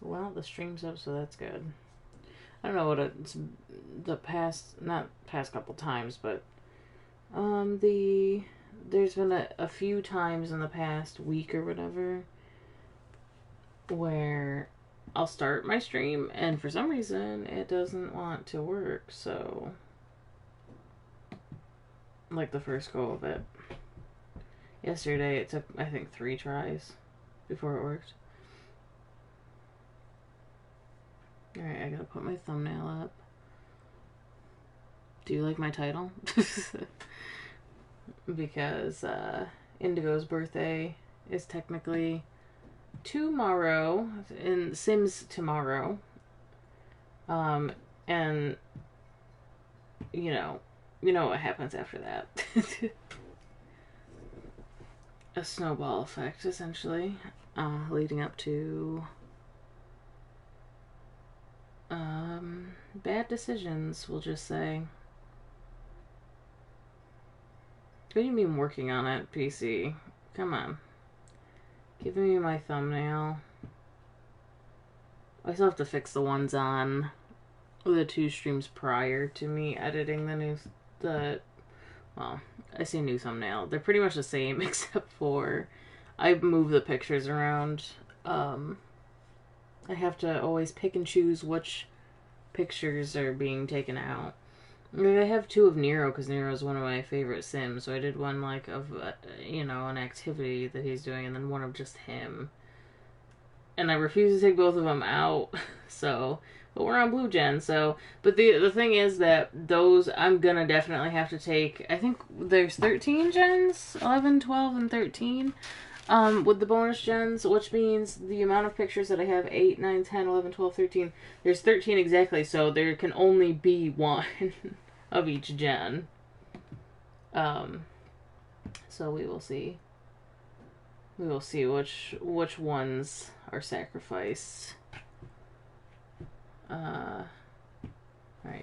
Well, the stream's up, so that's good. I don't know what it's the past, not past couple times, but there's been a few times in the past week or whatever where I'll start my stream and for some reason it doesn't want to work, so like the first go of it. Yesterday it took, I think, 3 tries before it worked. Alright, I gotta put my thumbnail up. Do you like my title? Because Indigo's birthday is technically tomorrow, in Sims tomorrow. And you know what happens after that. A snowball effect, essentially, leading up to bad decisions, we'll just say. What do you mean working on it, PC? Come on. Give me my thumbnail. I still have to fix the ones on the 2 streams prior to me editing well, I say new thumbnail. They're pretty much the same except for I move the pictures around. I have to always pick and choose which pictures are being taken out. I have 2 of Nero because Nero is one of my favorite Sims, so I did one like of an activity that he's doing, and then one of just him. And I refuse to take both of them out, so. But we're on Blue Gen, so. But the thing is that those I'm gonna definitely have to take. I think there's 13 gens, 11, 12, and 13. With the bonus gens, which means the amount of pictures that I have, 8, 9, 10, 11, 12, 13, there's 13 exactly, so there can only be one of each gen. So we will see. We will see which ones are sacrificed. Alright,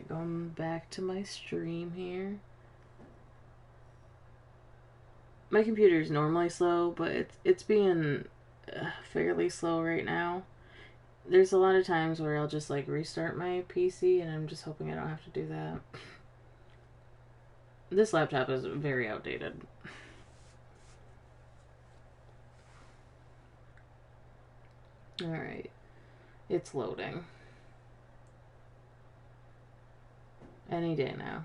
going back to my stream here. My computer is normally slow, but it's being fairly slow right now. There's a lot of times where I'll just like restart my PC, and I'm just hoping I don't have to do that. This laptop is very outdated. Alright. It's loading. Any day now.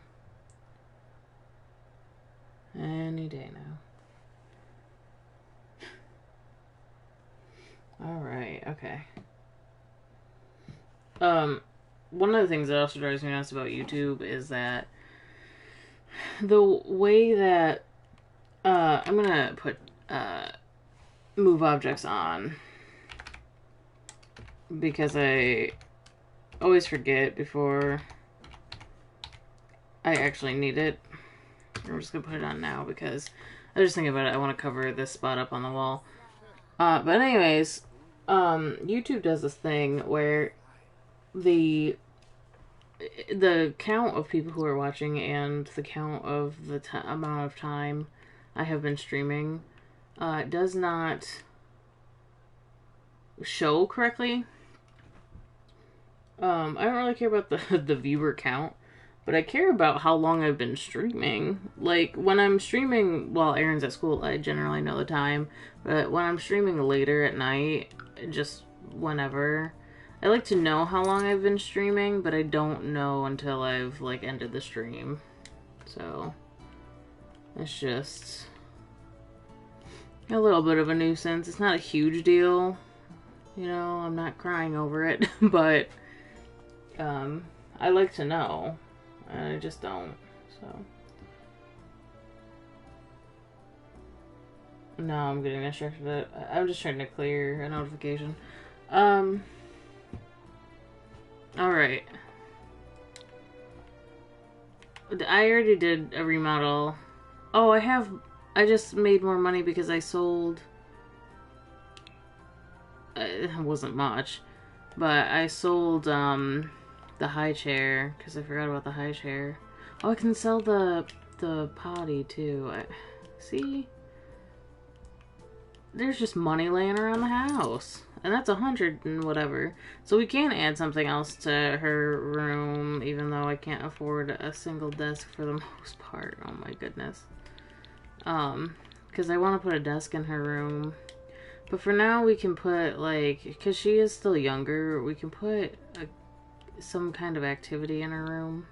Any day now. Alright, okay. One of the things that also drives me nuts about YouTube is that the way that I'm gonna put move objects on because I always forget before I actually need it. I'm just gonna put it on now because I was just thinking about it. I want to cover this spot up on the wall. But anyways, YouTube does this thing where the count of people who are watching and the count of the amount of time I have been streaming does not show correctly. I don't really care about the viewer count, but I care about how long I've been streaming. Like, when I'm streaming while Aaron's at school, I generally know the time. But when I'm streaming later at night, just whenever, I like to know how long I've been streaming, but I don't know until I've, like, ended the stream. So, it's just a little bit of a nuisance. It's not a huge deal. You know, I'm not crying over it, but I like to know. And I just don't, so. No, I'm getting distracted. I'm just trying to clear a notification. Alright. I already did a remodel. Oh, I just made more money because I sold it wasn't much. But I sold the high chair because I forgot about the high chair. Oh, I can sell the potty too. See? There's just money laying around the house. And that's 100 and whatever. So we can add something else to her room, even though I can't afford a single desk for the most part. Oh my goodness. Because I want to put a desk in her room. But for now we can put, like, because she is still younger, we can put some kind of activity in her room.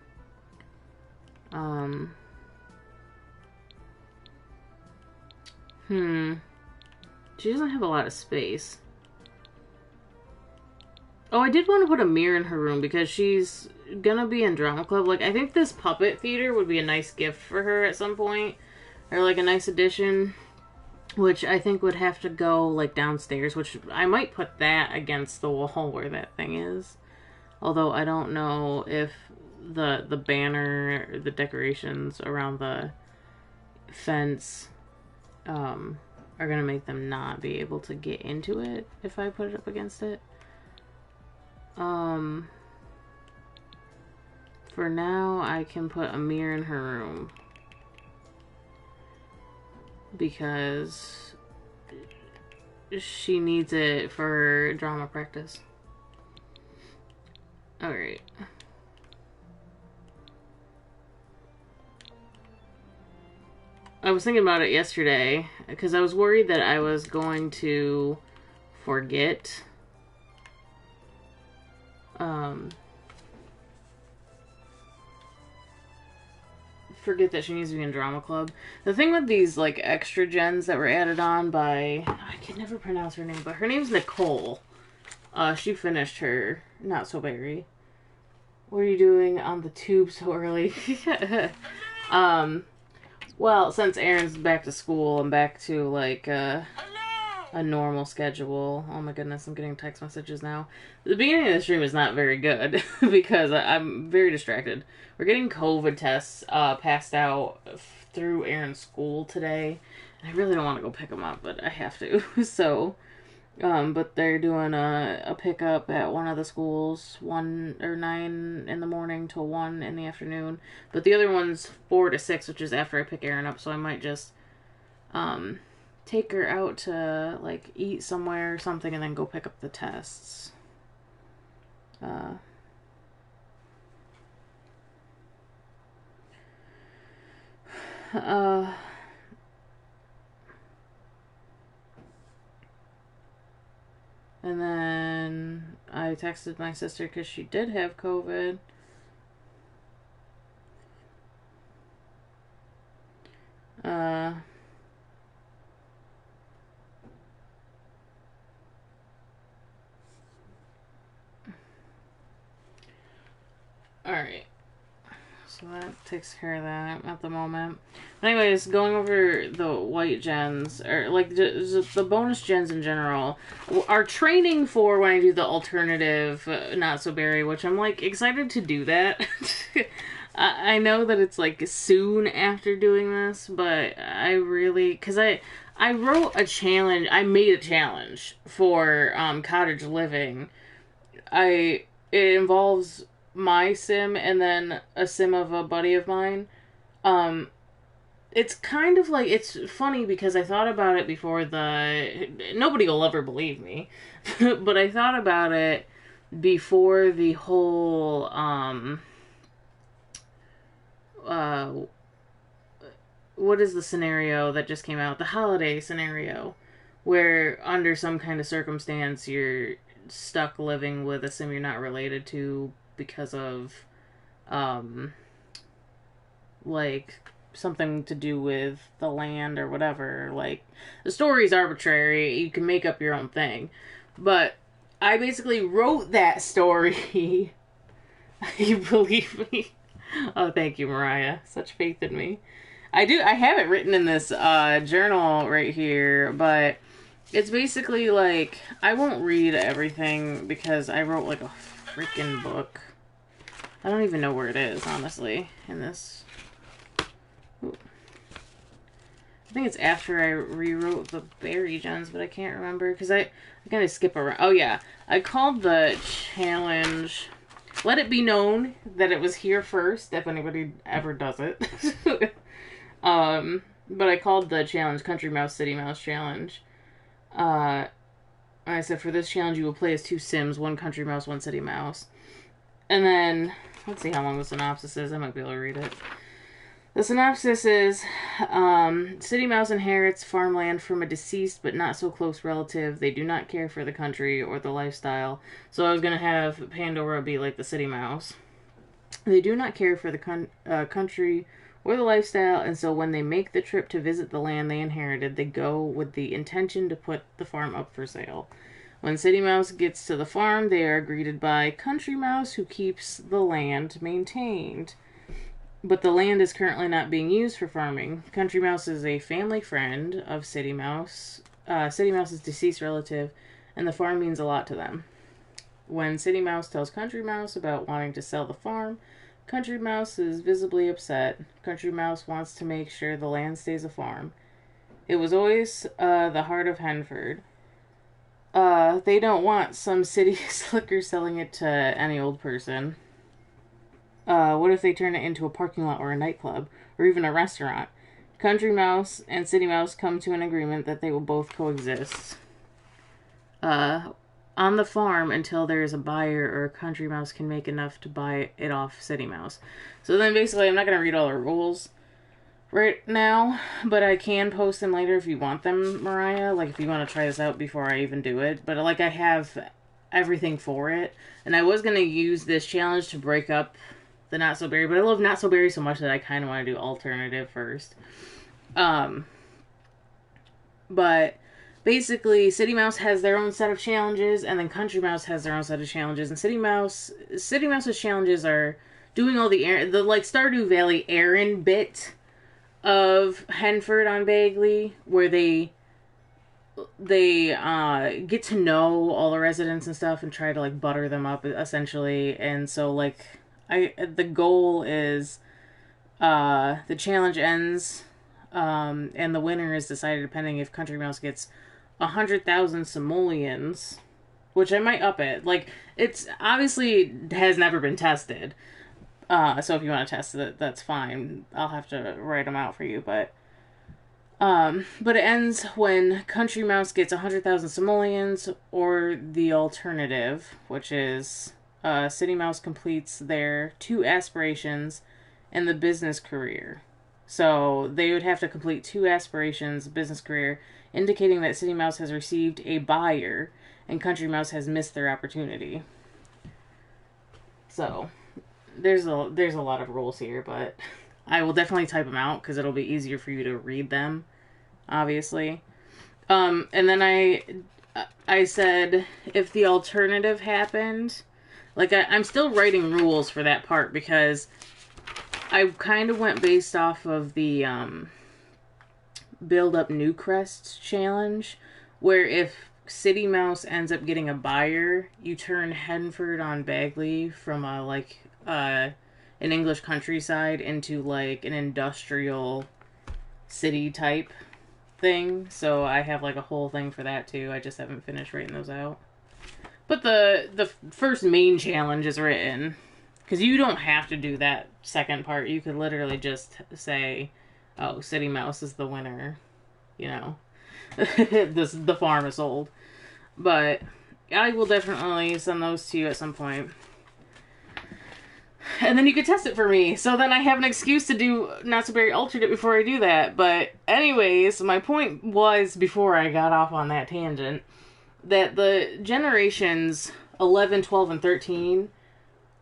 She doesn't have a lot of space. Oh, I did want to put a mirror in her room because she's gonna be in drama club. Like, I think this puppet theater would be a nice gift for her at some point. Or, like, a nice addition. Which I think would have to go, like, downstairs. Which I might put that against the wall where that thing is. Although I don't know if the banner, the decorations around the fence are gonna make them not be able to get into it if I put it up against it. For now, I can put a mirror in her room because she needs it for drama practice. Alright. I was thinking about it yesterday because I was worried that I was going to forget. Forget that she needs to be in drama club. The thing with these, like, extra gens that were added on by, I can never pronounce her name, but her name's Nicole. She finished her Not So Berry. What are you doing on the tube so early? Well, since Aaron's back to school and back to, like, a normal schedule. Oh my goodness, I'm getting text messages now. The beginning of the stream is not very good because I'm very distracted. We're getting COVID tests passed out through Aaron's school today. I really don't want to go pick them up, but I have to. So, but they're doing a pickup at one of the schools, 9 in the morning till 1 in the afternoon. But the other one's 4 to 6, which is after I pick Aaron up. So I might just take her out to, like, eat somewhere or something and then go pick up the tests. And then I texted my sister because she did have COVID. Alright. So that takes care of that at the moment. Anyways, going over the white gens, or like the bonus gens in general, are training for when I do the alternative Not So Berry, which I'm, like, excited to do that. I know that it's, like, soon after doing this, but I really, because I wrote a challenge, I made a challenge for cottage living. It involves my sim and then a sim of a buddy of mine. It's kind of like, it's funny because I thought about it before nobody will ever believe me, but I thought about it before the whole, what is the scenario that just came out? The holiday scenario, where under some kind of circumstance you're stuck living with a sim you're not related to because of, like, something to do with the land or whatever. Like, the story's arbitrary, you can make up your own thing. But I basically wrote that story. You believe me? Oh, thank you, Mariah. Such faith in me. I have it written in this journal right here, but it's basically like, I won't read everything because I wrote, like, a freaking book. I don't even know where it is, honestly, in this. Ooh. think it's after I rewrote the berry gens, but I can't remember because I kind of skip around. Oh yeah, I called the challenge. Let it be known that it was here first, if anybody ever does it. But I called the challenge Country Mouse City Mouse Challenge. I said for this challenge you will play as 2 Sims, 1 Country Mouse, 1 City Mouse. And then let's see how long the synopsis is. I might be able to read it. The synopsis is, City Mouse inherits farmland from a deceased but not so close relative. They do not care for the country or the lifestyle. So I was going to have Pandora be like the City Mouse. They do not care for the country or the lifestyle, and so when they make the trip to visit the land they inherited, they go with the intention to put the farm up for sale. When City Mouse gets to the farm, they are greeted by Country Mouse, who keeps the land maintained. But the land is currently not being used for farming. Country Mouse is a family friend of City Mouse. City Mouse's deceased relative, and the farm means a lot to them. When City Mouse tells Country Mouse about wanting to sell the farm, Country Mouse is visibly upset. Country Mouse wants to make sure the land stays a farm. It was always the heart of Henford. They don't want some city slicker selling it to any old person. What if they turn it into a parking lot or a nightclub, or even a restaurant? Country Mouse and City Mouse come to an agreement that they will both coexist on the farm until there is a buyer or Country Mouse can make enough to buy it off City Mouse. So then basically, I'm not going to read all the rules right now, but I can post them later if you want them, Mariah. Like, if you want to try this out before I even do it. But, like, I have everything for it. And I was going to use this challenge to break up the Not So Berry, but I love Not So Berry so much that I kind of want to do alternative first. But basically, City Mouse has their own set of challenges, and then Country Mouse has their own set of challenges. And City Mouse's challenges are doing all the like Stardew Valley errand bit of Henford on Bagley, where they get to know all the residents and stuff and try to like butter them up essentially. And so like the goal is the challenge ends and the winner is decided depending if Country Mouse gets 100,000 simoleons, which I might up it. Like, it's obviously has never been tested. So if you want to test it, that's fine. I'll have to write them out for you, but it ends when Country Mouse gets 100,000 simoleons, or the alternative, which is City Mouse completes their 2 aspirations and the business career. So they would have to complete 2 aspirations, business career, indicating that City Mouse has received a buyer and Country Mouse has missed their opportunity. So there's a lot of rules here, but I will definitely type them out because it'll be easier for you to read them, obviously. And then I said if the alternative happened, like I'm still writing rules for that part because I kind of went based off of the Build Up Newcrest challenge, where if City Mouse ends up getting a buyer, you turn Henford on Bagley from an English countryside into like an industrial city type thing. So I have like a whole thing for that too. I just haven't finished writing those out. But the first main challenge is written. Because you don't have to do that second part. You could literally just say, oh, City Mouse is the winner. You know. The farm is sold. But I will definitely send those to you at some point. And then you could test it for me. So then I have an excuse to do Not So Berry Alternate before I do that. But anyways, my point was, before I got off on that tangent, that the generations 11, 12, and 13...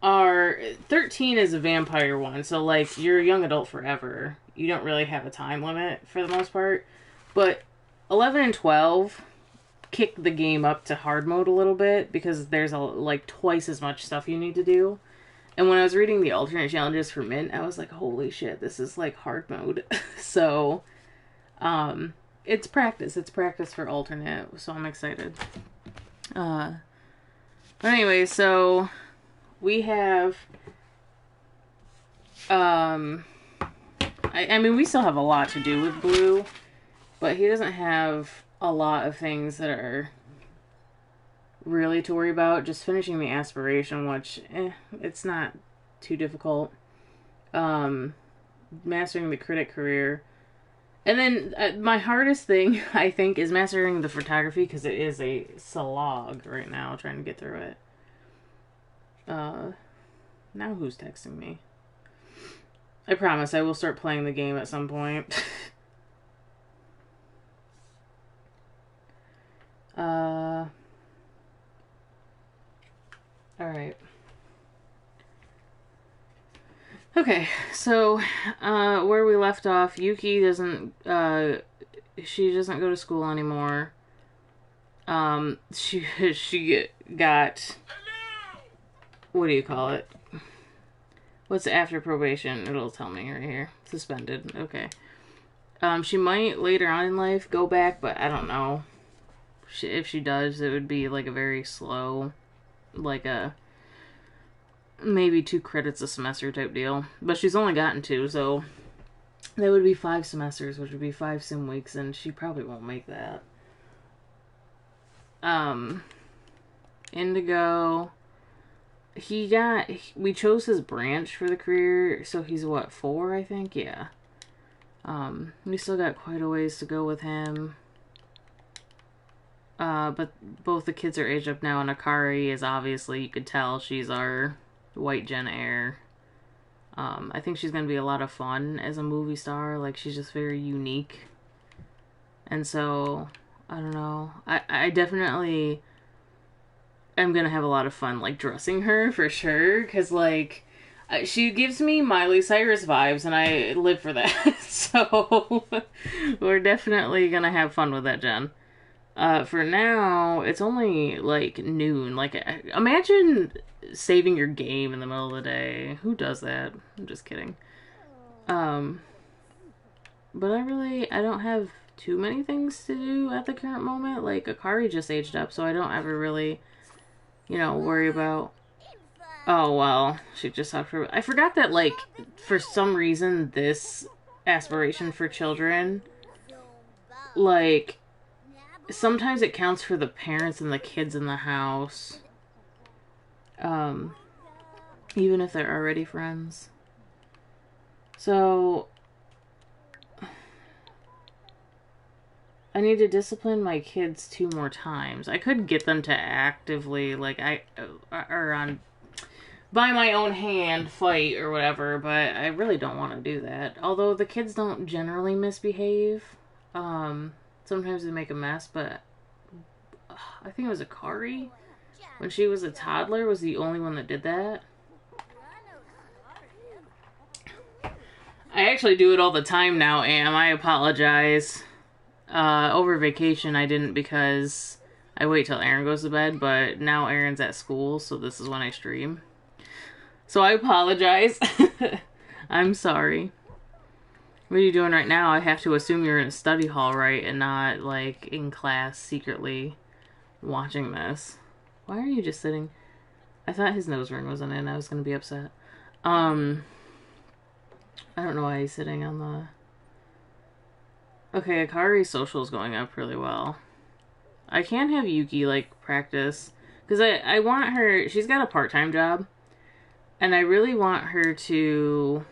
13 is a vampire one, so like you're a young adult forever. You don't really have a time limit for the most part. But 11 and 12 kick the game up to hard mode a little bit because there's like twice as much stuff you need to do. And when I was reading the alternate challenges for Mint, I was like, holy shit, this is like hard mode. So it's practice. It's practice for alternate, so I'm excited. But anyway, so we have, I mean, we still have a lot to do with Blue. But he doesn't have a lot of things that are really to worry about. Just finishing the aspiration, which, it's not too difficult. Mastering the critic career. And then my hardest thing, I think, is mastering the photography, because it is a slog right now trying to get through it. Now who's texting me? I promise I will start playing the game at some point. Alright. Okay, so, where we left off, Yuki doesn't, she doesn't go to school anymore. She got, what do you call it? What's after probation? It'll tell me right here. Suspended. Okay. She might later on in life go back, but I don't know. If she does, it would be like a very slow, like a maybe 2 credits a semester type deal. But she's only gotten 2, so that would be 5 semesters, which would be 5 sim weeks, and she probably won't make that. Indigo. We chose his branch for the career, so he's what, 4, I think? Yeah. We still got quite a ways to go with him. But both the kids are aged up now, and Akari is obviously, you could tell, she's our white gen heir. I think she's gonna be a lot of fun as a movie star. Like, she's just very unique. And so, I don't know. I definitely am gonna have a lot of fun, like, dressing her, for sure. Because, like, she gives me Miley Cyrus vibes, and I live for that. So, we're definitely gonna have fun with that, Jen. For now, it's only, like, noon. Like, imagine saving your game in the middle of the day. Who does that? I'm just kidding. But I don't have too many things to do at the current moment. Like, Akari just aged up, so I don't ever really, worry about... Oh, well, she just talked for... I forgot that, like, for some reason, this aspiration for children, like... Sometimes it counts for the parents and the kids in the house. Even if they're already friends. So, I need to discipline my kids 2 more times. I could get them to actively, like, by my own hand, fight or whatever, but I really don't want to do that. Although the kids don't generally misbehave. Sometimes they make a mess, but I think it was Akari, when she was a toddler, was the only one that did that. I actually do it all the time now, Am. I apologize. Over vacation, I didn't because I wait till Aaron goes to bed, but now Aaron's at school, so this is when I stream. So I apologize. I'm sorry. What are you doing right now? I have to assume you're in a study hall, right? And not, like, in class secretly watching this. Why are you just sitting? I thought his nose ring wasn't in. I was going to be upset. I don't know why he's sitting on the... Okay, Akari's social is going up really well. I can't have Yuki, like, practice. Because I want her... She's got a part-time job. And I really want her to...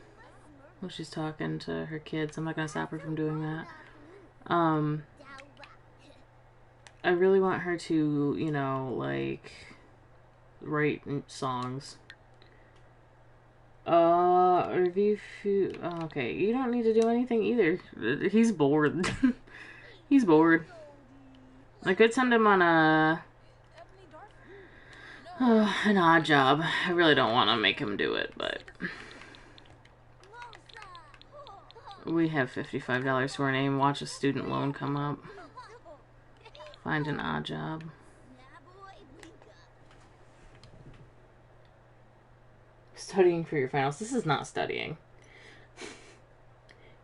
Well, she's talking to her kids. I'm not going to stop her from doing that. I really want her to, like, write songs. Review food. Oh, okay, you don't need to do anything either. He's bored. He's bored. I could send him on an odd job. I really don't want to make him do it, but... We have $55 to our name. Watch a student loan come up. Find an odd job. Studying for your finals. This is not studying.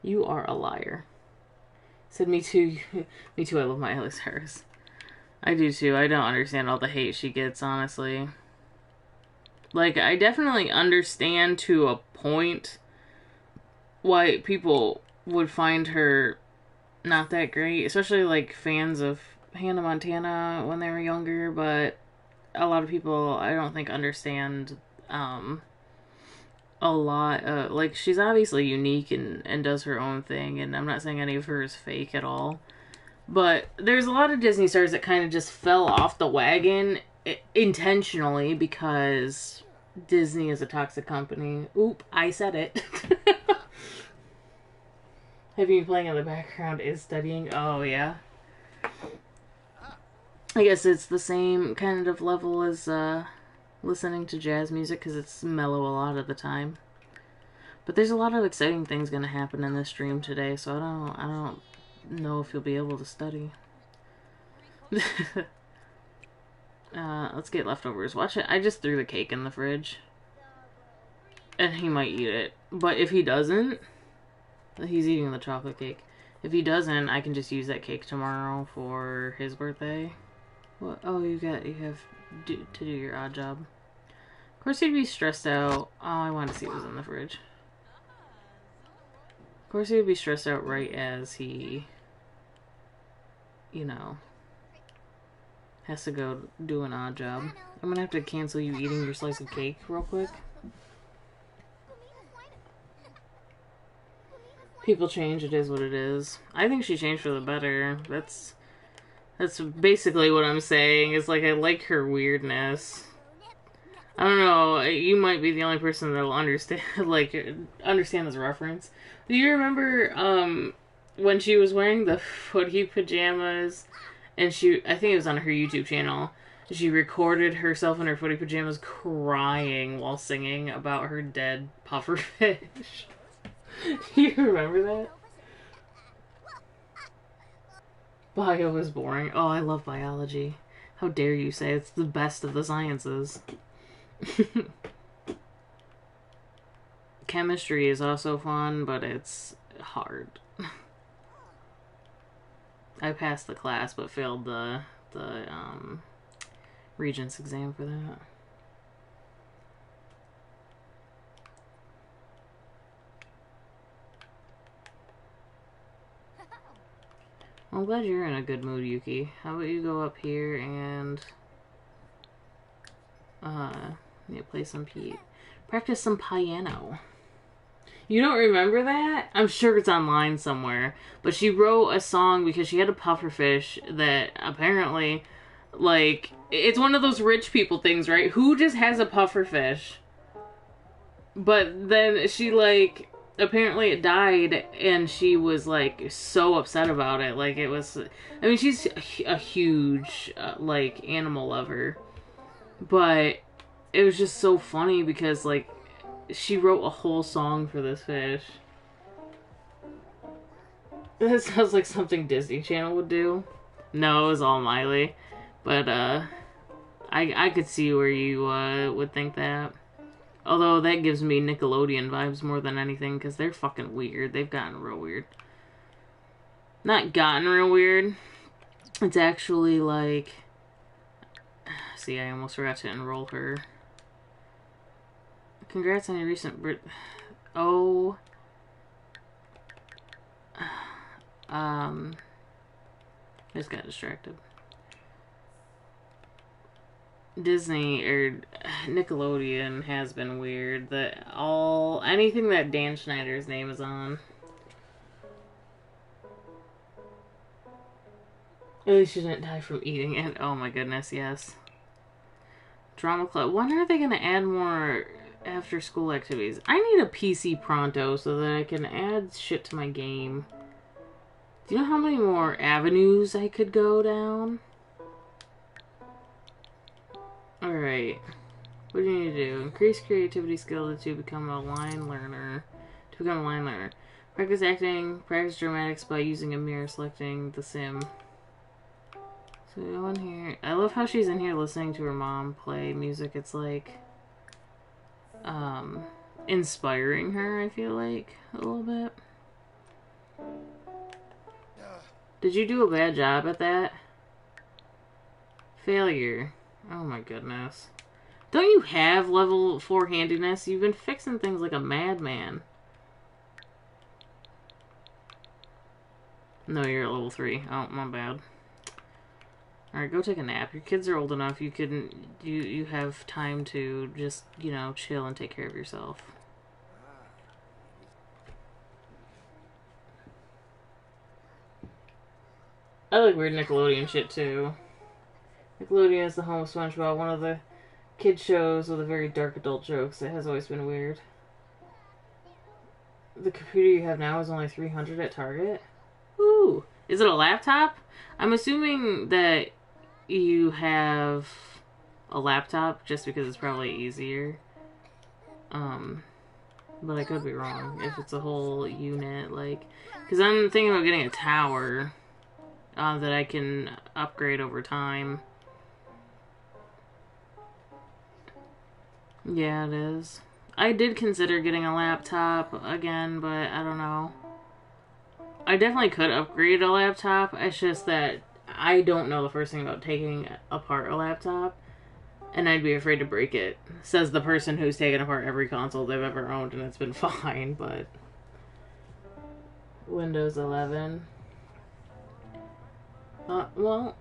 You are a liar. Said me too. Me too. I love Miley Cyrus. I do too. I don't understand all the hate she gets, honestly. Like, I definitely understand to a point why people would find her not that great, especially like fans of Hannah Montana when they were younger, but a lot of people I don't think understand a lot. Like she's obviously unique and does her own thing, and I'm not saying any of her is fake at all. But there's a lot of Disney stars that kind of just fell off the wagon intentionally because Disney is a toxic company. Oop, I said it. Have you been playing in the background is studying? Oh, yeah. I guess it's the same kind of level as listening to jazz music because it's mellow a lot of the time. But there's a lot of exciting things going to happen in this stream today, so I don't know if you'll be able to study. Let's get leftovers. Watch it. I just threw the cake in the fridge. And he might eat it. But if he doesn't, he's eating the chocolate cake. If he doesn't, I can just use that cake tomorrow for his birthday. What? Oh, you have to do your odd job. Of course he'd be stressed out. Oh, I wanted to see what was in the fridge. Of course he would be stressed out right as he, you know, has to go do an odd job. I'm gonna have to cancel you eating your slice of cake real quick. People change, it is what it is. I think she changed for the better. That's basically what I'm saying. Is like I like her weirdness. I don't know, you might be the only person that'll understand understand this reference. Do you remember when she was wearing the footy pajamas and I think it was on her YouTube channel, she recorded herself in her footy pajamas crying while singing about her dead pufferfish? Do you remember that? Bio was boring. Oh, I love biology. How dare you say it's the best of the sciences. Chemistry is also fun, but it's hard. I passed the class, but failed the Regents exam for that. I'm glad you're in a good mood, Yuki. How about you go up here and play some practice some piano. You don't remember that? I'm sure it's online somewhere. But she wrote a song because she had a pufferfish that apparently, like, it's one of those rich people things, right? Who just has a pufferfish? But then she, like, apparently it died and she was, like, so upset about it. Like, it was, I mean, she's a huge, like, animal lover. But it was just so funny because, like, she wrote a whole song for this fish. That sounds like something Disney Channel would do. No, it was all Miley. But, I could see where you, would think that. Although, that gives me Nickelodeon vibes more than anything, because they're fucking weird. They've gotten real weird. Not gotten real weird. It's actually, like... See, I almost forgot to enroll her. Congrats on your recent Oh. Just got distracted. Disney or Nickelodeon has been weird. Anything that Dan Schneider's name is on. At least she didn't die from eating it. Oh my goodness, yes. Drama club. When are they gonna add more after school activities? I need a PC pronto so that I can add shit to my game. Do you know how many more avenues I could go down? Alright. What do you need to do? Increase creativity skill to become a line learner. Practice acting, practice dramatics by using a mirror, selecting the sim. So go in here. I love how she's in here listening to her mom play music. It's like inspiring her, I feel like, a little bit. Did you do a bad job at that? Failure. Oh my goodness. Don't you have level 4 handiness? You've been fixing things like a madman. No, you're at level 3. Oh, my bad. Alright, go take a nap. Your kids are old enough. You have time to just, you know, chill and take care of yourself. I like weird Nickelodeon shit, too. Nickelodeon is the home of SpongeBob, one of the kid shows with a very dark adult jokes. It has always been weird. The computer you have now is only $300 at Target? Ooh. Is it a laptop? I'm assuming that you have a laptop just because it's probably easier. But I could be wrong. If it's a whole unit, like... Because I'm thinking about getting a tower that I can upgrade over time. Yeah, it is. I did consider getting a laptop again, but I don't know. I definitely could upgrade a laptop. It's just that I don't know the first thing about taking apart a laptop, and I'd be afraid to break it. Says the person who's taken apart every console they've ever owned, and it's been fine, but... Windows 11. Well,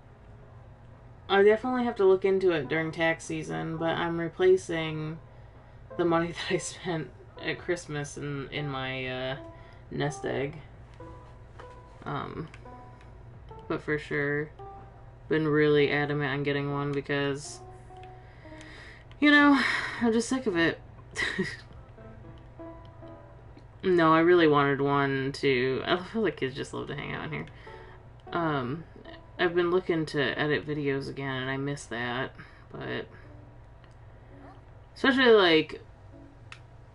I definitely have to look into it during tax season, but I'm replacing the money that I spent at Christmas in my nest egg. But for sure, been really adamant on getting one because, you know, I'm just sick of it. No, I really wanted one to... I feel like kids just love to hang out in here. I've been looking to edit videos again, and I miss that, but... Especially, like...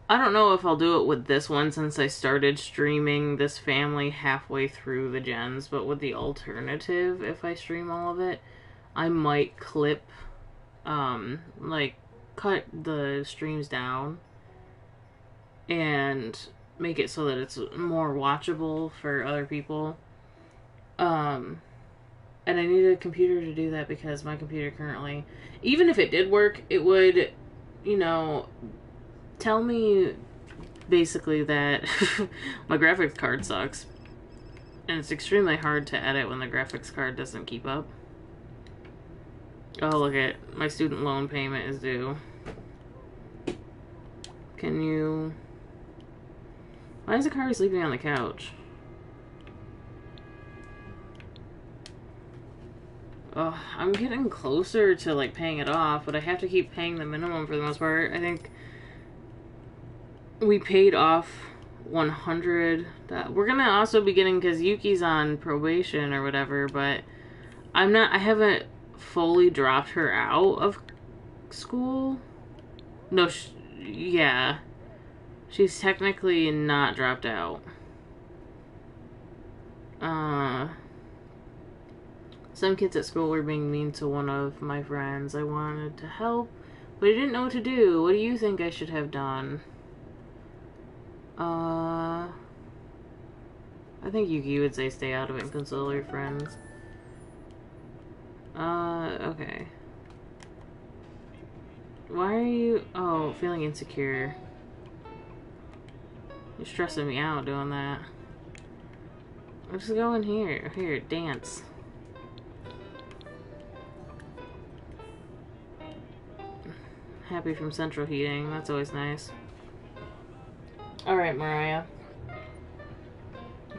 I don't know if I'll do it with this one since I started streaming this family halfway through the gens, but with the alternative, if I stream all of it, I might clip, like, cut the streams down and make it so that it's more watchable for other people. And I need a computer to do that because my computer currently, even if it did work, it would, you know, tell me basically that my graphics card sucks. And it's extremely hard to edit when the graphics card doesn't keep up. Oh, look at my student loan payment is due. Can you... Why is Akari sleeping on the couch? Oh, I'm getting closer to, like, paying it off, but I have to keep paying the minimum for the most part. I think we paid off 100. We're gonna also be getting, because Yuki's on probation or whatever, but I haven't fully dropped her out of school. No, yeah. She's technically not dropped out. Some kids at school were being mean to one of my friends. I wanted to help, but I didn't know what to do. What do you think I should have done? I think Yuki would say stay out of it and console your friends. Okay. Why are you... Oh, feeling insecure. You're stressing me out doing that. Let's go in here. Here, dance. Happy from central heating. That's always nice. Alright, Mariah.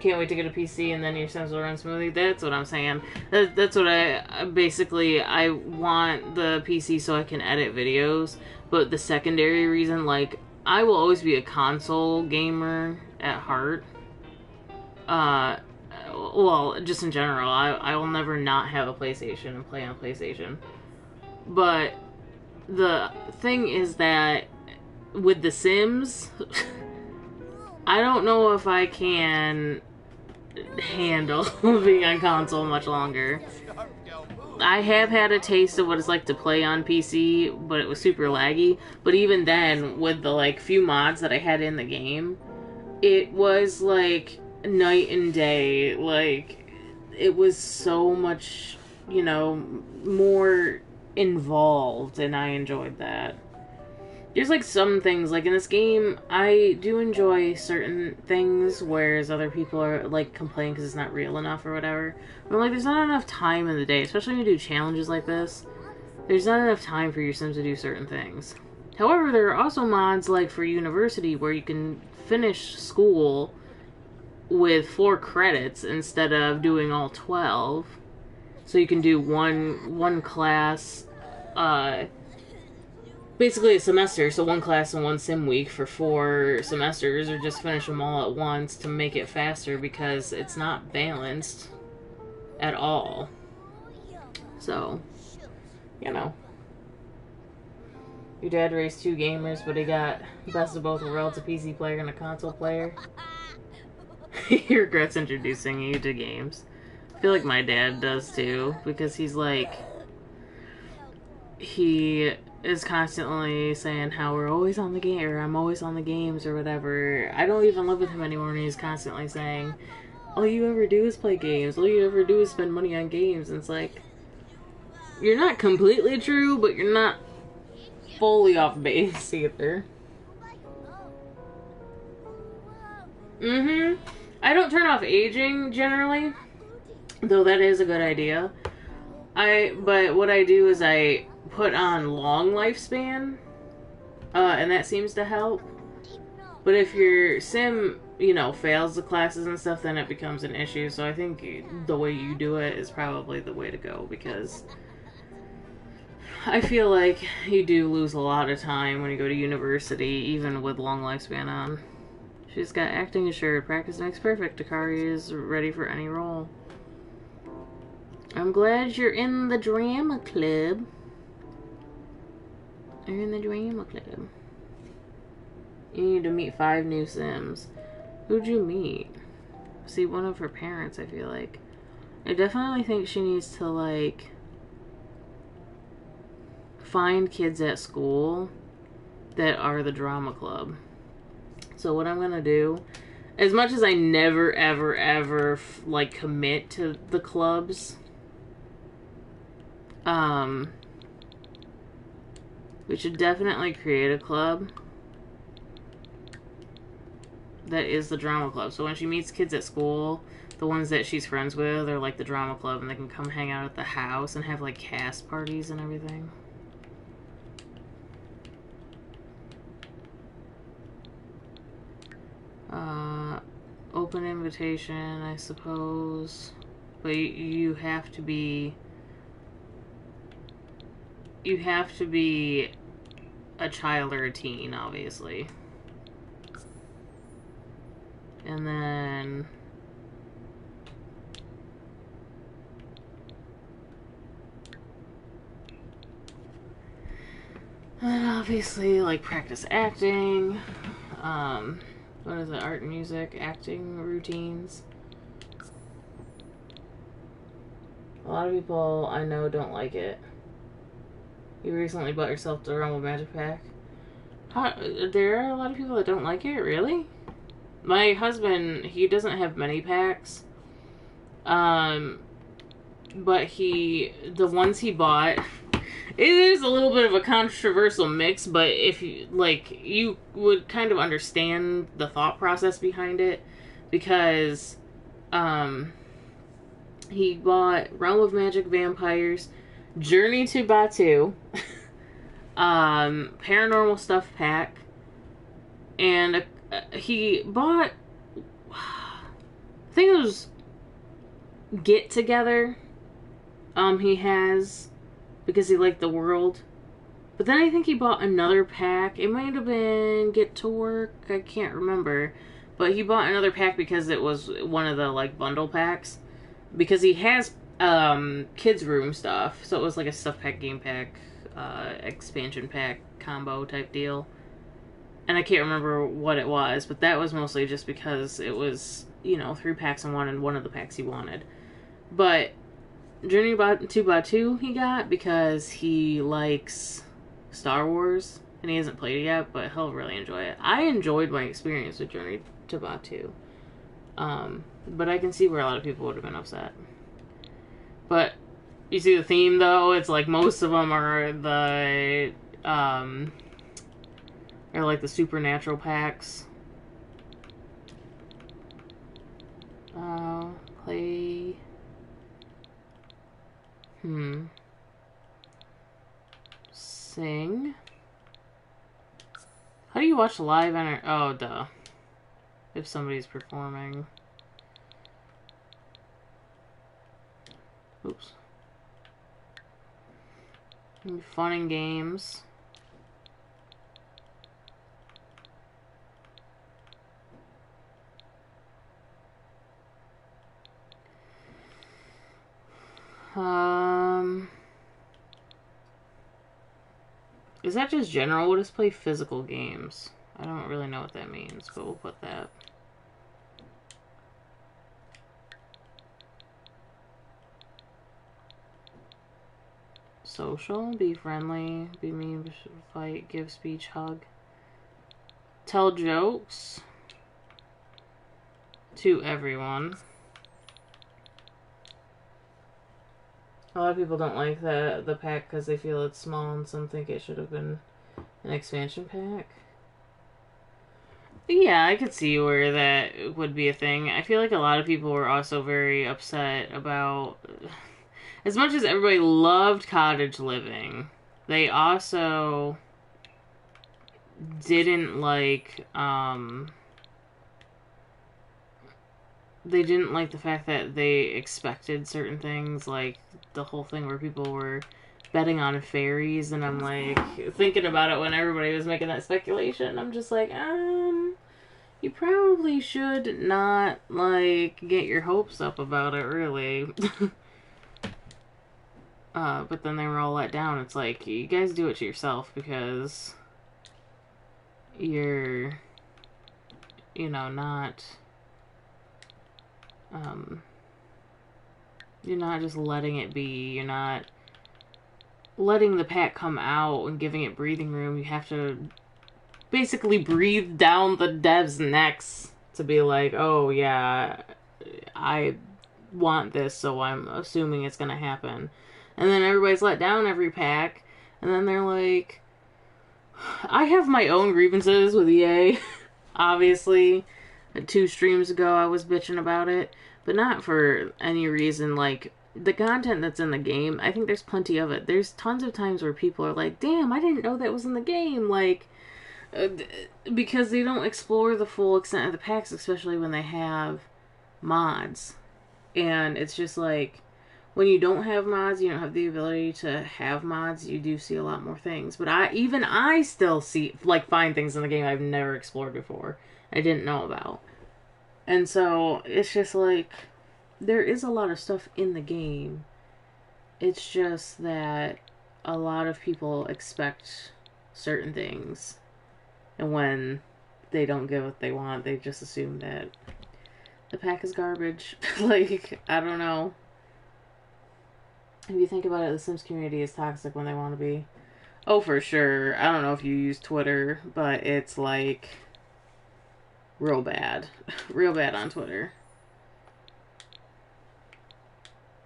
Can't wait to get a PC and then your Sims will run smoothly. That's what I'm saying. That's what I want the PC so I can edit videos. But the secondary reason, like, I will always be a console gamer at heart. Well, just in general. I will never not have a PlayStation and play on PlayStation. But the thing is that with The Sims, I don't know if I can handle being on console much longer. I have had a taste of what it's like to play on PC, but it was super laggy. But even then, with the like few mods that I had in the game, it was like night and day. Like, it was so much, you know, more involved, and I enjoyed that. There's like some things, like in this game, I do enjoy certain things, whereas other people are like complaining because it's not real enough or whatever. But like, there's not enough time in the day, especially when you do challenges like this. There's not enough time for your Sims to do certain things. However, there are also mods like for university where you can finish school with 4 credits instead of doing all 12. So you can do one class, basically a semester, so 1 class and 1 sim week for 4 semesters, or just finish them all at once to make it faster because it's not balanced at all. So, you know. Your dad raised 2 gamers, but he got best of both worlds, a PC player and a console player. He regrets introducing you to games. I feel like my dad does too, because he's like, he is constantly saying how we're always on the game, or I'm always on the games, or whatever. I don't even live with him anymore, and he's constantly saying, all you ever do is play games, all you ever do is spend money on games. And it's like, you're not completely true, but you're not fully off base either. I don't turn off aging generally, though that is a good idea. But what I do is I put on long lifespan, and that seems to help. But if your sim, you know, fails the classes and stuff, then it becomes an issue. So I think the way you do it is probably the way to go, because I feel like you do lose a lot of time when you go to university, even with long lifespan on. She's got acting assured. Practice makes perfect. Akari is ready for any role. I'm glad you're in the drama club. You're in the drama club. You need to meet 5 new Sims. Who'd you meet? See, one of her parents, I feel like. I definitely think she needs to, like, find kids at school that are the drama club. So what I'm gonna do, as much as I never, ever, ever, like, commit to the clubs, we should definitely create a club that is the drama club. So when she meets kids at school, the ones that she's friends with are like the drama club, and they can come hang out at the house and have like cast parties and everything. Open invitation, I suppose. But you have to be a child or a teen, obviously. And then obviously, like, practice acting. What is it? Art and music, acting routines. A lot of people I know don't like it. You recently bought yourself the Realm of Magic pack. There are a lot of people that don't like it, really? My husband, he doesn't have many packs. But the ones he bought, it is a little bit of a controversial mix, but if you, like, you would kind of understand the thought process behind it, because, he bought Realm of Magic Vampires, Journey to Batu, Paranormal Stuff pack, and he bought, I think it was Get Together, he has, because he liked the world. But then I think he bought another pack. It might have been Get to Work. I can't remember. But he bought another pack because it was one of the, like, bundle packs. Because he has kids' room stuff. So it was like a stuff pack, game pack, expansion pack, combo type deal. And I can't remember what it was. But that was mostly just because it was, you know, 3 packs in one, and one of the packs he wanted. But Journey to Batu he got because he likes Star Wars, and he hasn't played it yet, but he'll really enjoy it. I enjoyed my experience with Journey to Batu, but I can see where a lot of people would have been upset. But you see the theme, though? It's like most of them are the Or like the supernatural packs. Play. Sing. How do you watch live oh, duh. If somebody's performing. Oops. Fun and games. Is that just general? We'll just play physical games. I don't really know what that means, but we'll put that. Social, be friendly, be mean, fight, give speech, hug. Tell jokes to everyone. A lot of people don't like the pack because they feel it's small, and some think it should have been an expansion pack. Yeah, I could see where that would be a thing. I feel like a lot of people were also very upset about... As much as everybody loved cottage living, they also didn't like... They didn't like the fact that they expected certain things, like the whole thing where people were betting on fairies, and I'm like, thinking about it when everybody was making that speculation, I'm just like, you probably should not, like, get your hopes up about it, really. But then they were all let down. It's like, you guys do it to yourself, because you're, you know, not... you're not just letting it be. You're not letting the pack come out and giving it breathing room. You have to basically breathe down the devs' necks to be like, oh yeah, I want this, so I'm assuming it's gonna happen. And then everybody's let down every pack, and then they're like, I have my own grievances with EA. Obviously, 2 streams ago I was bitching about it, but not for any reason. Like, the content that's in the game, I think there's plenty of it. There's tons of times where people are like, damn, I didn't know that was in the game. Like, because they don't explore the full extent of the packs, especially when they have mods. And it's just like, when you don't have mods, you don't have the ability to have mods, you do see a lot more things. But I still see, like, find things in the game I've never explored before, I didn't know about. And so, it's just like, there is a lot of stuff in the game. It's just that a lot of people expect certain things. And when they don't get what they want, they just assume that the pack is garbage. Like, I don't know. If you think about it, the Sims community is toxic when they want to be. Oh, for sure. I don't know if you use Twitter, but it's like real bad. Real bad on Twitter.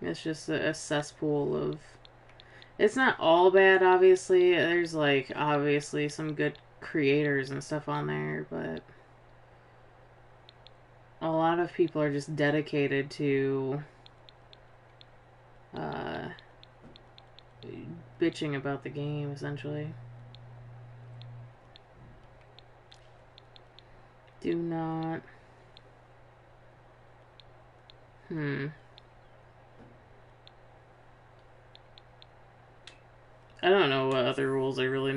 It's just a cesspool of... It's not all bad, obviously. There's, like, obviously some good creators and stuff on there, but a lot of people are just dedicated to bitching about the game, essentially. Do not... I don't know what other rules I really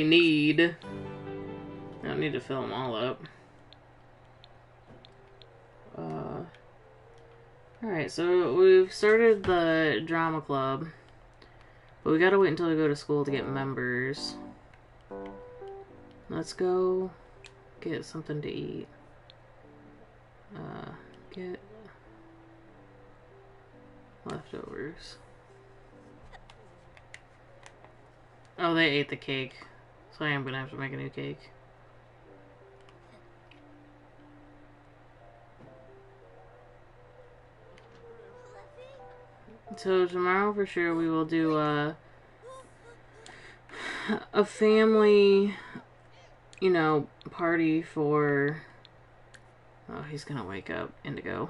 need. I don't need to fill them all up. Alright, so we've started the drama club, but we gotta wait until we go to school to get members. Let's go get something to eat. Get leftovers. Oh, they ate the cake, so I am gonna have to make a new cake. So tomorrow for sure we will do a family you know, party for... Oh, he's gonna wake up. Indigo.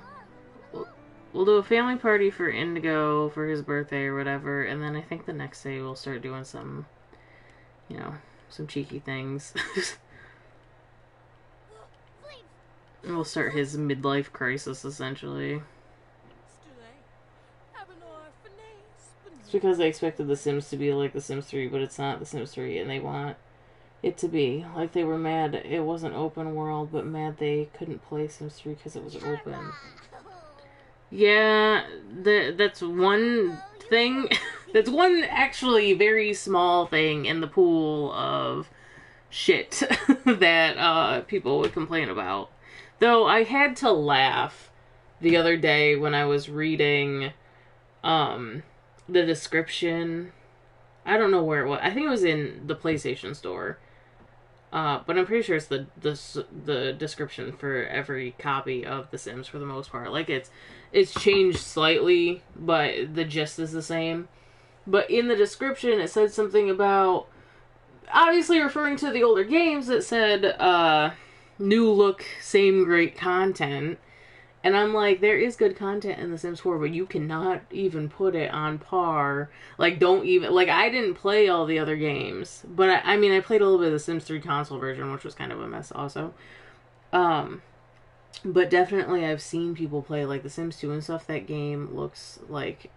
We'll do a family party for Indigo for his birthday or whatever, and then I think the next day we'll start doing some, you know, some cheeky things. And we'll start his midlife crisis, essentially. It's because they expected The Sims to be like The Sims 3, but it's not The Sims 3, and they want it to be. Like, they were mad it wasn't open world, but mad they couldn't play Sims 3 because it was open. Yeah, that's one thing. That's one actually very small thing in the pool of shit that people would complain about. Though I had to laugh the other day when I was reading the description. I don't know where it was. I think it was in the PlayStation Store. But I'm pretty sure it's the description for every copy of The Sims for the most part. Like, it's changed slightly, but the gist is the same. But in the description, it said something about, obviously referring to the older games, that said, new look, same great content. And I'm like, there is good content in The Sims 4, but you cannot even put it on par. Like, don't even... Like, I didn't play all the other games. But, I mean, I played a little bit of The Sims 3 console version, which was kind of a mess also. But definitely I've seen people play, like, The Sims 2 and stuff. That game looks, like,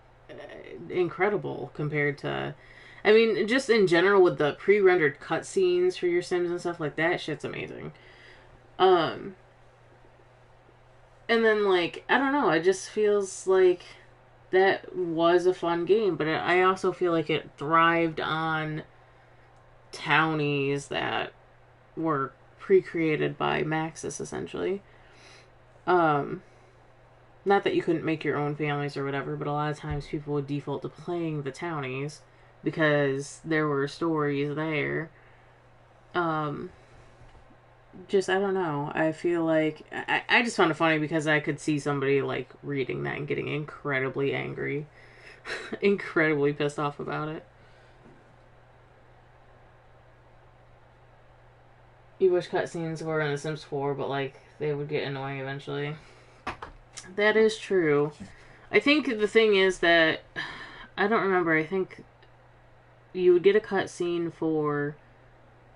incredible compared to... I mean, just in general with the pre-rendered cutscenes for your Sims and stuff like that, shit's amazing. And then, like, I don't know, it just feels like that was a fun game, but I also feel like it thrived on townies that were pre-created by Maxis, essentially. Not that you couldn't make your own families or whatever, but a lot of times people would default to playing the townies because there were stories there. Just, I don't know. I feel like... I just found it funny because I could see somebody, like, reading that and getting incredibly angry. Incredibly pissed off about it. You wish cutscenes were in The Sims 4, but, like, they would get annoying eventually. That is true. I think the thing is that... I don't remember. I think you would get a cutscene for...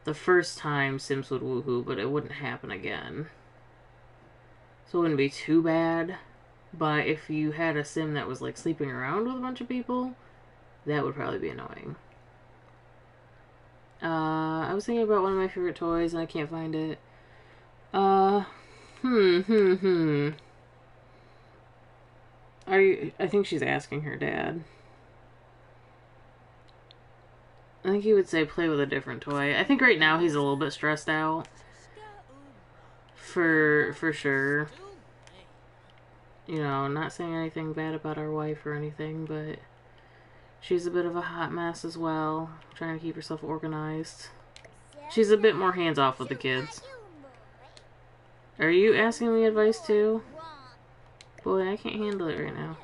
the first time Sims would woohoo, but it wouldn't happen again. So it wouldn't be too bad. But if you had a Sim that was, like, sleeping around with a bunch of people, that would probably be annoying. I was thinking about one of my favorite toys, and I can't find it. Are you... I think she's asking her dad. I think he would say play with a different toy. I think right now he's a little bit stressed out. For sure. You know, not saying anything bad about our wife or anything, but she's a bit of a hot mess as well. Trying to keep herself organized. She's a bit more hands-off with the kids. Are you asking me advice too? Boy, I can't handle it right now.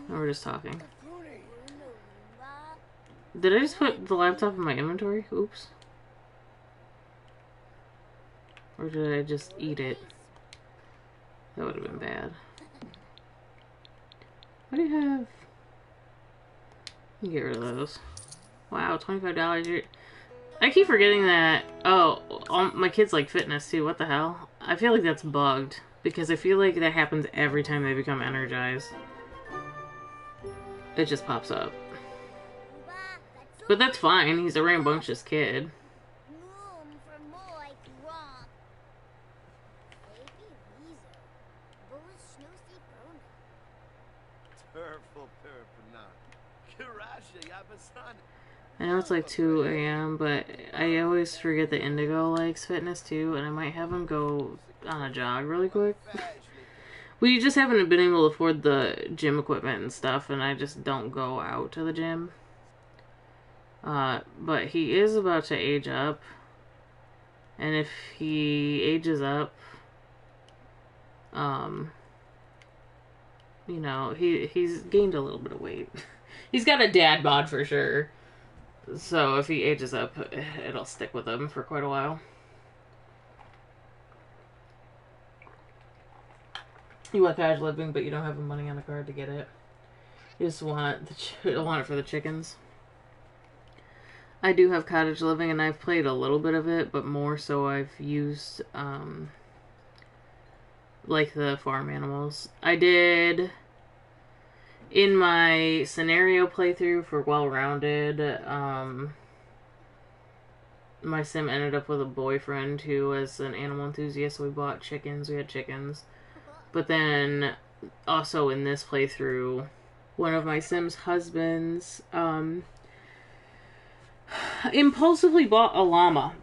We're just talking. Did I just put the laptop in my inventory? Oops. Or did I just eat it? That would have been bad. What do you have? You can get rid of those. Wow, $25. I keep forgetting that. Oh, all my kids like fitness too. What the hell? I feel like that's bugged. Because I feel like that happens every time they become energized. It just pops up. But that's fine. He's a rambunctious kid. I know it's like 2 a.m., but I always forget that Indigo likes fitness too, and I might have him go on a jog really quick. We just haven't been able to afford the gym equipment and stuff, and I just don't go out to the gym. But he is about to age up, and if he ages up, you know, he's gained a little bit of weight. He's got a dad bod for sure. So if he ages up, it'll stick with him for quite a while. You want cottage living, but you don't have the money on the card to get it. You just want want it for the chickens. I do have cottage living, and I've played a little bit of it, but more so I've used like the farm animals. I did in my scenario playthrough for well-rounded. My sim ended up with a boyfriend who was an animal enthusiast, so we bought chickens. We had chickens. But then, also in this playthrough, one of my sim's husbands impulsively bought a llama.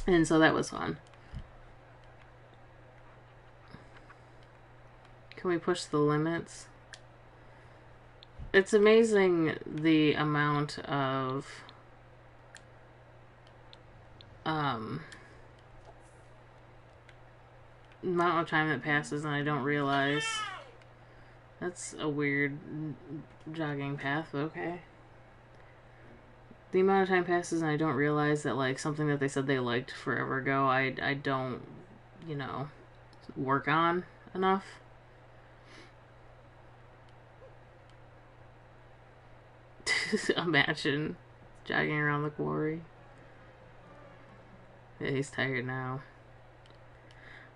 And so that was fun. Can we push the limits? It's amazing the amount of time that passes and I don't realize. That's a weird jogging path, but okay. The amount of time passes and I don't realize that, like, something that they said they liked forever ago, I don't, you know, work on enough. Imagine jogging around the quarry. Yeah, he's tired now.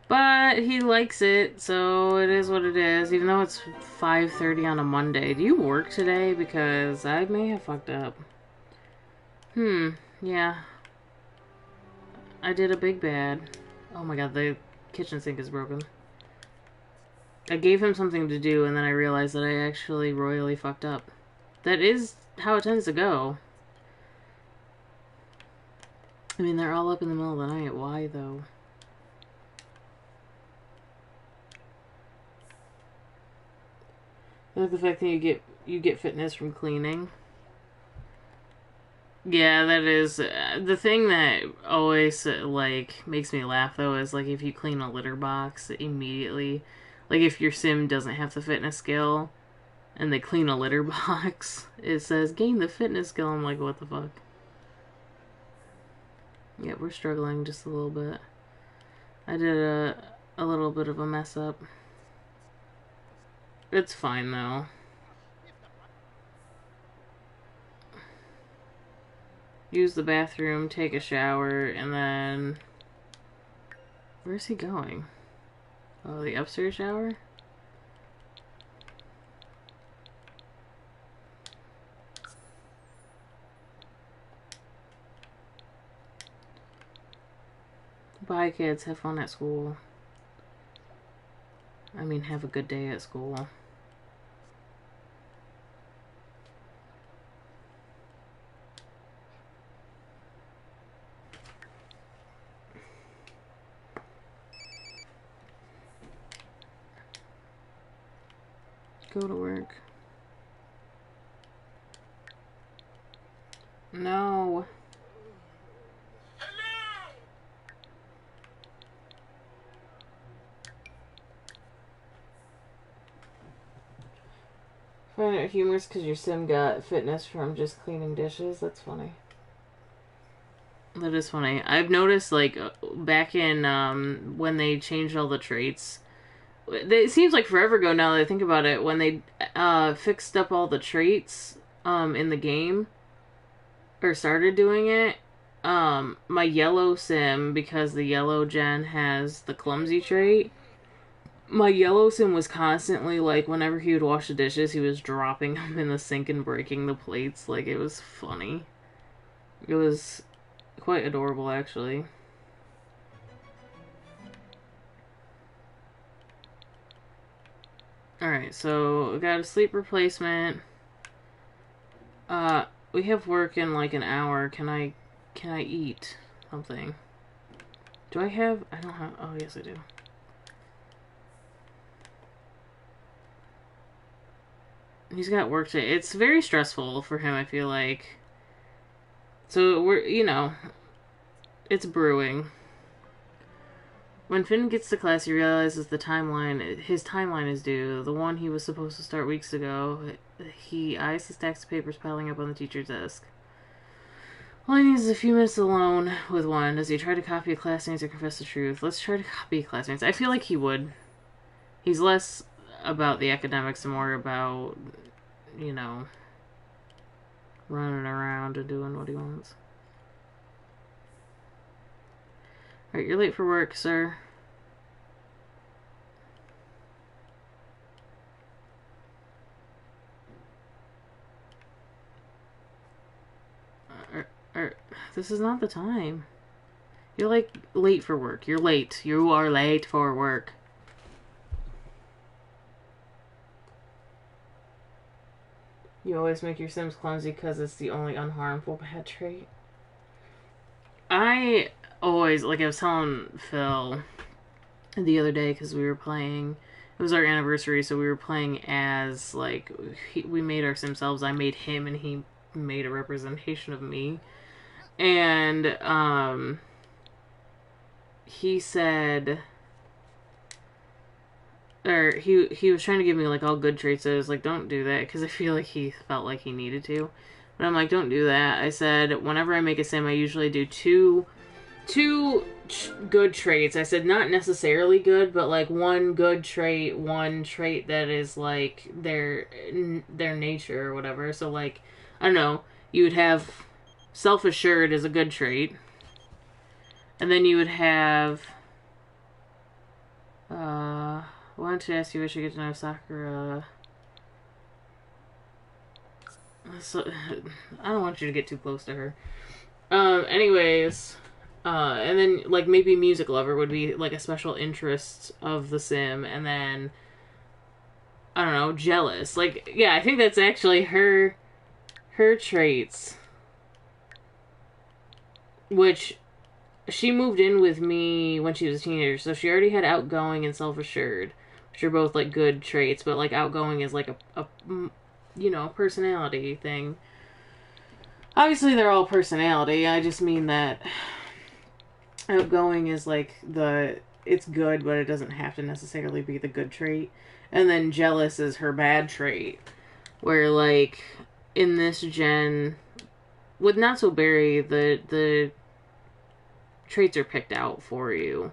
But he likes it, so it is what it is, even though it's 5:30 on a Monday. Do you work today? Because I may have fucked up. Yeah. I did a big bad. Oh my god, the kitchen sink is broken. I gave him something to do, and then I realized that I actually royally fucked up. That is how it tends to go. I mean, they're all up in the middle of the night. Why, though? I like the fact that you get fitness from cleaning. Yeah, that is the thing that always like makes me laugh though is like if you clean a litter box immediately, like if your sim doesn't have the fitness skill and they clean a litter box, it says gain the fitness skill. I'm like, what the fuck? Yeah, we're struggling just a little bit. I did a little bit of a mess up. It's fine though. Use the bathroom, take a shower, and then... Where's he going? Oh, the upstairs shower? Bye, kids. Have fun at school. I mean, have a good day at school. Go to work. No. Find it humorous because your sim got fitness from just cleaning dishes. That's funny. That is funny. I've noticed, like, back in, when they changed all the traits, it seems like forever ago now that I think about it, when they, fixed up all the traits, in the game, or started doing it, my yellow sim, because the yellow gen has the clumsy trait, my yellow sim was constantly, like, whenever he would wash the dishes, he was dropping them in the sink and breaking the plates. Like, it was funny. It was quite adorable, actually. Alright, so we got a sleep replacement. We have work in, like, an hour. Can I eat something? Do I have... I don't have... Oh, yes, I do. He's got work today. It's very stressful for him, I feel like. So we're, you know, it's brewing. When Finn gets to class, he realizes his timeline is due. The one he was supposed to start weeks ago. He eyes the stacks of papers piling up on the teacher's desk. All he needs is a few minutes alone with one. Does he try to copy a classmate or confess the truth? Let's try to copy classmates. I feel like he would. He's less about the academics and more about, you know, running around and doing what he wants. Alright, you're late for work, sir. This is not the time. You're like late for work. You're late. You are late for work. You always make your Sims clumsy because it's the only unharmful bad trait. I always, like I was telling Phil the other day because we were playing, it was our anniversary, so we were playing as, like, we made our Sim selves. I made him and he made a representation of me. And, he said, or he was trying to give me, like, all good traits. I was like, don't do that, because I feel like he felt like he needed to. But I'm like, don't do that. I said, whenever I make a Sim, I usually do two good traits. I said, not necessarily good, but, like, one good trait, one trait that is, like, their nature or whatever. So, like, I don't know, you would have self-assured as a good trait. And then you would have, wanted to ask you, I should get to know Sakura. So, I don't want you to get too close to her. Anyways, and then, like, maybe music lover would be, like, a special interest of the Sim. And then, I don't know, jealous. Like, yeah, I think that's actually her traits. Which, she moved in with me when she was a teenager, so she already had outgoing and self-assured, which are both, like, good traits, but, like, outgoing is, like, a you know, personality thing. Obviously, they're all personality. I just mean that outgoing is, like, it's good, but it doesn't have to necessarily be the good trait. And then jealous is her bad trait, where, like, in this gen, with Not So Berry, the traits are picked out for you.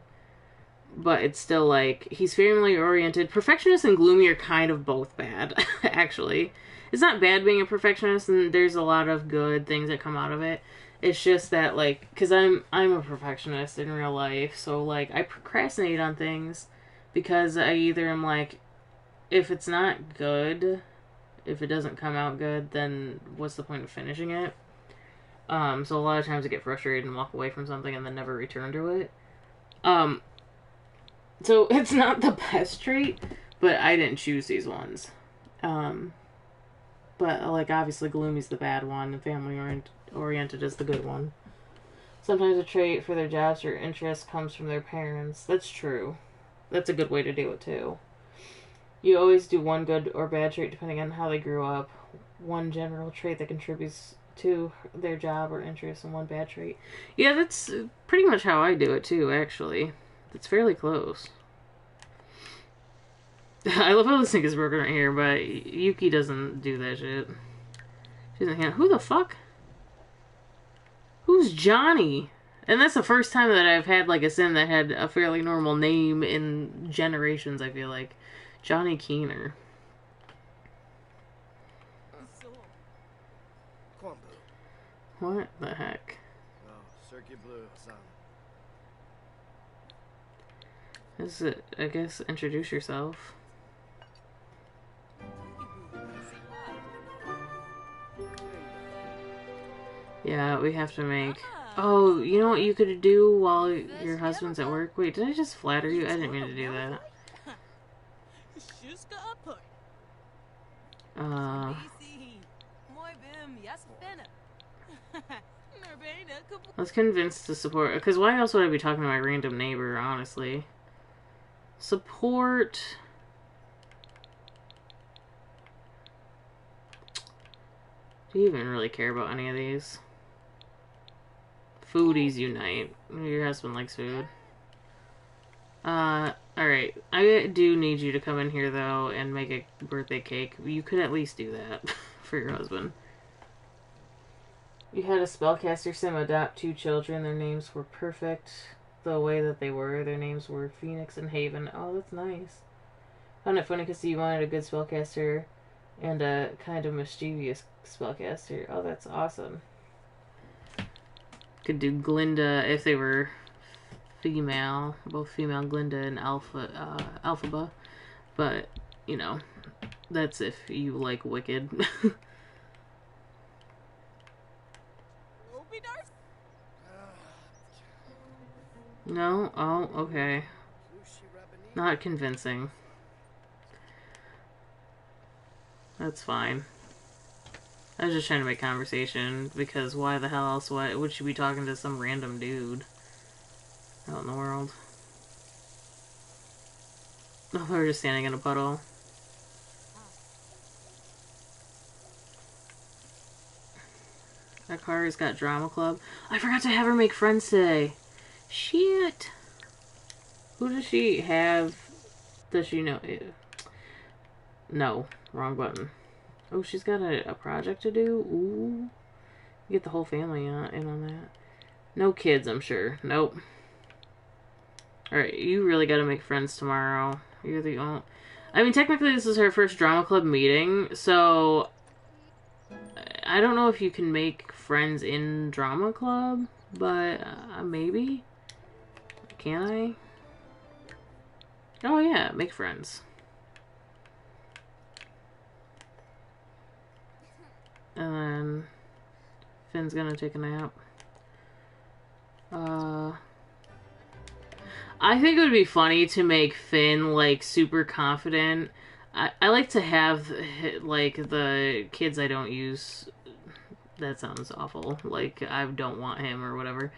But it's still, like, he's family-oriented. Perfectionist and gloomy are kind of both bad, actually. It's not bad being a perfectionist, and there's a lot of good things that come out of it. It's just that, like, because I'm a perfectionist in real life, so, like, I procrastinate on things because I either am like, if it's not good, if it doesn't come out good, then what's the point of finishing it? So a lot of times I get frustrated and walk away from something and then never return to it. So it's not the best trait, but I didn't choose these ones. But, like, obviously gloomy's the bad one, and family-oriented is the good one. Sometimes a trait for their jobs or interests comes from their parents. That's true. That's a good way to do it, too. You always do one good or bad trait depending on how they grew up. One general trait that contributes to their job or interest, and one bad trait. Yeah, that's pretty much how I do it, too, actually. It's fairly close. I love how this thing is broken right here, but Yuki doesn't do that shit. She doesn't have... Who the fuck? Who's Johnny? And that's the first time that I've had, like, a Sim that had a fairly normal name in generations, I feel like. Johnny Keener. What the heck? This is it. I guess introduce yourself. Yeah, we have to make... Oh, you know what you could do while your husband's at work? Wait, did I just flatter you? I didn't mean to do that. I was convinced to support... Because why else would I be talking to my random neighbor, honestly? Support... Do you even really care about any of these? Foodies unite. Your husband likes food. Alright. I do need you to come in here, though, and make a birthday cake. You could at least do that for your husband. You had a spellcaster sim adopt 2 children. Their names were perfect the way that they were. Their names were Phoenix and Haven. Oh, that's nice. Found it funny because you wanted a good spellcaster and a kind of mischievous spellcaster. Oh, that's awesome. Could do Glinda if they were female, both female, Glinda and Alphaba. But, you know, that's if you like Wicked. No? Oh, okay. Not convincing. That's fine. I was just trying to make conversation, because why the hell else would she be talking to some random dude out in the world? Oh, they were just standing in a puddle. That Kari's got drama club. I forgot to have her make friends today. Shit. Who does she have? Does she know? No. Wrong button. Oh, she's got a project to do? Ooh. Get the whole family in on that. No kids, I'm sure. Nope. Alright, you really gotta make friends tomorrow. You're the only... I mean, technically this is her first drama club meeting, so... I don't know if you can make friends in drama club, but maybe? Can I? Oh yeah, make friends. And then Finn's gonna take a nap. I think it would be funny to make Finn, like, super confident. I like to have, like, the kids I don't use... That sounds awful. Like, I don't want him or whatever.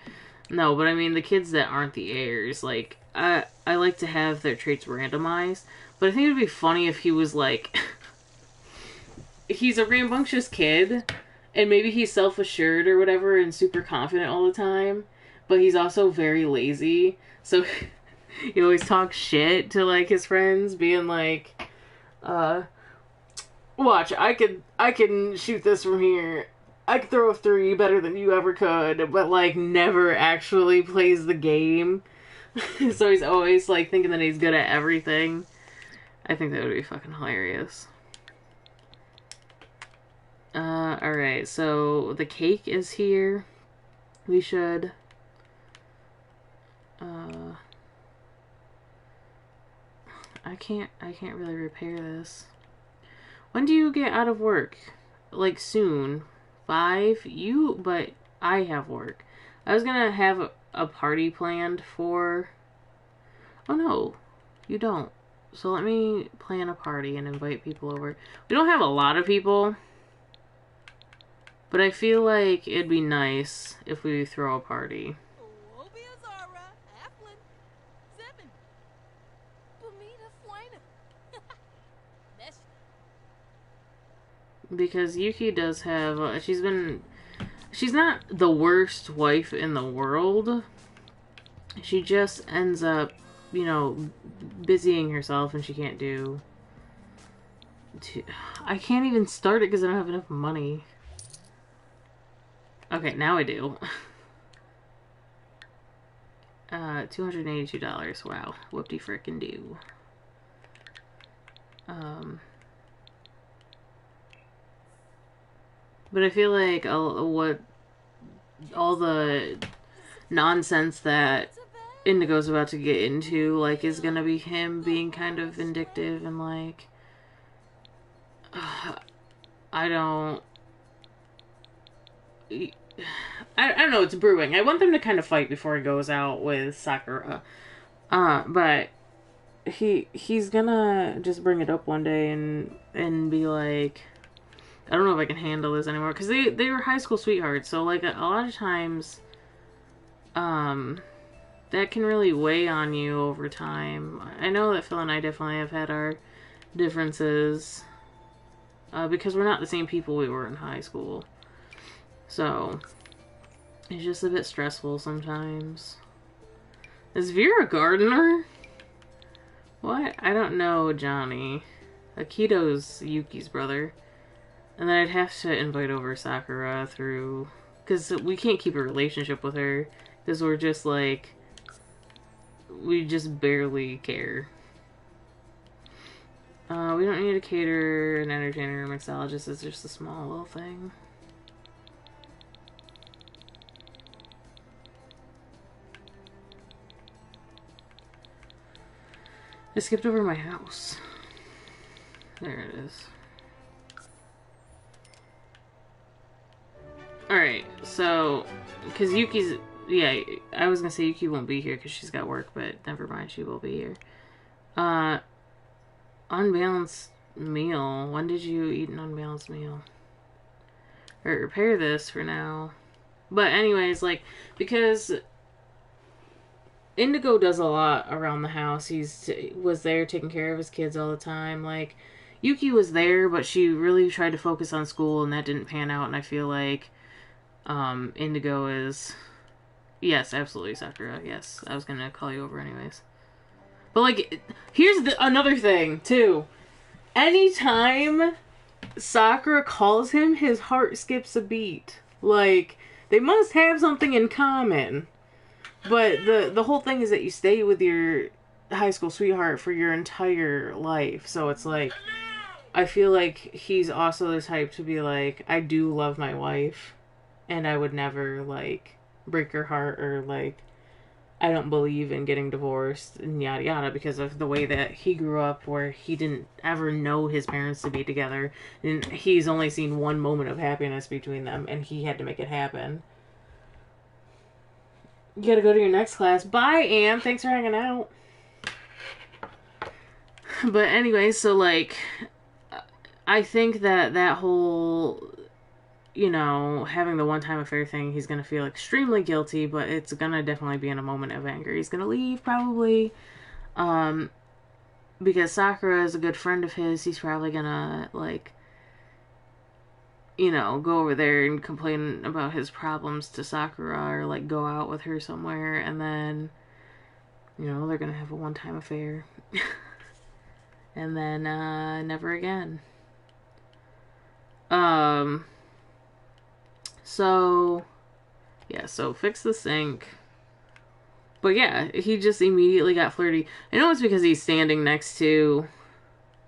No, but I mean the kids that aren't the heirs. Like, I like to have their traits randomized. But I think it would be funny if he was, like... he's a rambunctious kid, and maybe he's self-assured or whatever and super confident all the time, but he's also very lazy, so he always talks shit to, like, his friends, being like, watch, I can shoot this from here, I can throw a 3 better than you ever could, but, like, never actually plays the game. So he's always, like, thinking that he's good at everything. I think that would be fucking hilarious. Alright, so the cake is here. We should... I can't really repair this. When do you get out of work? Like, soon. 5? But I have work. I was gonna have a party planned for... Oh no, you don't. So let me plan a party and invite people over. We don't have a lot of people, but I feel like it'd be nice if we throw a party. Because Yuki does have... she's not the worst wife in the world. She just ends up, you know, busying herself, and she can't do... I can't even start it because I don't have enough money. Okay, now I do. $282. Wow. Whoop-de-frickin-do. But I feel like all the nonsense that Indigo's about to get into, like, is gonna be him being kind of vindictive and, like... I don't know, it's brewing. I want them to kind of fight before he goes out with Sakura. But he's gonna just bring it up one day and be like, I don't know if I can handle this anymore. Because they were high school sweethearts, so, like, a lot of times, that can really weigh on you over time. I know that Phil and I definitely have had our differences, because we're not the same people we were in high school. So, it's just a bit stressful sometimes. Is Vera a gardener? What? I don't know Johnny. Akito's Yuki's brother. And then I'd have to invite over Sakura through... Because we can't keep a relationship with her. Because we're just like... We just barely care. We don't need a caterer, an entertainer, or mixologist. It's just a small little thing. I skipped over my house. There it is. Alright, so... Because Yuki's... Yeah, I was gonna say Yuki won't be here because she's got work, but never mind, she will be here. Unbalanced meal. When did you eat an unbalanced meal? Alright, repair this for now. But anyways, like, because Indigo does a lot around the house. Was there taking care of his kids all the time. Like, Yuki was there, but she really tried to focus on school, and that didn't pan out. And I feel like Indigo is... Yes, absolutely, Sakura. Yes, I was gonna call you over anyways. But, like, here's another thing, too. Anytime Sakura calls him, his heart skips a beat. Like, they must have something in common. But the whole thing is that you stay with your high school sweetheart for your entire life. So it's like, I feel like he's also the type to be like, I do love my wife, and I would never, like, break her heart, or, like, I don't believe in getting divorced, and yada yada, because of the way that he grew up, where he didn't ever know his parents to be together, and he's only seen one moment of happiness between them, and he had to make it happen. You gotta go to your next class. Bye, Anne. Thanks for hanging out. But anyway, so, like, I think that whole, you know, having the one-time affair thing, he's gonna feel extremely guilty, but it's gonna definitely be in a moment of anger. He's gonna leave, probably. Because Sakura is a good friend of his, he's probably gonna, like, you know, go over there and complain about his problems to Sakura, or, like, go out with her somewhere, and then, you know, they're gonna have a one-time affair. And then, never again. So, yeah, so fix the sink. But yeah, he just immediately got flirty. I know it's because he's standing next to,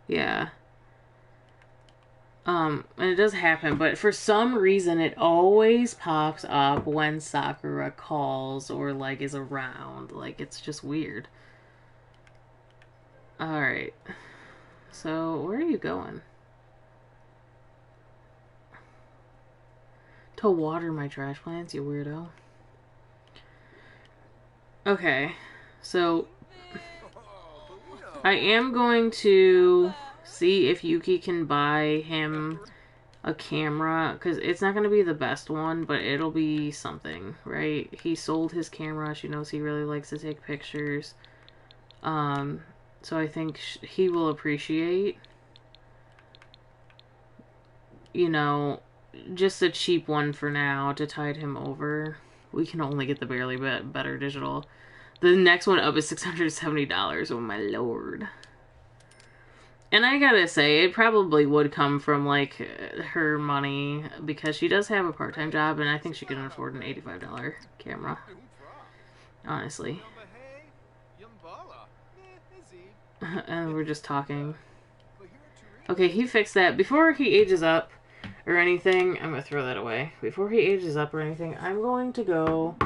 yeah. And it does happen, but for some reason it always pops up when Sakura calls or, like, is around. Like, it's just weird. Alright. So, where are you going? To water my trash plants, you weirdo. Okay. So, I am going to see if Yuki can buy him a camera, because it's not going to be the best one, but it'll be something, right? He sold his camera. She knows he really likes to take pictures. So I think he will appreciate, you know, just a cheap one for now to tide him over. We can only get the barely better digital. The next one up is $670. Oh my lord. And I gotta say, it probably would come from, like, her money, because she does have a part-time job, and I think she can afford an $85 camera. Honestly. And we're just talking. Okay, he fixed that. Before he ages up or anything, I'm gonna throw that away. Before he ages up or anything, I'm going to go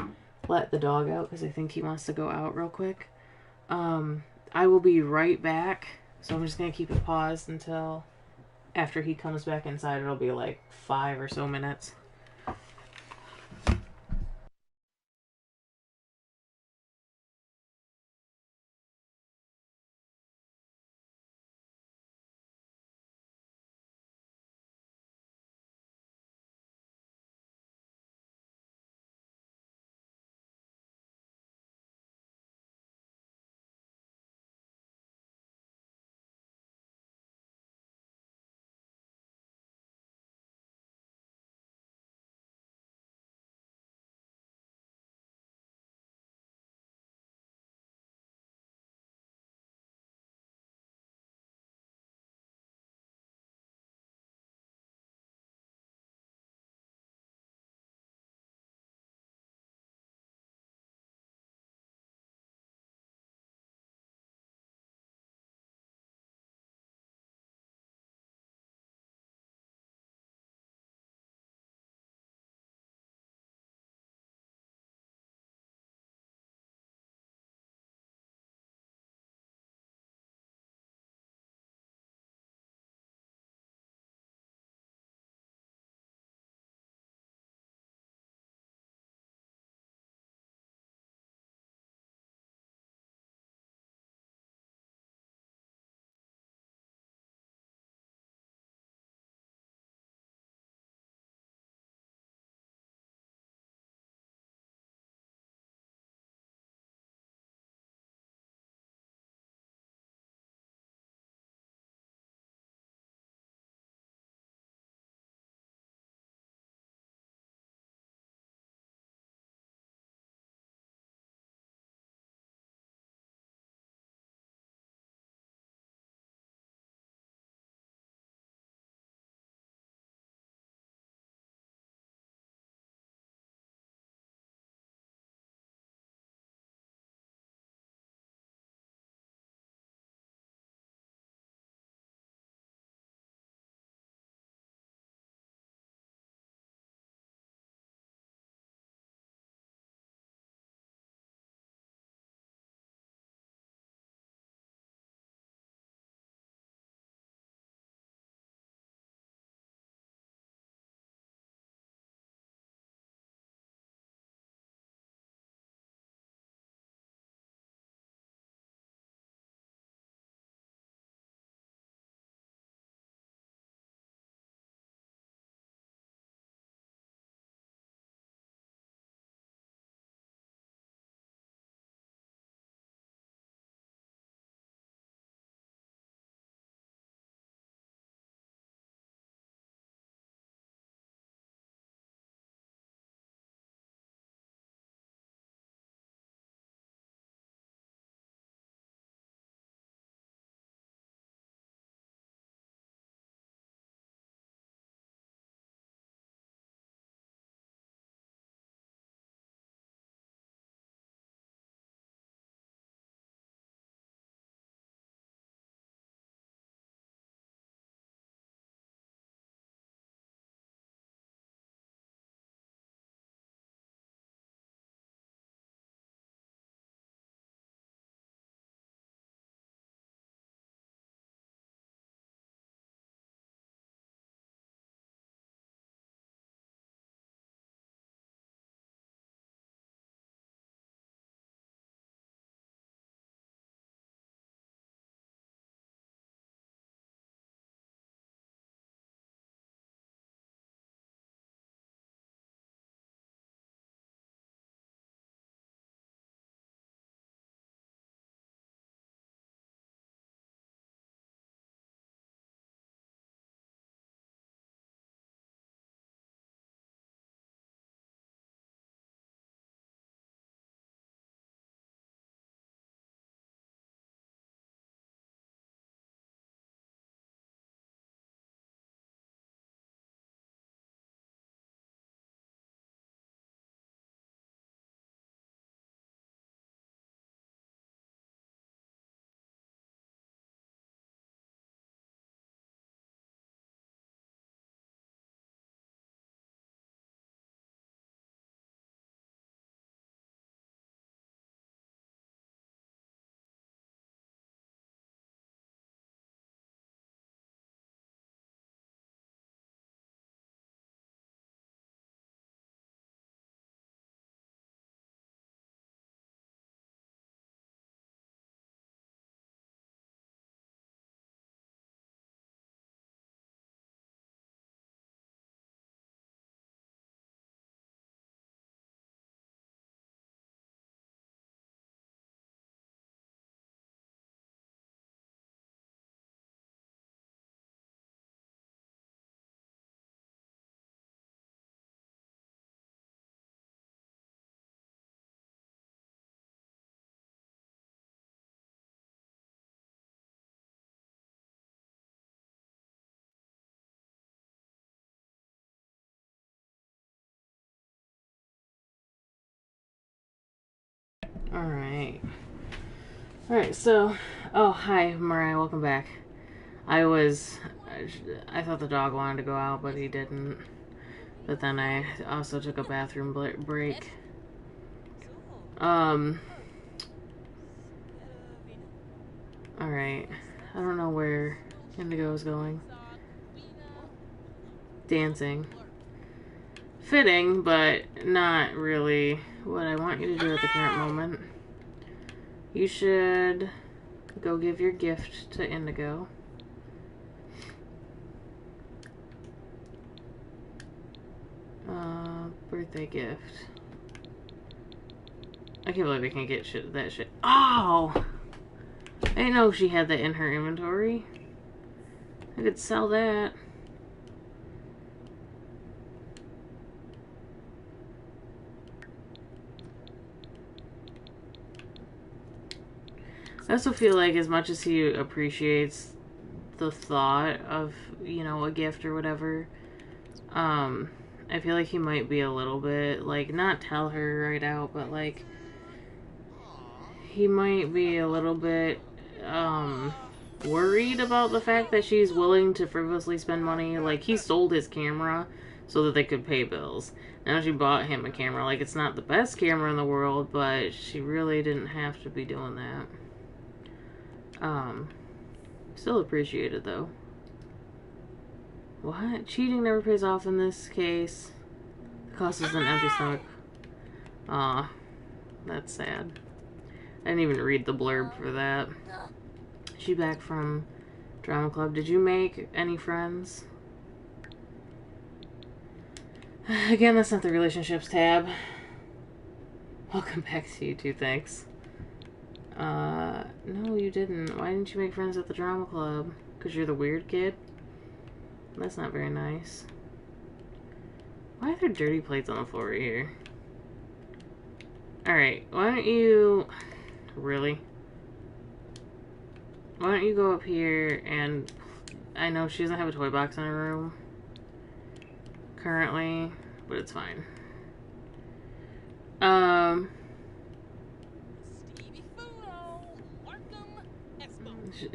let the dog out, because I think he wants to go out real quick. I will be right back. So I'm just going to keep it paused until after he comes back inside. It'll be like 5 or so minutes. Alright. Alright, so... Oh, hi, Mariah. Welcome back. I thought the dog wanted to go out, but he didn't. But then I also took a bathroom break. Alright. I don't know where Indigo is going. Dancing. Fitting, but not really what I want you to do at the current moment. You should go give your gift to Indigo. Birthday gift. I can't believe I can't get that shit. Oh! I didn't know she had that in her inventory. I could sell that. I also feel like as much as he appreciates the thought of, you know, a gift or whatever, I feel like he might be a little bit, like, not tell her right out, but, like, he might be a little bit, worried about the fact that she's willing to frivolously spend money. Like, he sold his camera so that they could pay bills. Now she bought him a camera. Like, it's not the best camera in the world, but she really didn't have to be doing that. Still appreciated, though. What? Cheating never pays off in this case. The cost is an empty stomach. Aw. That's sad. I didn't even read the blurb for that. She back from drama club. Did you make any friends? Again, that's not the relationships tab. Welcome back to you too, thanks. No, you didn't. Why didn't you make friends at the drama club? Because you're the weird kid? That's not very nice. Why are there dirty plates on the floor here? Alright, why don't you... Really? Why don't you go up here and... I know she doesn't have a toy box in her room currently, but it's fine.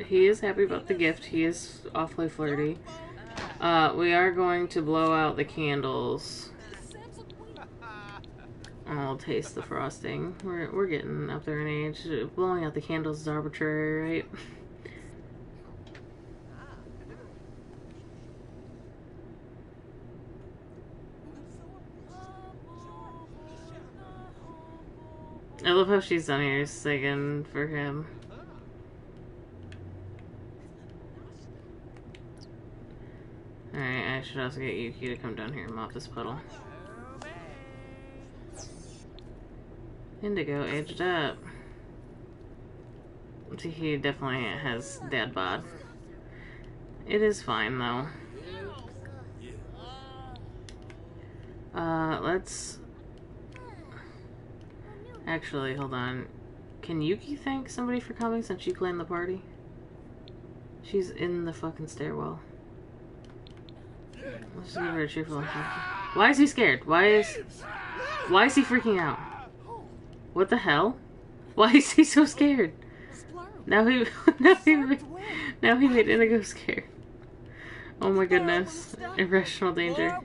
He is happy about the gift. He is awfully flirty. We are going to blow out the candles. I'll taste the frosting. We're getting up there in age. Blowing out the candles is arbitrary, right? I love how she's down here singing for him. Alright, I should also get Yuki to come down here and mop this puddle. Indigo aged up. He definitely has dad bod. It is fine though. Let's... Actually, hold on. Can Yuki thank somebody for coming since she planned the party? She's in the fucking stairwell. Let's just give her a cheerful introduction. Why is he scared? Why is he freaking out? What the hell? Why is he so scared? Now he made Indigo scared. Oh my goodness. Irrational danger.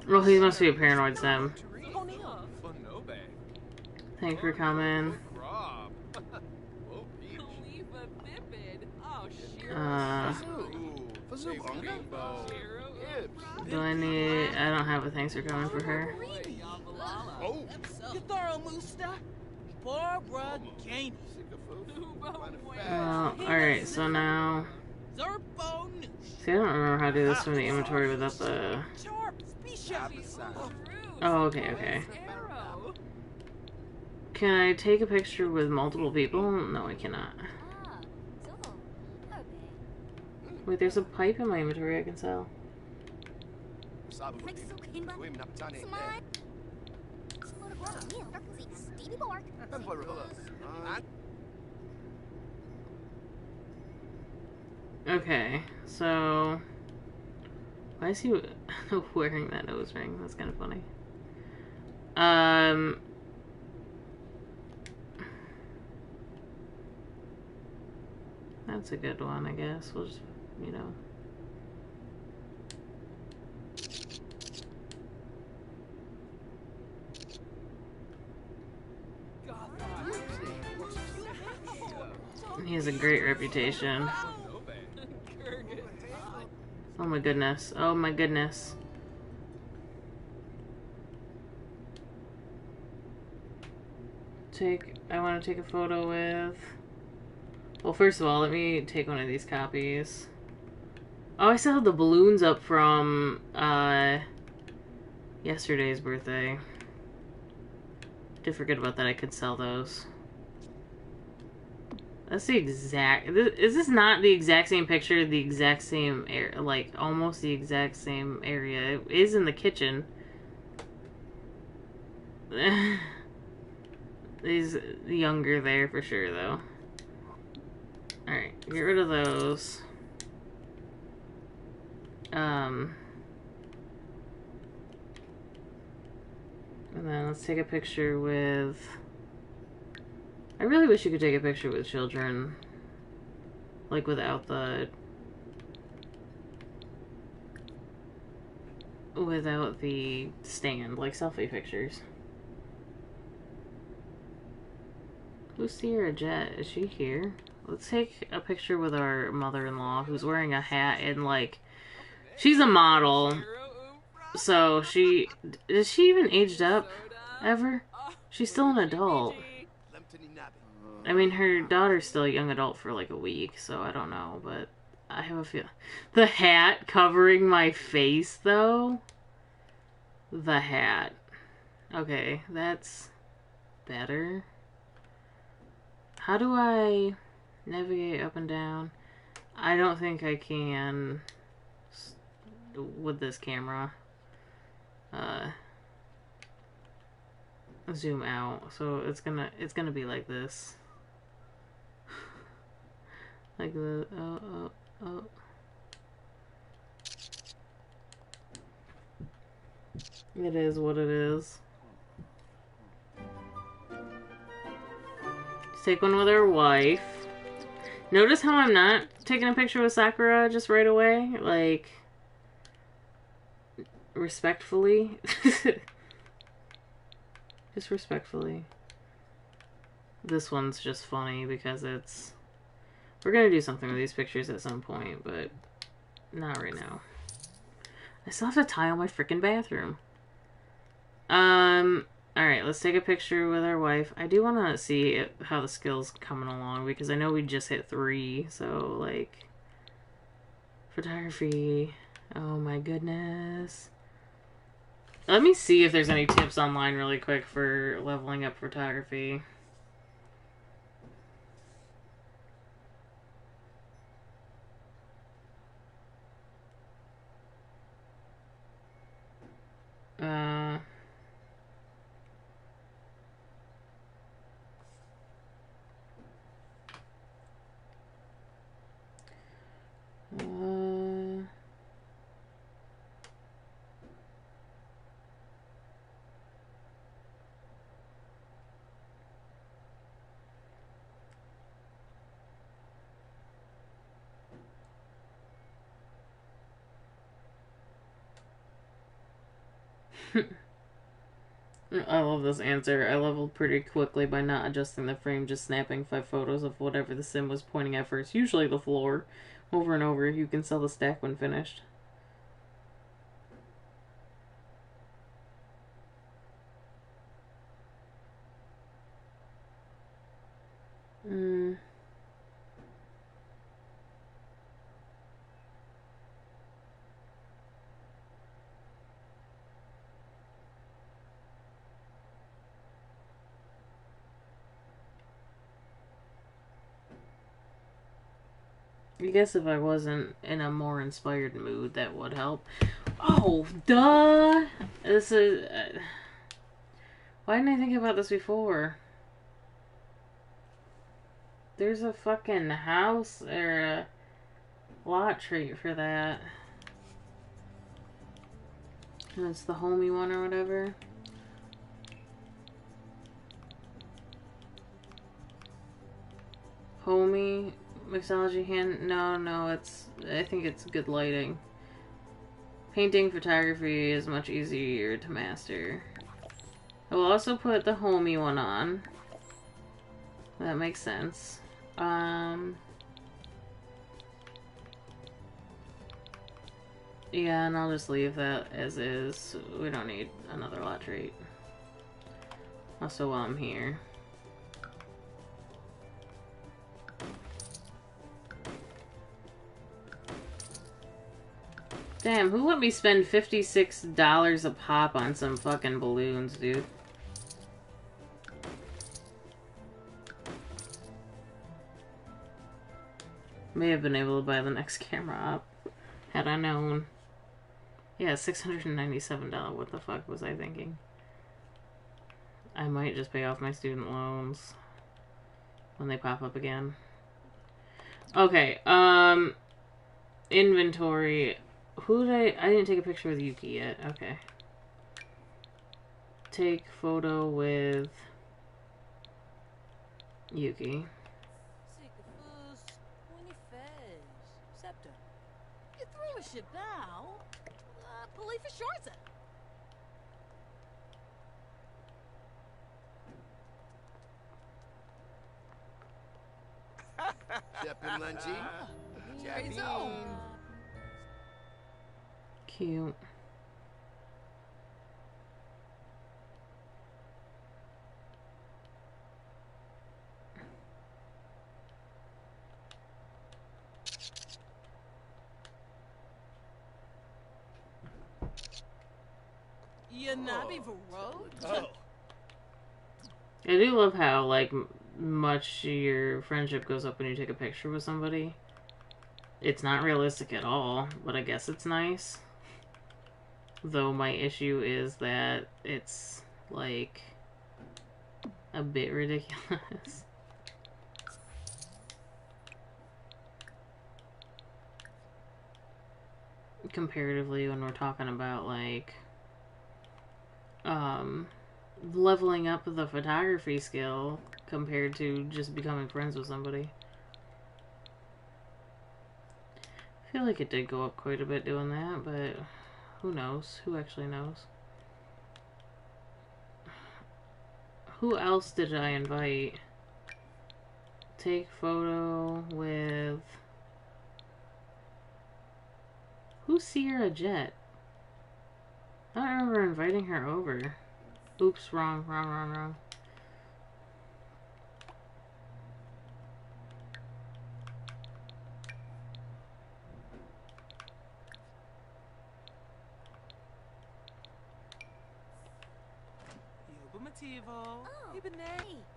Well, he must be a paranoid sim. Thanks for coming. Do I need... I don't have a thanks for coming for her. Alright, so now... See, I don't remember how to do this from the inventory without the... Oh, okay. Can I take a picture with multiple people? No, I cannot. Wait, there's a pipe in my inventory I can sell. Okay, so... Why is he wearing that nose ring? That's kind of funny. Um, that's a good one, I guess. We'll just, you know. He has a great reputation. Oh my goodness. Oh my goodness. I want to take a photo with... Well, first of all, let me take one of these copies. Oh, I still have the balloons up from, yesterday's birthday. Did forget about that. I could sell those. That's the exact... Is this not the exact same picture? The exact same area? Like, almost the exact same area. It is in the kitchen. He's younger there for sure, though. Alright, get rid of those. And then let's take a picture with... I really wish you could take a picture with children. Like, without the... Without the stand. Like, selfie pictures. Who's Sierra Jet? Is she here? Let's take a picture with our mother-in-law, who's wearing a hat and, like... She's a model. So, she... Is she even aged up? Ever? She's still an adult. I mean, her daughter's still a young adult for like a week, so I don't know, but I have a feel. The hat covering my face, though? The hat. Okay, that's better. How do I navigate up and down? I don't think I can with this camera. Zoom out, so it's gonna be like this. Like the oh. It is what it is. Let's take one with our wife. Notice how I'm not taking a picture with Sakura just right away? Like, respectfully. Just respectfully. This one's just funny because it's... We're gonna do something with these pictures at some point, but not right now. I still have to tile my freaking bathroom. Alright, let's take a picture with our wife. I do want to see how the skill's coming along, because I know we just hit 3, so, like... Photography. Oh my goodness. Let me see if there's any tips online really quick for leveling up photography. I love this answer. I leveled pretty quickly by not adjusting the frame, just snapping 5 photos of whatever the sim was pointing at first, usually the floor, over and over. You can sell the stack when finished. I guess if I wasn't in a more inspired mood, that would help. Oh, duh! This is... why didn't I think about this before? There's a fucking house or a lot trait for that. That's the homey one or whatever. homie mixology hand. No, I think it's good lighting. Painting photography is much easier to master. I will also put the homie one on. That makes sense. Yeah, and I'll just leave that as is. We don't need another lot trait. Also, while I'm here. Damn, who let me spend $56 a pop on some fucking balloons, dude? May have been able to buy the next camera up, had I known. Yeah, $697. What the fuck was I thinking? I might just pay off my student loans when they pop up again. Okay, inventory. Who did I didn't take a picture with Yuki yet. Okay. Take photo with Yuki. You threw a shit now. Believe for sure, sir. Chepin Lunchi. Cute. You're not even road. Oh. I do love how, like, much your friendship goes up when you take a picture with somebody. It's not realistic at all, but I guess it's nice. Though my issue is that it's, like, a bit ridiculous. Comparatively, when we're talking about, like, leveling up the photography skill compared to just becoming friends with somebody. I feel like it did go up quite a bit doing that, but who knows? Who actually knows? Who else did I invite? Take photo with... Who's Sierra Jet? I don't remember inviting her over. Oops, wrong. Oh,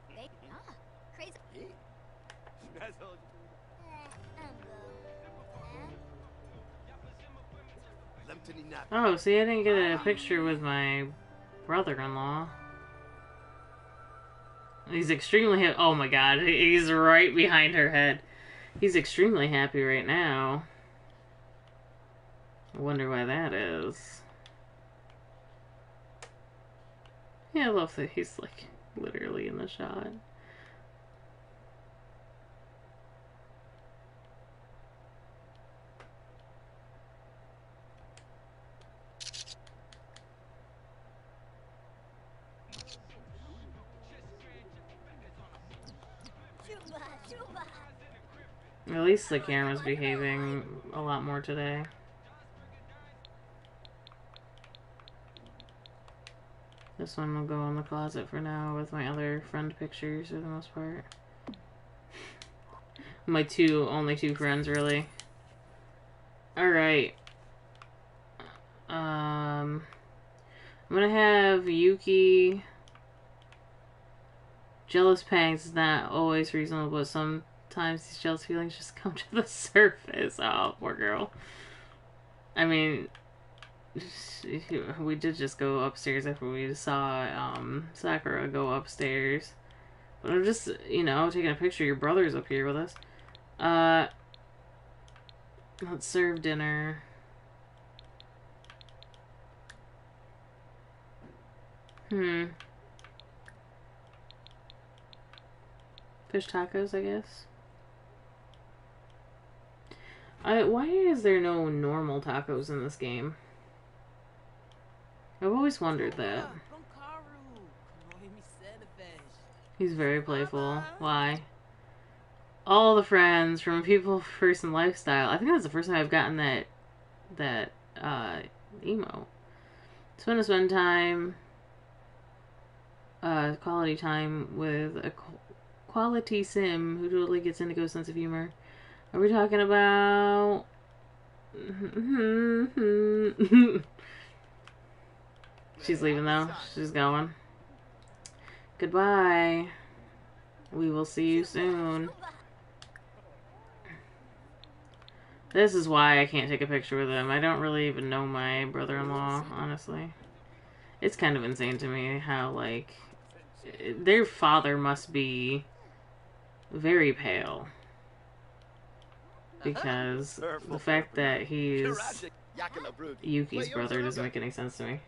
Hey, crazy. Oh, see, I didn't get a picture with my brother-in-law. He's extremely happy. Oh my god, he's right behind her head. He's extremely happy right now. I wonder why that is. Yeah, I love that he's, like, literally in the shot. At least the camera's behaving a lot more today. This one will go in the closet for now with my other friend pictures for the most part. My only two friends, really. Alright. I'm gonna have Yuki. Jealous pangs is not always reasonable, but sometimes these jealous feelings just come to the surface. Oh, poor girl. I mean, we did just go upstairs after we saw Sakura go upstairs. But I'm just, taking a picture. Your brother's up here with us. Let's serve dinner. Fish tacos, I guess. Why is there no normal tacos in this game? I've always wondered that. He's very playful. Why? All the friends from People First and Lifestyle. I think that's the first time I've gotten that emo. Spend time, quality time with a quality sim who totally gets Indigo's sense of humor. Are we talking about? She's leaving though. She's going. Goodbye. We will see you soon. This is why I can't take a picture with him. I don't really even know my brother-in-law, honestly. It's kind of insane to me how, like, their father must be very pale. Because the fact that he's Yuki's brother doesn't make any sense to me.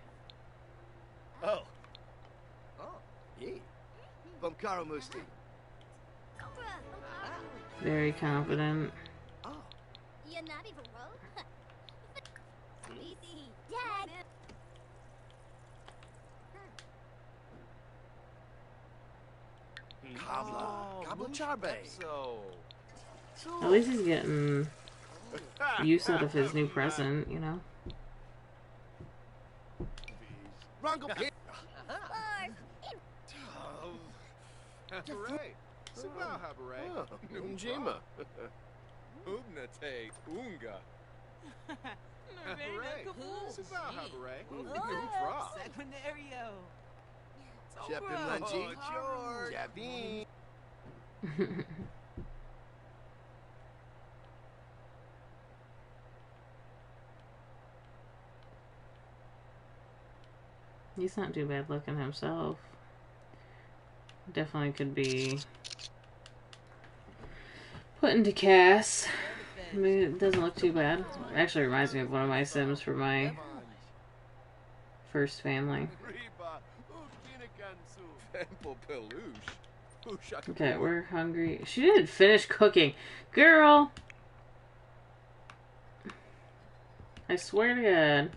Oh. Yeah. Bumkaro Musti. Very confident. Kabla Charbe. At least he's getting use out of his new present, you know? Hooray! Sabah habaray. Njima. Ubnate unga. Habaray. Sabah habaray. Nutra. Sequinario. Chepin Lanji. Javin. He's not too bad looking himself. Definitely could be put into Cass. I mean, it doesn't look too bad. It actually reminds me of one of my Sims for my first family. Okay, we're hungry. She didn't finish cooking. Girl! I swear to God.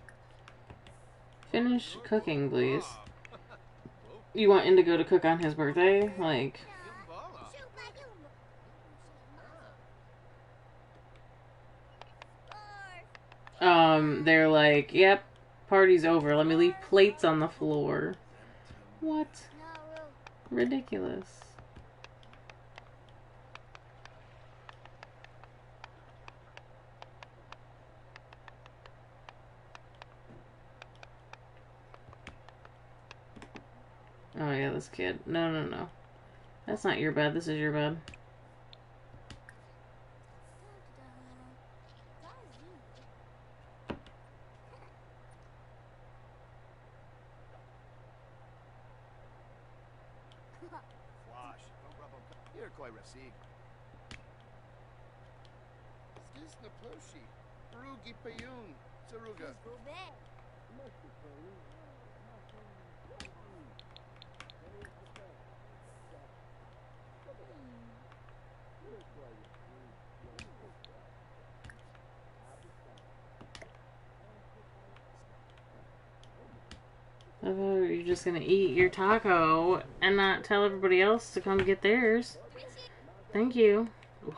Finish cooking, please. You want Indigo to cook on his birthday? Like... they're like, yep, party's over. Let me leave plates on the floor. What? Ridiculous. Oh yeah, this kid. No. That's not your bed. This is your bed. Oh, you're just gonna eat your taco and not tell everybody else to come get theirs. Thank you.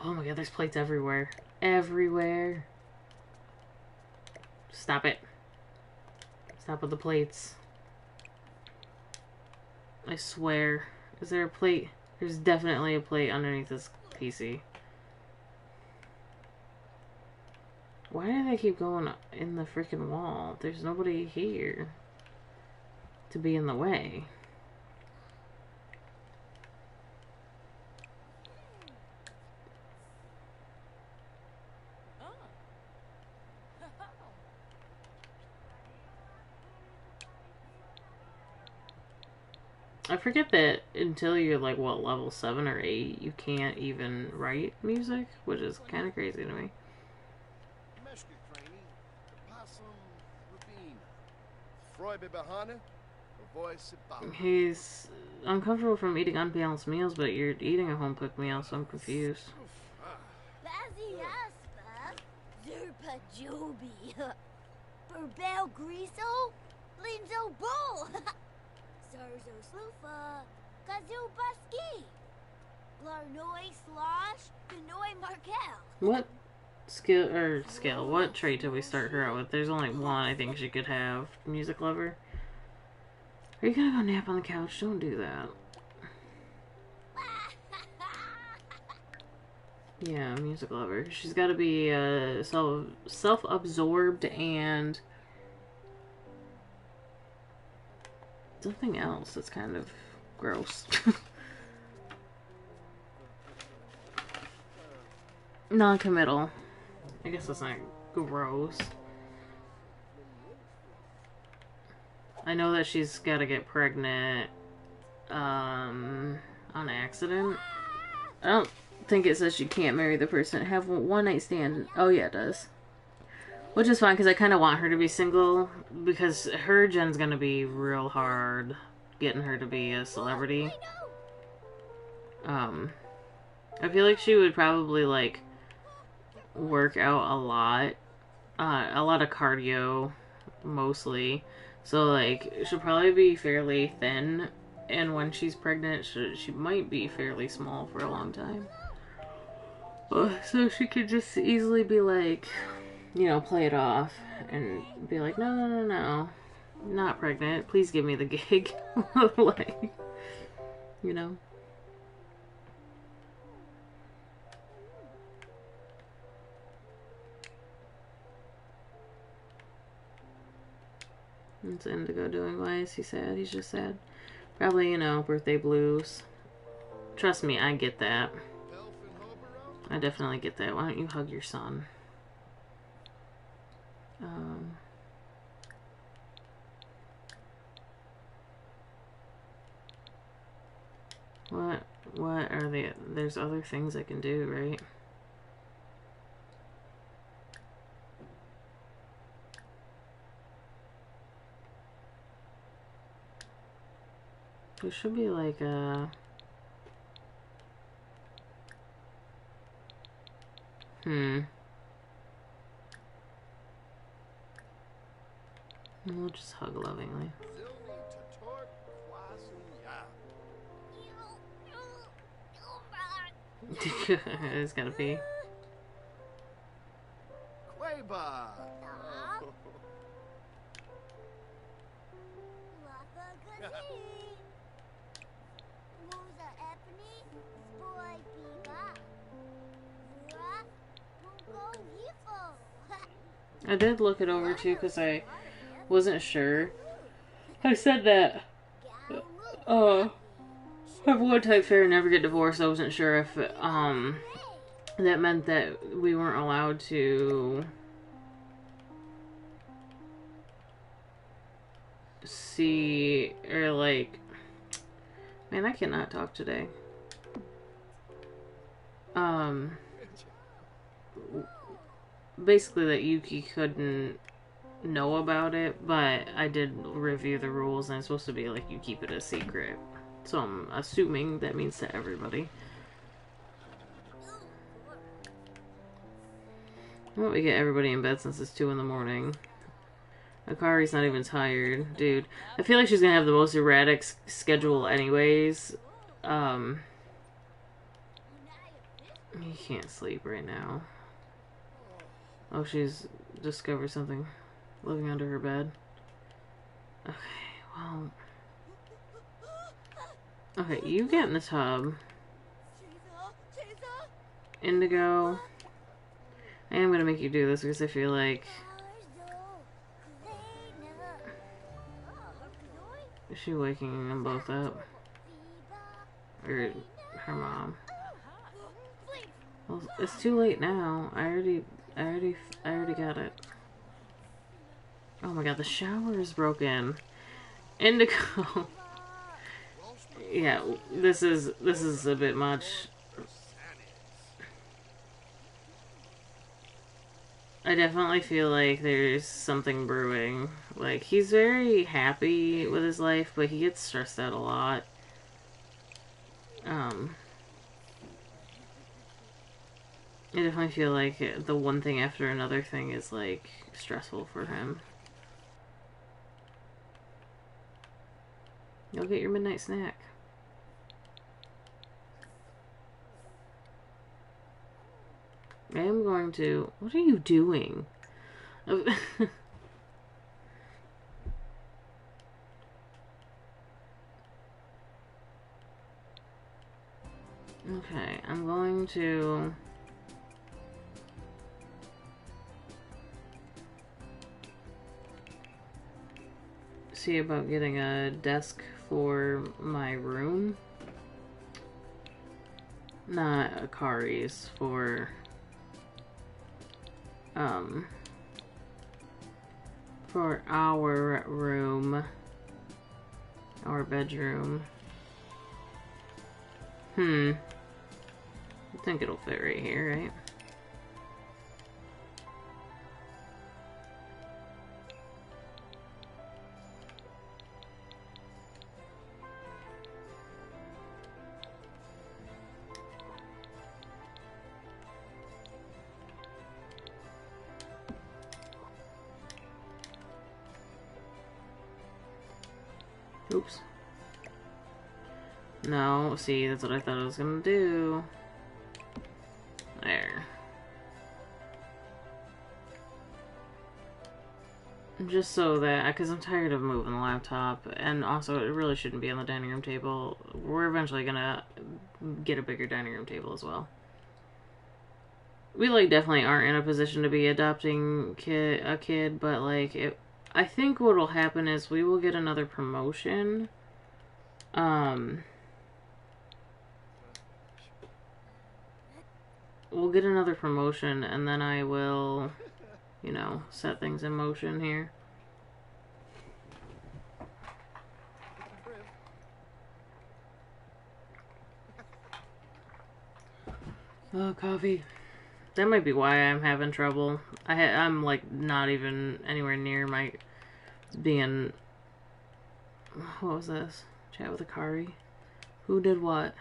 Oh my God, there's plates everywhere. Everywhere. Stop it. Stop with the plates. I swear. Is there a plate? There's definitely a plate underneath this PC. Why do they keep going in the freaking wall? There's nobody here to be in the way. I forget that until you're like, what, level 7 or 8, you can't even write music, which is kind of crazy to me. He's uncomfortable from eating unbalanced meals, but you're eating a home-cooked meal, so I'm confused. Zerpa Joby. Burbel Griso. Linzo Bull. Sarzo Slufa. Kazoo Busky. Larnoi Slosh. Benoy Markel. What skill? What trait did we start her out with? There's only one I think she could have. Music lover. Are you gonna go nap on the couch? Don't do that. Yeah, music lover. She's got to be self-absorbed and something else that's kind of gross. Non-committal. I guess that's not gross. I know that she's got to get pregnant on accident. I don't think it says she can't marry the person. Have one night stand. Oh yeah, it does. Which is fine because I kind of want her to be single because her gen's gonna be real hard getting her to be a celebrity. I feel like she would probably like work out a lot of cardio mostly. So like she'll probably be fairly thin, and when she's pregnant, she might be fairly small for a long time. So she could just easily be like, you know, play it off and be like, no, no, no, no, not pregnant. Please give me the gig. Like, you know. What's Indigo doing? Why is he sad? He's just sad. Probably, you know, birthday blues. Trust me, I get that. I definitely get that. Why don't you hug your son? What are they? There's other things I can do, right? There should be like a... We'll just hug lovingly. It's gotta be. Quaba. I did look it over too because I wasn't sure. I said that have one type fair, never get divorced. I wasn't sure if that meant that we weren't allowed to see or like, man, I cannot talk today. Basically that Yuki couldn't know about it, but I did review the rules and it's supposed to be like you keep it a secret. So I'm assuming that means to everybody. Why don't we get everybody in bed since it's 2 in the morning? Akari's not even tired. Dude, I feel like she's gonna have the most erratic schedule anyways. He can't sleep right now. Oh, she's discovered something living under her bed. Okay, well... Okay, you get in the tub. Indigo. I am gonna make you do this because I feel like... Is she waking them both up? Or her mom? Well, it's too late now. I already got it. Oh my god, the shower is broken. Indigo. Yeah, this is a bit much. I definitely feel like there's something brewing. Like, he's very happy with his life, but he gets stressed out a lot. I definitely feel like the one thing after another thing is, like, stressful for him. You'll get your midnight snack. I am going to... What are you doing? Okay, I'm going to... see about getting a desk for my room. Not Akari's, for our room, our bedroom. I think it'll fit right here, right? Oops. No, see, that's what I thought I was gonna do. There. Just so that, because I'm tired of moving the laptop, and also it really shouldn't be on the dining room table. We're eventually gonna get a bigger dining room table as well. We, like, definitely aren't in a position to be adopting a kid, but, like, I think what'll happen is we will get another promotion. We'll get another promotion, and then I will, you know, set things in motion here. Oh, coffee. That might be why I'm having trouble. I'm, like, not even anywhere near my being... What was this? Chat with Akari? Who did what?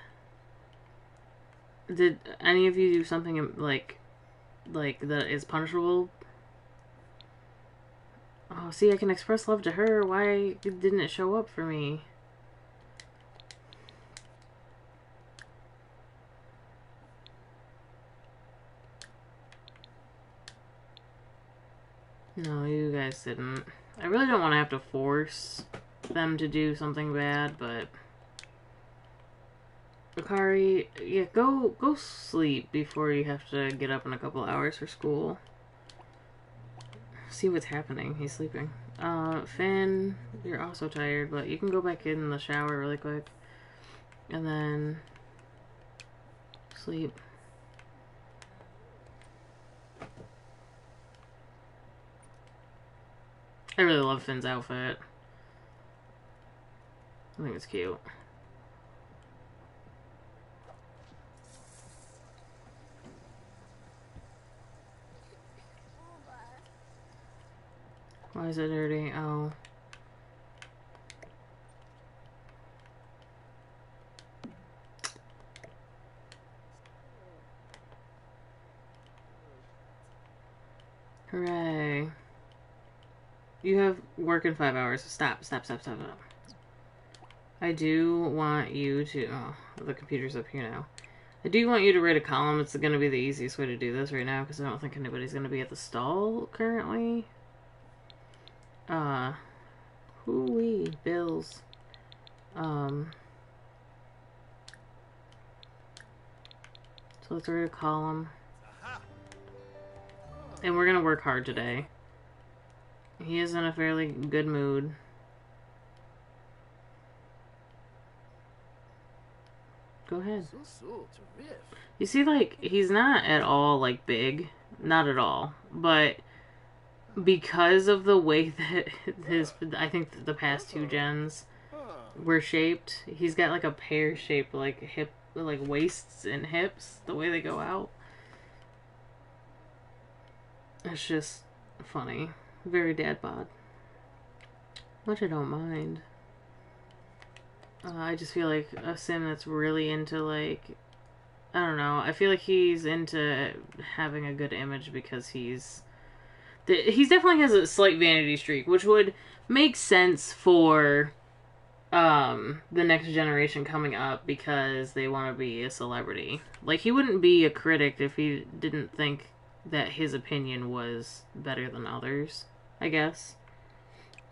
Did any of you do something, like that is punishable? Oh, see, I can express love to her. Why didn't it show up for me? No, you guys didn't. I really don't want to have to force them to do something bad, but... Akari, yeah, go sleep before you have to get up in a couple hours for school. See what's happening. He's sleeping. Finn, you're also tired, but you can go back in the shower really quick. And then... sleep. I really love Finn's outfit. I think it's cute. Why is it dirty? Oh. Hooray. You have work in 5 hours. Stop. I do want you to... Oh, the computer's up here now. I do want you to write a column. It's going to be the easiest way to do this right now, because I don't think anybody's going to be at the stall currently. Hoo-wee, bills. So let's write a column. And we're going to work hard today. He is in a fairly good mood. Go ahead. You see, like, he's not at all, like, big. Not at all. But because of the way that I think the past two gens were shaped, he's got, like, a pear-shaped, like, hip, like, waists and hips, the way they go out. It's just funny. Very dad bod. Which I don't mind. I just feel like a sim that's really into, like, I don't know. I feel like he's into having a good image because he definitely has a slight vanity streak, which would make sense for the next generation coming up because they want to be a celebrity. Like, he wouldn't be a critic if he didn't think that his opinion was better than others, I guess.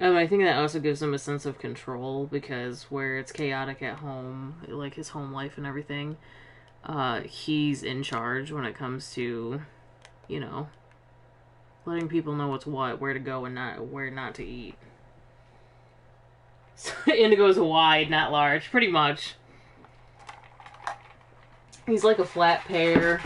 I think that also gives him a sense of control because where it's chaotic at home, like his home life and everything, he's in charge when it comes to, you know, letting people know what's what, where to go and where not to eat. So Indigo's wide, not large, pretty much. He's like a flat pear.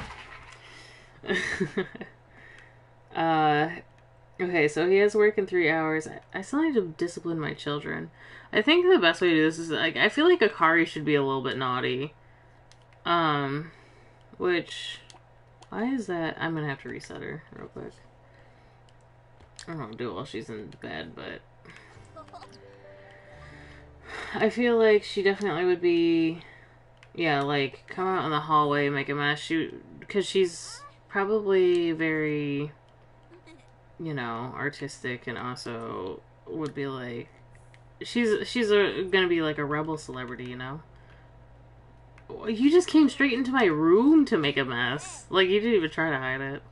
Okay, so he has work in 3 hours. I still need to discipline my children. I think the best way to do this is, like, I feel like Akari should be a little bit naughty. Which, why is that? I'm gonna have to reset her real quick. I don't know, do it while she's in bed, but I feel like she definitely would be, yeah, like, come out in the hallway, make a mess. Because she's probably very, you know, artistic, and also would be like, she's gonna be like a rebel celebrity, you know? You just came straight into my room to make a mess. Like, you didn't even try to hide it.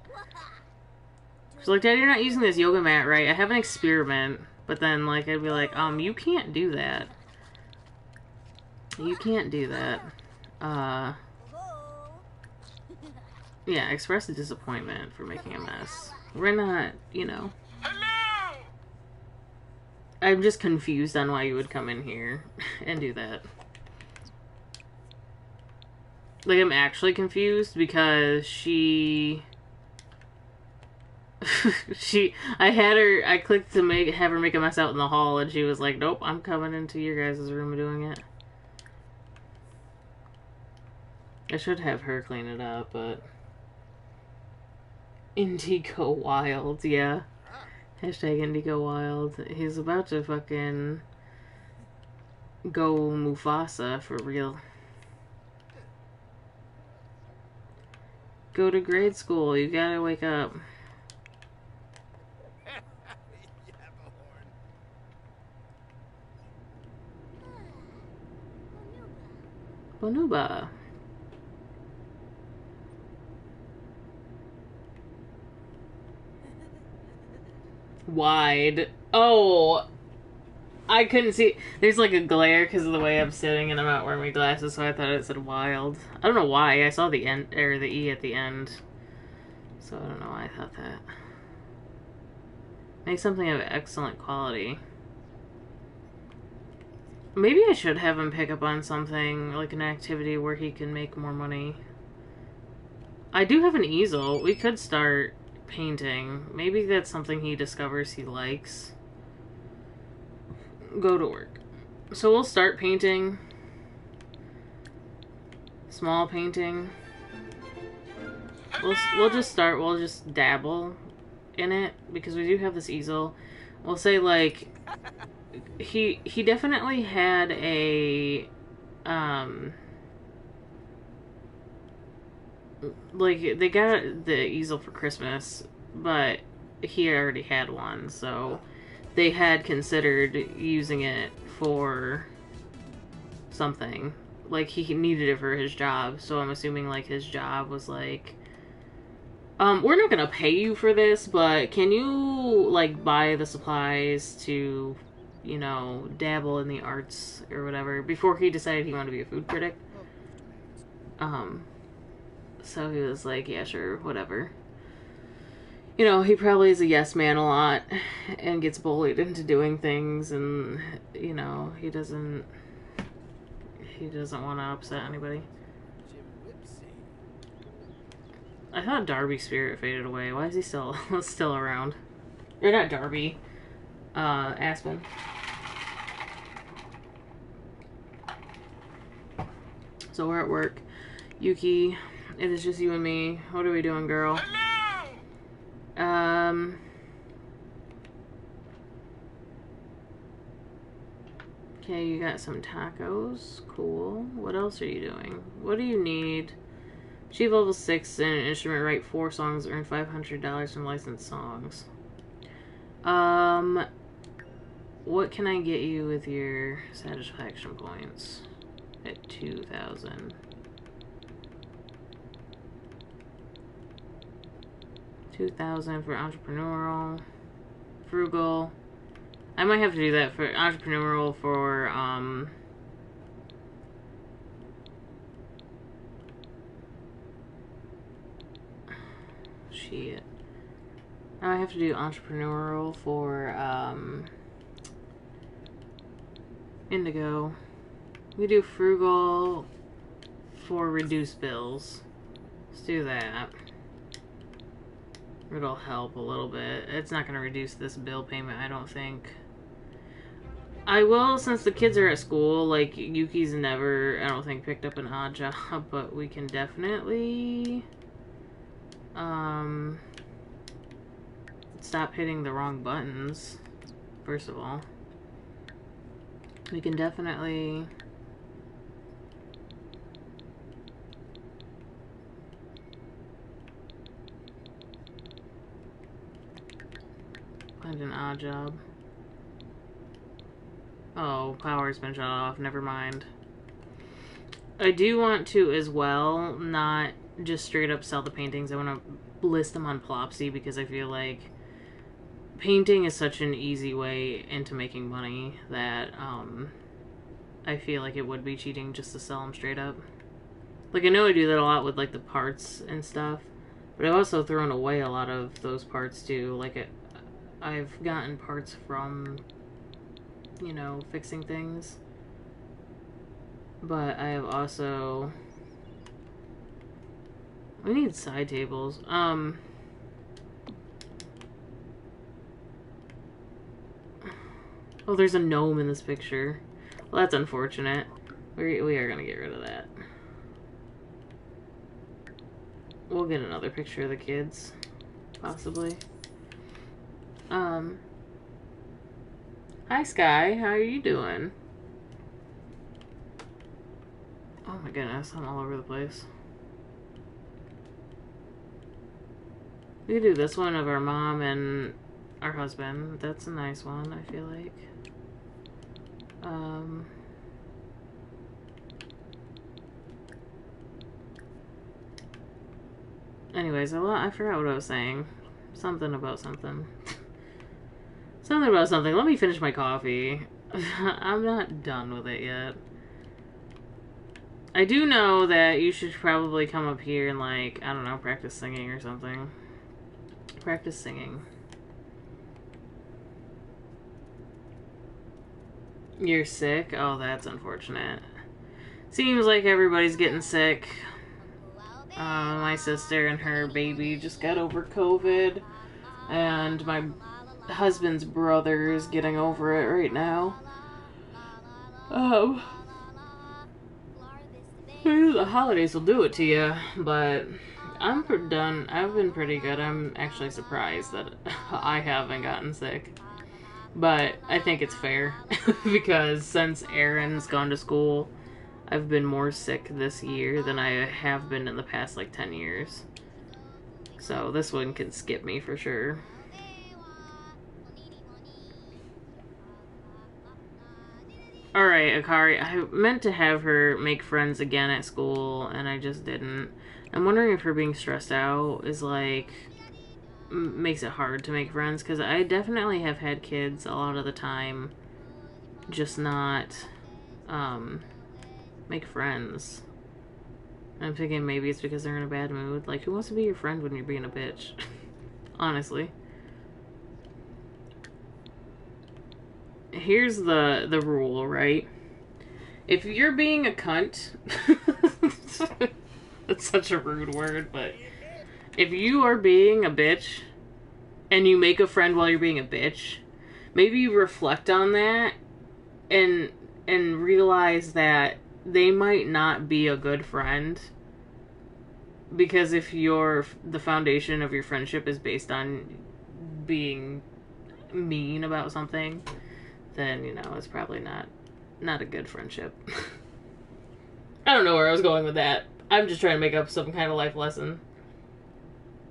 She's like, Dad, you're not using this yoga mat right. I have an experiment. But then, like, I'd be like, you can't do that. You can't do that. Yeah, express a disappointment for making a mess. We're not, you know. Hello! I'm just confused on why you would come in here and do that. Like, I'm actually confused because I clicked to have her make a mess out in the hall, and she was like, nope, I'm coming into your guys' room and doing it. I should have her clean it up, but Indigo Wild, yeah. Hashtag Indigo Wild. He's about to fucking go Mufasa for real. Go to grade school. You gotta wake up. Bonuba. Wide. Oh, I couldn't see. There's like a glare because of the way I'm sitting, and I'm not wearing my glasses, so I thought it said wild. I don't know why. I saw the end or the E at the end, so I don't know why I thought that. Make something of excellent quality. Maybe I should have him pick up on something like an activity where he can make more money. I do have an easel. We could start painting. Maybe that's something he discovers he likes. Go to work. So we'll start painting. Small painting. We'll just start. We'll just dabble in it because we do have this easel. We'll say like he definitely had a like they got the easel for Christmas, but he already had one, so they had considered using it for something. Like, he needed it for his job, so I'm assuming, like, his job was like, we're not gonna pay you for this, but can you, like, buy the supplies to, you know, dabble in the arts or whatever, before he decided he wanted to be a food critic. So he was like, yeah, sure, whatever. You know, he probably is a yes man a lot and gets bullied into doing things, and, you know, he doesn't want to upset anybody. I thought Darby's spirit faded away. Why is he still around? Or not Darby. Aspen. So we're at work. Yuki, it is just you and me. What are we doing, girl? Okay, you got some tacos. Cool. What else are you doing? What do you need? Achieve level 6 in an instrument, write 4 songs, earn $500 from licensed songs. What can I get you with your satisfaction points at 2,000? 2,000 for entrepreneurial, frugal. I might have to do that for entrepreneurial for, shit. I have to do entrepreneurial for, Indigo. We do frugal for reduced bills. Let's do that. It'll help a little bit. It's not going to reduce this bill payment, I don't think. I will, since the kids are at school, like, Yuki's never, I don't think, picked up an odd job, but we can definitely, stop hitting the wrong buttons, first of all. We can definitely... find an odd job. Oh, power's been shut off. Never mind. I do want to, as well, not just straight up sell the paintings. I want to list them on Plopsy because I feel like painting is such an easy way into making money that I feel like it would be cheating just to sell them straight up. Like, I know I do that a lot with, like, the parts and stuff, but I've also thrown away a lot of those parts too. Like, I've gotten parts from, you know, fixing things, but I have also... We need side tables. Oh, there's a gnome in this picture. Well, that's unfortunate. We are gonna get rid of that. We'll get another picture of the kids, possibly. Hi Sky, how are you doing? Oh my goodness, I'm all over the place. We could do this one of our mom and our husband. That's a nice one, I feel like. Anyways, I forgot what I was saying. Something about something. Something about something. Let me finish my coffee. I'm not done with it yet. I do know that you should probably come up here and, like, I don't know, practice singing or something. Practice singing. You're sick? Oh, that's unfortunate. Seems like everybody's getting sick. My sister and her baby just got over COVID, and my husband's brother is getting over it right now. The holidays will do it to you, but I'm done. I've been pretty good. I'm actually surprised that I haven't gotten sick. But I think it's fair because since Aaron's gone to school, I've been more sick this year than I have been in the past, like, 10 years. So this one can skip me for sure. Alright, Akari, I meant to have her make friends again at school, and I just didn't. I'm wondering if her being stressed out is, like, makes it hard to make friends, because I definitely have had kids a lot of the time just not, make friends. I'm thinking maybe it's because they're in a bad mood. Like, who wants to be your friend when you're being a bitch? Honestly. Here's the rule, right? If you're being a cunt... That's such a rude word, but... If you are being a bitch, and you make a friend while you're being a bitch, maybe you reflect on that, and realize that they might not be a good friend, because if the foundation of your friendship is based on being mean about something, then, you know, it's probably not a good friendship. I don't know where I was going with that. I'm just trying to make up some kind of life lesson.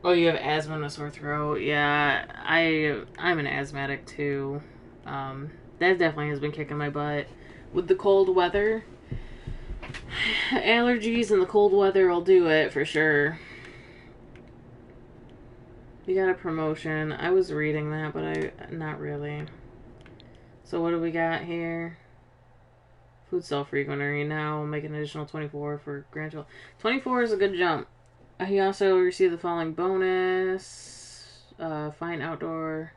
Oh, you have asthma and a sore throat. Yeah, I'm an asthmatic too. That definitely has been kicking my butt. With the cold weather, allergies and the cold weather will do it for sure. You got a promotion. I was reading that, but not really. So what do we got here? Food self-frequenting. Now make an additional 24 for grandchildren. 24 is a good jump. He also received the following bonus. Fine outdoor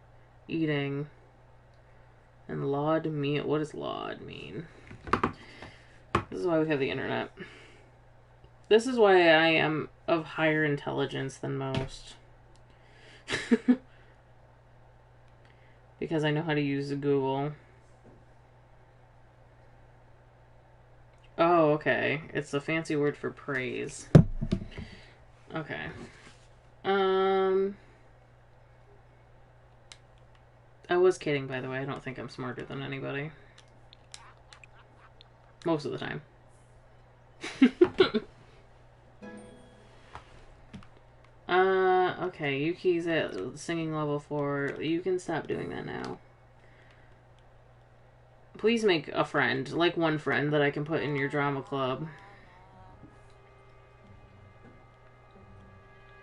eating. And laud meal. What does laud mean? This is why we have the internet. This is why I am of higher intelligence than most. Because I know how to use Google. Oh, okay. It's a fancy word for praise. Okay. I was kidding, by the way. I don't think I'm smarter than anybody. Most of the time. Okay. Yuki's at singing level 4. You can stop doing that now. Please make a friend. Like one friend that I can put in your drama club.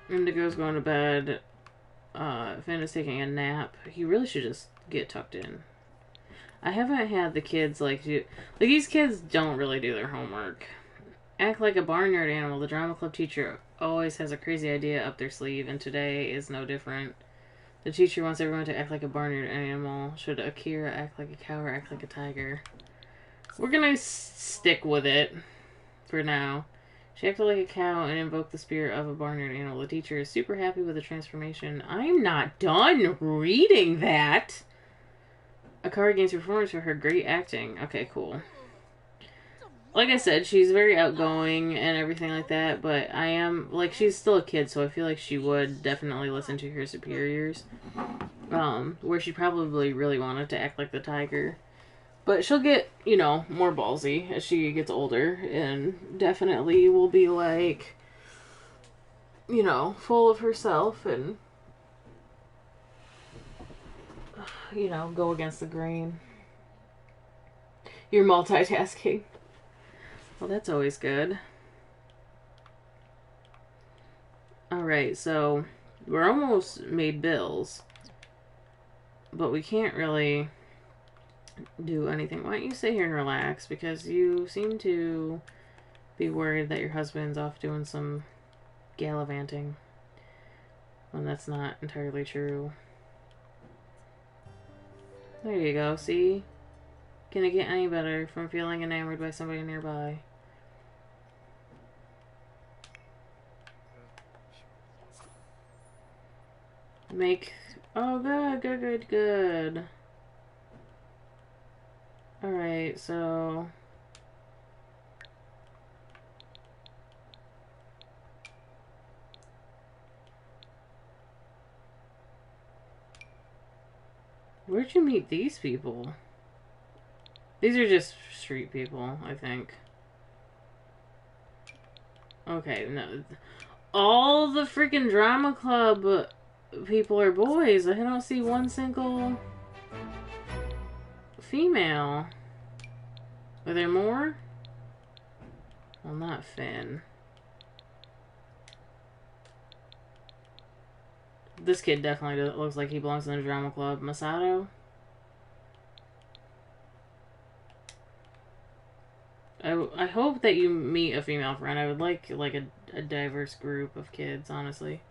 Indigo's going to bed. Finn is taking a nap. He really should just get tucked in. I haven't had the kids like do... Like, these kids don't really do their homework. Act like a barnyard animal. The drama club teacher always has a crazy idea up their sleeve, and today is no different. The teacher wants everyone to act like a barnyard animal. Should Akira act like a cow or act like a tiger? We're gonna stick with it for now. She acted like a cow and invoked the spirit of a barnyard animal. The teacher is super happy with the transformation. I'm not done reading that! Akari gains performance for her great acting. Okay, cool. Like I said, she's very outgoing and everything like that, but I am, like, she's still a kid, so I feel like she would definitely listen to her superiors. Where she probably really wanted to act like the tiger. But she'll get, you know, more ballsy as she gets older, and definitely will be, like, you know, full of herself and, you know, go against the grain. You're multitasking. Well, that's always good. Alright, so we're almost made bills, but we can't really do anything. Why don't you sit here and relax, because you seem to be worried that your husband's off doing some gallivanting when that's not entirely true. There you go, see? Can it get any better from feeling enamored by somebody nearby? Oh, good. Alright, so... Where'd you meet these people? These are just street people, I think. Okay, no. All the freaking drama club people are boys. I don't see one single female. Are there more? Well, not Finn. This kid definitely looks like he belongs in the drama club. Masato? I hope that you meet a female friend. I would like a diverse group of kids, honestly.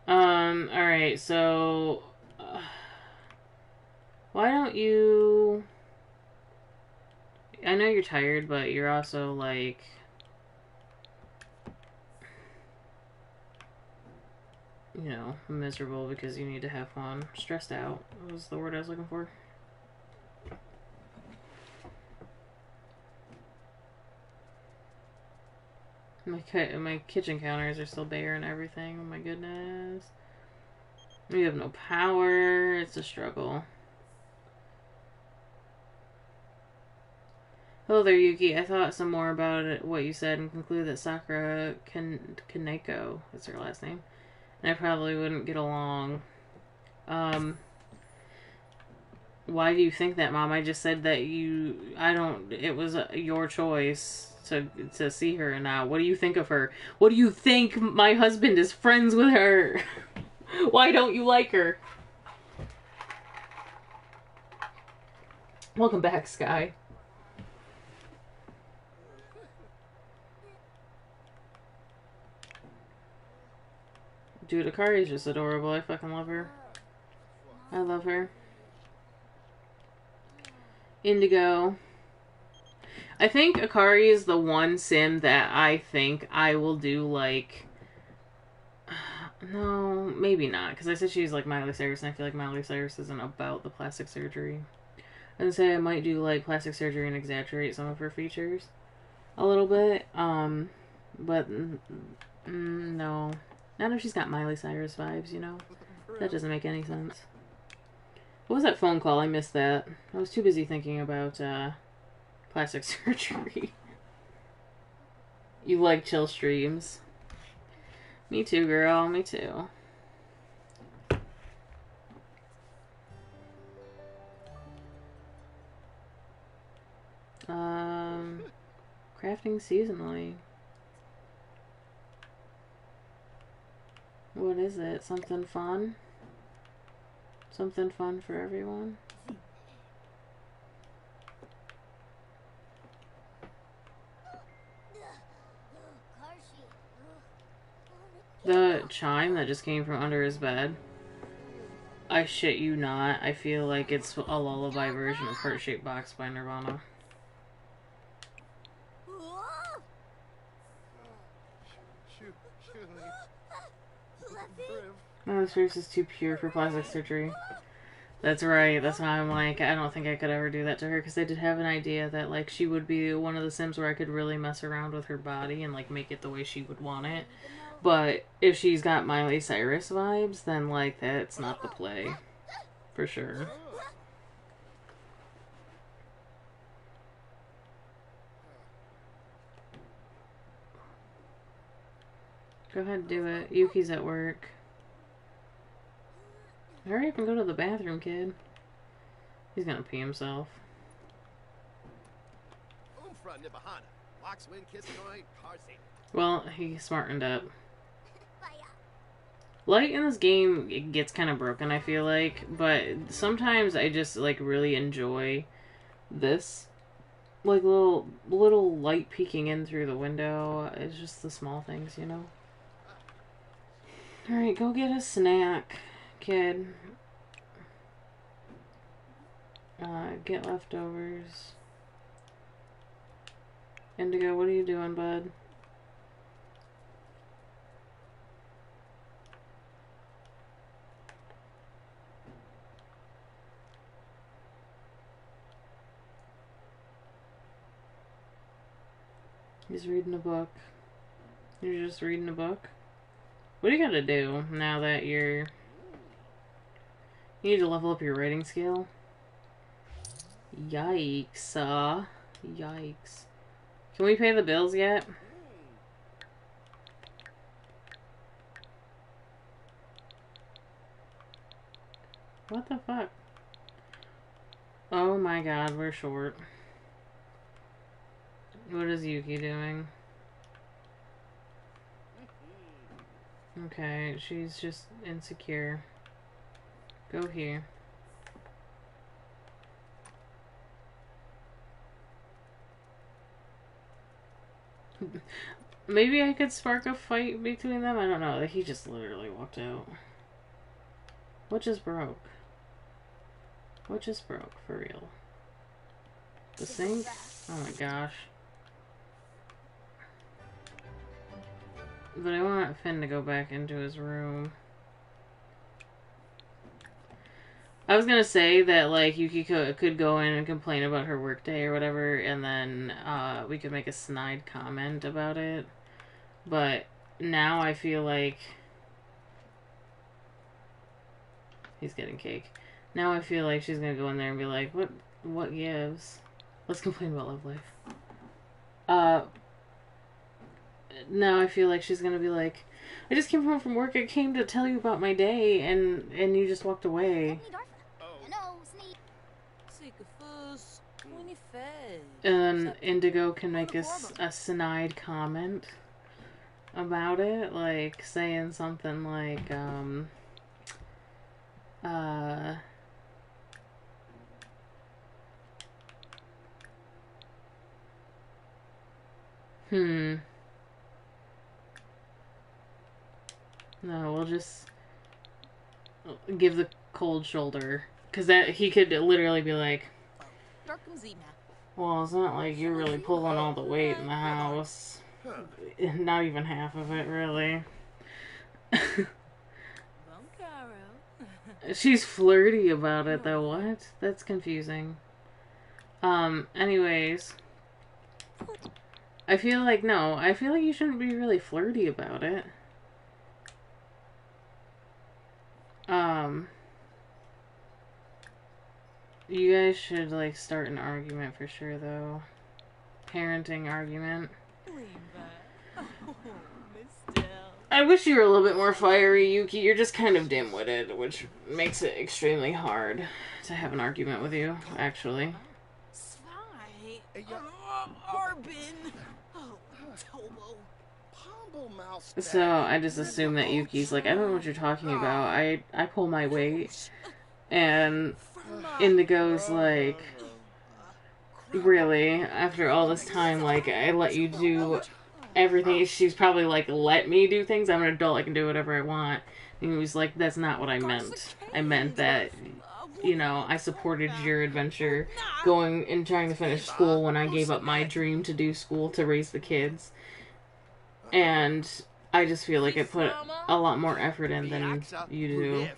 Alright, so... why don't you... I know you're tired, but you're also, like... you know, miserable because you need to have fun. Stressed out was the word I was looking for. My kitchen counters are still bare and everything. Oh my goodness. We have no power. It's a struggle. Hello there, Yuki. I thought some more about it, what you said, and concluded that Sakura Kaneko is her last name, and I probably wouldn't get along. Why do you think that, Mom? I just said that it was your choice to see her and now. What do you think of her? What do you think my husband is friends with her? Why don't you like her? Welcome back, Sky. Dude, Akari's just adorable. I fucking love her. I love her. Indigo. I think Akari is the one sim that I think I will do, like... No, maybe not. Because I said she's like Miley Cyrus, and I feel like Miley Cyrus isn't about the plastic surgery. I'd say I might do, like, plastic surgery and exaggerate some of her features a little bit. But no. Not if she's got Miley Cyrus vibes, you know? That doesn't make any sense. What was that phone call? I missed that. I was too busy thinking about plastic surgery. You like chill streams. Me too, girl. Me too. Crafting seasonally. What is it? Something fun? Something fun for everyone? The chime that just came from under his bed. I shit you not. I feel like it's a lullaby version of Heart-Shaped Box by Nirvana. No, this face is too pure for plastic surgery. That's right. That's why I'm like, I don't think I could ever do that to her, because I did have an idea that, like, she would be one of the Sims where I could really mess around with her body and, like, make it the way she would want it. But if she's got Miley Cyrus vibes, then, like, that's not the play. For sure. Go ahead and do it. Yuki's at work. Hurry up and go to the bathroom, kid. He's gonna pee himself. Well, he smartened up. Light in this game, it gets kind of broken, I feel like, but sometimes I just, like, really enjoy this. Like, little light peeking in through the window. It's just the small things, you know? Alright, go get a snack, kid. Get leftovers. Indigo, what are you doing, bud? He's reading a book. You're just reading a book? What do you gotta do now that you're... You need to level up your writing skill? Yikes, yikes. Can we pay the bills yet? What the fuck? Oh my god, we're short. What is Yuki doing? Okay, she's just insecure. Go here. Maybe I could spark a fight between them? I don't know. He just literally walked out. What just broke? What just broke, for real? The sink? Oh my gosh. But I want Finn to go back into his room. I was gonna say that, like, Yuki could go in and complain about her workday or whatever, and then we could make a snide comment about it. But now I feel like... He's getting cake. Now I feel like she's gonna go in there and be like, what gives? Let's complain about love life. Uh, now I feel like she's gonna be like, I just came home from work. I came to tell you about my day, and you just walked away. And then Indigo can make a snide comment about it, like saying something like, no, we'll just give the cold shoulder. Because that he could literally be like, well, it's not like you're really pulling all the weight in the house. Not even half of it, really. She's flirty about it, though. What? That's confusing. Anyways. I feel like you shouldn't be really flirty about it. You guys should, like, start an argument for sure, though. Parenting argument. I wish you were a little bit more fiery, Yuki. You're just kind of dim-witted, which makes it extremely hard to have an argument with you, actually. So, I just assume that Yuki's like, I don't know what you're talking about. I pull my weight. And Indigo's like, really? After all this time, like, I let you do everything. She's probably like, let me do things. I'm an adult. I can do whatever I want. And he was like, that's not what I meant. I meant that, you know, I supported your adventure going and trying to finish school when I gave up my dream to do school to raise the kids. And I just feel like it put a lot more effort in than you do.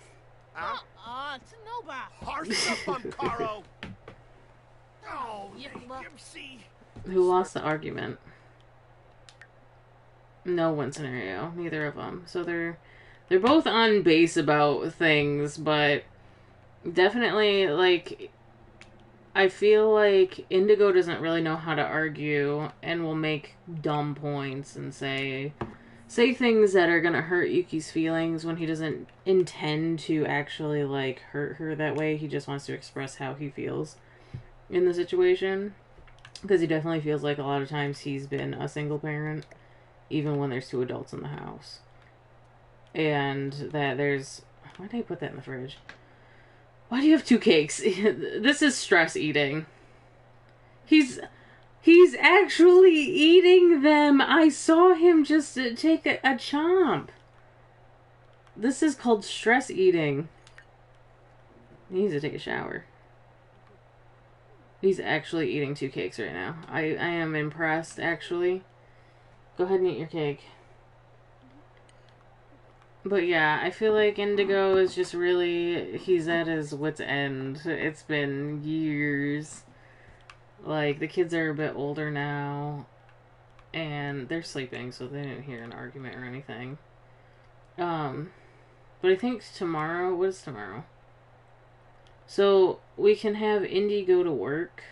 Who lost the argument? No one scenario. Neither of them. So they're both on base about things, but definitely, like, I feel like Indigo doesn't really know how to argue and will make dumb points and say things that are gonna hurt Yuki's feelings when he doesn't intend to actually, like, hurt her that way. He just wants to express how he feels in the situation. Because he definitely feels like a lot of times he's been a single parent, even when there's two adults in the house. And that there's... Why did I put that in the fridge? Why do you have two cakes? This is stress eating. He's actually eating them. I saw him just take a chomp. This is called stress eating. He needs to take a shower. He's actually eating two cakes right now. I am impressed, actually. Go ahead and eat your cake. But yeah, I feel like Indigo is just really... He's at his wit's end. It's been years. Like, the kids are a bit older now. And they're sleeping, so they didn't hear an argument or anything. But I think tomorrow... What is tomorrow? So, we can have Indy go to work.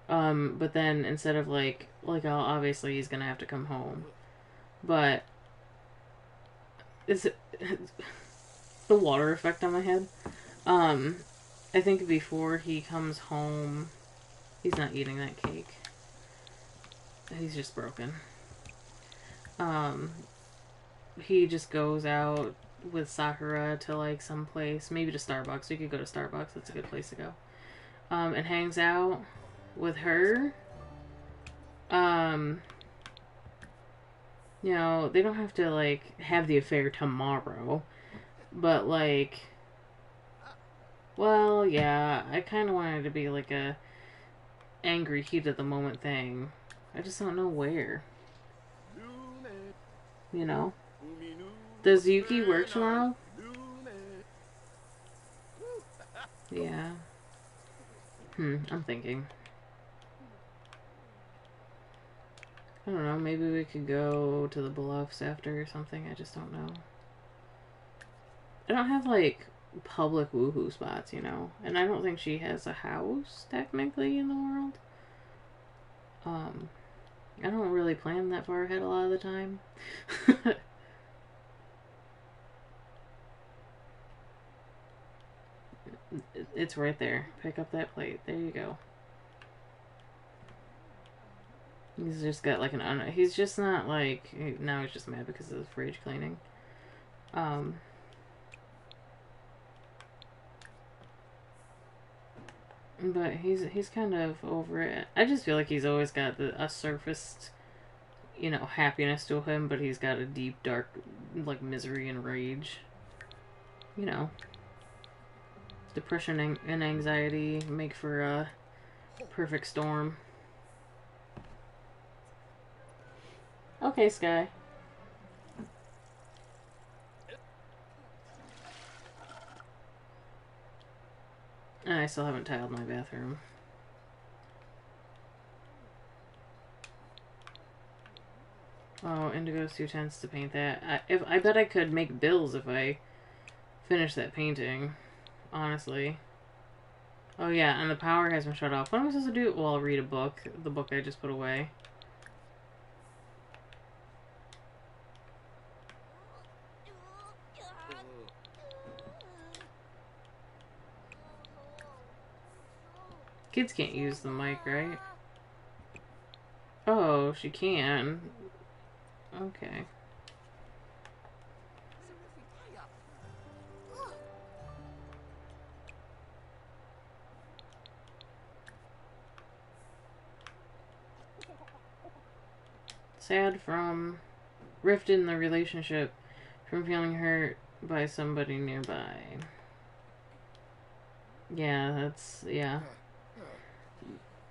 But then instead of, like, obviously he's gonna have to come home. But... It's the water effect on my head. I think before he comes home, he's not eating that cake. He's just broken. He just goes out with Sakura to, like, some place, maybe to Starbucks. We could go to Starbucks. That's a good place to go. And hangs out with her. You know, they don't have to, like, have the affair tomorrow. But, like... Well, yeah, I kind of wanted it to be, like, a angry, heat-of-the-moment thing. I just don't know where. You know? Does Yuki work tomorrow? Yeah. I'm thinking. I don't know, maybe we could go to the Bluffs after or something, I just don't know. I don't have, like, public woohoo spots, you know. And I don't think she has a house technically in the world. I don't really plan that far ahead a lot of the time. It's right there. Pick up that plate. There you go. He's just got like he's just not like, now he's just mad because of the fridge cleaning. But he's kind of over it. I just feel like he's always got a surfaced, you know, happiness to him, but he's got a deep, dark, like, misery and rage. You know. Depression and anxiety make for a perfect storm. Okay, Sky. And I still haven't tiled my bathroom. Oh, Indigo's too tense to paint that. I bet I could make bills if I finish that painting. Honestly. Oh yeah, and the power has been shut off. What am I supposed to do? Well, I'll read a book. The book I just put away. Kids can't use the mic, right? Oh, she can. Okay. Sad from rift in the relationship from feeling hurt by somebody nearby. Yeah, that's, yeah.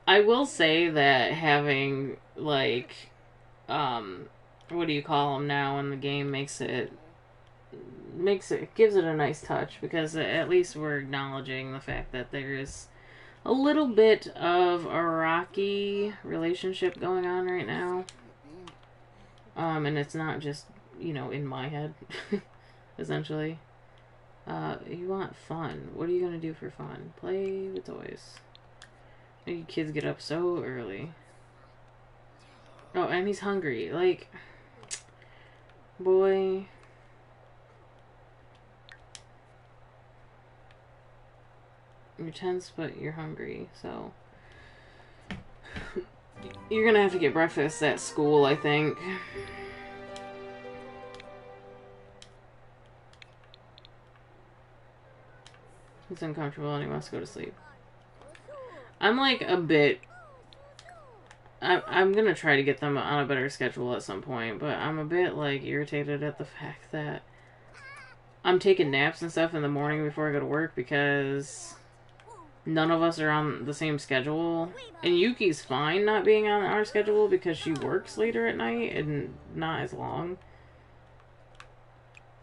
I will say that having, like, what do you call them now in the game gives it a nice touch, because at least we're acknowledging the fact that there is a little bit of a rocky relationship going on right now. And it's not just, you know, in my head, essentially. You want fun. What are you gonna do for fun? Play with toys. You kids get up so early. Oh, and he's hungry. Like, boy. You're tense, but you're hungry, so. You're gonna have to get breakfast at school, I think. He's uncomfortable and he wants to go to sleep. I'm like a bit... I'm gonna try to get them on a better schedule at some point, but I'm a bit, like, irritated at the fact that I'm taking naps and stuff in the morning before I go to work because none of us are on the same schedule. And Yuki's fine not being on our schedule because she works later at night and not as long.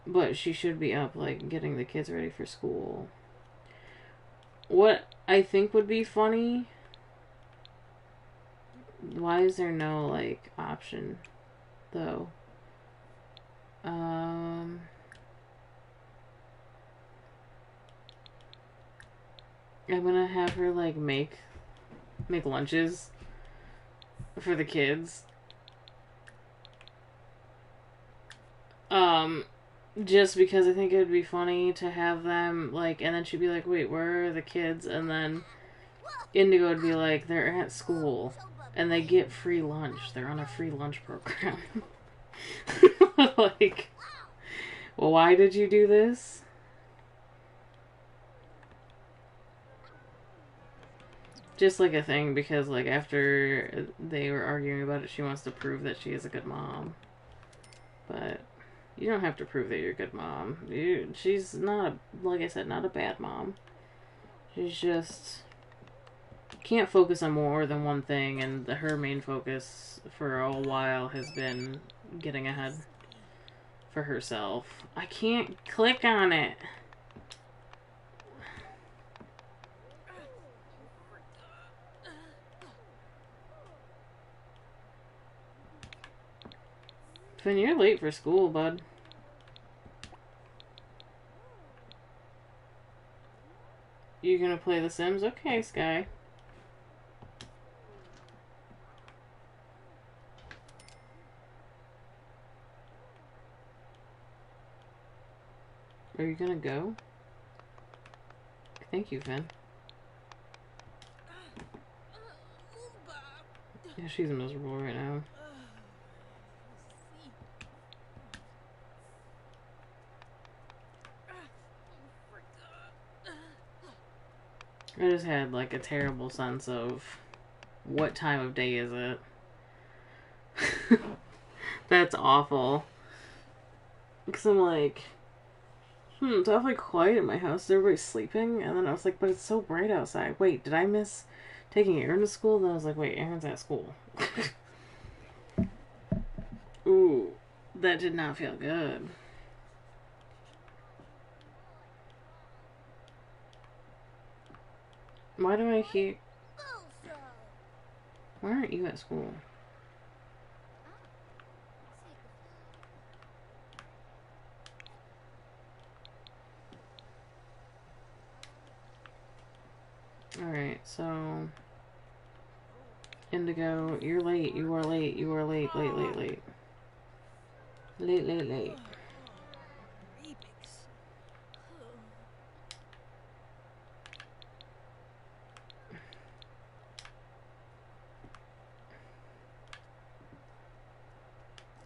But she should be up, like, getting the kids ready for school. What I think would be funny... Why is there no, like, option, though? I'm gonna have her, like, make lunches for the kids. Just because I think it would be funny to have them, like, and then she'd be like, wait, where are the kids? And then Indigo would be like, they're at school. And they get free lunch. They're on a free lunch program. Like, well, why did you do this? Just like a thing, because, like, after they were arguing about it, she wants to prove that she is a good mom. But you don't have to prove that you're a good mom. She's not, like I said, not a bad mom. She's just... can't focus on more than one thing, and her main focus for a while has been getting ahead for herself. I can't click on it. Finn, you're late for school, bud. You gonna play The Sims? Okay, Sky. Are you gonna go? Thank you, Finn. Yeah, she's miserable right now. I just had like a terrible sense of what time of day is it. That's awful. Because I'm like, it's awfully quiet in my house. Everybody's sleeping. And then I was like, but it's so bright outside. Wait, did I miss taking Aaron to school? Then I was like, wait, Aaron's at school. Ooh, that did not feel good. Why do I hear... Why aren't you at school? Alright, so... Indigo, you're late. You are late. You are late. Late, late, late. Late, late, late.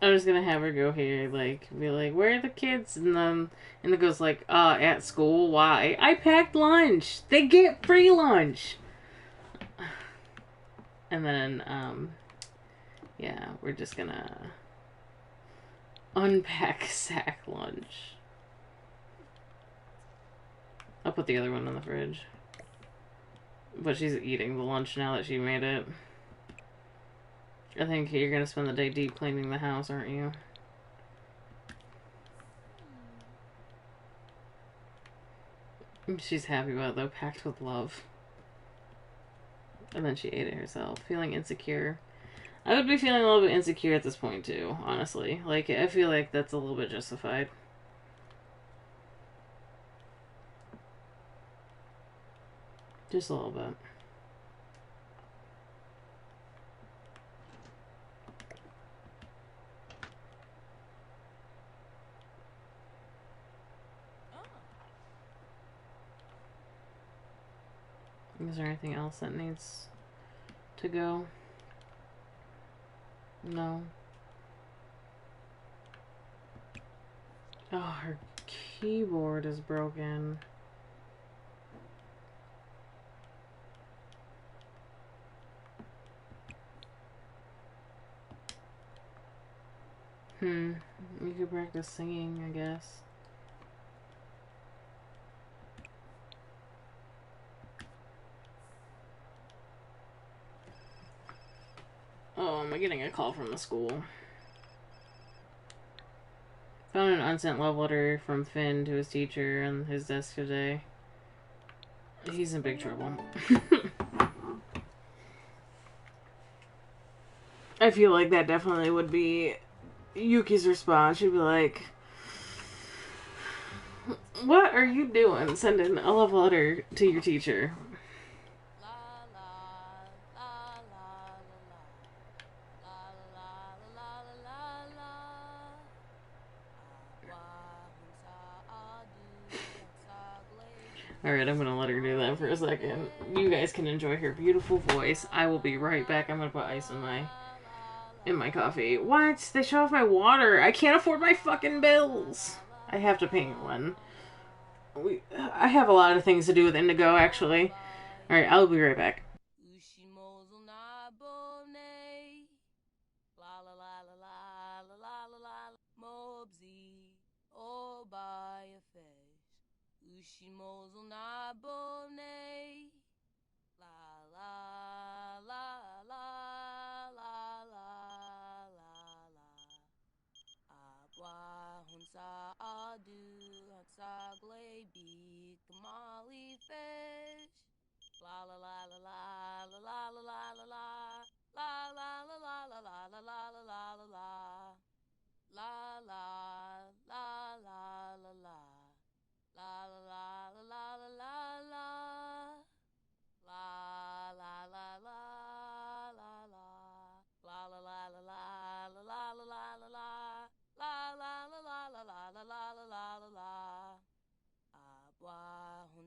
I'm just gonna have her go here, like, be like, where are the kids? And then Indigo's like, at school. Why? I packed lunch. They get free lunch. And then, yeah, we're just gonna unpack sack lunch. I'll put the other one in the fridge. But she's eating the lunch now that she made it. I think you're gonna spend the day deep cleaning the house, aren't you? She's happy about it though, packed with love. And then she ate it herself, feeling insecure. I would be feeling a little bit insecure at this point too, honestly. Like, I feel like that's a little bit justified. Just a little bit. Is there anything else that needs to go? No. Oh, her keyboard is broken. We could practice singing, I guess. Oh, am I getting a call from the school? Found an unsent love letter from Finn to his teacher on his desk today. He's in big trouble. I feel like that definitely would be Yuki's response. She'd be like, what are you doing sending a love letter to your teacher? Alright, I'm gonna let her do that for a second. You guys can enjoy her beautiful voice. I will be right back. I'm gonna put ice in my coffee. What? They shut off my water. I can't afford my fucking bills. I have to pay one. I have a lot of things to do with Indigo, actually. Alright, I'll be right back.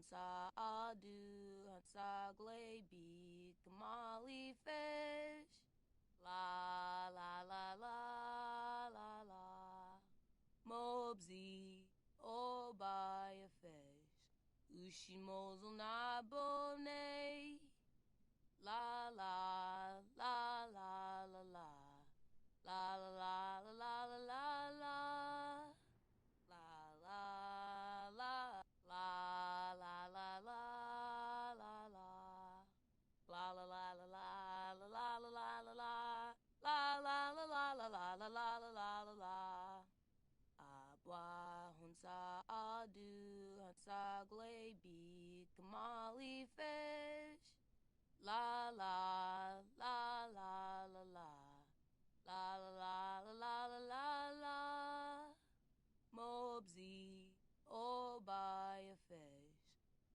Hansa adu, Hansa glaby, Kamali fish. La la la la la la. Mobsy, oh by a fish. Ushimozo na bone. La la la la la la. La la la la la la la la. La la la la la la la la la. La la la la la la la la la la la. La la la la la la la la la la la la. Abwa hunsa adu hunsa glaby kamali fish. La la la la la la. La la la la la la la. Mobsy, oh by a fish.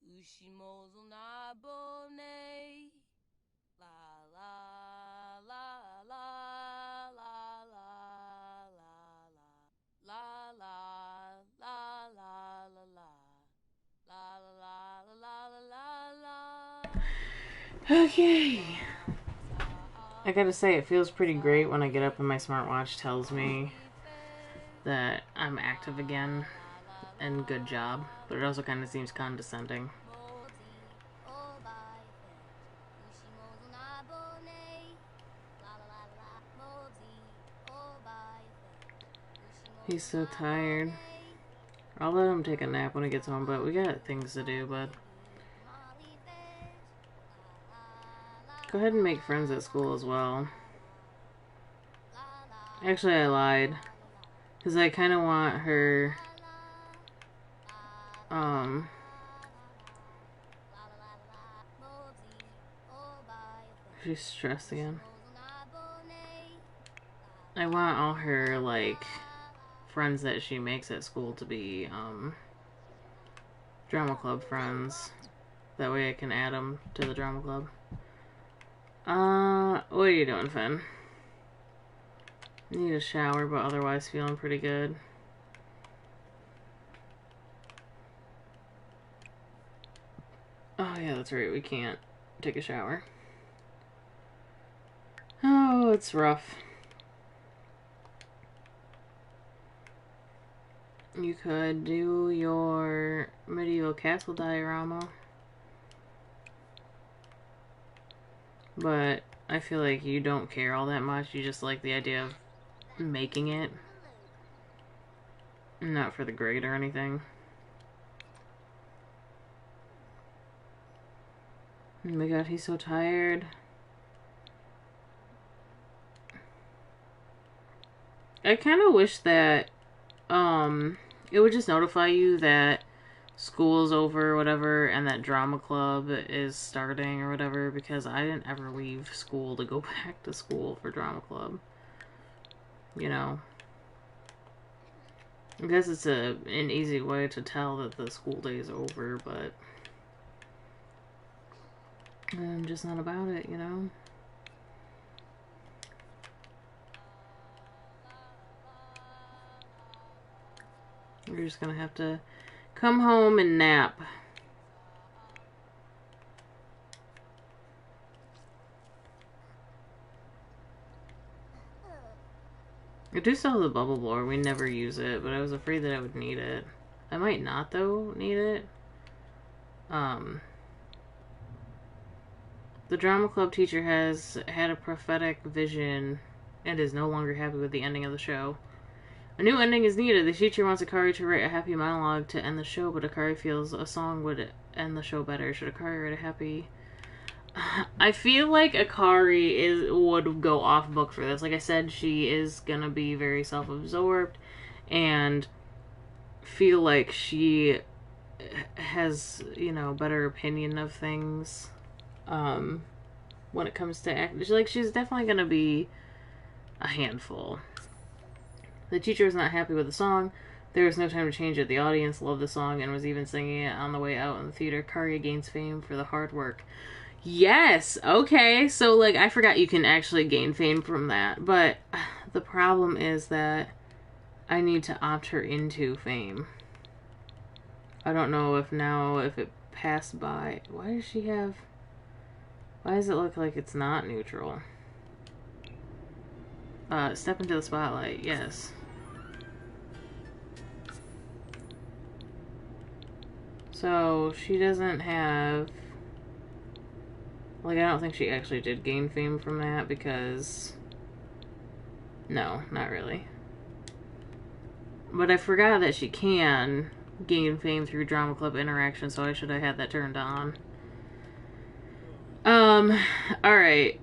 Ushimozo na bone. La la la la la la la la. La la la la la la. La la la la la la la. Okay. I gotta say, it feels pretty great when I get up and my smartwatch tells me that I'm active again, and good job, but it also kind of seems condescending. He's so tired. I'll let him take a nap when he gets home, but we got things to do, bud. Go ahead and make friends at school as well. Actually, I lied. Because I kind of want her... She's stressed again. I want all her, like, friends that she makes at school to be, drama club friends. That way I can add them to the drama club. What are you doing, Finn? Need a shower, but otherwise feeling pretty good. Oh, yeah, that's right. We can't take a shower. Oh, it's rough. You could do your medieval castle diorama. But I feel like you don't care all that much. You just like the idea of making it. Not for the grade or anything. Oh my god, he's so tired. I kind of wish that it would just notify you that school's over or whatever and that drama club is starting or whatever, because I didn't ever leave school to go back to school for drama club. You know, I guess it's an easy way to tell that the school day is over, but I'm just not about it, you know? You're just gonna have to come home and nap. I do still have the bubble blower. We never use it, but I was afraid that I would need it. I might not, though, need it. The drama club teacher has had a prophetic vision and is no longer happy with the ending of the show. A new ending is needed. The teacher wants Akari to write a happy monologue to end the show, but Akari feels a song would end the show better. Should Akari write a happy... I feel like Akari would go off book for this. Like I said, she is gonna be very self-absorbed and feel like she has, you know, better opinion of things when it comes to act. Like, she's definitely gonna be a handful. The teacher was not happy with the song. There was no time to change it. The audience loved the song and was even singing it on the way out in the theater. Karia gains fame for the hard work. Yes, okay, so, like, I forgot you can actually gain fame from that, but the problem is that I need to opt her into fame. I don't know if it pass by. Why does she have... Why does it look like it's not neutral? Step into the spotlight. Yes. So, she doesn't have... Like, I don't think she actually did gain fame from that because... No, not really. But I forgot that she can gain fame through drama club interaction, so I should have had that turned on. Alright.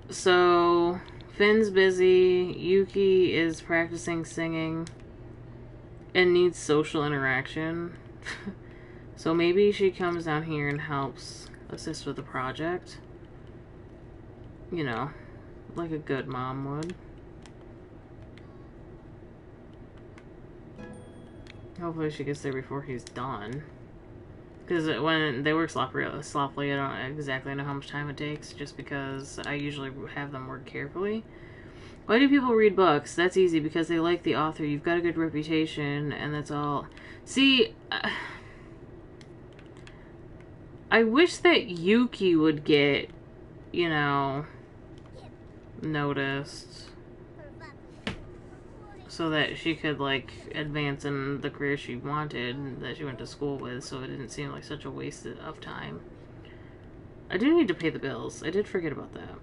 So, Finn's busy. Yuki is practicing singing and needs social interaction. So maybe she comes down here and helps assist with the project. You know, like a good mom would. Hopefully she gets there before he's done. Because when they work sloppily, I don't exactly know how much time it takes, just because I usually have them work carefully. Why do people read books? That's easy, because they like the author. You've got a good reputation, and that's all. See, I wish that Yuki would get, you know, noticed. So that she could, like, advance in the career she wanted, that she went to school with, so it didn't seem like such a waste of time. I do need to pay the bills. I did forget about that.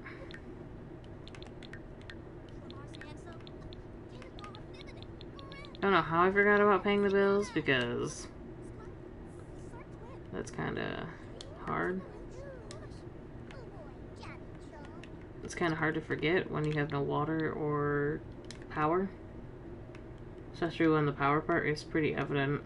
I don't know how I forgot about paying the bills, because that's kind of hard. It's kind of hard to forget when you have no water or power. Especially when the power part is pretty evident.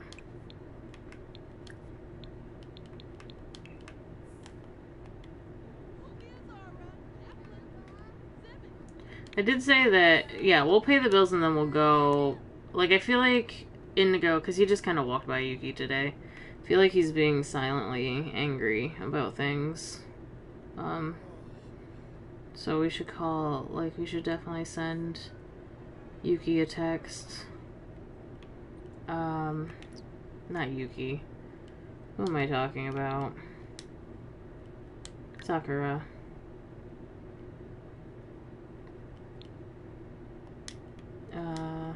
I did say that, yeah, we'll pay the bills and then we'll go. Like, I feel like Indigo, because he just kind of walked by Yuki today. I feel like he's being silently angry about things. So we should call, like, we should definitely send Yuki a text. Not Yuki. Who am I talking about? Sakura. I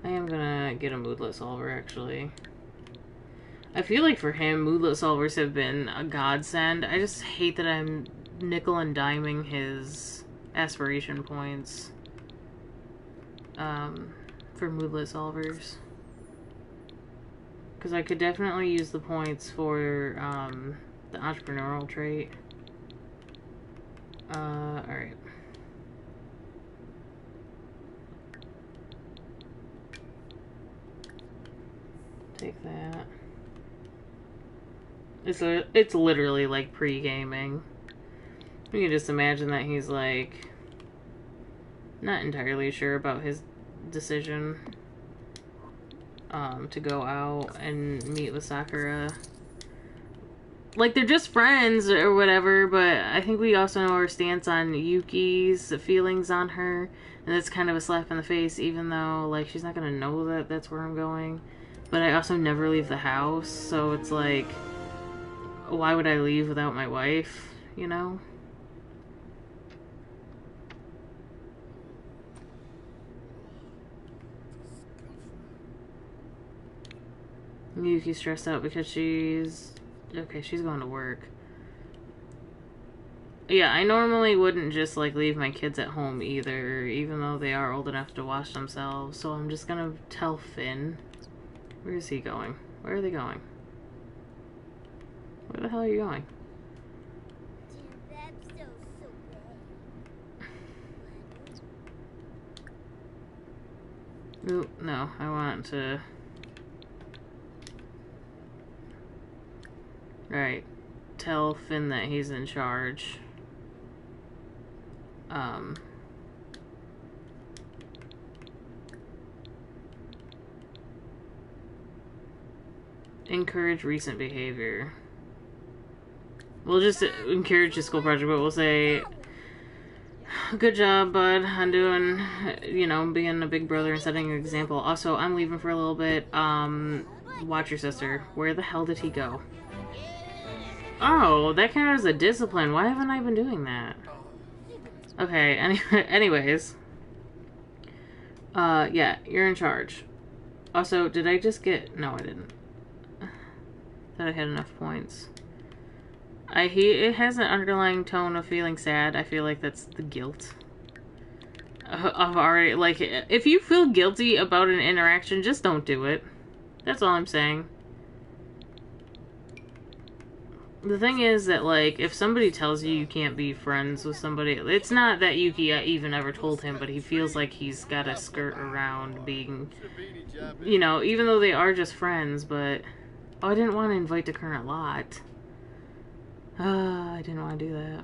am gonna get a moodlet solver, actually. I feel like for him, moodlet solvers have been a godsend. I just hate that I'm nickel and diming his aspiration points for moodlet solvers. Because I could definitely use the points for the entrepreneurial trait. Alright. Take that. It's literally like pre-gaming. You can just imagine that he's like not entirely sure about his decision to go out and meet with Sakura. Like, they're just friends or whatever, but I think we also know our stance on Yuki's feelings on her, and that's kind of a slap in the face, even though, like, she's not gonna know that that's where I'm going. But I also never leave the house, so it's like, why would I leave without my wife, you know? Yuki's stressed out because she's... Okay, she's going to work. Yeah, I normally wouldn't just, like, leave my kids at home either, even though they are old enough to watch themselves. So I'm just gonna tell Finn. Where is he going? Where are they going? Where the hell are you going? Ooh, no, I want to... Right. Tell Finn that he's in charge. Encourage recent behavior. We'll just encourage the school project, but we'll say, good job, bud, on doing, you know, being a big brother and setting an example. Also, I'm leaving for a little bit. Watch your sister. Where the hell did he go? Oh, that counts as a discipline. Why haven't I been doing that? Okay, anyways. Yeah, you're in charge. Also, did I just get... No, I didn't. Thought I had enough points. It has an underlying tone of feeling sad. I feel like that's the guilt. Of already... Like, if you feel guilty about an interaction, just don't do it. That's all I'm saying. The thing is that, like, if somebody tells you you can't be friends with somebody, it's not that Yuki even ever told him, but he feels like he's got to skirt around being, you know, even though they are just friends, but... Oh, I didn't want to invite the current lot. I didn't want to do that.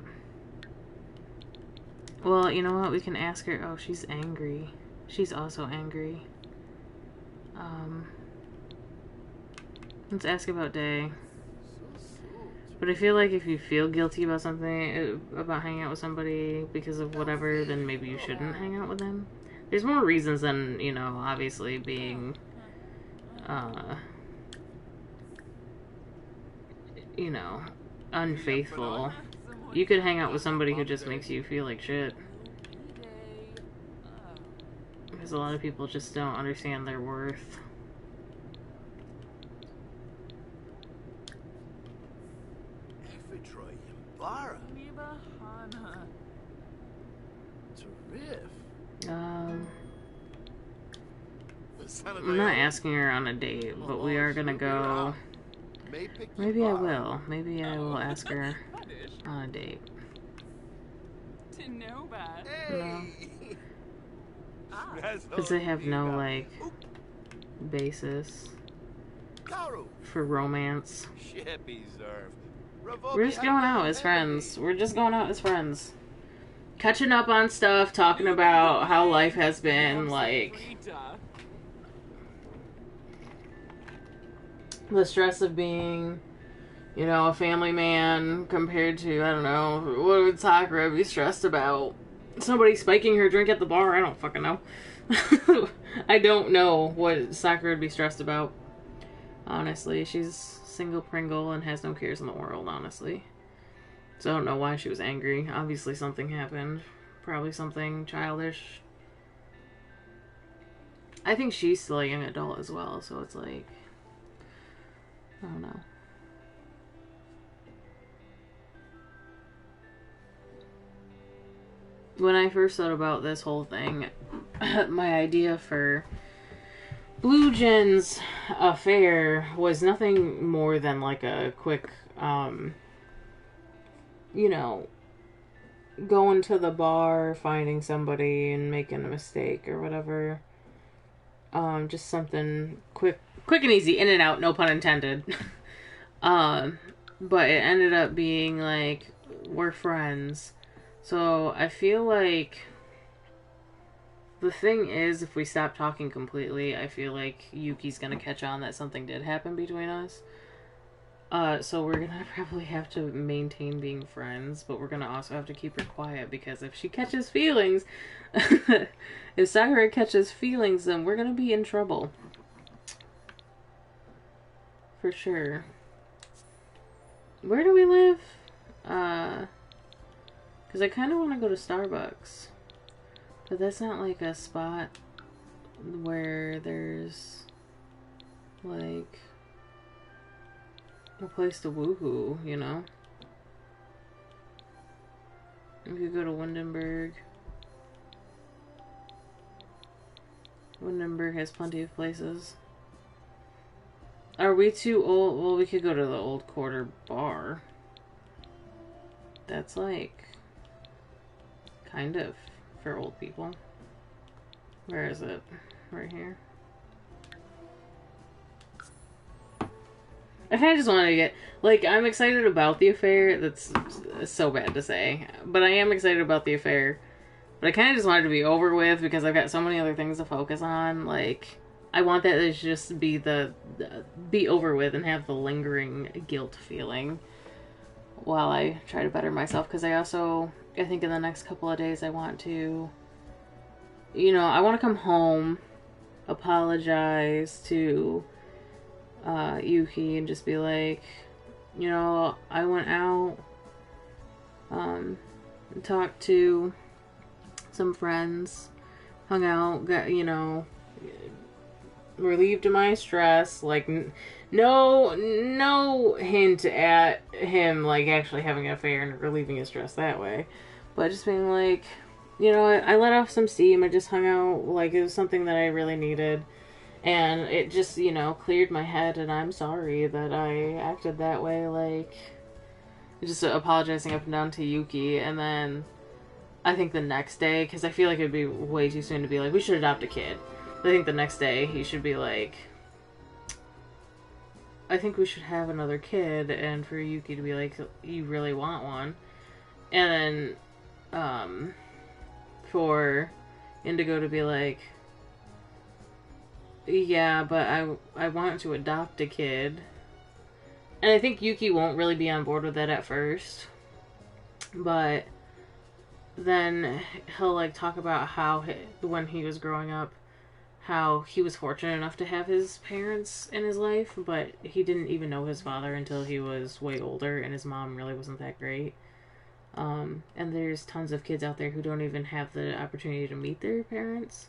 Well, you know what? We can ask her... Oh, she's angry. She's also angry. Let's ask about Day. But I feel like if you feel guilty about something, about hanging out with somebody because of whatever, then maybe you shouldn't hang out with them. There's more reasons than, you know, obviously being, you know, unfaithful. You could hang out with somebody who just makes you feel like shit. Because a lot of people just don't understand their worth. I'm not asking her on a date, but we are gonna go. Maybe I will. Maybe I will ask her on a date. No. Because they have no, like, basis for romance. We're just going out as friends. We're just going out as friends. Catching up on stuff, talking about how life has been, like... The stress of being, you know, a family man compared to, I don't know, what would Sakura be stressed about? Somebody spiking her drink at the bar? I don't fucking know. I don't know what Sakura would be stressed about. Honestly, she's single Pringle and has no cares in the world, honestly. So I don't know why she was angry. Obviously something happened. Probably something childish. I think she's still a young adult as well, so it's like... I don't know. When I first thought about this whole thing, my idea for Blue Jen's affair was nothing more than like a quick, you know, going to the bar, finding somebody and making a mistake or whatever. Just something quick and easy, in and out, no pun intended. But it ended up being like, we're friends. So I feel like the thing is, if we stop talking completely, I feel like Yuki's gonna catch on that something did happen between us. So we're gonna probably have to maintain being friends, but we're gonna also have to keep her quiet, because if she catches feelings, if Sakura catches feelings, then we're gonna be in trouble. For sure. Where do we live? Because I kind of want to go to Starbucks. But that's not like a spot where there's like a place to woohoo, you know? We could go to Windenburg. Windenburg has plenty of places. Are we too old? Well, we could go to the Old Quarter Bar. That's like kind of for old people. Where is it? Right here. I kind of just wanted to get, like, I'm excited about the affair. That's so bad to say. But I am excited about the affair. But I kind of just wanted to be over with because I've got so many other things to focus on. Like, I want that to just be be over with and have the lingering guilt feeling while I try to better myself. Because I think in the next couple of days I want to, you know, I want to come home, apologize to Yuki and just be like, you know, I went out, and talked to some friends, hung out, got, you know, relieved my stress. Like, no hint at him, like, actually having an affair and relieving his stress that way. But just being like, you know, I let off some steam. I just hung out. Like, it was something that I really needed. And it just, you know, cleared my head. And I'm sorry that I acted that way. Like, just apologizing up and down to Yuki. And then I think the next day, because I feel like it'd be way too soon to be like, we should adopt a kid. I think the next day he should be like, I think we should have another kid. And for Yuki to be like, you really want one. And then, for Indigo to be like, yeah, but I want to adopt a kid. And I think Yuki won't really be on board with that at first. But then he'll, like, talk about how when he was growing up, how he was fortunate enough to have his parents in his life, but he didn't even know his father until he was way older, and his mom really wasn't that great. And there's tons of kids out there who don't even have the opportunity to meet their parents,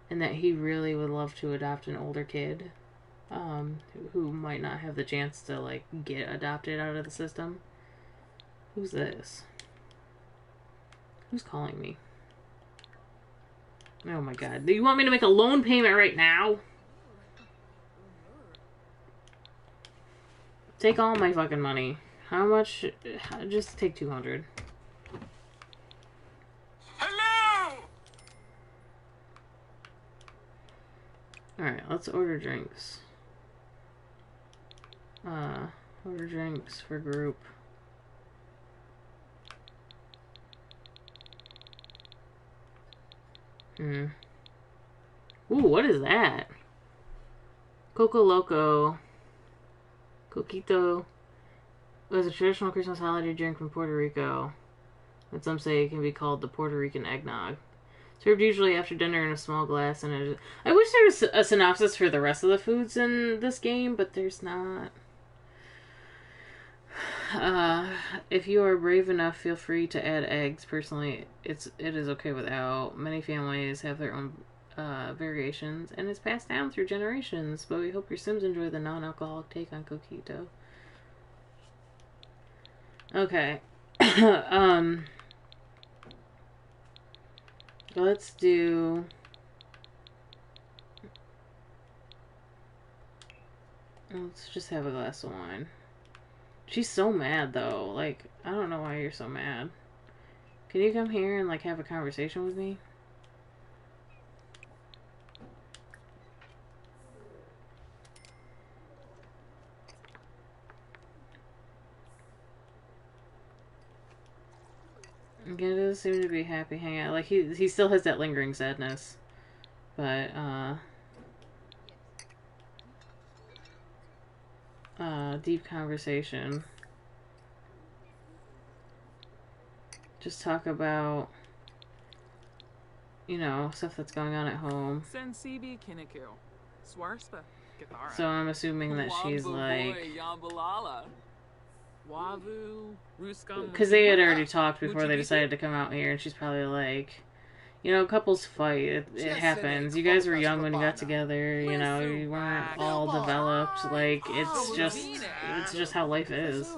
and that he really would love to adopt an older kid, who might not have the chance to, like, get adopted out of the system. Who's this? Who's calling me? Oh my god. Do you want me to make a loan payment right now? Take all my fucking money. How much? Just take 200. Hello! Alright, let's order drinks. Order drinks for group. Ooh, what is that? Coco Loco. Coquito was a traditional Christmas holiday drink from Puerto Rico. And some say it can be called the Puerto Rican eggnog. Served usually after dinner in a small glass. And I wish there was a synopsis for the rest of the foods in this game, but there's not. If you are brave enough, feel free to add eggs. Personally, it is okay without. Many families have their own variations, and it's passed down through generations. But we hope your Sims enjoy the non-alcoholic take on Coquito. Okay. Let's do. Let's just have a glass of wine. She's so mad, though. Like, I don't know why you're so mad. Can you come here and, like, have a conversation with me? Again, it doesn't seem to be happy hanging out. Like, he still has that lingering sadness. But, deep conversation. Just talk about, you know, stuff that's going on at home. So I'm assuming that she's like, because they had already talked before they decided to come out here, and she's probably like, you know, couples fight. It happens. You guys were young when you got together. You know, you weren't all developed. Like, it's just how life is.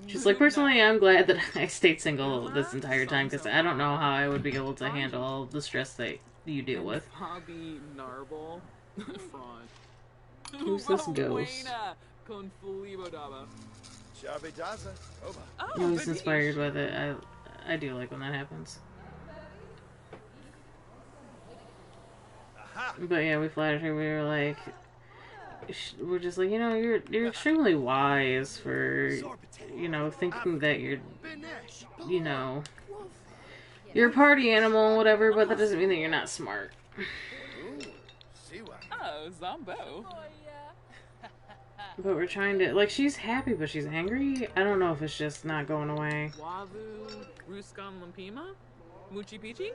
She's like, personally, I'm glad that I stayed single this entire time, because I don't know how I would be able to handle all the stress that you deal with. Who's this ghost? I'm always inspired with it. I do like when that happens. But yeah, we flattered her. We were like, we're just like, you know, you're extremely wise for, you know, thinking that you're, you know, you're a party animal, whatever, but that doesn't mean that you're not smart. Oh, Zombo. But we're trying to, like, she's happy, but she's angry. I don't know if it's just not going away. Wavu Ruskan Limpima? Muchi Pichi?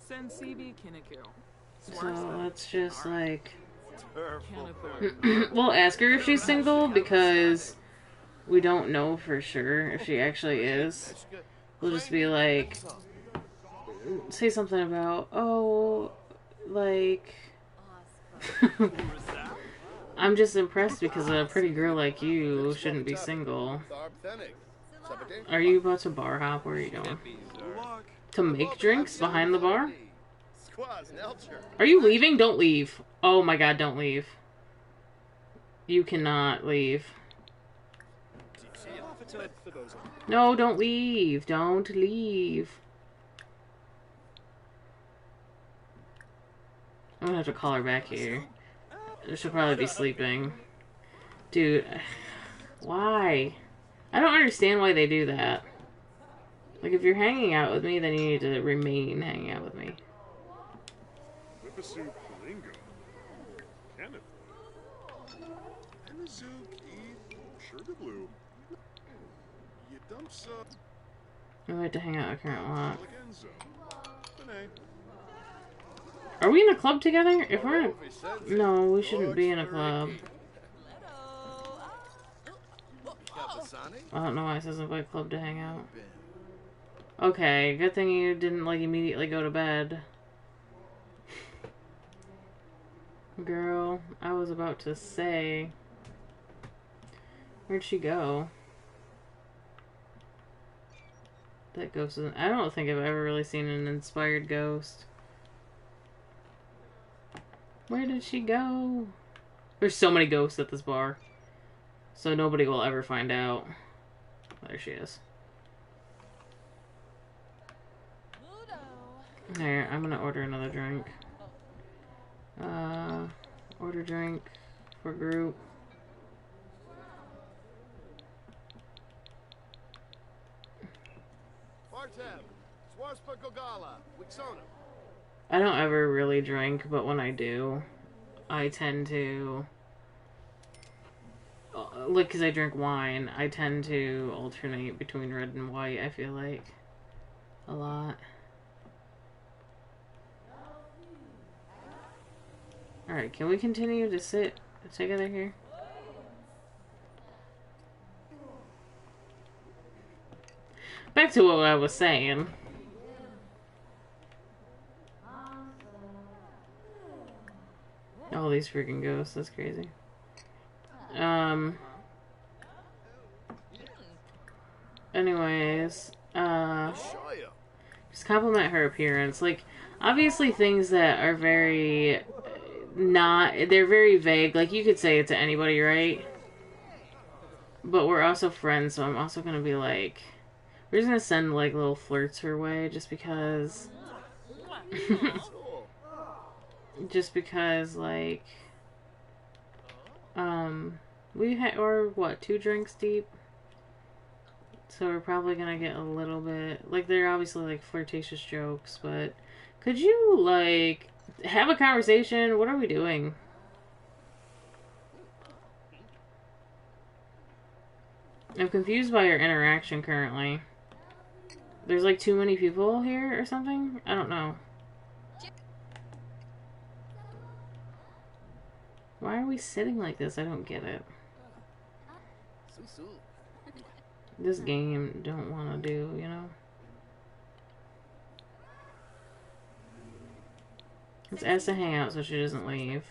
Sensibi Kinekil. So let's just, like, We'll ask her if she's single because we don't know for sure if she actually is. We'll just be like, say something about, oh, like, I'm just impressed because a pretty girl like you shouldn't be single. Are you about to bar hop? Where are you going? To make drinks behind the bar? Are you leaving? Don't leave. Oh my god, don't leave. You cannot leave. No, don't leave. Don't leave. I'm gonna have to call her back here. She'll probably be sleeping. Dude, why? I don't understand why they do that. Like, if you're hanging out with me, then you need to remain hanging out with me. I like to hang out with current lot. Are we in a club together? If we're in a... No, we shouldn't be in a club. I don't know why it says invite club to hang out. Okay, good thing you didn't, like, immediately go to bed. Girl, I was about to say... Where'd she go? That ghost isn't... I don't think I've ever really seen an inspired ghost. Where did she go? There's so many ghosts at this bar. So nobody will ever find out. There she is. There, I'm gonna order another drink. Order drink for group. I don't ever really drink, but when I do, I tend to... Like, because I drink wine, I tend to alternate between red and white, I feel like. A lot. Alright, can we continue to sit together here? Back to what I was saying. All these freaking ghosts, that's crazy. Anyways, just compliment her appearance. Like, obviously things that are very they're very vague. Like, you could say it to anybody, right? But we're also friends, so I'm also gonna be like, we're just gonna send, like, little flirts her way, just because... just because, like... we're, what, 2 drinks deep? So we're probably gonna get a little bit... Like, they're obviously, like, flirtatious jokes, but... Could you, like, have a conversation? What are we doing? I'm confused by your interaction currently. There's, like, too many people here or something? I don't know. Why are we sitting like this? I don't get it. This game don't want to do, you know? Let's ask to hang out so she doesn't leave.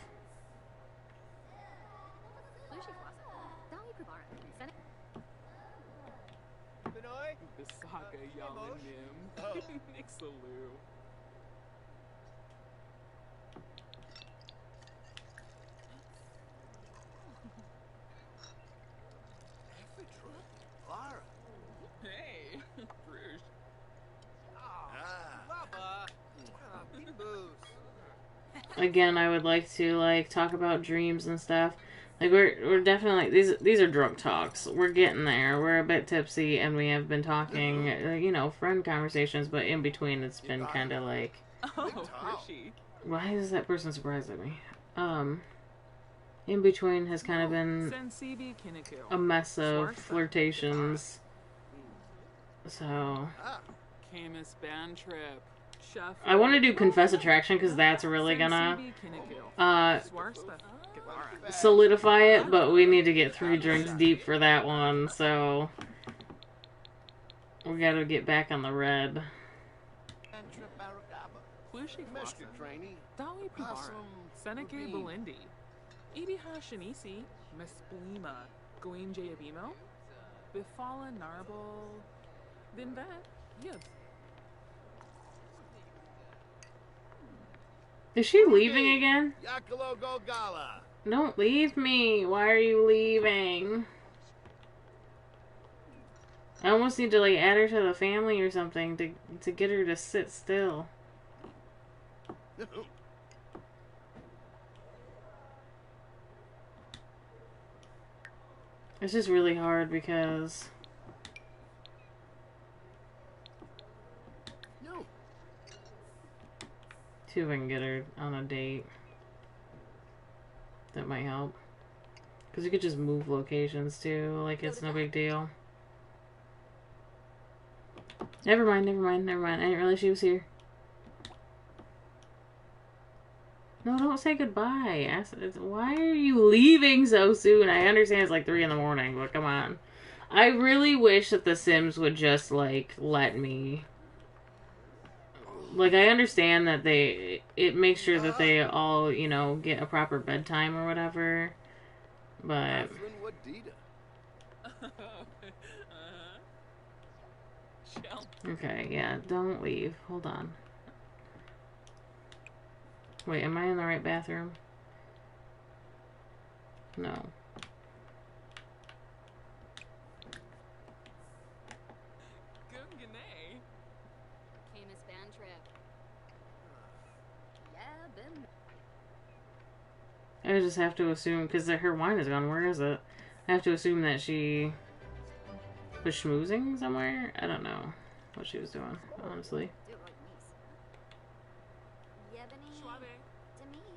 Again, I would like to, like, talk about dreams and stuff. Like, we're definitely, these are drunk talks. We're getting there. We're a bit tipsy, and we have been talking, you know, friend conversations, but in between it's been kind of like... Oh, Hershey. Why is that person surprised at me? In between has kind of been a mess of flirtations. So... Camus band trip. Chef. I want to do Confess Attraction because that's really gonna solidify it, but we need to get 3 drinks deep for that one, so we gotta get back on the red. Meshka trainee. Dawi Pibara. Seneke Belindi. Ibiha Shanisi. Mesplima. Gwin Jayabimo. Bifala Narbal. Binvet. Yib. Is she leaving again? Yakalo Gogala. Don't leave me. Why are you leaving? I almost need to like add her to the family or something to get her to sit still. It's just really hard because No. see if I can get her on a date. That might help. Because you could just move locations too, like it's no big deal. Never mind, never mind, never mind. I didn't realize she was here. No, don't say goodbye. Why are you leaving so soon? I understand it's like 3 in the morning, but come on. I really wish that The Sims would just, like, let me... Like, I understand that it makes sure that they all, you know, get a proper bedtime or whatever. But... Okay, yeah, don't leave. Hold on. Wait, am I in the right bathroom? No. Famous band trip. Yeah, been. I just have to assume, because her wine is gone. Where is it? I have to assume that she was schmoozing somewhere? I don't know what she was doing, honestly.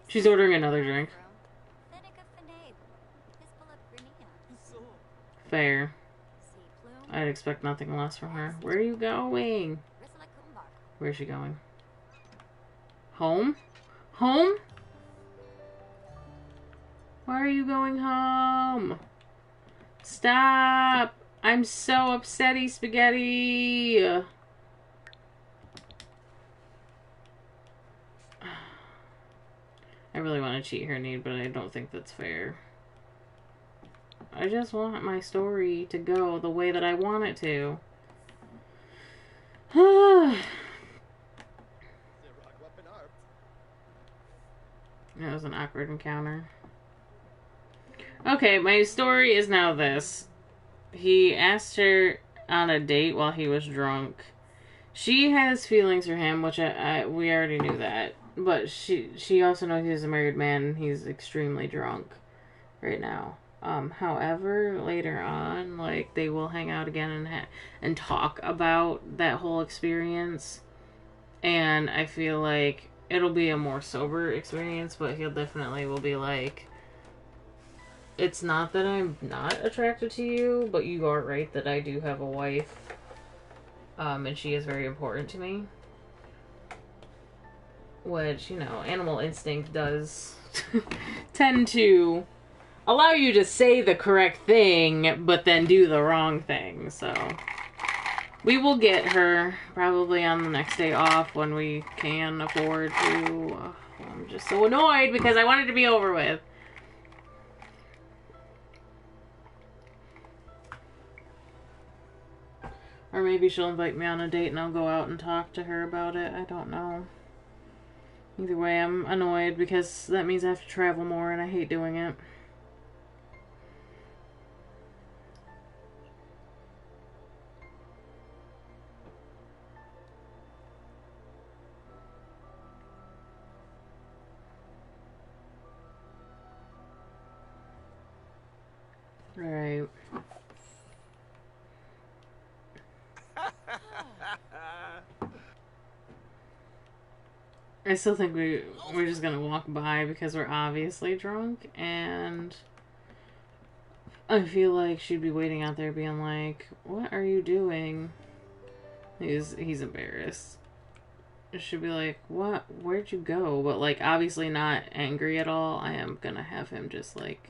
She's ordering another drink. Fair. I'd expect nothing less from her. Where are you going? Where's she going? Home? Home? Why are you going home? Stop! I'm so upsetty spaghetti! I really want to cheat her need, but I don't think that's fair. I just want my story to go the way that I want it to. That was an awkward encounter. Okay, my story is now this. He asked her on a date while he was drunk. She has feelings for him, which we already knew that. But she also knows he's a married man and he's extremely drunk right now. However, later on, like, they will hang out again and talk about that whole experience. And I feel like it'll be a more sober experience, but he'll definitely will be like, it's not that I'm not attracted to you, but you are right that I do have a wife. And she is very important to me. Which, you know, animal instinct does tend to allow you to say the correct thing, but then do the wrong thing. So, we will get her probably on the next day off when we can afford to. I'm just so annoyed because I want it to be over with. Or maybe she'll invite me on a date and I'll go out and talk to her about it. I don't know. Either way, I'm annoyed because that means I have to travel more and I hate doing it. Right. I still think we're just gonna walk by because we're obviously drunk, and I feel like she'd be waiting out there being like, what are you doing? He's embarrassed. should be like, what? Where'd you go? But, like, obviously not angry at all. I am gonna have him just, like,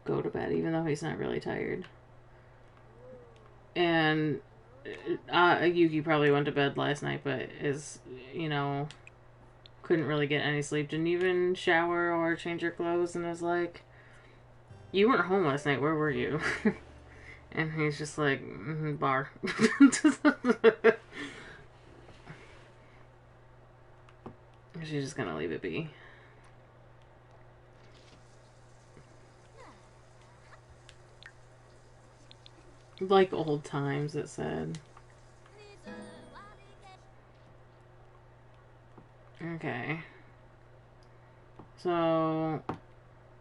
go to bed, even though he's not really tired. And Yuki probably went to bed last night, but is, you know, couldn't really get any sleep. Didn't even shower or change her clothes, and was like, you weren't home last night. Where were you? And he's just like, bar. She's just gonna leave it be. Like old times, it said. Okay. So,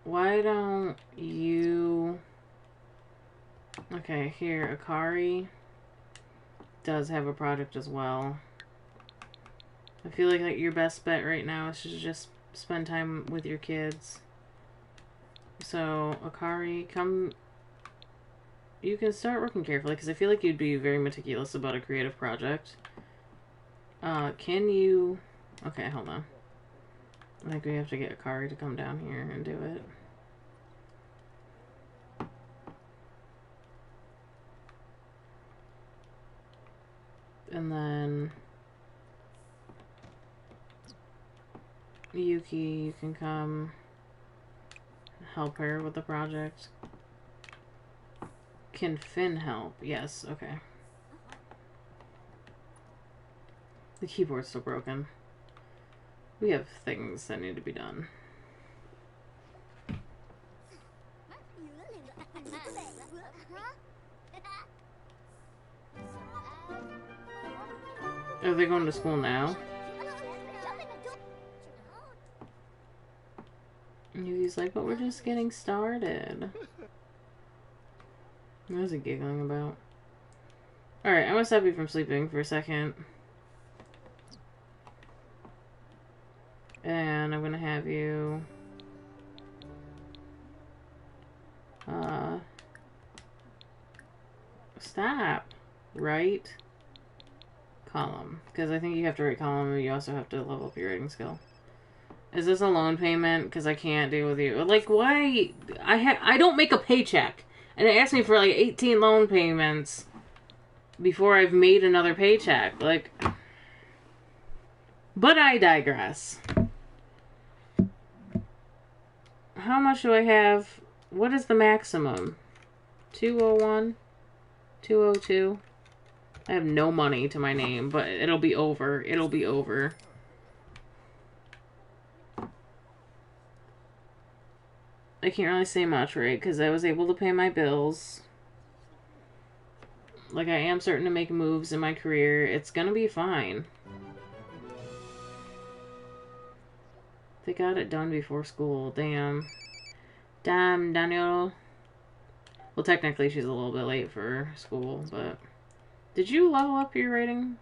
why don't you... Okay, here, Akari does have a project as well. I feel like your best bet right now is to just spend time with your kids. So, Akari, come... You can start working carefully, because I feel like you'd be very meticulous about a creative project. Can you... Okay, hold on. I think we have to get Akari to come down here and do it. And then... Yuki, you can come help her with the project. Can Finn help? Yes, okay. The keyboard's still broken. We have things that need to be done. Are they going to school now? Yuki's like, but we're just getting started. What is he giggling about? Alright, I'm gonna stop you from sleeping for a second. And I'm gonna have you... Stop! Write column. Because I think you have to write column and you also have to level up your writing skill. Is this a loan payment? Because I can't deal with you. Like, why? I don't make a paycheck. And they asked me for like 18 loan payments before I've made another paycheck. Like, but I digress. How much do I have? What is the maximum? 201? 202? I have no money to my name, but it'll be over. It'll be over. I can't really say much, right? Because I was able to pay my bills. Like, I am starting to make moves in my career. It's gonna be fine. They got it done before school. Damn. Damn, Daniel. Well, technically, she's a little bit late for school, but... Did you level up your rating?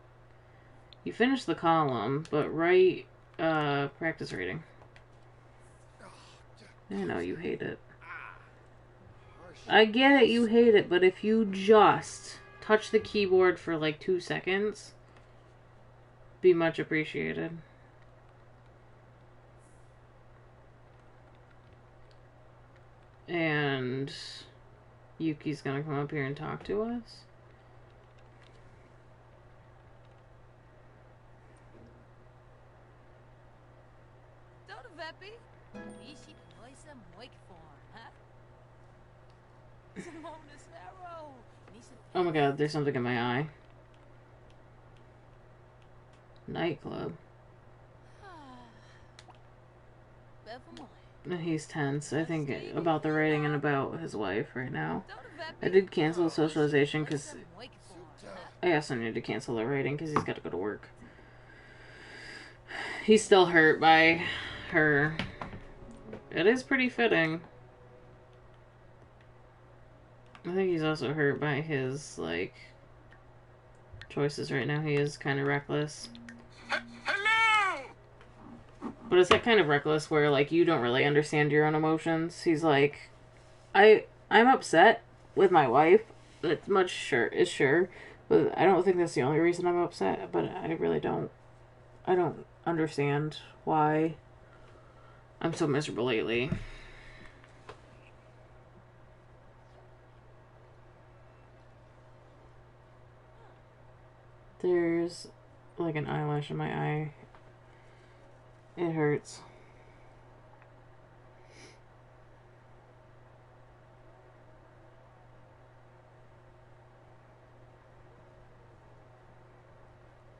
You finished the column, but write, practice reading. I know you hate it. I get it, you hate it, but if you just touch the keyboard for like 2 seconds, be much appreciated. And Yuki's gonna come up here and talk to us. Oh my god, there's something in my eye. Nightclub. He's tense, I think, about the writing and about his wife right now. I did cancel socialization because I also need to cancel the writing because he's got to go to work. He's still hurt by her. It is pretty fitting. I think he's also hurt by his, like, choices right now. He is kind of reckless. Hello! But it's that kind of reckless where, like, you don't really understand your own emotions. He's like, I'm upset with my wife. It's sure. But I don't think that's the only reason I'm upset. But I really don't. I don't understand why I'm so miserable lately. There's like an eyelash in my eye. It hurts.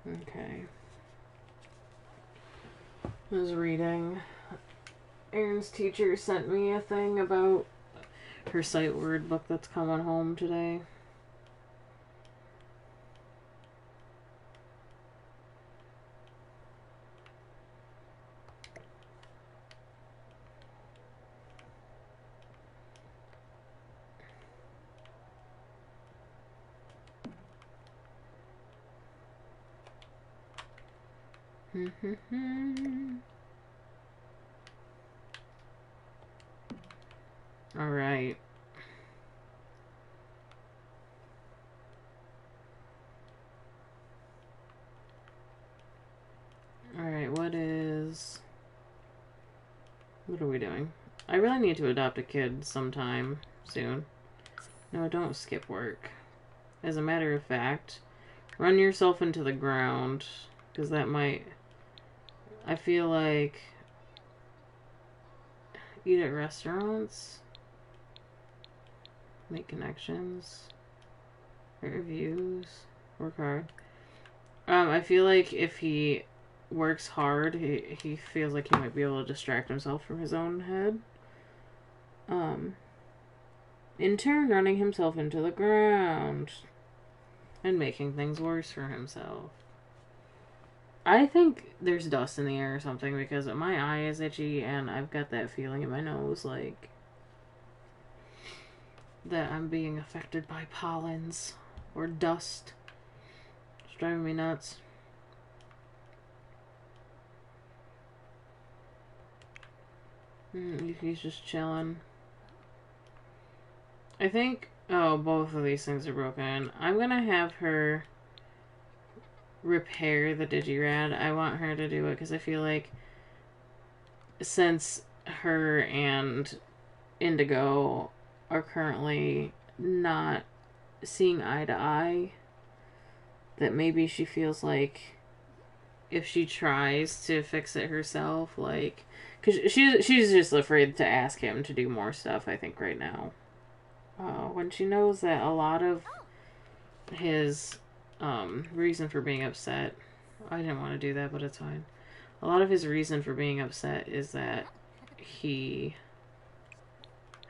Okay. I was reading. Aaron's teacher sent me a thing about her sight word book that's coming home today. All right. All right, what are we doing? I really need to adopt a kid sometime soon. No, don't skip work. As a matter of fact, run yourself into the ground, because that might... I feel like... Eat at restaurants? Make connections? Write reviews? Work hard? I feel like if he works hard, he feels like he might be able to distract himself from his own head. In turn, running himself into the ground. And making things worse for himself. I think there's dust in the air or something because my eye is itchy and I've got that feeling in my nose like that I'm being affected by pollens or dust. It's driving me nuts. He's just chilling. I think... Oh, both of these things are broken. I'm gonna have her repair the Digirad. I want her to do it because I feel like since her and Indigo are currently not seeing eye to eye, that maybe she feels like if she tries to fix it herself, like... Because she's just afraid to ask him to do more stuff, I think, right now. When she knows that a lot of his reason for being upset... I didn't want to do that, but it's fine. A lot of his reason for being upset is that he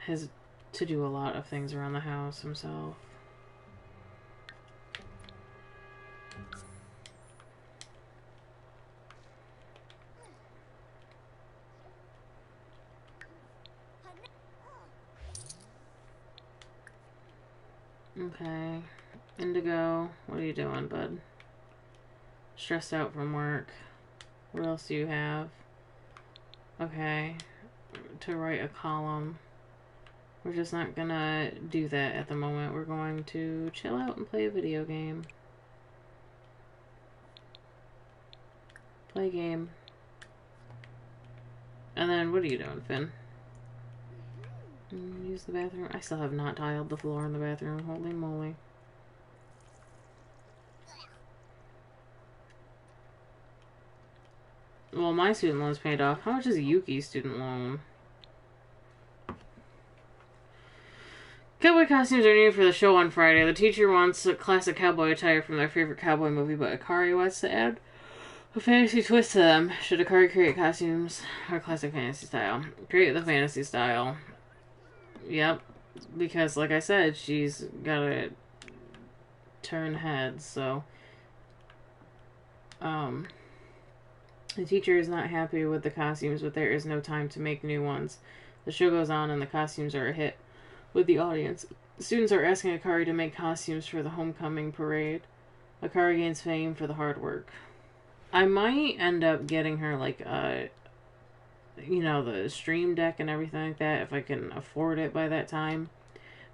has to do a lot of things around the house himself. Okay. Indigo, what are you doing, bud? Stressed out from work. What else do you have? Okay. To write a column. We're just not gonna do that at the moment. We're going to chill out and play a video game. Play a game. And then, what are you doing, Finn? Use the bathroom. I still have not tiled the floor in the bathroom. Holy moly. Well, my student loan's paid off. How much is Yuki's student loan? Cowboy costumes are new for the show on Friday. The teacher wants a classic cowboy attire from their favorite cowboy movie, but Akari wants to add a fantasy twist to them. Should Akari create costumes or classic fantasy style? Create the fantasy style. Yep. Because, like I said, she's gotta turn heads, so... The teacher is not happy with the costumes, but there is no time to make new ones. The show goes on and the costumes are a hit with the audience. Students are asking Akari to make costumes for the homecoming parade. Akari gains fame for the hard work. I might end up getting her, like, the stream deck and everything like that, if I can afford it by that time.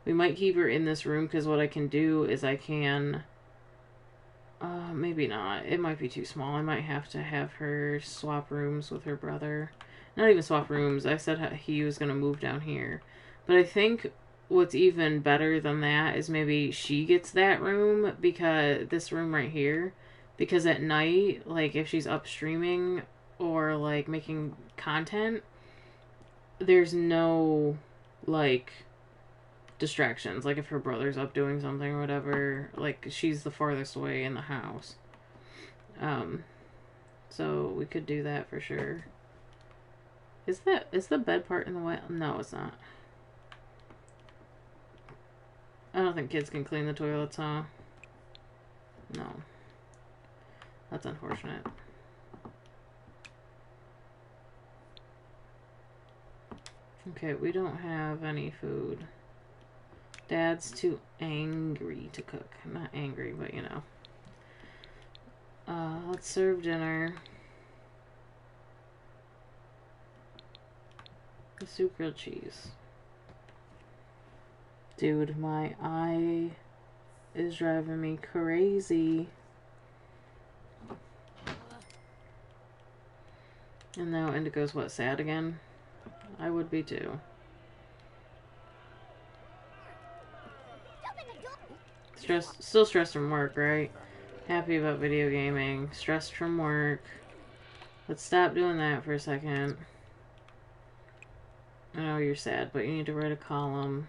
We might keep her in this room, because what I can do is I can Maybe not. It might be too small. I might have to have her swap rooms with her brother. Not even swap rooms. I said he was going to move down here. But I think what's even better than that is maybe she gets that room, because this room right here, because at night, like if she's up streaming or like making content, there's no like distractions. Like if her brother's up doing something or whatever, like she's the farthest away in the house. So we could do that for sure. Is the bed part in the way? No, it's not. I don't think kids can clean the toilets, huh? No. That's unfortunate. Okay, we don't have any food. Dad's too angry to cook. Not angry, but you know. Let's serve dinner. The soup, grilled cheese. Dude, my eye is driving me crazy. And now Indigo's what, sad again? I would be too. Still stressed from work, right? Happy about video gaming. Stressed from work. Let's stop doing that for a second. I know you're sad, but you need to write a column.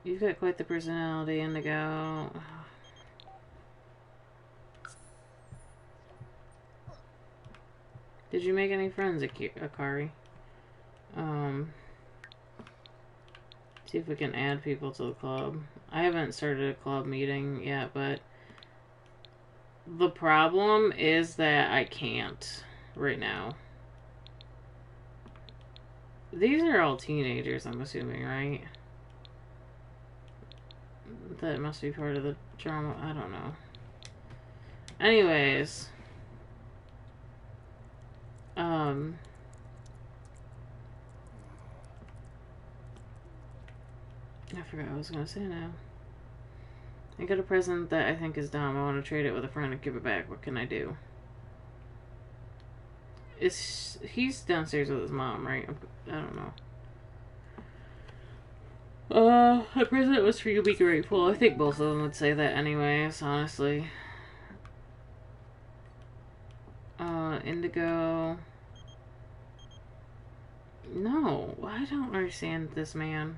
You've got quite the personality, Indigo. Did you make any friends, Akari? See if we can add people to the club. I haven't started a club meeting yet, but the problem is that I can't right now. These are all teenagers, I'm assuming, right? That must be part of the drama. I don't know. Anyways. I forgot what I was going to say now. I got a present that I think is dumb. I want to trade it with a friend and give it back. What can I do? He's downstairs with his mom, right? I don't know. A present was for you to be grateful. I think both of them would say that anyways, honestly. Indigo. No, I don't understand this man.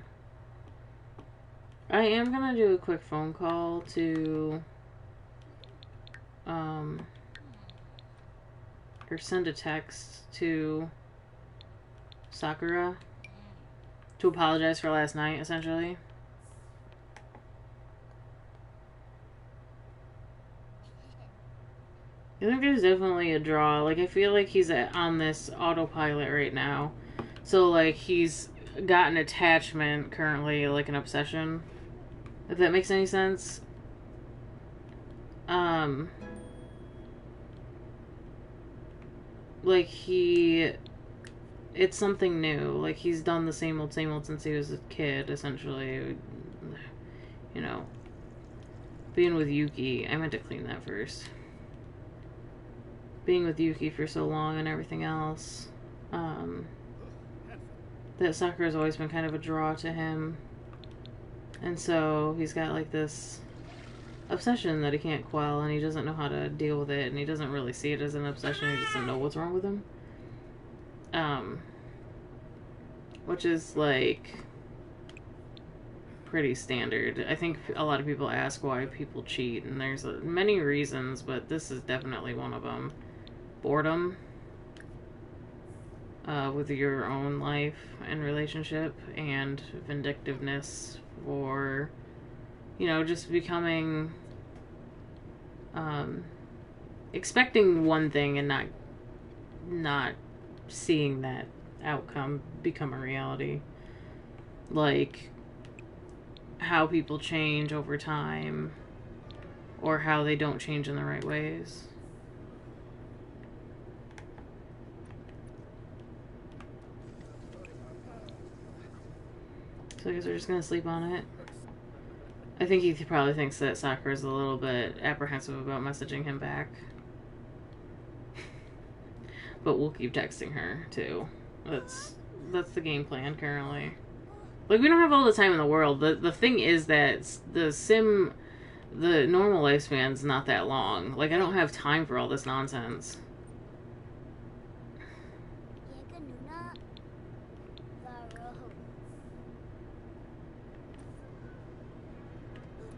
I am gonna do a quick phone call to, or send a text to Sakura to apologize for last night, essentially. I think there's definitely a draw. Like, I feel like he's on this autopilot right now. So, like, he's got an attachment currently, like an obsession. If that makes any sense. Like, it's something new. Like, he's done the same old since he was a kid, essentially. You know. Being with Yuki. I meant to clean that first. Being with Yuki for so long and everything else. That Sakura's always been kind of a draw to him. And so he's got like this obsession that he can't quell, and he doesn't know how to deal with it, and he doesn't really see it as an obsession, he doesn't know what's wrong with him. Which is like pretty standard. I think a lot of people ask why people cheat, and there's many reasons, but this is definitely one of them. Boredom with your own life and relationship, and vindictiveness for, you know, just becoming, expecting one thing and not seeing that outcome become a reality. Like, how people change over time or how they don't change in the right ways. So I guess we're just gonna sleep on it. I think he probably thinks that Sakura's a little bit apprehensive about messaging him back. But we'll keep texting her, too. That's the game plan, currently. Like, we don't have all the time in the world. The thing is that the normal lifespan's not that long. Like, I don't have time for all this nonsense.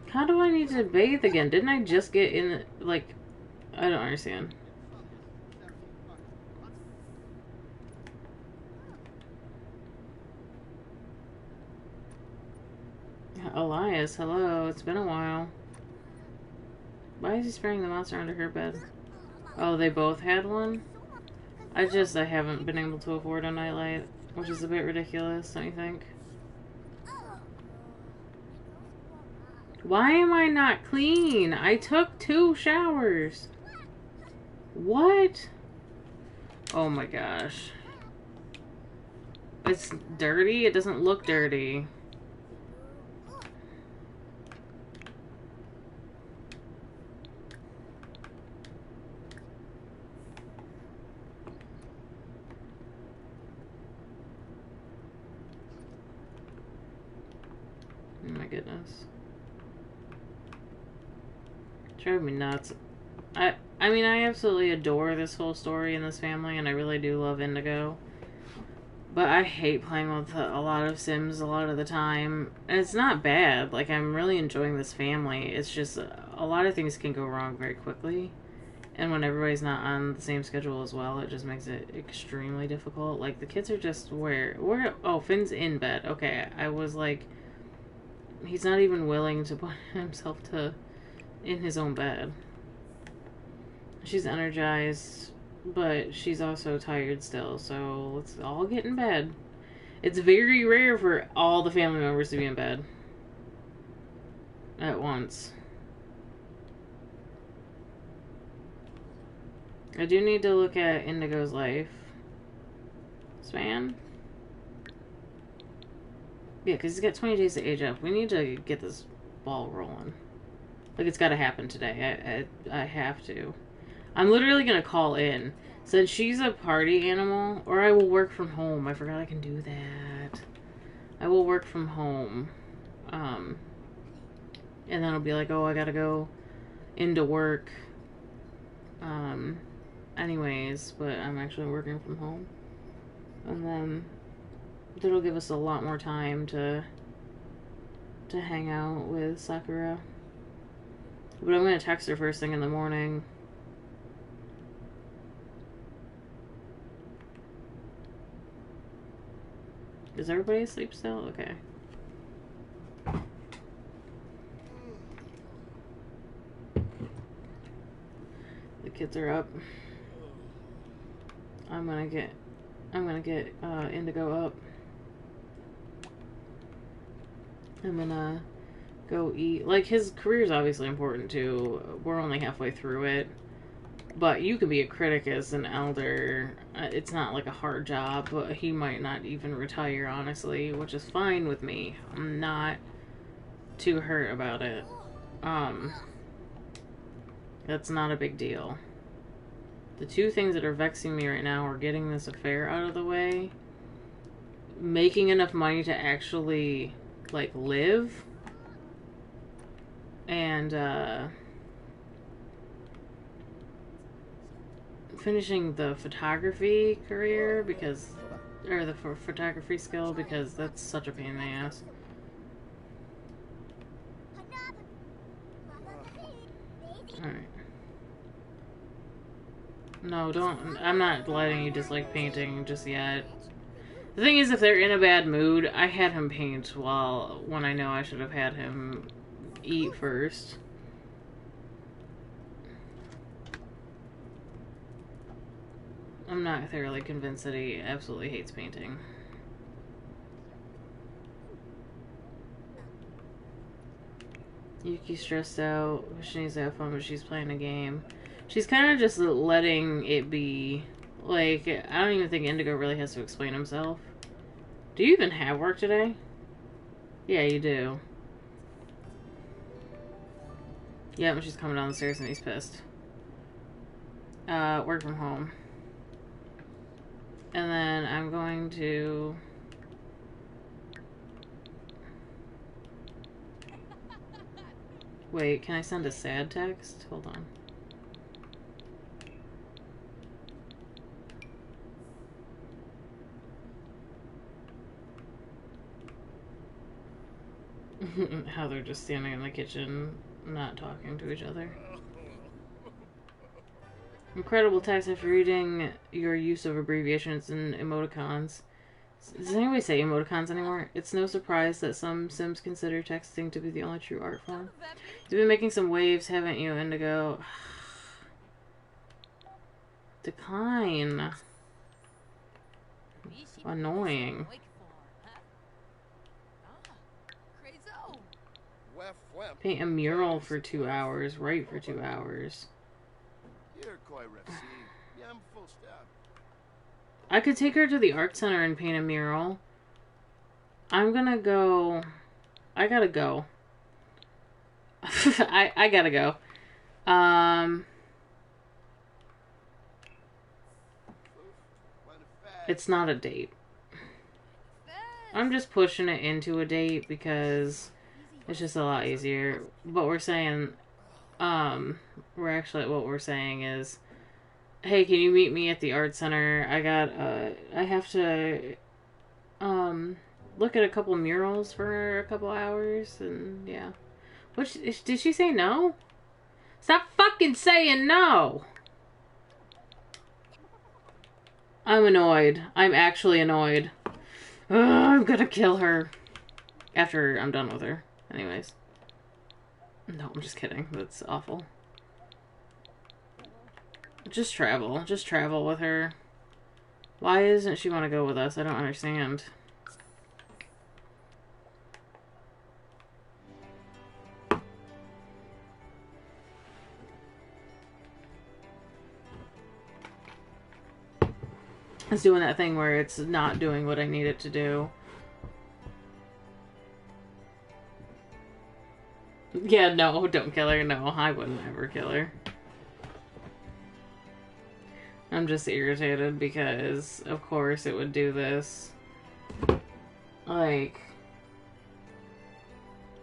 How do I need to bathe again? Didn't I just get in, like... I don't understand. Elias, hello. It's been a while. Why is he spraying the monster under her bed? Oh, they both had one? I haven't been able to afford a nightlight, which is a bit ridiculous, don't you think? Why am I not clean? I took 2 showers. What? Oh my gosh. It's dirty? It doesn't look dirty. Oh my goodness. Drove me nuts. I mean, I absolutely adore this whole story and this family, and I really do love Indigo. But I hate playing with a lot of Sims a lot of the time. And it's not bad. Like, I'm really enjoying this family. It's just a lot of things can go wrong very quickly. And when everybody's not on the same schedule as well, it just makes it extremely difficult. Like, the kids are just oh, Finn's in bed. Okay, I was like, he's not even willing to put himself in his own bed. She's energized, but she's also tired still, so let's all get in bed. It's very rare for all the family members to be in bed at once. I do need to look at Indigo's life span. Yeah, because he's got 20 days to age up. We need to get this ball rolling. Like, it's got to happen today. I have to. I'm literally going to call in. Since she's a party animal, or I will work from home. I forgot I can do that. I will work from home. And then I'll be like, oh, I got to go into work. Anyways, but I'm actually working from home. And then that'll give us a lot more time to hang out with Sakura. But I'm going to text her first thing in the morning. Is everybody asleep still? Okay. The kids are up. I'm gonna get Indigo up. I'm gonna go eat. Like, his career is obviously important too. We're only halfway through it. But you can be a critic as an elder. It's not like a hard job, but he might not even retire, honestly, which is fine with me. I'm not too hurt about it. That's not a big deal. The 2 things that are vexing me right now are getting this affair out of the way, making enough money to actually, like, live, and, finishing the photography career or the photography skill, because that's such a pain in the ass. Alright. No, I'm not letting you dislike painting just yet. The thing is, if they're in a bad mood, I had him paint when I know I should have had him eat first. I'm not thoroughly convinced that he absolutely hates painting. Yuki's stressed out. She needs to have fun, but she's playing a game. She's kind of just letting it be. Like, I don't even think Indigo really has to explain himself. Do you even have work today? Yeah, you do. Yep, she's coming down the stairs and he's pissed. Work from home. And then I'm going to... Wait, can I send a sad text? Hold on. How they're just standing in the kitchen, not talking to each other. Incredible text after reading your use of abbreviations and emoticons. Does anybody say emoticons anymore? It's no surprise that some Sims consider texting to be the only true art form. You've been making some waves, haven't you, Indigo? Decline. Annoying. Paint a mural for 2 hours, write for 2 hours. I could take her to the art center and paint a mural. I'm gonna go... I gotta go. I gotta go. It's not a date. I'm just pushing it into a date because it's just a lot easier. But we're saying, what we're saying is, hey, can you meet me at the art center? I have to, look at a couple murals for a couple hours, and yeah. Did she say no? Stop fucking saying no! I'm annoyed. I'm actually annoyed. Ugh, I'm gonna kill her. After I'm done with her. Anyways. No, I'm just kidding. That's awful. Just travel. Just travel with her. Why doesn't she want to go with us? I don't understand. It's doing that thing where it's not doing what I need it to do. Yeah, no, don't kill her. No, I wouldn't ever kill her. I'm just irritated because, of course, it would do this. Like...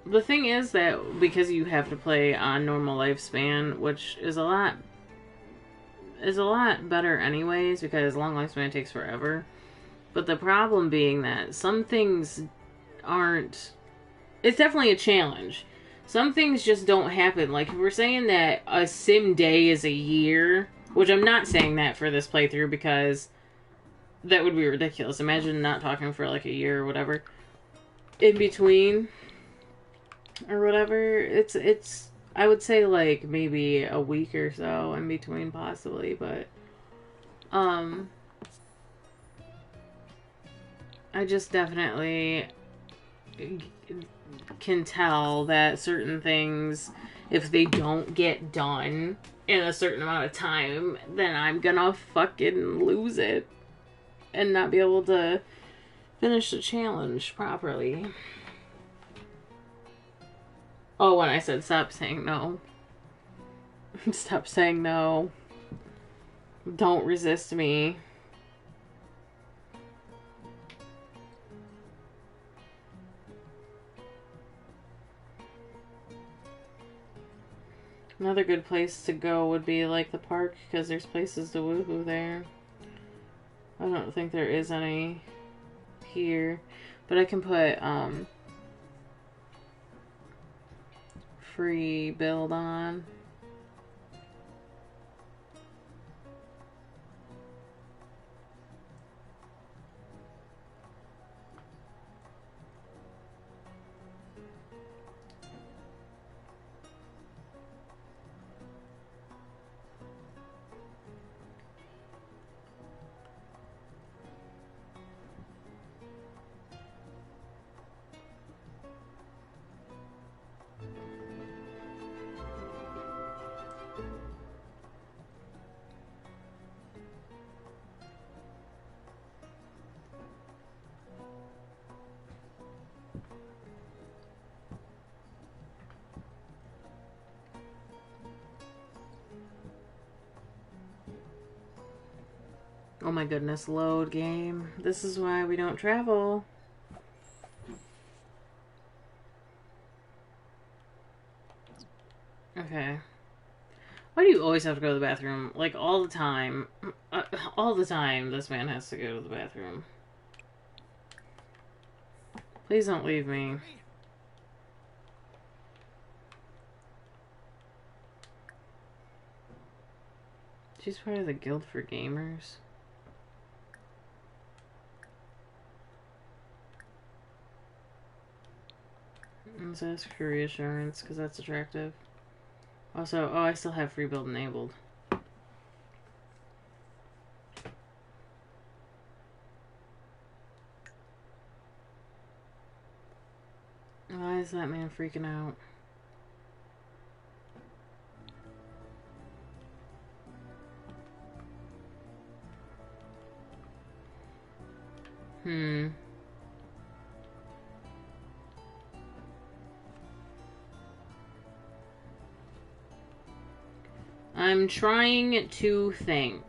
The thing is that because you have to play on normal lifespan, which is a lot better anyways, because long lifespan takes forever. But the problem being that some things aren't... It's definitely a challenge. Some things just don't happen. Like, if we're saying that a sim day is a year, which I'm not saying that for this playthrough because that would be ridiculous. Imagine not talking for like a year or whatever. In between, or whatever, it's I would say like maybe a week or so in between possibly, but I just definitely can tell that certain things, if they don't get done in a certain amount of time, then I'm gonna fucking lose it and not be able to finish the challenge properly. Oh, when I said stop saying no. Stop saying no. Don't resist me. Another good place to go would be like the park, because there's places to woohoo there. I don't think there is any here, but I can put free build on. Oh my goodness, load game. This is why we don't travel. Okay. Why do you always have to go to the bathroom? Like, all the time. All the time, this man has to go to the bathroom. Please don't leave me. She's part of the Guild for Gamers. Let's ask for reassurance, because that's attractive. Also, oh, I still have free build enabled. Why is that man freaking out? I'm trying to think.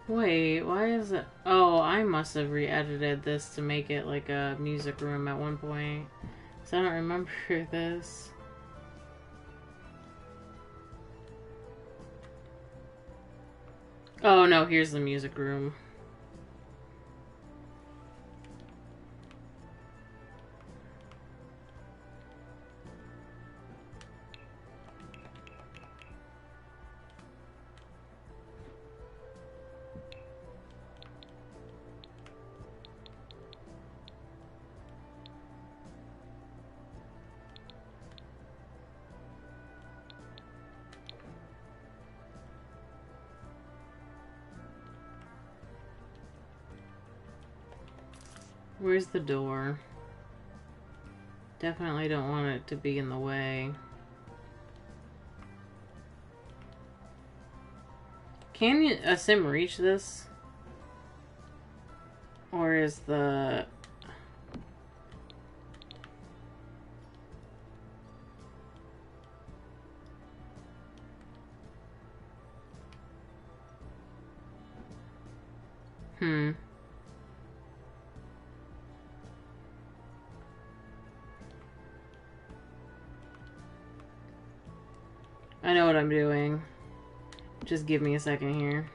Wait, why is it? Oh, I must have re-edited this to make it like a music room at one point. So I don't remember this. Oh no, here's the music room. Where's the door? Definitely don't want it to be in the way. Can a sim reach this? Or is the... I know what I'm doing. Just give me a second here.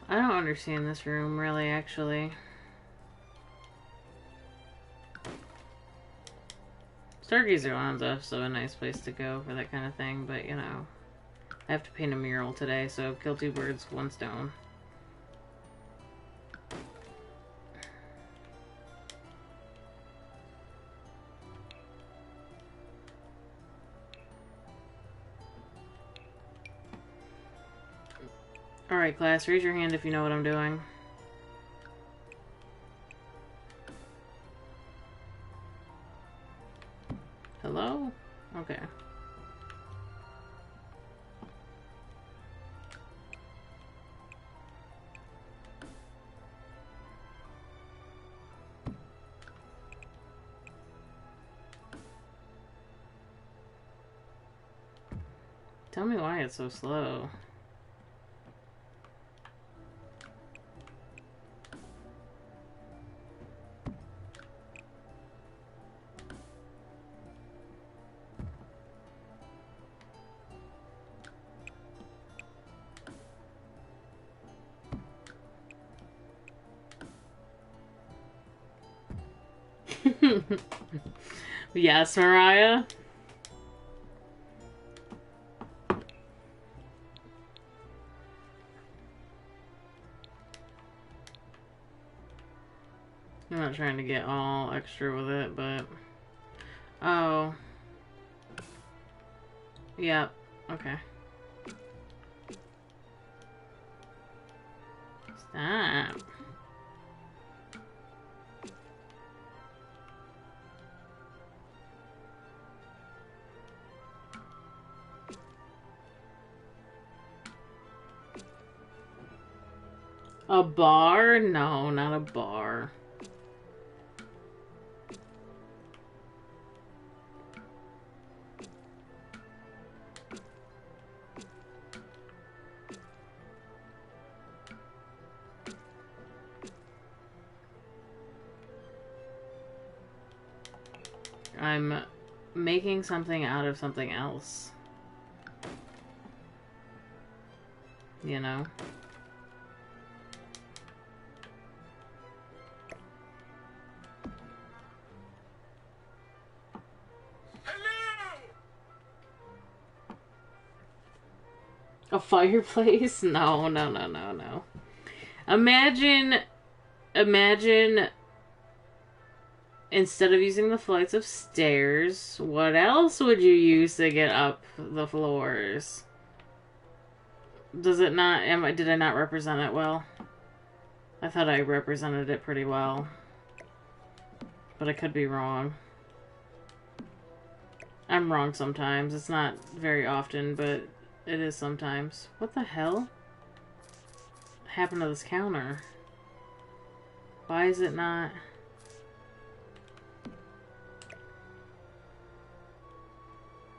I don't understand this room, really, actually. Stargazer Lounge is also a nice place to go for that kind of thing, but, you know. I have to paint a mural today, so kill two birds, one stone. Alright, class, raise your hand if you know what I'm doing. Hello? Okay. Tell me why it's so slow. Yes, Mariah? I'm not trying to get all extra with it, but... Oh. Yep. Okay. Stop. A bar? No, not a bar. I'm making something out of something else. You know? A fireplace? No, no, no, no, no. Imagine, instead of using the flights of stairs, what else would you use to get up the floors? Does it not, did I not represent it well? I thought I represented it pretty well. But I could be wrong. I'm wrong sometimes. It's not very often, but it is sometimes. What the hell happened to this counter? Why is it not...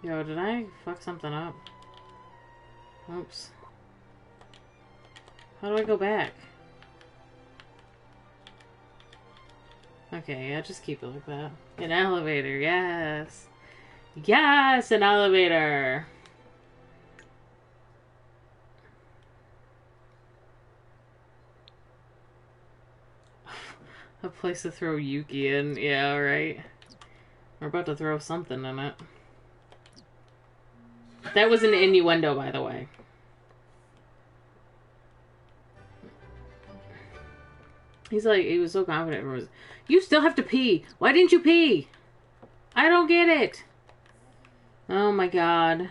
Yo, did I fuck something up? Oops. How do I go back? Okay, yeah, just keep it like that. An elevator, yes! Yes, an elevator! A place to throw Yuki in, yeah, right? We're about to throw something in it. That was an innuendo, by the way. He's like, he was so confident. You still have to pee. Why didn't you pee? I don't get it. Oh my god.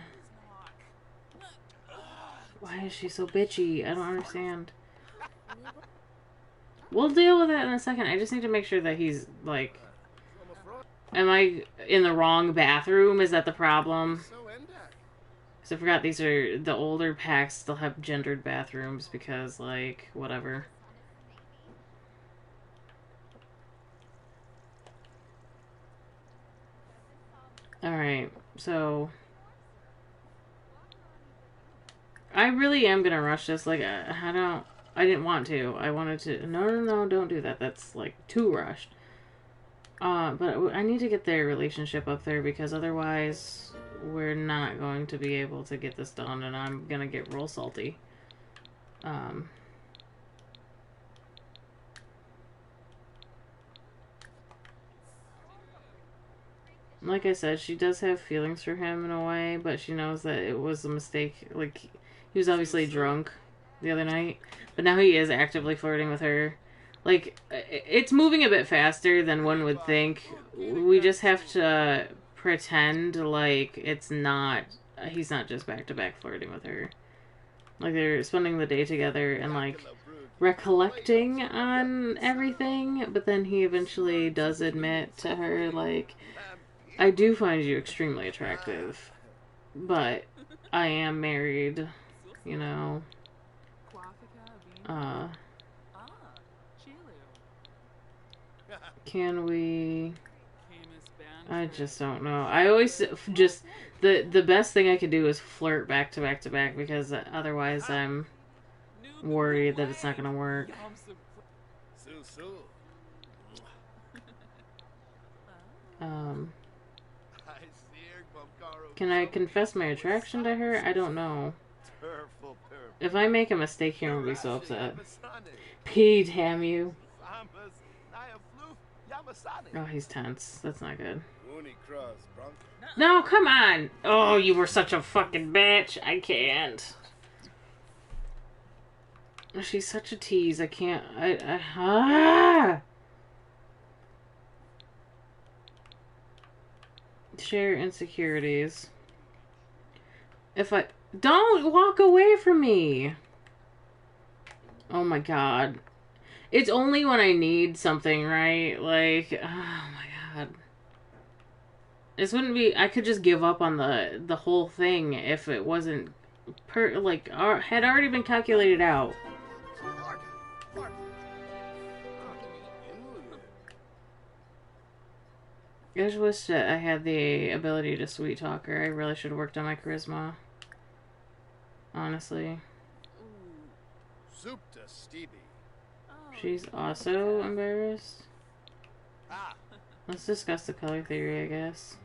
Why is she so bitchy? I don't understand. We'll deal with it in a second. I just need to make sure that he's, like... Am I in the wrong bathroom? Is that the problem? Because I forgot these are... The older packs still have gendered bathrooms because, like, whatever. Alright, so... I really am gonna rush this. Like, I didn't want to. I wanted to... No, don't do that. That's, like, too rushed. But I need to get their relationship up there because otherwise we're not going to be able to get this done and I'm gonna get real salty. Like I said, she does have feelings for him in a way, but she knows that it was a mistake. Like, he was obviously drunk the other night, but now he is actively flirting with her. Like, it's moving a bit faster than one would think. We just have to pretend like it's not... He's not just back-to-back flirting with her. Like, they're spending the day together and, like, recollecting on everything, but then he eventually does admit to her, like, I do find you extremely attractive, but I am married, you know. Can we... I just don't know. I always just... The best thing I could do is flirt back to back to back because otherwise I'm worried that it's not going to work. Can I confess my attraction to her? I don't know. If I make a mistake here, I'll be so upset. P, damn you. Oh, he's tense. That's not good. No, come on! Oh, you were such a fucking bitch. I can't. She's such a tease. I can't... Share insecurities. If I... Don't walk away from me! Oh my god. It's only when I need something, right? Like, oh my god. This wouldn't be... I could just give up on the whole thing if it wasn't... had already been calculated out. I just wish that I had the ability to sweet talk her. I really should have worked on my charisma. Honestly. She's also embarrassed. Let's discuss the color theory, I guess.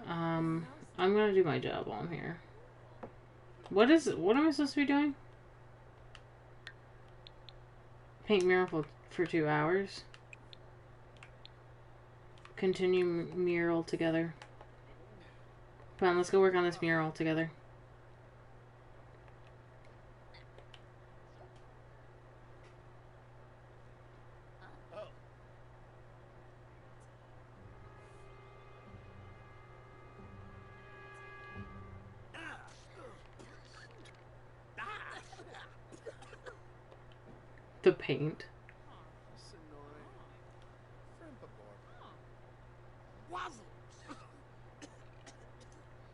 I'm gonna do my job while I'm here. What am I supposed to be doing? Paint mural for 2 hours. Continue mural together. Come on, let's go work on this mural together. The paint.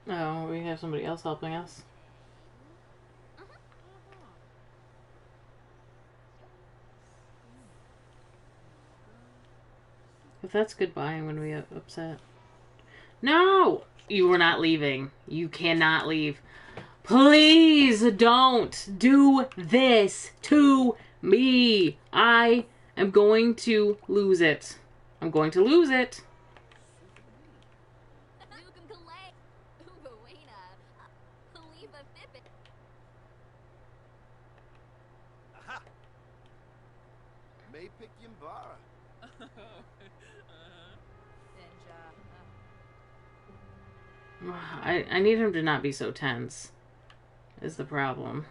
Oh, we have somebody else helping us. If that's goodbye, I'm gonna be upset. No! You were not leaving. You cannot leave. Please don't do this to me. I am going to lose it. I'm going to lose it. I need him to not be so tense, is the problem.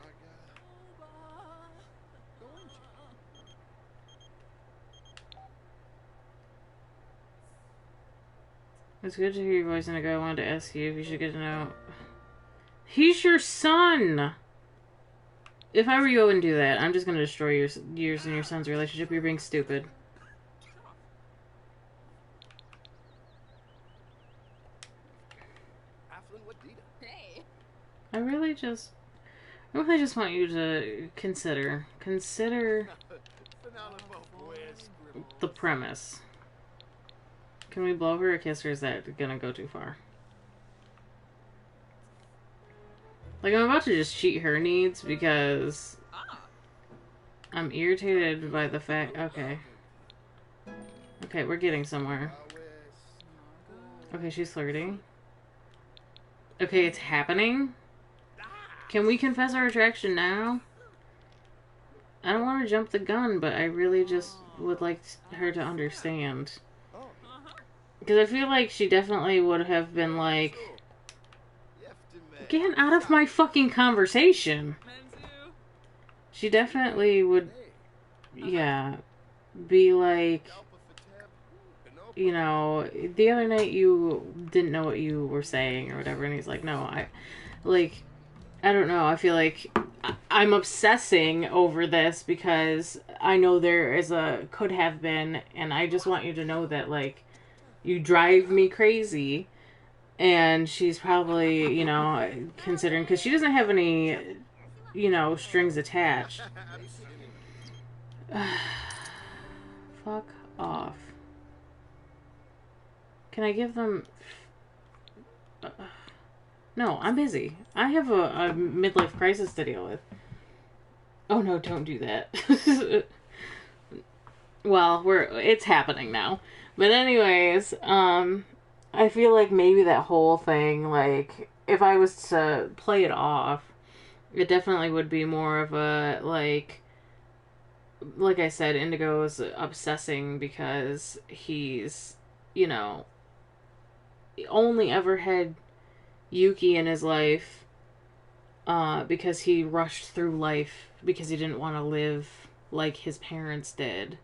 It's good to hear your voice, and I wanted to ask you if you should get to know. He's your son! If I were you, I wouldn't do that. I'm just gonna destroy yours and your son's relationship. You're being stupid. I really just want you to consider the premise. Can we blow her or kiss her? Is that gonna go too far? Like, I'm about to just cheat her needs because I'm irritated by the fact... Okay. Okay, we're getting somewhere. Okay, she's flirting. Okay, it's happening. Can we confess our attraction now? I don't want to jump the gun, but I really just would like her to understand. Because I feel like she definitely would have been like... Get out of my fucking conversation! She definitely would... Yeah. Be like... You know, the other night you didn't know what you were saying or whatever, and he's like, no, I don't know, I feel like I'm obsessing over this because I know there is a could have been, and I just want you to know that, like, you drive me crazy. And she's probably, you know, considering, because she doesn't have any, you know, strings attached. Fuck off. Can I give them... No, I'm busy. I have a midlife crisis to deal with. Oh no, don't do that. Well, it's happening now. But anyways, I feel like maybe that whole thing, like, if I was to play it off, it definitely would be more of a, like I said, Indigo's obsessing because he's, you know, only ever had Yuki in his life because he rushed through life because he didn't want to live like his parents did.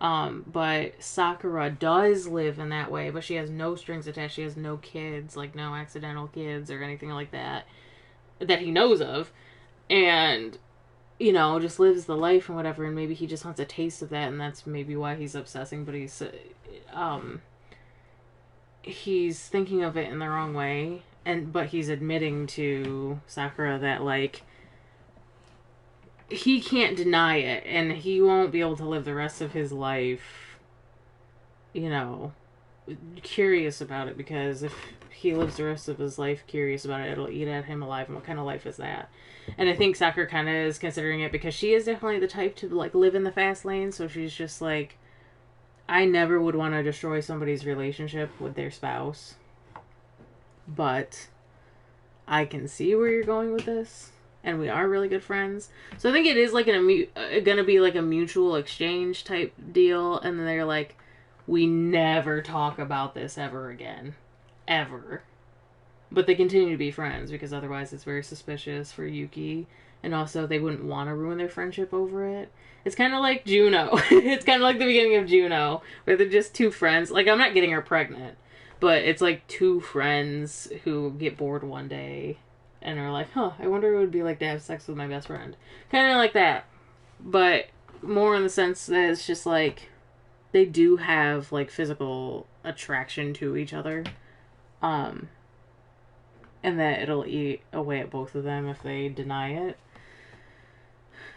But Sakura does live in that way, but she has no strings attached. She has no kids, like no accidental kids or anything like that he knows of. And, you know, just lives the life and whatever, and maybe he just wants a taste of that, and that's maybe why he's obsessing, but he's thinking of it in the wrong way, but he's admitting to Sakura that, like, he can't deny it, and he won't be able to live the rest of his life, you know, curious about it, because if he lives the rest of his life curious about it, it'll eat at him alive, and what kind of life is that? And I think Sakura kind of is considering it, because she is definitely the type to, like, live in the fast lane, so she's just like, I never would want to destroy somebody's relationship with their spouse, but I can see where you're going with this. And we are really good friends. So I think it is like gonna be like a mutual exchange type deal. And then they're like, we never talk about this ever again. Ever. But they continue to be friends because otherwise it's very suspicious for Yuki. And also they wouldn't want to ruin their friendship over it. It's kind of like Juno. It's kind of like the beginning of Juno, where they're just two friends. Like, I'm not getting her pregnant, but it's like two friends who get bored one day and are like, huh, I wonder what it would be like to have sex with my best friend. Kind of like that. But more in the sense that it's just like, they do have, like, physical attraction to each other. And that it'll eat away at both of them if they deny it.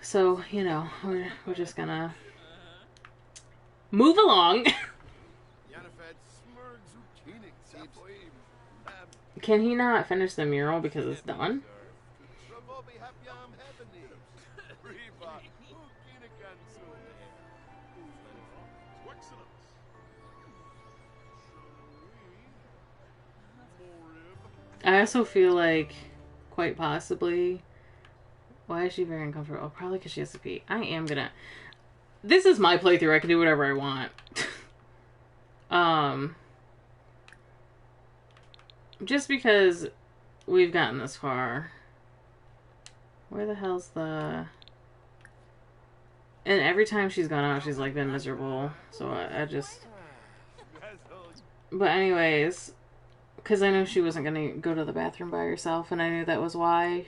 So, you know, we're just gonna move along. Can he not finish the mural because it's done? I also feel like, quite possibly, why is she very uncomfortable? Oh, probably because she has to pee. I am gonna... This is my playthrough. I can do whatever I want. Just because we've gotten this far. Where the hell's the... And every time she's gone out, she's, like, been miserable. So I just... But anyways... Because I knew she wasn't going to go to the bathroom by herself, and I knew that was why.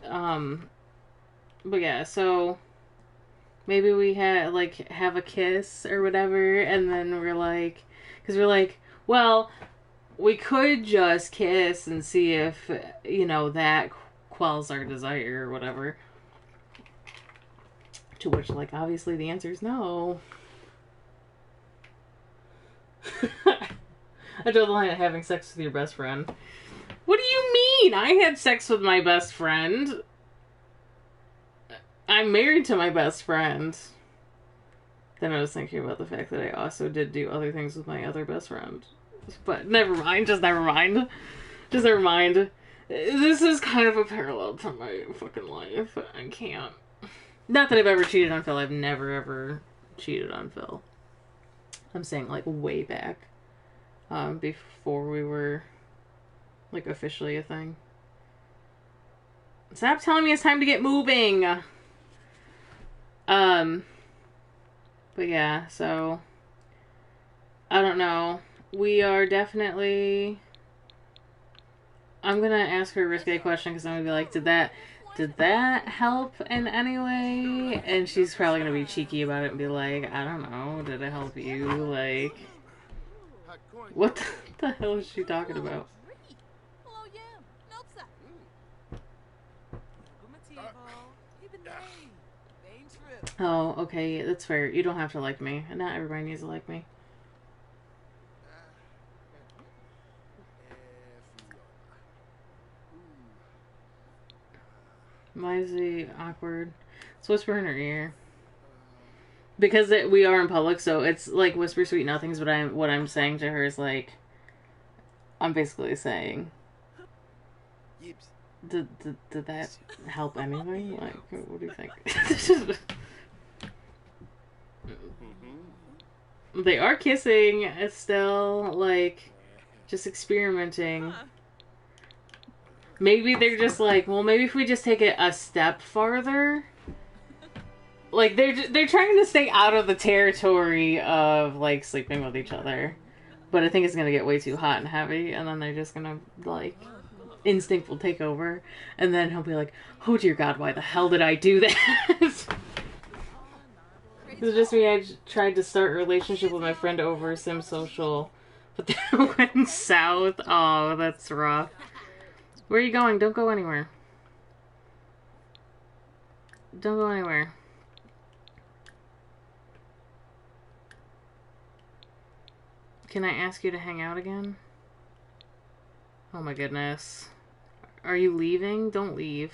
But yeah, so maybe we had, like, have a kiss or whatever, and then we're like, because we're like, well, we could just kiss and see if, you know, that quells our desire or whatever. To which, like, obviously the answer is no. I draw the line at having sex with your best friend. What do you mean? I had sex with my best friend. I'm married to my best friend. Then I was thinking about the fact that I also did do other things with my other best friend. But never mind. Just never mind. Just never mind. This is kind of a parallel to my fucking life. I can't. Not that I've ever cheated on Phil. I've never ever cheated on Phil. I'm saying, like, way back. Before we were, like, officially a thing. Stop telling me it's time to get moving! But yeah, so, I don't know. We are definitely, I'm gonna ask her a risque question, because I'm gonna be like, did that help in any way? And she's probably gonna be cheeky about it and be like, I don't know, did it help you? Like... What the hell is she talking about? Oh, okay, that's fair. You don't have to like me. Not everybody needs to like me. Why is he awkward? Let's whisper in her ear. Because we are in public, so it's like whisper sweet nothings, but what I'm saying to her is like, I'm basically saying, did that help anything? Like, what do you think? They are kissing. It's still, like, just experimenting. Maybe they're just like, well, maybe if we just take it a step farther, Like, they're trying to stay out of the territory of, like, sleeping with each other. But I think it's gonna get way too hot and heavy, and then they're just gonna, like, instinct will take over. And then he'll be like, oh dear God, why the hell did I do that? It was just me, I tried to start a relationship with my friend over Sim Social, but then it went south. Oh, that's rough. Where are you going? Don't go anywhere. Don't go anywhere. Can I ask you to hang out again? Oh my goodness. Are you leaving? Don't leave.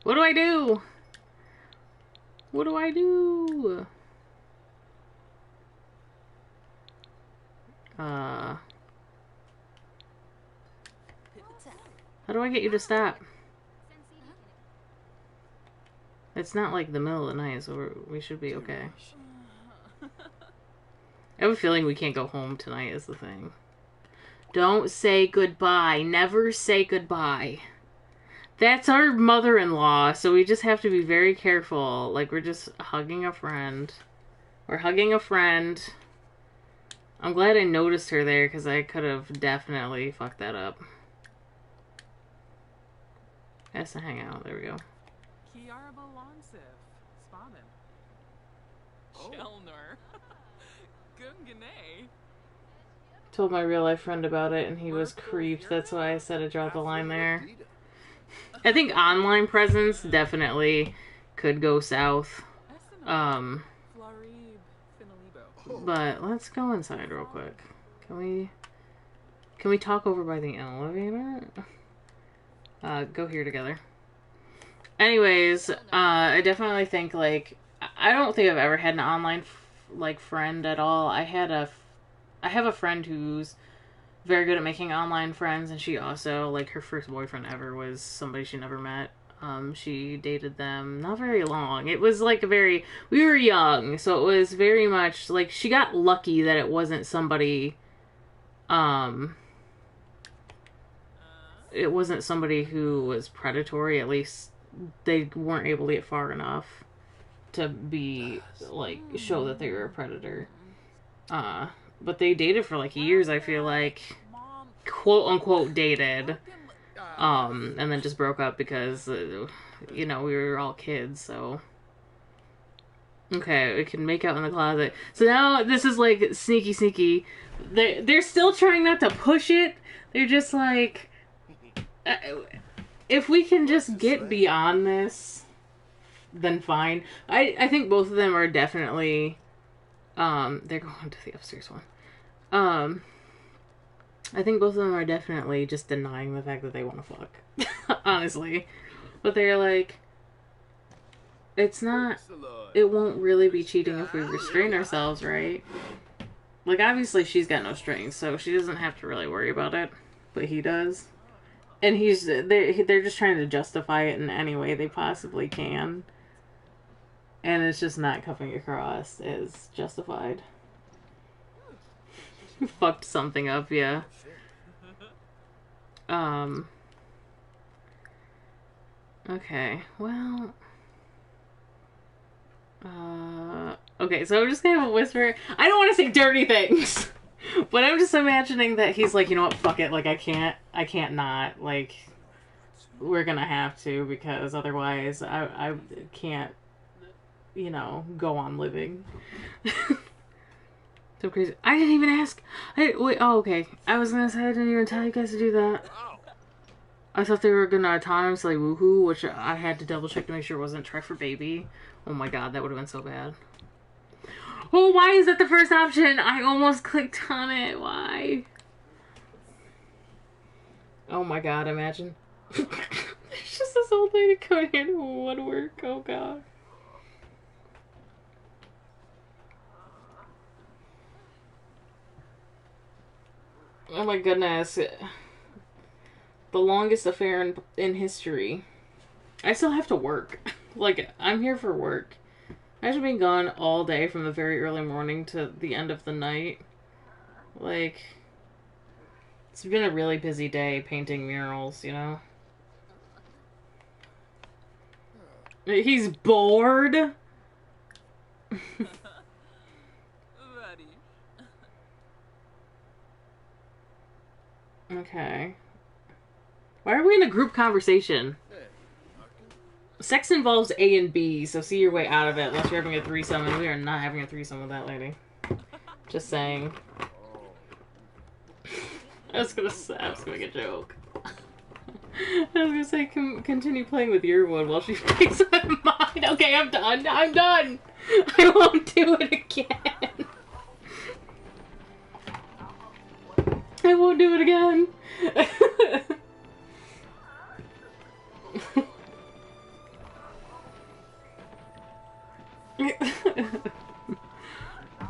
What do I do? What do I do? How do I get you to stop? It's not like the middle of the night, so we should be okay. I have a feeling we can't go home tonight is the thing. Don't say goodbye. Never say goodbye. That's our mother-in-law, so we just have to be very careful. Like, we're just hugging a friend. We're hugging a friend. I'm glad I noticed her there, because I could have definitely fucked that up. Has to hang out. There we go. Kiara Balansif, Spamen. Chelner. Gungane. Told my real-life friend about it, and he was creeped. That's why I said I dropped the line there. I think online presence definitely could go south. But let's go inside real quick. Can we talk over by the elevator? Go here together. Anyways, I definitely think, like, I don't think I've ever had an online friend at all. I have a friend who's very good at making online friends, and she also, like, her first boyfriend ever was somebody she never met. She dated them not very long. It was like we were young, so it was very much like she got lucky that it wasn't somebody, it wasn't somebody who was predatory. At least they weren't able to get far enough to be, like, show that they were a predator. But they dated for, like, years, I feel like. Quote-unquote dated. And then just broke up because, you know, we were all kids, so... Okay, we can make out in the closet. So now, this is, like, sneaky. They're still trying not to push it. They're just like... if we can just get beyond this, then fine. I think both of them are definitely... they're going to the upstairs one. I think both of them are definitely just denying the fact that they want to fuck. Honestly. But they're like, it won't really be cheating if we restrain ourselves, right? Like, obviously she's got no strings, so she doesn't have to really worry about it. But he does. And they're just trying to justify it in any way they possibly can. And it's just not coming across as justified. Fucked something up, yeah. Okay, well... okay, so I'm just gonna have a whisper. I don't want to say dirty things! But I'm just imagining that he's like, you know what, fuck it, like, I can't not, like, we're gonna have to, because otherwise I can't, you know, go on living. So crazy. I didn't even ask. Wait, oh, okay. I was gonna say I didn't even tell you guys to do that. I thought they were gonna autonomously woohoo, which I had to double check to make sure it wasn't try for baby. Oh my god, that would have been so bad. Oh, why is that the first option? I almost clicked on it. Why? Oh my god, imagine. There's just this old lady coming in who would work. Oh god. Oh my goodness. The longest affair in history. I still have to work. Like, I'm here for work. Imagine being gone all day from the very early morning to the end of the night. Like, It's been a really busy day painting murals, you know? He's bored? Buddy. Okay. Why are we in a group conversation? Sex involves A and B, so see your way out of it unless you're having a threesome, and we are not having a threesome with that lady. Just saying. I was gonna make a joke. I was gonna say, continue playing with your wood while she picks up mine. Okay, I'm done. I'm done. I won't do it again. I won't do it again.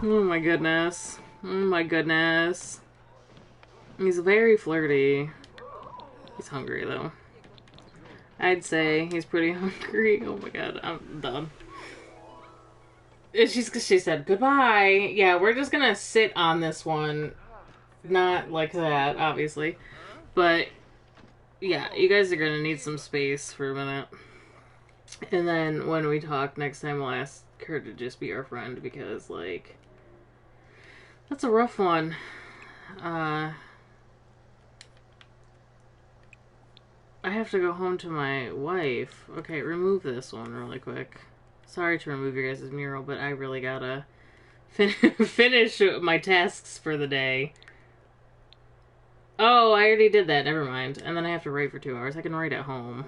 Oh my goodness. Oh my goodness. He's very flirty. He's hungry though. I'd say he's pretty hungry. Oh my god, I'm done. She said goodbye. Yeah, we're just gonna sit on this one. Not like that, obviously. But yeah, you guys are gonna need some space for a minute. And then when we talk next time, we'll ask her to just be our friend because, like, that's a rough one. I have to go home to my wife. Okay, remove this one really quick. Sorry to remove your guys' mural, but I really gotta finish my tasks for the day. Oh, I already did that. Never mind. And then I have to write for 2 hours. I can write at home.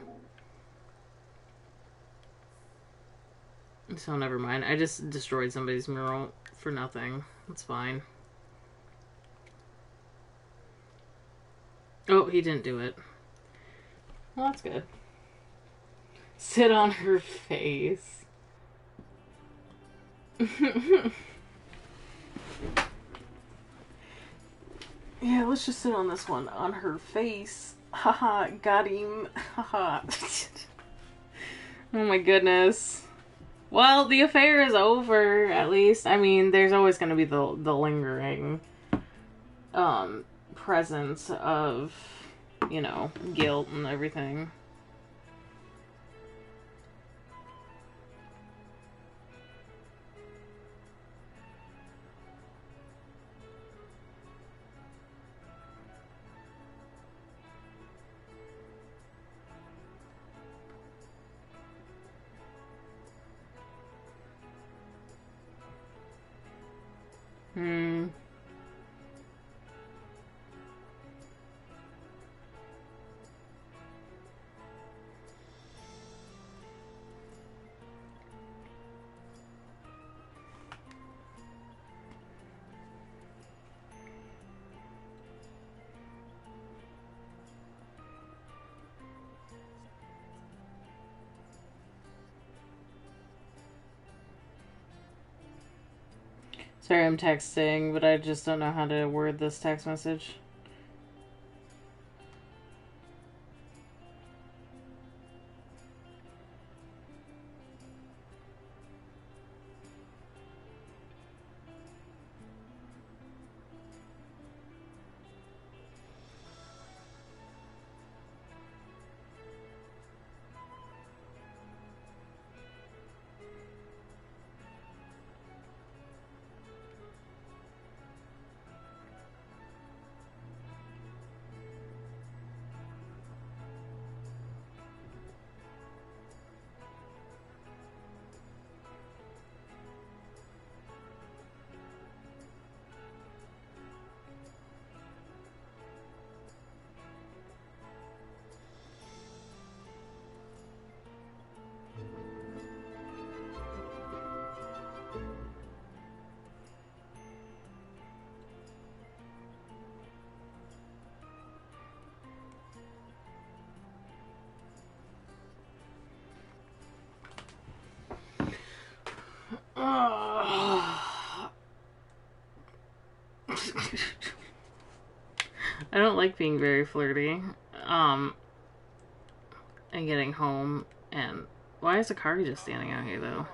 So never mind. I just destroyed somebody's mural for nothing. It's fine. Oh, he didn't do it. Well, that's good. Sit on her face. Yeah, let's just sit on this one. On her face. Haha, got him. Haha. Oh my goodness. Well, the affair is over, at least. I mean, there's always going to be the lingering presence of, you know, guilt and everything. Hmm. Sorry, I'm texting, but I just don't know how to word this text message. I don't like being very flirty. And getting home and why is the car just standing out here though?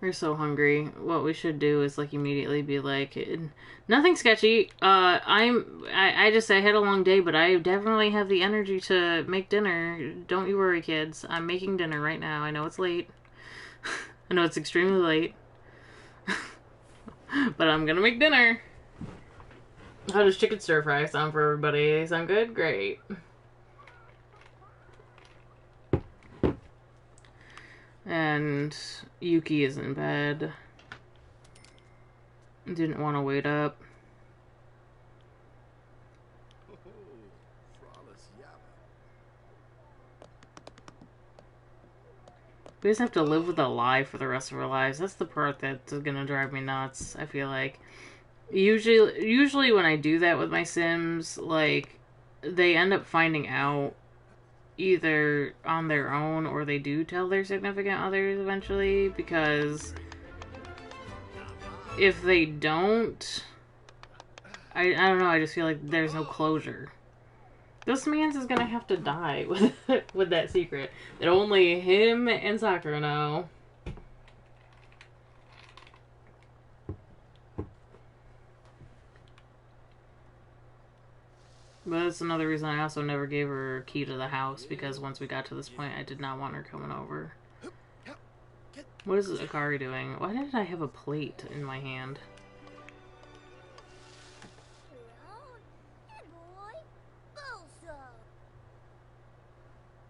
We're so hungry. What we should do is like immediately be like, nothing sketchy. I had a long day, but I definitely have the energy to make dinner. Don't you worry, kids. I'm making dinner right now. I know it's late. I know it's extremely late. But I'm gonna make dinner. How does chicken stir fry sound for everybody? Sound good? Great. And Yuki is in bed. Didn't want to wait up. We just have to live with a lie for the rest of our lives. That's the part that's gonna drive me nuts, I feel like. Usually when I do that with my Sims, like, they end up finding out either on their own or they do tell their significant others eventually, because if they don't, I don't know, I just feel like there's no closure. This man's is gonna have to die with with that secret that only him and Sakura know. But that's another reason I also never gave her a key to the house, because once we got to this point, I did not want her coming over. What is Akari doing? Why did I have a plate in my hand?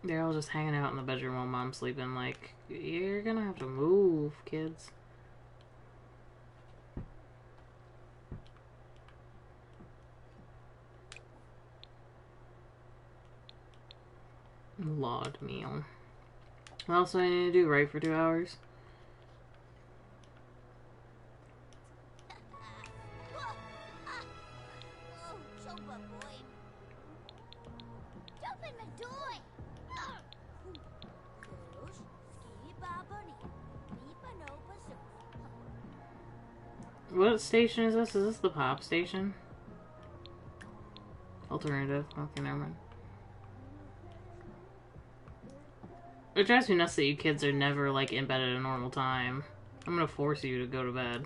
They're all just hanging out in the bedroom while mom's sleeping. Like, you're gonna have to move, kids. Lord meal. What else do I need to do? Write for 2 hours? What station is this? Is this the pop station? Alternative. Okay, never mind. It drives me nuts that you kids are never, like, in bed at a normal time. I'm gonna force you to go to bed.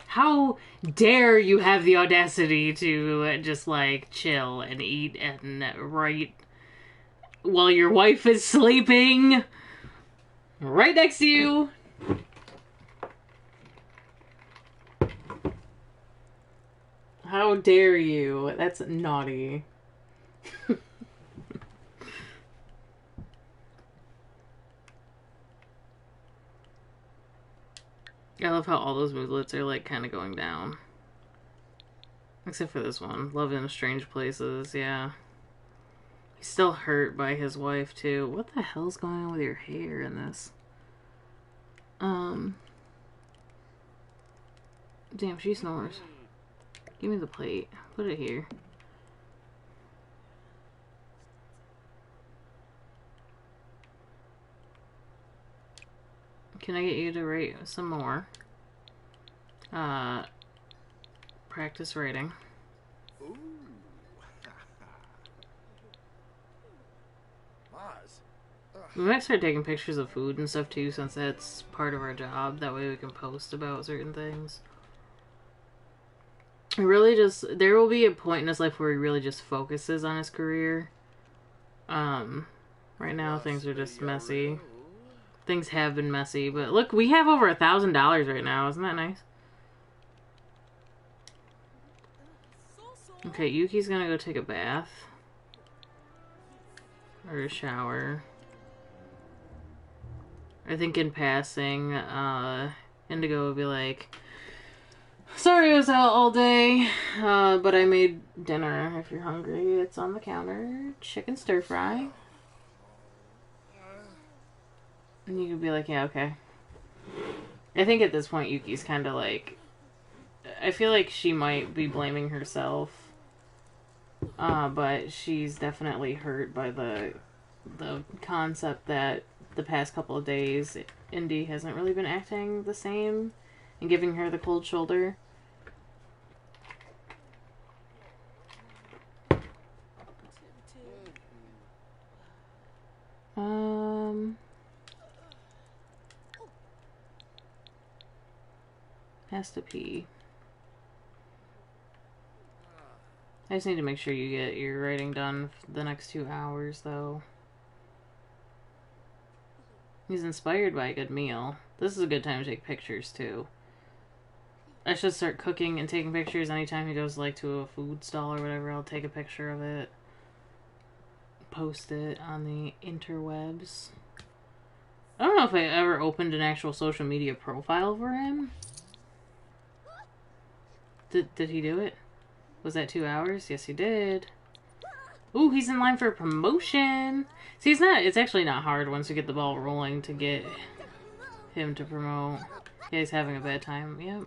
How dare you have the audacity to just, like, chill and eat and write while your wife is sleeping right next to you? How dare you? That's naughty. I love how all those moodlets are, like, kind of going down. Except for this one. Love in Strange Places, yeah. He's still hurt by his wife, too. What the hell's going on with your hair in this? Damn, she snores. Give me the plate. Put it here. Can I get you to write some more? Practice writing. We might start taking pictures of food and stuff too, since that's part of our job. That way we can post about certain things. There will be a point in his life where he really just focuses on his career. Right now things are just messy. Things have been messy, but look, we have over $1,000 right now. Isn't that nice? Okay, Yuki's gonna go take a bath. Or a shower. I think in passing, Indigo would be like, sorry I was out all day, but I made dinner. If you're hungry, it's on the counter. Chicken stir fry. And you could be like, yeah, okay. I think at this point, Yuki's kind of like, I feel like she might be blaming herself. But she's definitely hurt by the concept that the past couple of days, Indy hasn't really been acting the same and giving her the cold shoulder. Has to pee. I just need to make sure you get your writing done for the next 2 hours, though. He's inspired by a good meal. This is a good time to take pictures, too. I should start cooking and taking pictures anytime he goes, like, to a food stall or whatever. I'll take a picture of it. Post it on the interwebs. I don't know if I ever opened an actual social media profile for him. Did he do it? Was that 2 hours? Yes, he did. Ooh, he's in line for a promotion. See, it's actually not hard once you get the ball rolling to get him to promote. Yeah, he's having a bad time. Yep.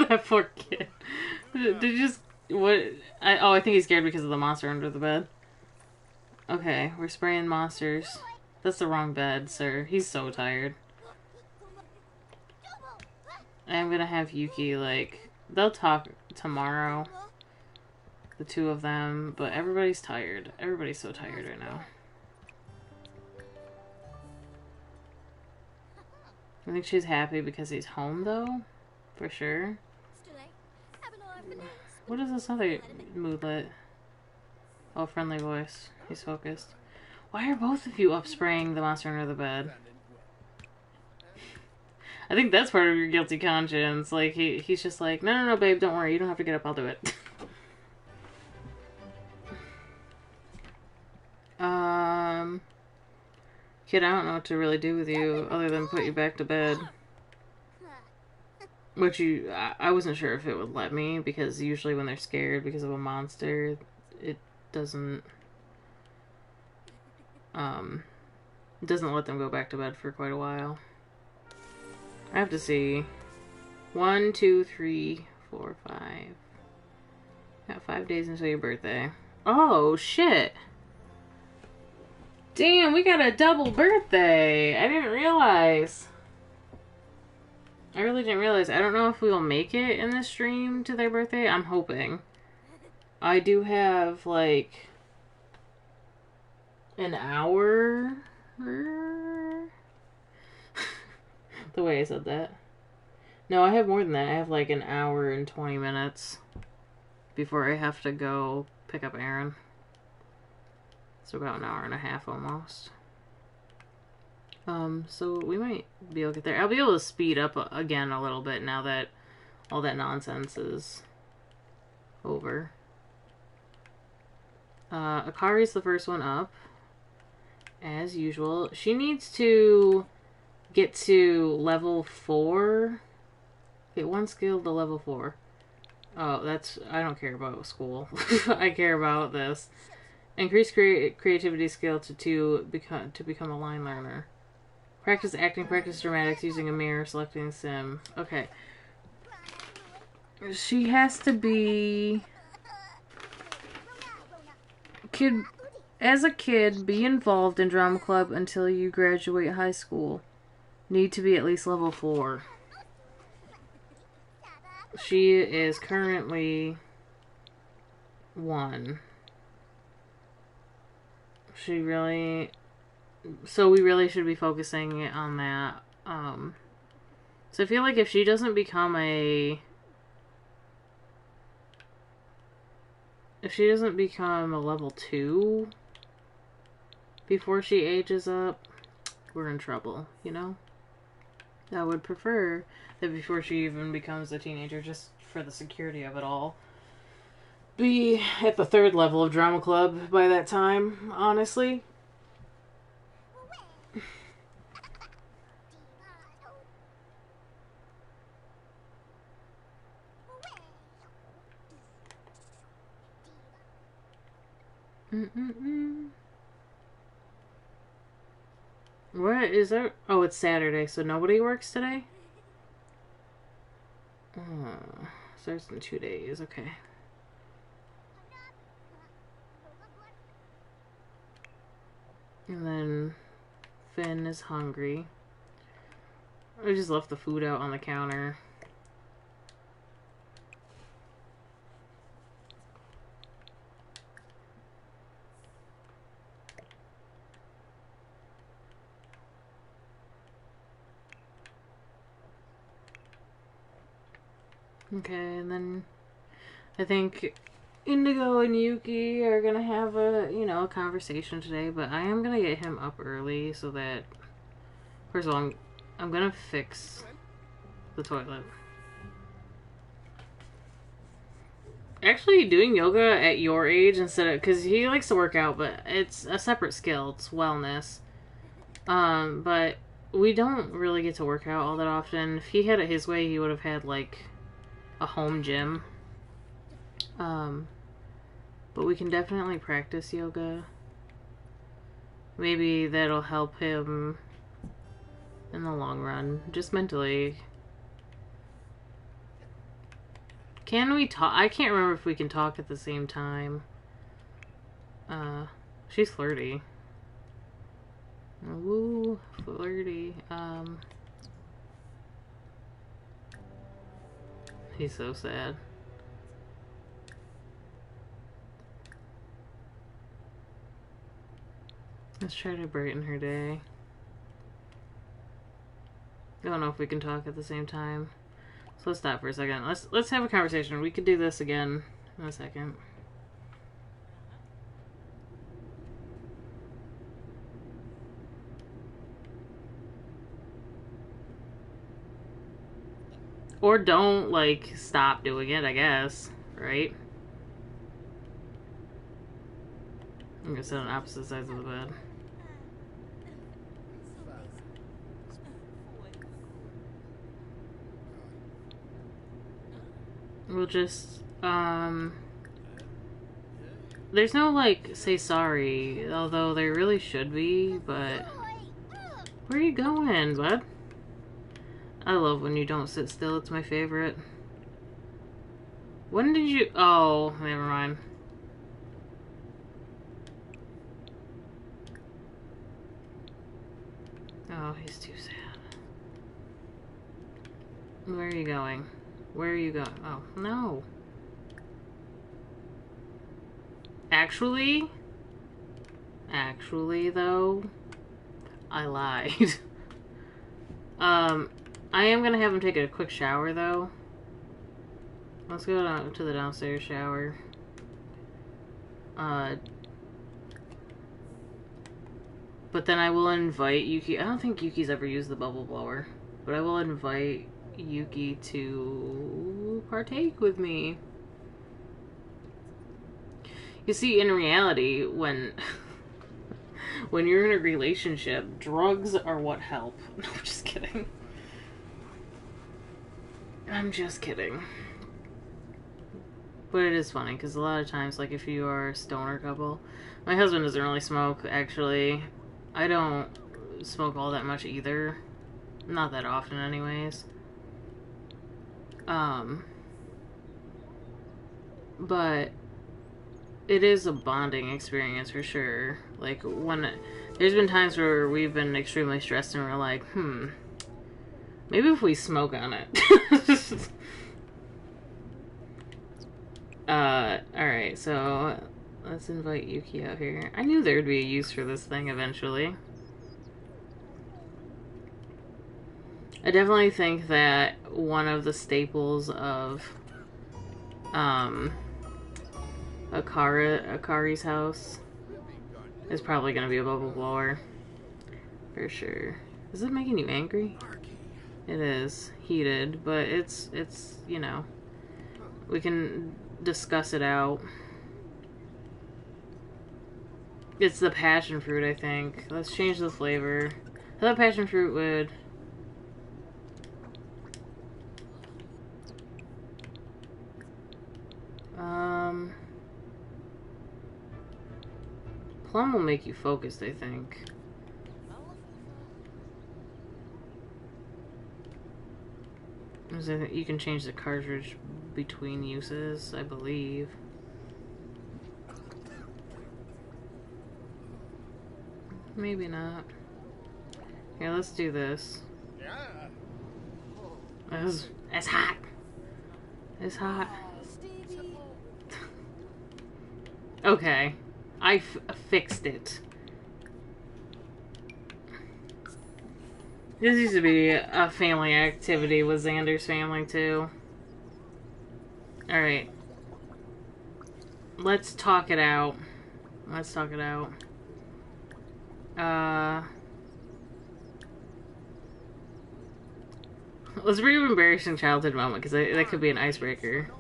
That poor kid. Did you just... What? I think he's scared because of the monster under the bed. Okay, we're spraying monsters. That's the wrong bed, sir. He's so tired. I'm gonna have Yuki, like... They'll talk tomorrow. The two of them. But everybody's tired. Everybody's so tired right now. I think she's happy because he's home, though. For sure. What is this other moodlet? Oh, friendly voice. He's focused. Why are both of you up spraying the monster under the bed? I think that's part of your guilty conscience. Like, he's just like, no, babe, don't worry. You don't have to get up. I'll do it. Kid, I don't know what to really do with you other than put you back to bed. Which I wasn't sure if it would let me, because usually when they're scared because of a monster, it doesn't let them go back to bed for quite a while. I have to see. 1, 2, 3, 4, 5. Got 5 days until your birthday. Oh, shit. Damn, we got a double birthday. I didn't realize. I really didn't realize. I don't know if we will make it in this stream to their birthday. I'm hoping. I do have, like, an hour. The way I said that. No, I have more than that. I have, like, an hour and 20 minutes before I have to go pick up Aaron. So about an hour and a half almost. So we might be able to get there. I'll be able to speed up again a little bit now that all that nonsense is over. Akari's the first one up. As usual. She needs to get to level 4. Get one skill to level 4. Oh, that's... I don't care about school. I care about this. Increase creativity skill to 2 to become a line learner. Practice acting, practice dramatics using a mirror, selecting sim. Okay. She has to be... As a kid, be involved in drama club until you graduate high school. Need to be at least level 4. She is currently 1. She really... So we really should be focusing on that. So I feel like if she doesn't become a... If she doesn't become a level 2 before she ages up, we're in trouble, you know? I would prefer that before she even becomes a teenager, just for the security of it all, be at the 3rd level of drama club by that time, honestly. What is there? Oh, it's Saturday, so nobody works today? Starts in 2 days, okay. And then Finn is hungry. I just left the food out on the counter. Okay, and then I think Indigo and Yuki are gonna have a, a conversation today, but I am gonna get him up early so that, first of all, I'm gonna fix the toilet. Actually, doing yoga at your age instead of, because he likes to work out, but it's a separate skill. It's wellness. But we don't really get to work out all that often. If he had it his way, he would have had like a home gym. But we can definitely practice yoga. Maybe that'll help him in the long run, just mentally. Can we talk? I can't remember if we can talk at the same time. She's flirty. Woo, flirty. He's so sad. Let's try to brighten her day. I don't know if we can talk at the same time. So let's stop for a second. Let's have a conversation. We could do this again in a second. Or don't, like, stop doing it, I guess. Right? I'm gonna sit on opposite sides of the bed. We'll just, there's no, like, say sorry, although there really should be, but where are you going, bud? I love when you don't sit still, it's my favorite. When did you, oh, never mind. Oh, he's too sad. Where are you going? Where are you going? Oh, no. Actually, though, I lied. I am gonna have him take a quick shower, though. Let's go down to the downstairs shower. But then I will invite Yuki. I don't think Yuki's ever used the bubble blower, but I will invite Yuki to partake with me. You see, in reality, when you're in a relationship, drugs are what help. No, I'm just kidding. I'm just kidding. But it is funny, because a lot of times, like, if you are a stoner couple... My husband doesn't really smoke, actually. I don't smoke all that much either. Not that often, anyways. But it is a bonding experience for sure. Like, there's been times where we've been extremely stressed and we're like, maybe if we smoke on it. Alright, so let's invite Yuki out here. I knew there would be a use for this thing eventually. I definitely think that one of the staples of Akari's house is probably gonna be a bubble blower. For sure. Is it making you angry? It is. Heated, but it's you know, we can discuss it out. It's the passion fruit, I think. Let's change the flavor. I thought passion fruit would... Plum will make you focused, I think. You can change the cartridge between uses, I believe. Maybe not. Here, let's do this. It's hot. It's hot. Okay. I fixed it. This used to be a family activity with Xander's family, too. Alright. Let's talk it out. Let's talk it out. Let's bring up an embarrassing childhood moment, because that could be an icebreaker.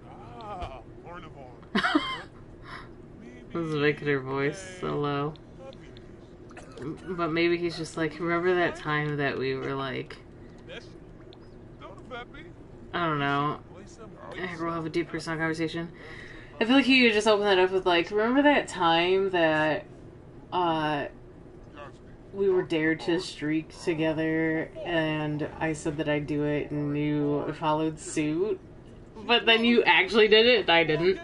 Ah, Ornamore. This is making her voice so low. But maybe he's just like, remember that time that we were like, I don't know, we'll have a deep personal conversation. I feel like you could just open that up with like, remember that time that we were dared to streak together and I said that I'd do it and you followed suit, but then you actually did it and I didn't.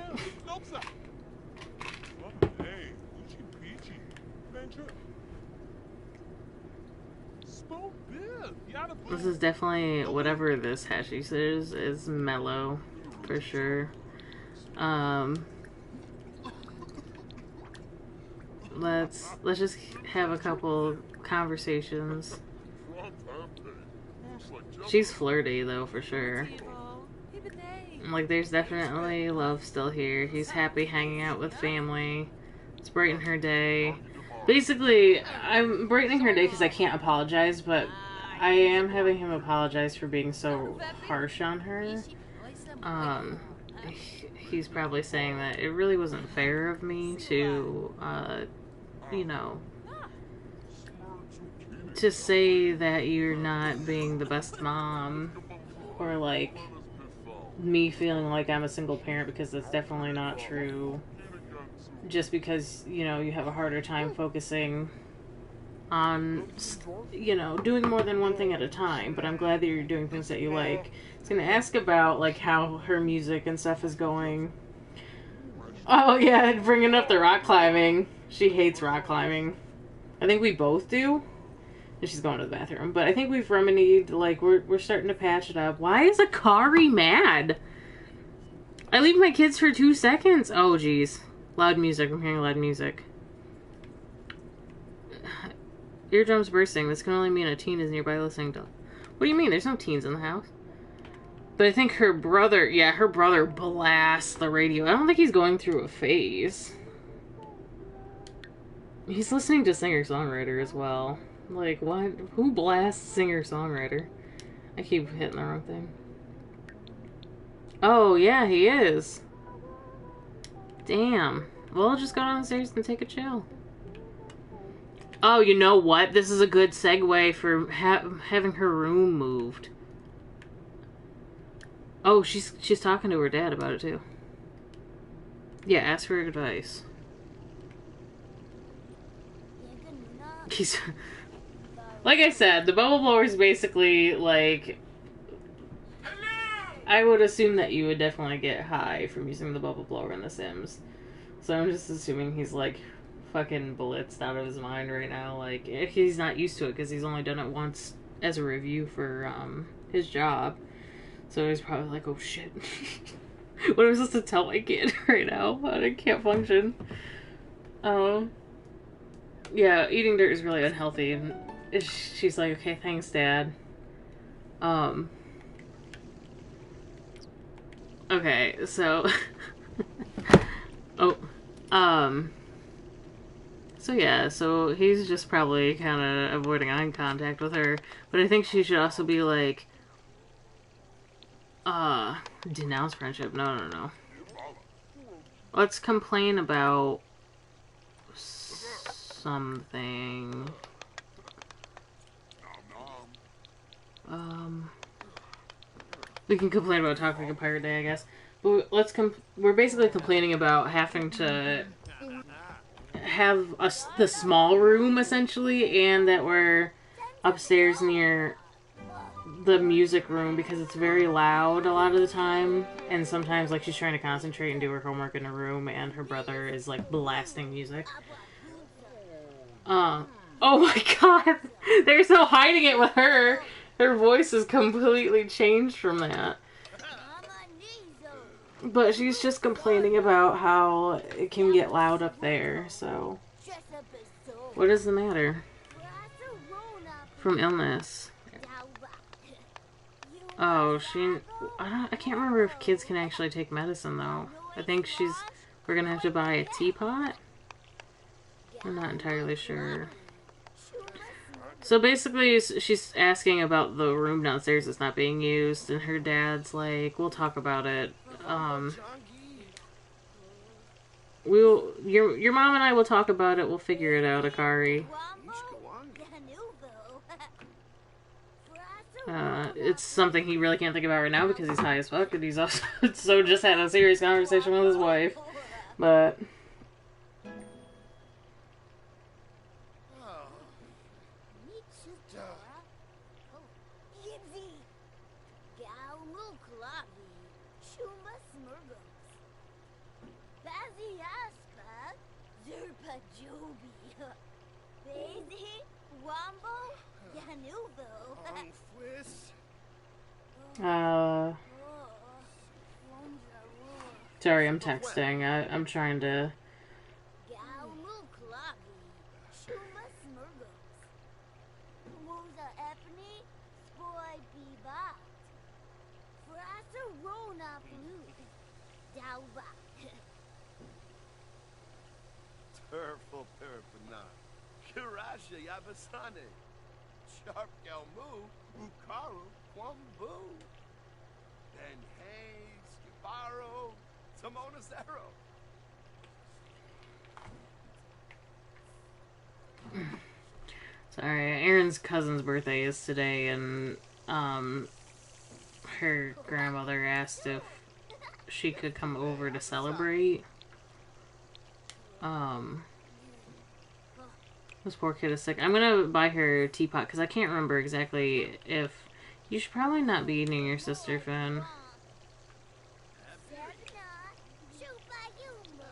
This is definitely, whatever this hashish is mellow, for sure. Let's just have a couple conversations. She's flirty though, for sure. Like, there's definitely love still here. He's happy hanging out with family. It's brightening her day. Basically, I'm brightening her day because I can't apologize, but I am having him apologize for being so harsh on her. He's probably saying that it really wasn't fair of me to, you know, to say that you're not being the best mom, or like me feeling like I'm a single parent, because that's definitely not true. Just because, you know, you have a harder time focusing on, you know, doing more than one thing at a time. But I'm glad that you're doing things that you like. I was gonna ask about like how her music and stuff is going. Oh yeah, bringing up the rock climbing. She hates rock climbing. I think we both do. And she's going to the bathroom. But I think we've remedied, like, we're starting to patch it up. Why is Akari mad? I leave my kids for 2 seconds. Oh, jeez. Loud music. I'm hearing loud music. Eardrums bursting. This can only mean a teen is nearby listening to... What do you mean? There's no teens in the house. But I think her brother... Yeah, her brother blasts the radio. I don't think he's going through a phase. He's listening to singer-songwriter as well. Like, what? Who blasts singer-songwriter? I keep hitting the wrong thing. Oh, yeah, he is. Damn. Well, I'll just go downstairs and take a chill. Oh, you know what? This is a good segue for having her room moved. Oh, she's talking to her dad about it, too. Yeah, ask for advice. He's... Like I said, the bubble blower is basically, like... I would assume that you would definitely get high from using the bubble blower in The Sims. So I'm just assuming he's, like, fucking blitzed out of his mind right now. Like, he's not used to it because he's only done it once as a review for, his job. So he's probably like, oh shit. What am I supposed to tell my kid right now? I can't function. Yeah, eating dirt is really unhealthy, and she's like, okay, thanks, Dad. Okay, so... So yeah, so he's just probably kind of avoiding eye contact with her, but I think she should also be like, denounce friendship. No. Let's complain about something. We can complain about talking a pirate day, I guess. But we're basically complaining about having to have the small room, essentially, and that we're upstairs near the music room because it's very loud a lot of the time, and sometimes, like, she's trying to concentrate and do her homework in her room, and her brother is, like, blasting music. Oh my god! There's no hiding it with her! Her voice is completely changed from that. But she's just complaining about how it can get loud up there, so... What is the matter? From illness. Oh, I can't remember if kids can actually take medicine, though. I think we're gonna have to buy a teapot. I'm not entirely sure. So basically, she's asking about the room downstairs that's not being used, and her dad's like, "We'll talk about it. Um, your mom and I will talk about it. We'll figure it out, Akari." It's something he really can't think about right now because he's high as fuck, and he's also so just had a serious conversation with his wife. But sorry, I'm texting. I'm trying to. Purple Perpana. Kirasha Yabasane. Sharp Galmu. Ukaru Kwambu. Then Hayes, Yabaro, Timona Zero. Sorry, Aaron's cousin's birthday is today, and her grandmother asked if she could come over to celebrate. This poor kid is sick. I'm gonna buy her a teapot because I can't remember exactly if you should probably not be eating your sister, Finn.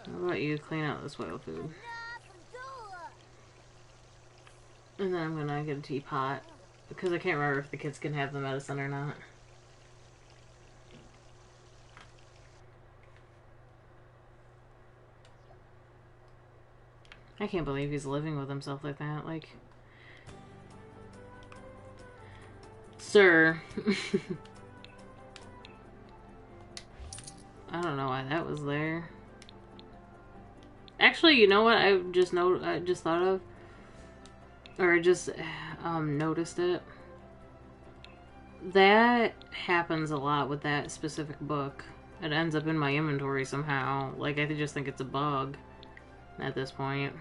How about you clean out this whale food? And then I'm gonna get a teapot because I can't remember if the kids can have the medicine or not. I can't believe he's living with himself like that. Like, sir. I don't know why that was there. Actually, you know what? I just thought of, or I just noticed it. That happens a lot with that specific book. It ends up in my inventory somehow. Like, I just think it's a bug at this point.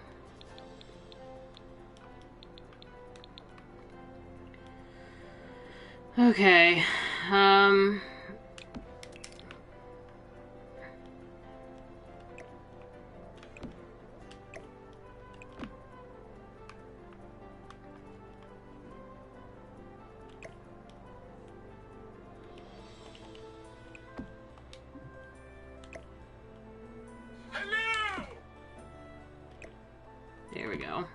Okay. There we go.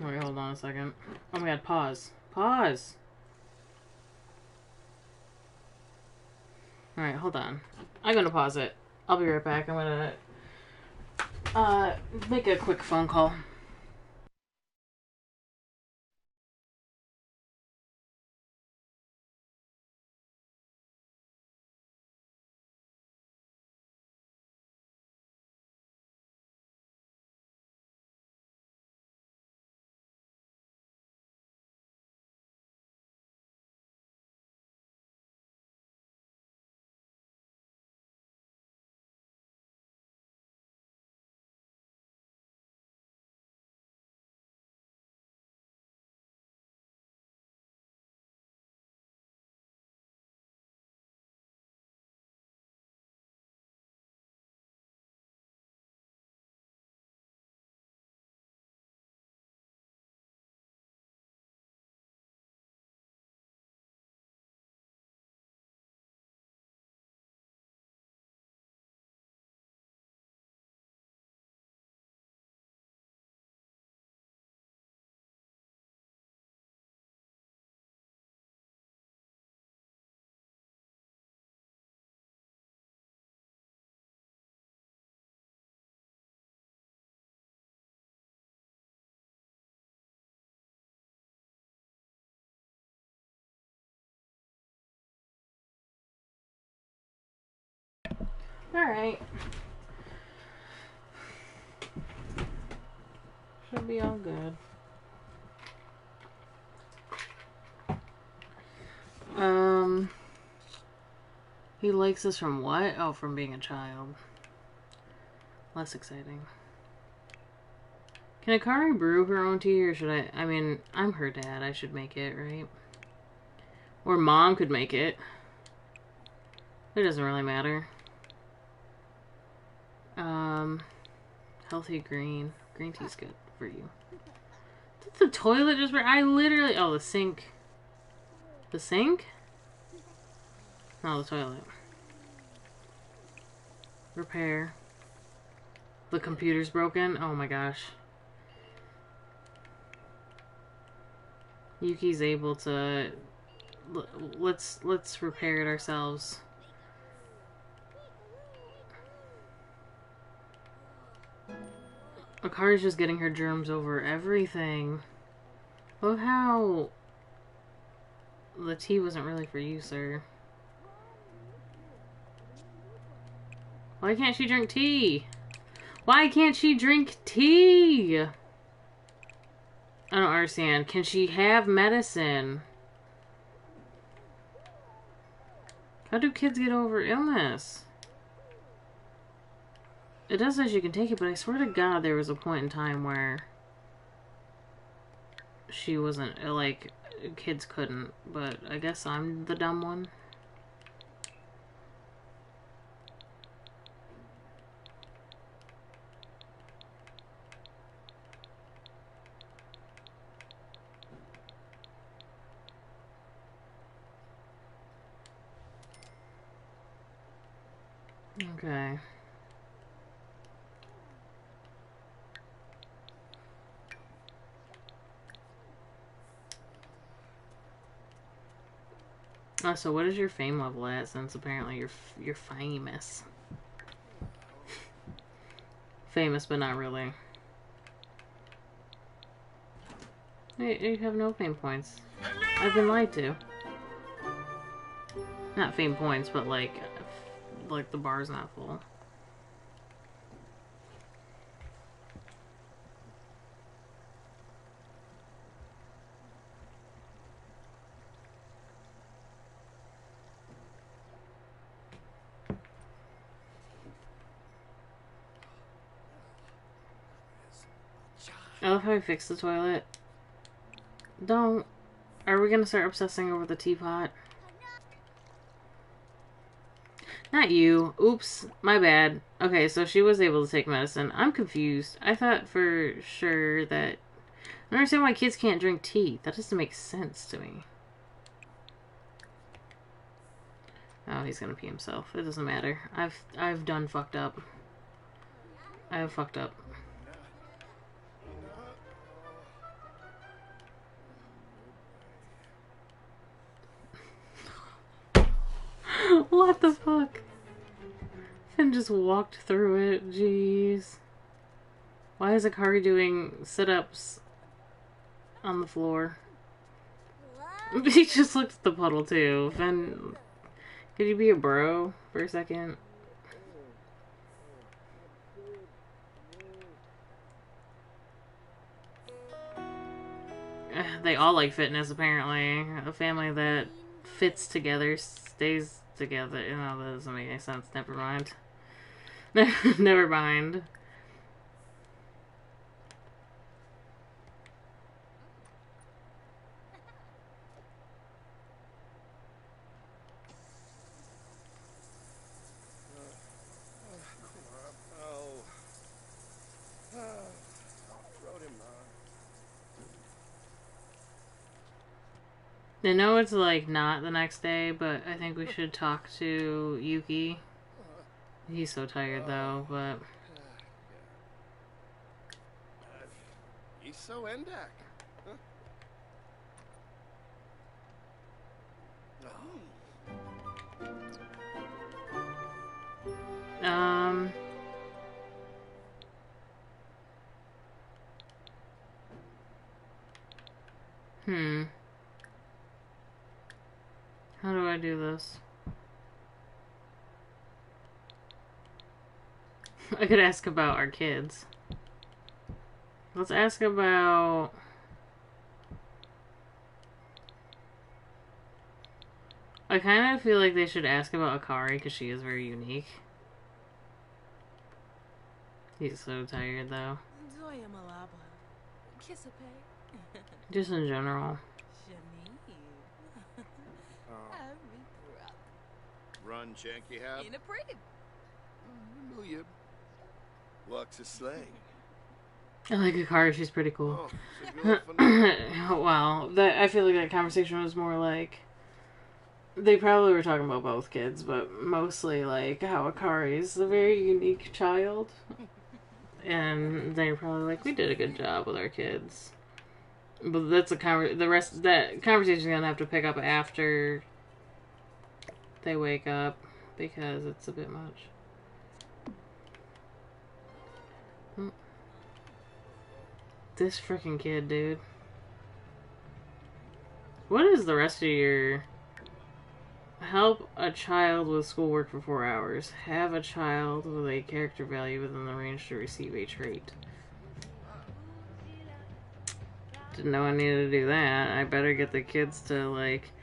Wait, hold on a second. Oh my god, pause. Pause! Alright, hold on. I'm gonna pause it. I'll be right back. I'm gonna make a quick phone call. Alright. Should be all good. He likes us from what? Oh, from being a child. Less exciting. Can Akari brew her own tea, or should I? I mean, I'm her dad. I should make it, right? Or Mom could make it. It doesn't really matter. Healthy green. Green tea's good for you. Did the toilet just... I literally... Oh, the sink. The sink? No, the toilet. Repair. The computer's broken? Oh my gosh. Yuki's able to... Let's repair it ourselves. Akari's just getting her germs over everything. Oh, how... The tea wasn't really for you, sir. Why can't she drink tea? Why can't she drink tea? I don't understand. Can she have medicine? How do kids get over illness? It does say you can take it, but I swear to God there was a point in time where she wasn't, like, kids couldn't, but I guess I'm the dumb one. Okay. Oh, so what is your fame level at, since apparently you're famous? Famous, but not really. You have no fame points. I've been lied to. Not fame points, but like the bar's not full. I love how I fixed the toilet. Don't. Are we gonna start obsessing over the teapot? Not you. Oops. My bad. Okay, so she was able to take medicine. I'm confused. I thought for sure that... I don't understand why kids can't drink tea. That doesn't make sense to me. Oh, he's gonna pee himself. It doesn't matter. I've done fucked up. I have fucked up. What the fuck? Finn just walked through it. Jeez. Why is Akari doing sit-ups on the floor? He just looked at the puddle too. Finn, could you be a bro for a second? They all like fitness, apparently. A family that fits together stays together. You know, that doesn't make any sense. Never mind. Never mind. I know it's like not the next day, but I think we should talk to Yuki. He's so tired though, but... He's so endak. How do I do this? I could ask about our kids. Let's ask about... I kind of feel like they should ask about Akari because she is very unique. He's so tired though. Just in general. Run, Chankihab. In a prib. Million. Lux is slaying. I like Akari, she's pretty cool. Oh, so good for now. Well, I feel like that conversation was more like... They probably were talking about both kids, but mostly like how Akari is a very unique child. And they're probably like, we did a good job with our kids. But that's the rest, that conversation's gonna have to pick up after they wake up, because it's a bit much. This freaking kid, dude. What is the rest of your... Help a child with schoolwork for 4 hours. Have a child with a character value within the range to receive a trait. Didn't know I needed to do that. I better get the kids to, like,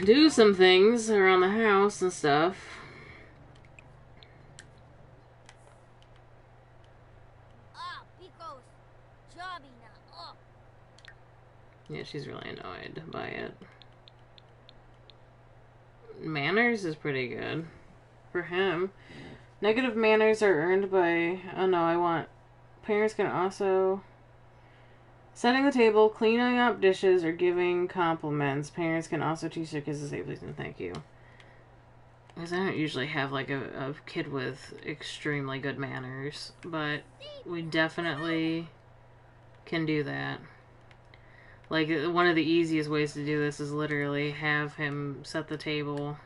do some things around the house and stuff. Yeah, she's really annoyed by it. Manners is pretty good for him. Negative manners are earned by... Oh no, I want... Parents can also... Setting the table, cleaning up dishes, or giving compliments. Parents can also teach their kids to say please and thank you. Because I don't usually have like a kid with extremely good manners, but we definitely can do that. Like, one of the easiest ways to do this is literally have him set the table.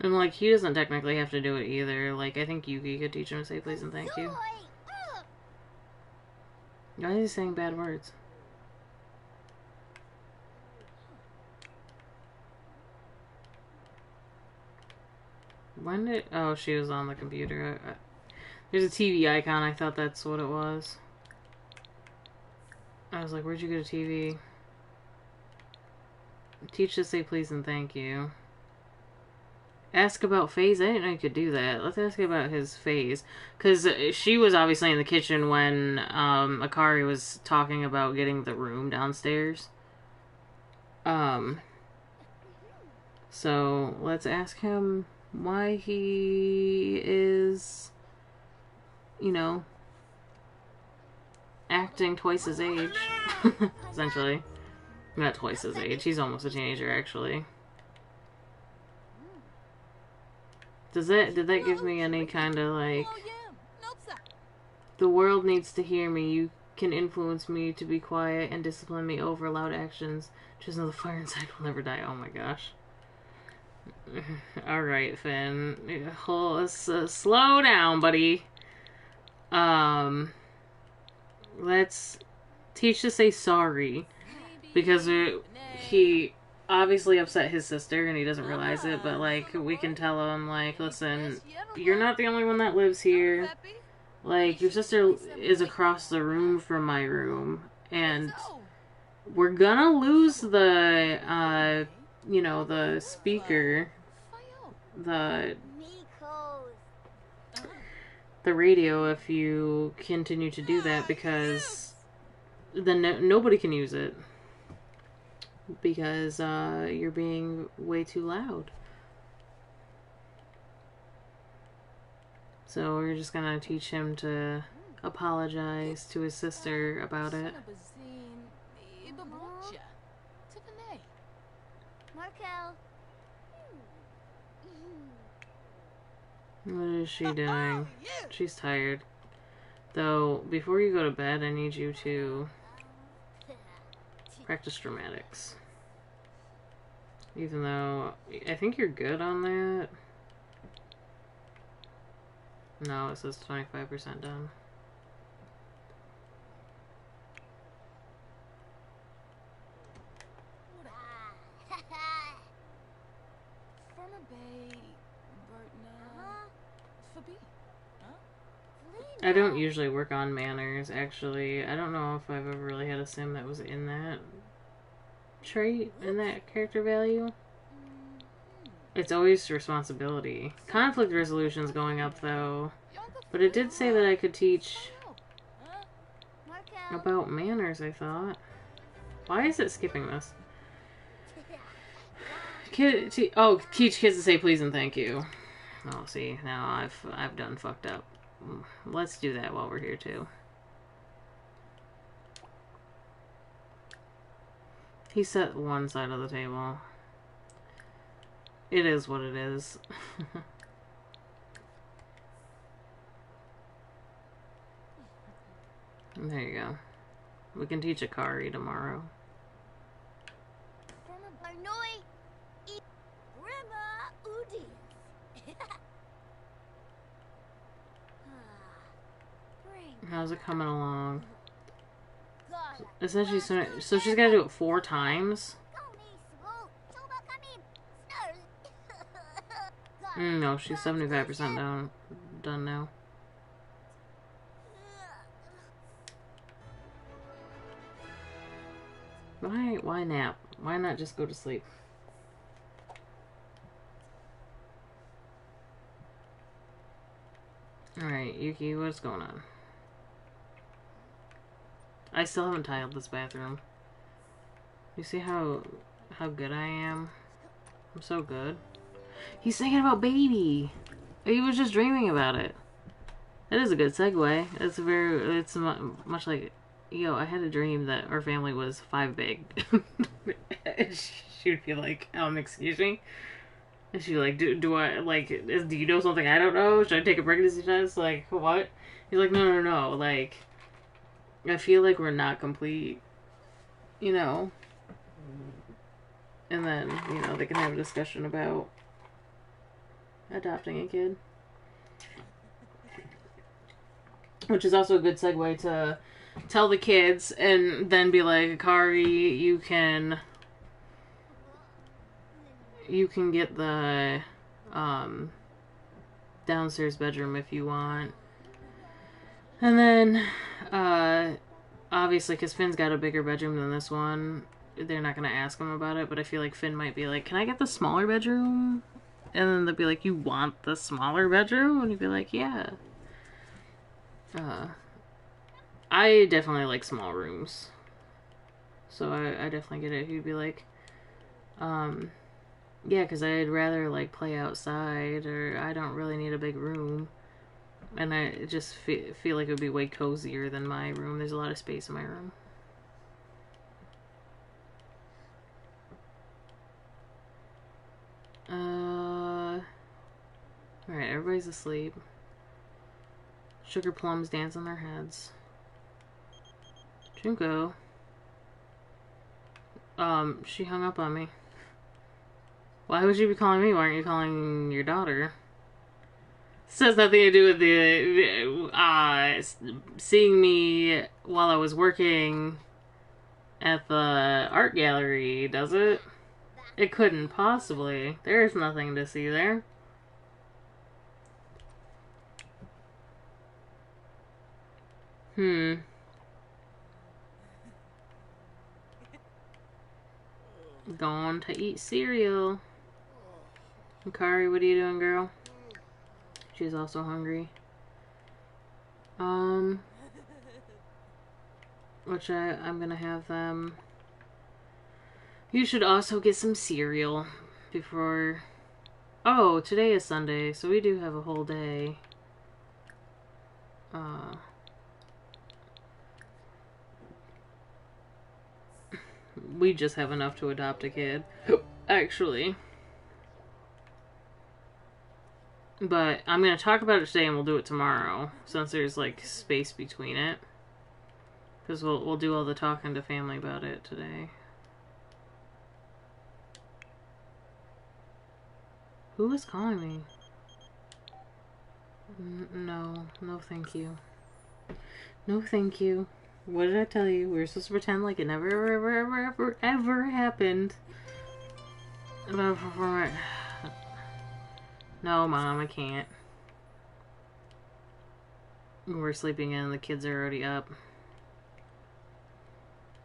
And, like, he doesn't technically have to do it either. Like, I think Yuki could teach him to say please and thank you. Why is he saying bad words? When did... Oh, she was on the computer. There's a TV icon. I thought that's what it was. I was like, where'd you get a TV? Teach to say please and thank you. Ask about phase? I didn't know you could do that. Let's ask about his phase. Because she was obviously in the kitchen when Akari was talking about getting the room downstairs. So, let's ask him why he is, you know, acting twice his age. Essentially. Not twice his age. He's almost a teenager, actually. Did that give me any kind of, like... The world needs to hear me. You can influence me to be quiet and discipline me over loud actions. Just know the fire inside will never die. Oh my gosh. Alright, Finn. Slow down, buddy. Let's teach to say sorry. Because he obviously upset his sister and he doesn't realize it, but, like, we can tell him, like, listen, you're not the only one that lives here. Like, your sister is across the room from my room, and we're gonna lose the, you know, the speaker, the radio if you continue to do that, because then nobody can use it. Because, you're being way too loud. So we're just gonna teach him to apologize to his sister about it. What is she doing? She's tired. Though, before you go to bed, I need you to practice dramatics. Even though I think you're good on that. No, it says 25% done. Farmer Bay, Burtna, Fabi, huh? I don't usually work on manners, actually. I don't know if I've ever really had a sim that was in that trait, in that character value. It's always responsibility. Conflict resolution's going up, though. But it did say that I could teach about manners, I thought. Why is it skipping this? Teach kids to say please and thank you. Oh, see, now I've done fucked up. Let's do that while we're here too. He set one side of the table. It is what it is. There you go. We can teach Akari tomorrow. How's it coming along? Essentially, so she's got to do it 4 times? No, she's 75% done now. Why nap? Why not just go to sleep? Alright, Yuki, what's going on? I still haven't tiled this bathroom. You see how good I am? I'm so good. He's thinking about baby. He was just dreaming about it. That is a good segue. It's much like, yo, I had a dream that our family was 5 big. She would be like, excuse me? And she'd be like, do I, like, do you know something I don't know? Should I take a pregnancy test? Like, what? He's like, no. Like, I feel like we're not complete, you know? And then, you know, they can have a discussion about adopting a kid. Which is also a good segue to tell the kids and then be like, Akari, you can get the downstairs bedroom if you want. And then, obviously, because Finn's got a bigger bedroom than this one, they're not going to ask him about it, but I feel like Finn might be like, can I get the smaller bedroom? And then they'll be like, you want the smaller bedroom? And he'd be like, yeah. I definitely like small rooms. So I definitely get it. He'd be like, yeah, because I'd rather, like, play outside, or I don't really need a big room. And I just feel like it would be way cozier than my room. There's a lot of space in my room. Alright, everybody's asleep. Sugar plums dance on their heads. Junko. She hung up on me. Why would you be calling me? Why aren't you calling your daughter? This has nothing to do with the seeing me while I was working at the art gallery, does it? It couldn't possibly. There's nothing to see there. Going to eat cereal. Akari, what are you doing, girl? She's also hungry. Which I'm gonna have them. You should also get some cereal before. Oh, today is Sunday, so we do have a whole day. We just have enough to adopt a kid. Actually. But I'm going to talk about it today and we'll do it tomorrow. Since there's, like, space between it. Because we'll do all the talking to family about it today. Who was calling me? No, no thank you. No thank you. What did I tell you? We were supposed to pretend like it never ever happened. No, Mom, I can't. We're sleeping in, the kids are already up.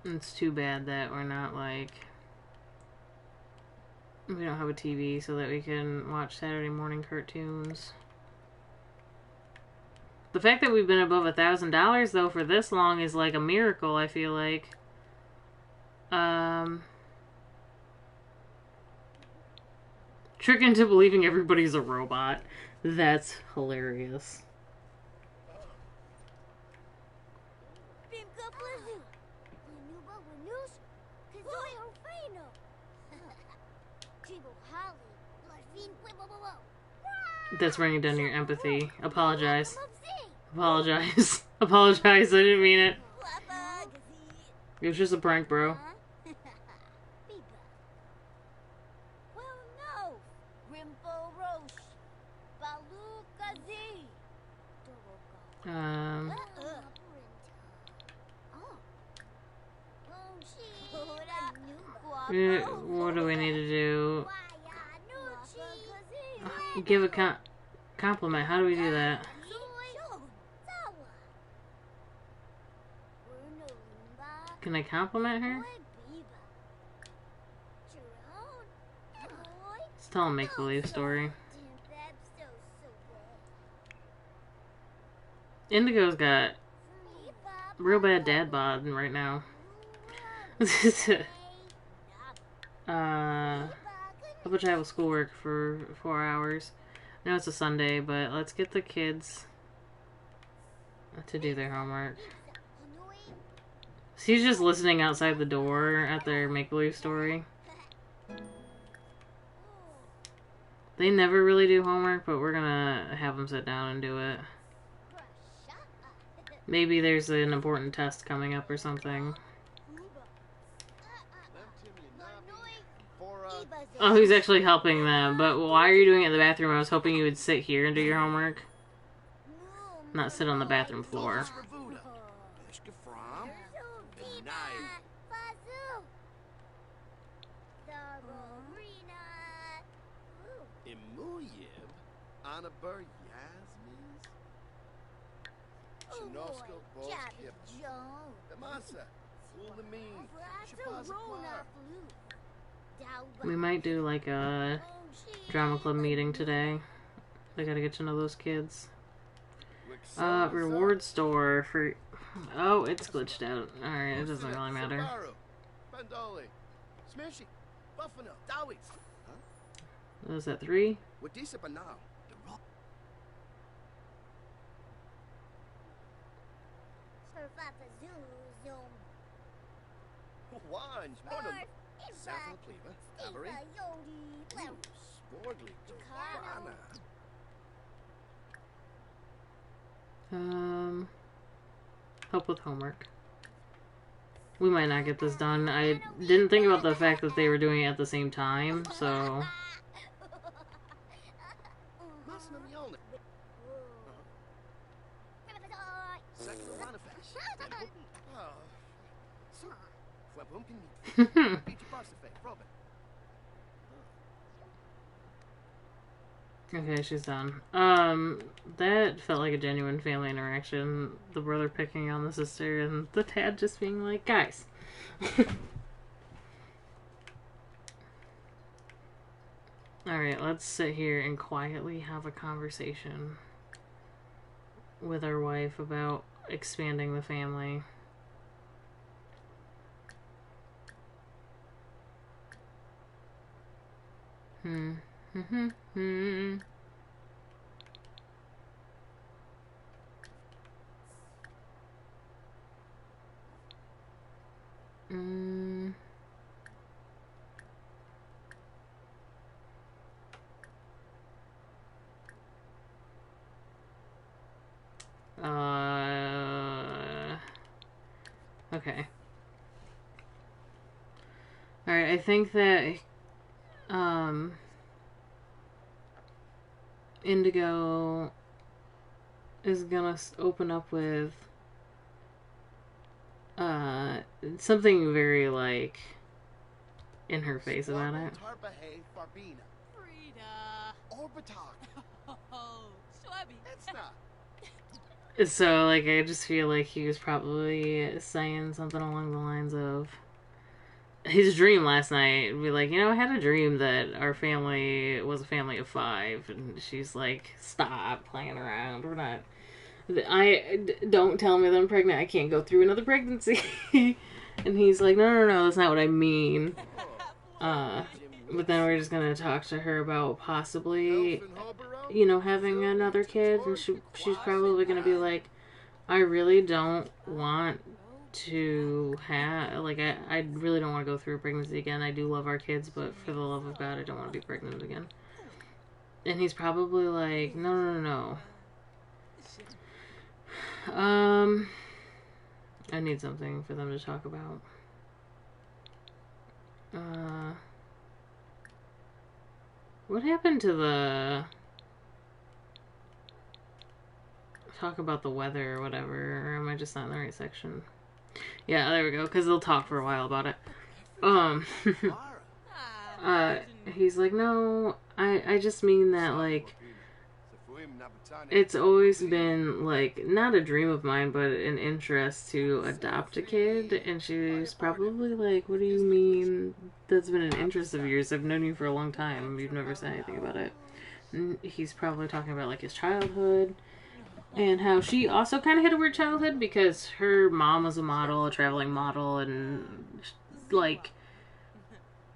It's too bad that we're not like... We don't have a TV so that we can watch Saturday morning cartoons. The fact that we've been above $1,000 though for this long is like a miracle, I feel like. Trick into believing everybody's a robot. That's hilarious. That's bringing down your empathy. Apologize. Apologize. Apologize, I didn't mean it. It was just a prank, bro. What do we need to do? Give a compliment. How do we do that? Can I compliment her? Let's tell a make-believe story. Indigo's got real bad dad bod right now. How much I have schoolwork for 4 hours. I know it's a Sunday, but let's get the kids to do their homework. She's just listening outside the door at their make-believe story. They never really do homework, but we're gonna have them sit down and do it. Maybe there's an important test coming up or something. Oh, he's actually helping them, but why are you doing it in the bathroom? I was hoping you would sit here and do your homework. Not sit on the bathroom floor. We might do like a drama club meeting today. I gotta get to know those kids. Reward store for... Oh, it's glitched out. Alright, it doesn't really matter. Was that 3? Help with homework. We might not get this done. I didn't think about the fact that they were doing it at the same time, so... Okay, she's done. That felt like a genuine family interaction. The brother picking on the sister and the dad just being like, guys. Alright, let's sit here and quietly have a conversation with our wife about expanding the family. Okay. Alright, I think that, Indigo is gonna open up with something very like in her face about it. Frida. Oh, Schwabby. So like I just feel like he was probably saying something along the lines of his dream last night. Be like, I had a dream that our family was a family of 5, and she's like, stop playing around. We're not. Don't tell me that I'm pregnant. I can't go through another pregnancy. And he's like, no, that's not what I mean. But then we're just gonna talk to her about possibly, having another kid, and she's probably gonna be like, I really don't want to have, like, I really don't want to go through a pregnancy again. I do love our kids, but for the love of God, I don't want to be pregnant again. And he's probably like, no. I need something for them to talk about. What happened to the talk about the weather or whatever? Or am I just not in the right section? Yeah, there we go, because they'll talk for a while about it. He's like, no, I just mean that, like, it's always been, like, not a dream of mine, but an interest to adopt a kid. And she's probably like, what do you mean that's been an interest of yours? I've known you for a long time. You've never said anything about it. And he's probably talking about, like, his childhood. And how she also kind of had a weird childhood because her mom was a model, a traveling model, and, like,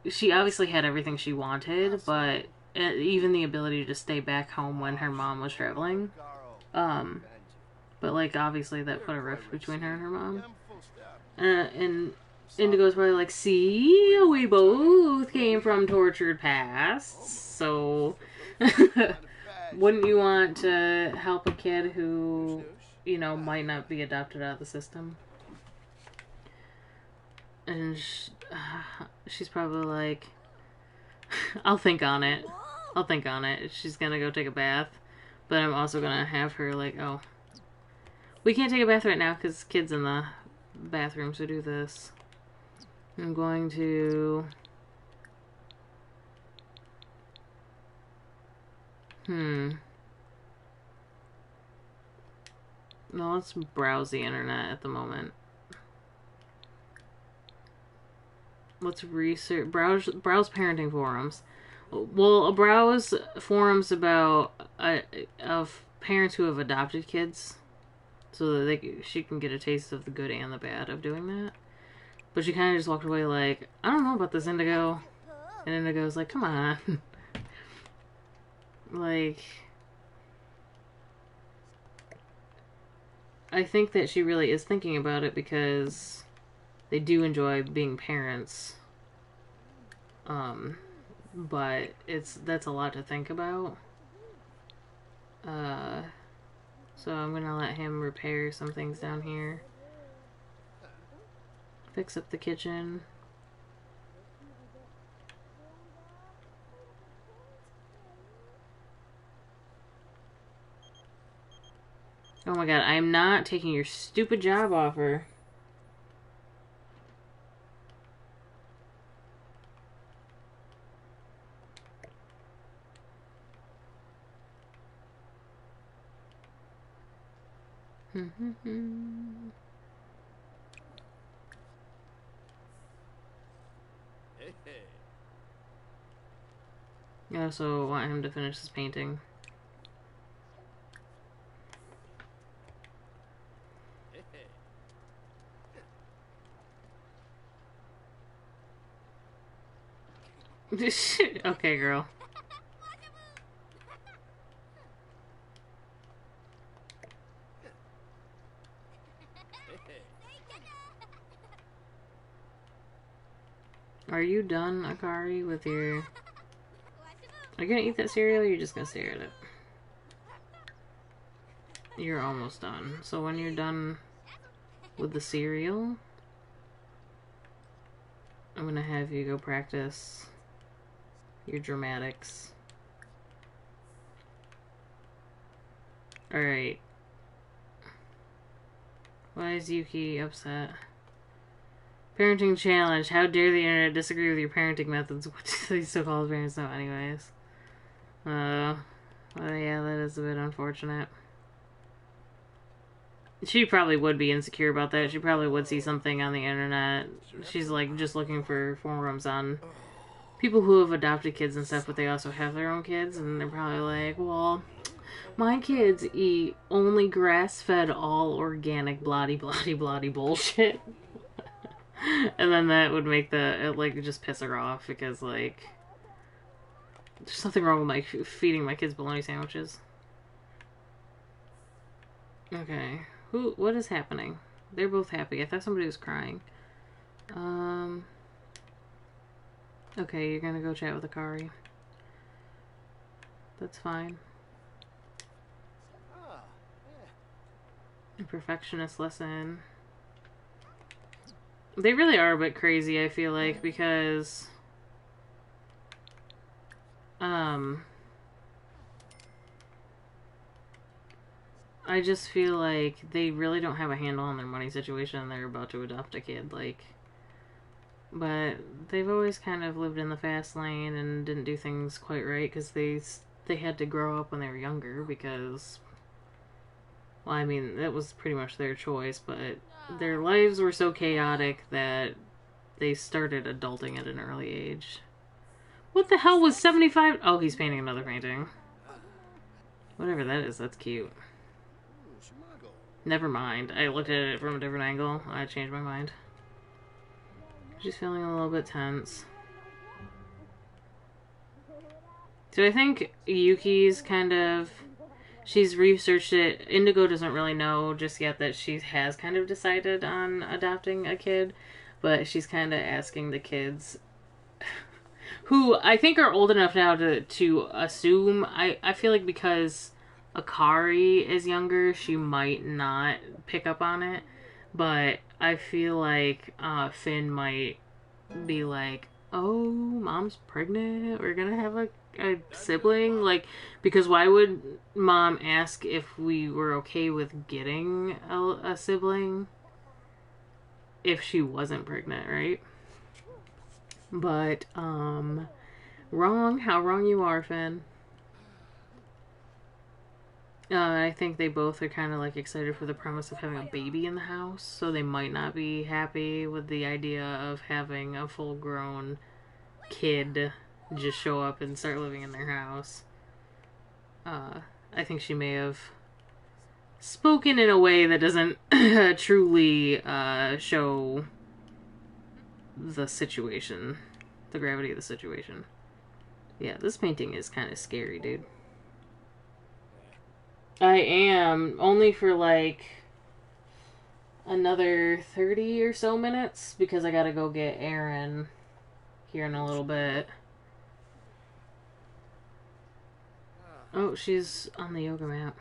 she obviously had everything she wanted, but even the ability to stay back home when her mom was traveling. But, like, obviously that put a rift between her and her mom. And Indigo's probably like, see, we both came from tortured pasts, so wouldn't you want to help a kid who, might not be adopted out of the system? And she's probably like, I'll think on it. She's gonna go take a bath. But I'm also gonna have her like, oh, we can't take a bath right now because kids in the bathroom, so do this. I'm going to... No, let's browse the internet at the moment. Let's research, browse parenting forums. Well, browse forums about of parents who have adopted kids, so that she can get a taste of the good and the bad of doing that. But she kind of just walked away like, I don't know about this, Indigo. And Indigo's like, come on. Like, I think that she really is thinking about it because they do enjoy being parents. But that's a lot to think about. So I'm gonna let him repair some things down here. Fix up the kitchen. Oh my god, I am not taking your stupid job offer. I also want him to finish his painting. Okay, girl. Are you done, Akari, with your... Are you gonna eat that cereal, or are you just gonna stare at it? You're almost done. So when you're done with the cereal, I'm gonna have you go practice your dramatics. Alright. Why is Yuki upset? Parenting challenge. How dare the internet disagree with your parenting methods? What do these so-called parents know anyways? Well, yeah, that is a bit unfortunate. She probably would be insecure about that. She probably would see something on the internet. She's like just looking for forums on people who have adopted kids and stuff, but they also have their own kids, and they're probably like, well, my kids eat only grass-fed, all organic, bloody bullshit. And then that would make it like just piss her off because like there's something wrong with like feeding my kids bologna sandwiches. Okay. What is happening? They're both happy. I thought somebody was crying. Okay, you're gonna go chat with Akari. That's fine. A perfectionist lesson. They really are a bit crazy, I feel like, because I just feel like they really don't have a handle on their money situation and they're about to adopt a kid, like, but they've always kind of lived in the fast lane and didn't do things quite right because they had to grow up when they were younger because, well, I mean, that was pretty much their choice, but their lives were so chaotic that they started adulting at an early age. What the hell was 75? Oh, he's painting another painting. Whatever that is, that's cute. Never mind. I looked at it from a different angle. I changed my mind. She's feeling a little bit tense. So I think Yuki's kind of... She's researched it. Indigo doesn't really know just yet that she has kind of decided on adopting a kid. But she's kind of asking the kids... who I think are old enough now to assume... I feel like because Akari is younger, she might not pick up on it. But I feel like Finn might be like, oh, mom's pregnant, we're gonna have a sibling, like, because why would mom ask if we were okay with getting a sibling if she wasn't pregnant, right? But wrong, how wrong you are, Finn. I think they both are kind of like excited for the promise of having a baby in the house, so they might not be happy with the idea of having a full-grown kid just show up and start living in their house. I think she may have spoken in a way that doesn't truly show the situation, the gravity of the situation. Yeah, this painting is kind of scary, dude. I am, only for like another 30 or so minutes because I gotta go get Aaron here in a little bit. Oh, she's on the yoga mat.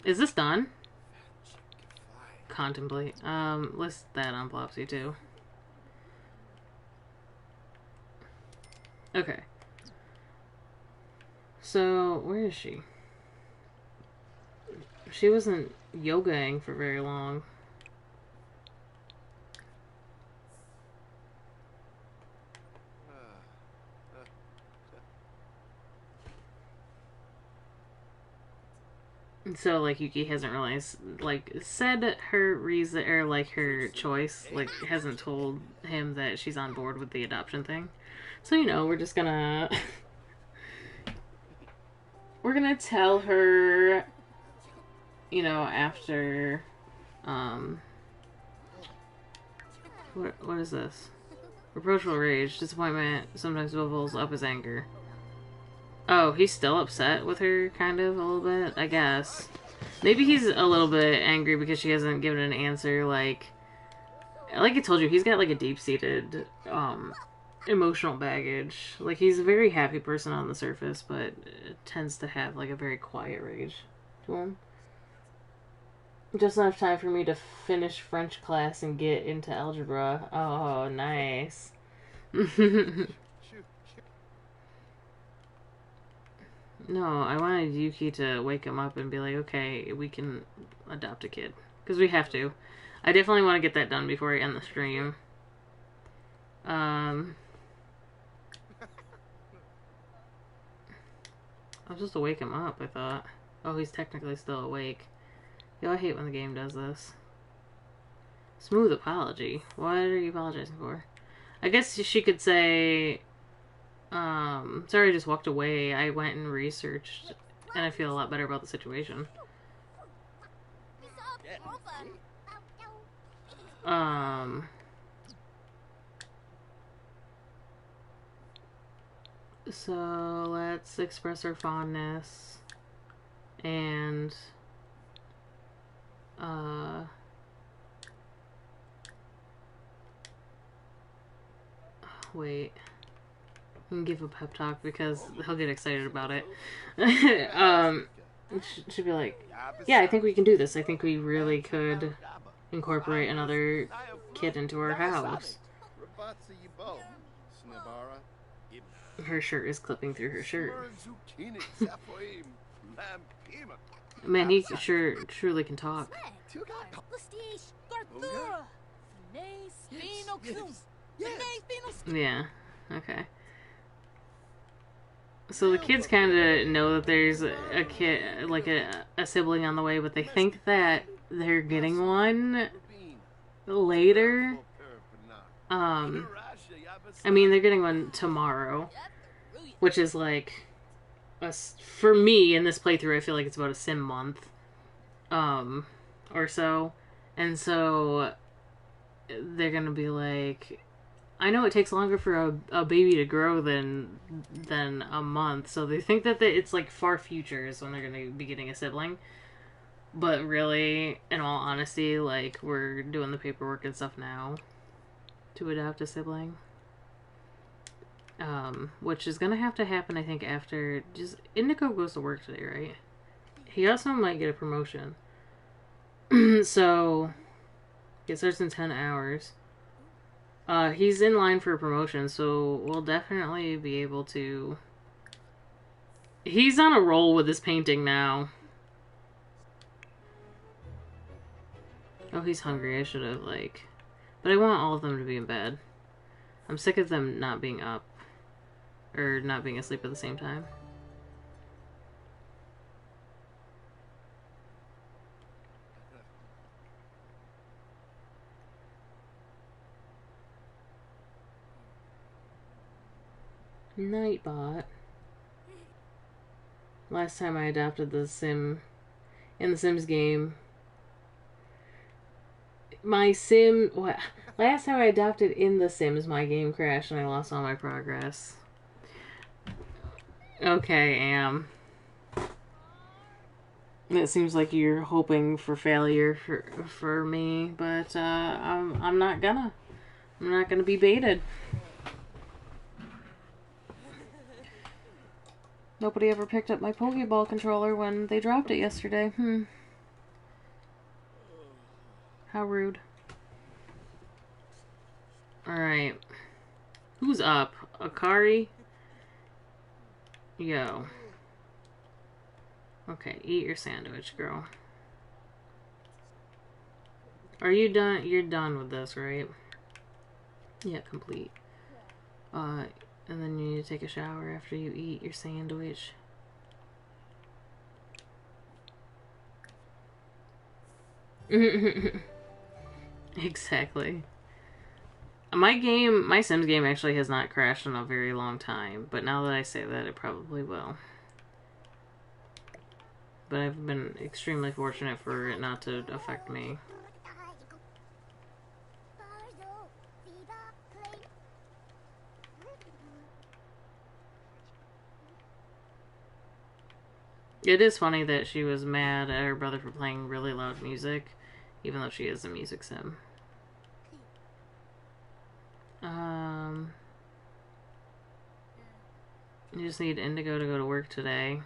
Is this done? Contemplate. List that on Plopsy too. Okay. So, where is she? She wasn't yogaing for very long. So, like, Yuki hasn't really, like, said her reason, or, like, her choice, like, hasn't told him that she's on board with the adoption thing. So, you know, we're just gonna... we're gonna tell her, you know, after, what is this? Reproachful rage, disappointment, sometimes bubbles up as anger. Oh, he's still upset with her, kind of, a little bit, I guess. Maybe he's a little bit angry because she hasn't given an answer, like I told you, he's got, like, a deep-seated, emotional baggage. Like, he's a very happy person on the surface, but tends to have, like, a very quiet rage to him. Just enough time for me to finish French class and get into algebra. Oh, nice. No, I wanted Yuki to wake him up and be like, okay, we can adopt a kid. Because we have to. I definitely want to get that done before I end the stream. I'm supposed to wake him up, I thought. Oh, he's technically still awake. Yo, I hate when the game does this. Smooth apology. What are you apologizing for? I guess she could say, sorry, I just walked away. I went and researched, and I feel a lot better about the situation. So let's express our fondness and wait. I can give a pep talk because he'll get excited about it. She'd be like, yeah, I think we can do this. I think we really could incorporate another kid into our house. Her shirt is clipping through her shirt. Man, he sure truly can talk. Yeah, okay. So the kids kind of know that there's a kid, like a sibling on the way, but they think that they're getting one later. I mean, they're getting one tomorrow, which is like, for me in this playthrough, I feel like it's about a sim month, or so, and so they're gonna be like, I know it takes longer for a baby to grow than a month, so they think that it's like far futures when they're gonna be getting a sibling. But really, in all honesty, like, we're doing the paperwork and stuff now to adopt a sibling. Which is gonna have to happen, I think, after Indigo goes to work today, right? He also might get a promotion. So it starts in 10 hours. He's in line for a promotion, so we'll definitely be able to... He's on a roll with his painting now. Oh, he's hungry. I should have, like... But I want all of them to be in bed. I'm sick of them not being up. Or not being asleep at the same time. Nightbot. Last time I adopted the Sim in the Sims game. Last time I adopted in the Sims, my game crashed and I lost all my progress. Okay, it seems like you're hoping for failure for me, but I'm not gonna. I'm not gonna be baited. Nobody ever picked up my Pokeball controller when they dropped it yesterday. How rude. Alright. Who's up? Akari? Yo. Okay, eat your sandwich, girl. Are you done? You're done with this, right? Yeah, complete. And then you need to take a shower after you eat your sandwich. Exactly. My Sims game actually has not crashed in a very long time, but now that I say that, it probably will. But I've been extremely fortunate for it not to affect me. It is funny that she was mad at her brother for playing really loud music, even though she is a music sim. You just need Indigo to go to work today.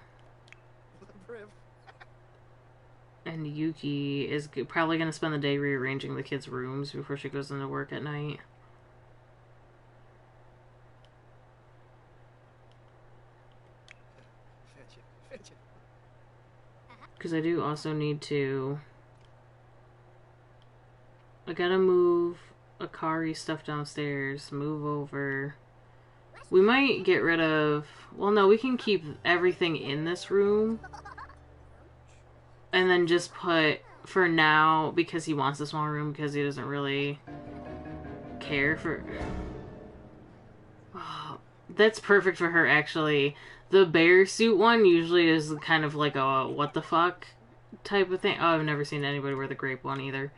And Yuki is probably going to spend the day rearranging the kids' rooms before she goes into work at night. Because I do also need to... I gotta move Akari stuff downstairs, move over. We might get rid of... Well, no, we can keep everything in this room. And then just put, for now, because he wants a small room, because he doesn't really care for... Oh, that's perfect for her, actually. The bear suit one usually is kind of like a what the fuck type of thing. Oh, I've never seen anybody wear the grape one either.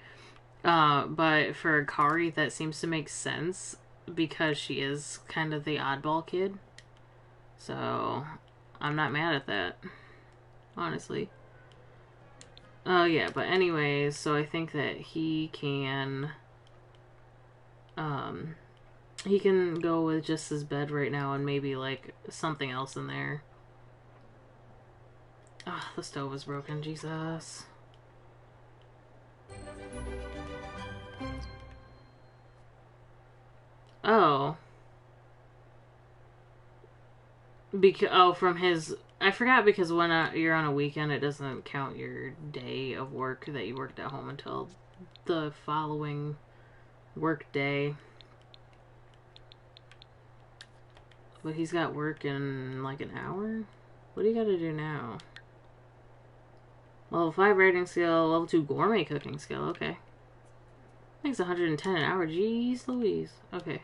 But for Akari, that seems to make sense because she is kind of the oddball kid. So, I'm not mad at that, honestly. Yeah, but anyways, so I think that he can go with just his bed right now and maybe, like, something else in there. Ah, the stove is broken, Jesus. Oh. From his... I forgot because when you're on a weekend, it doesn't count your day of work that you worked at home until the following work day. But he's got work in like an hour? What do you gotta do now? Level 5 writing skill, level 2 gourmet cooking skill, okay. Makes 110 an hour, jeez Louise. Okay.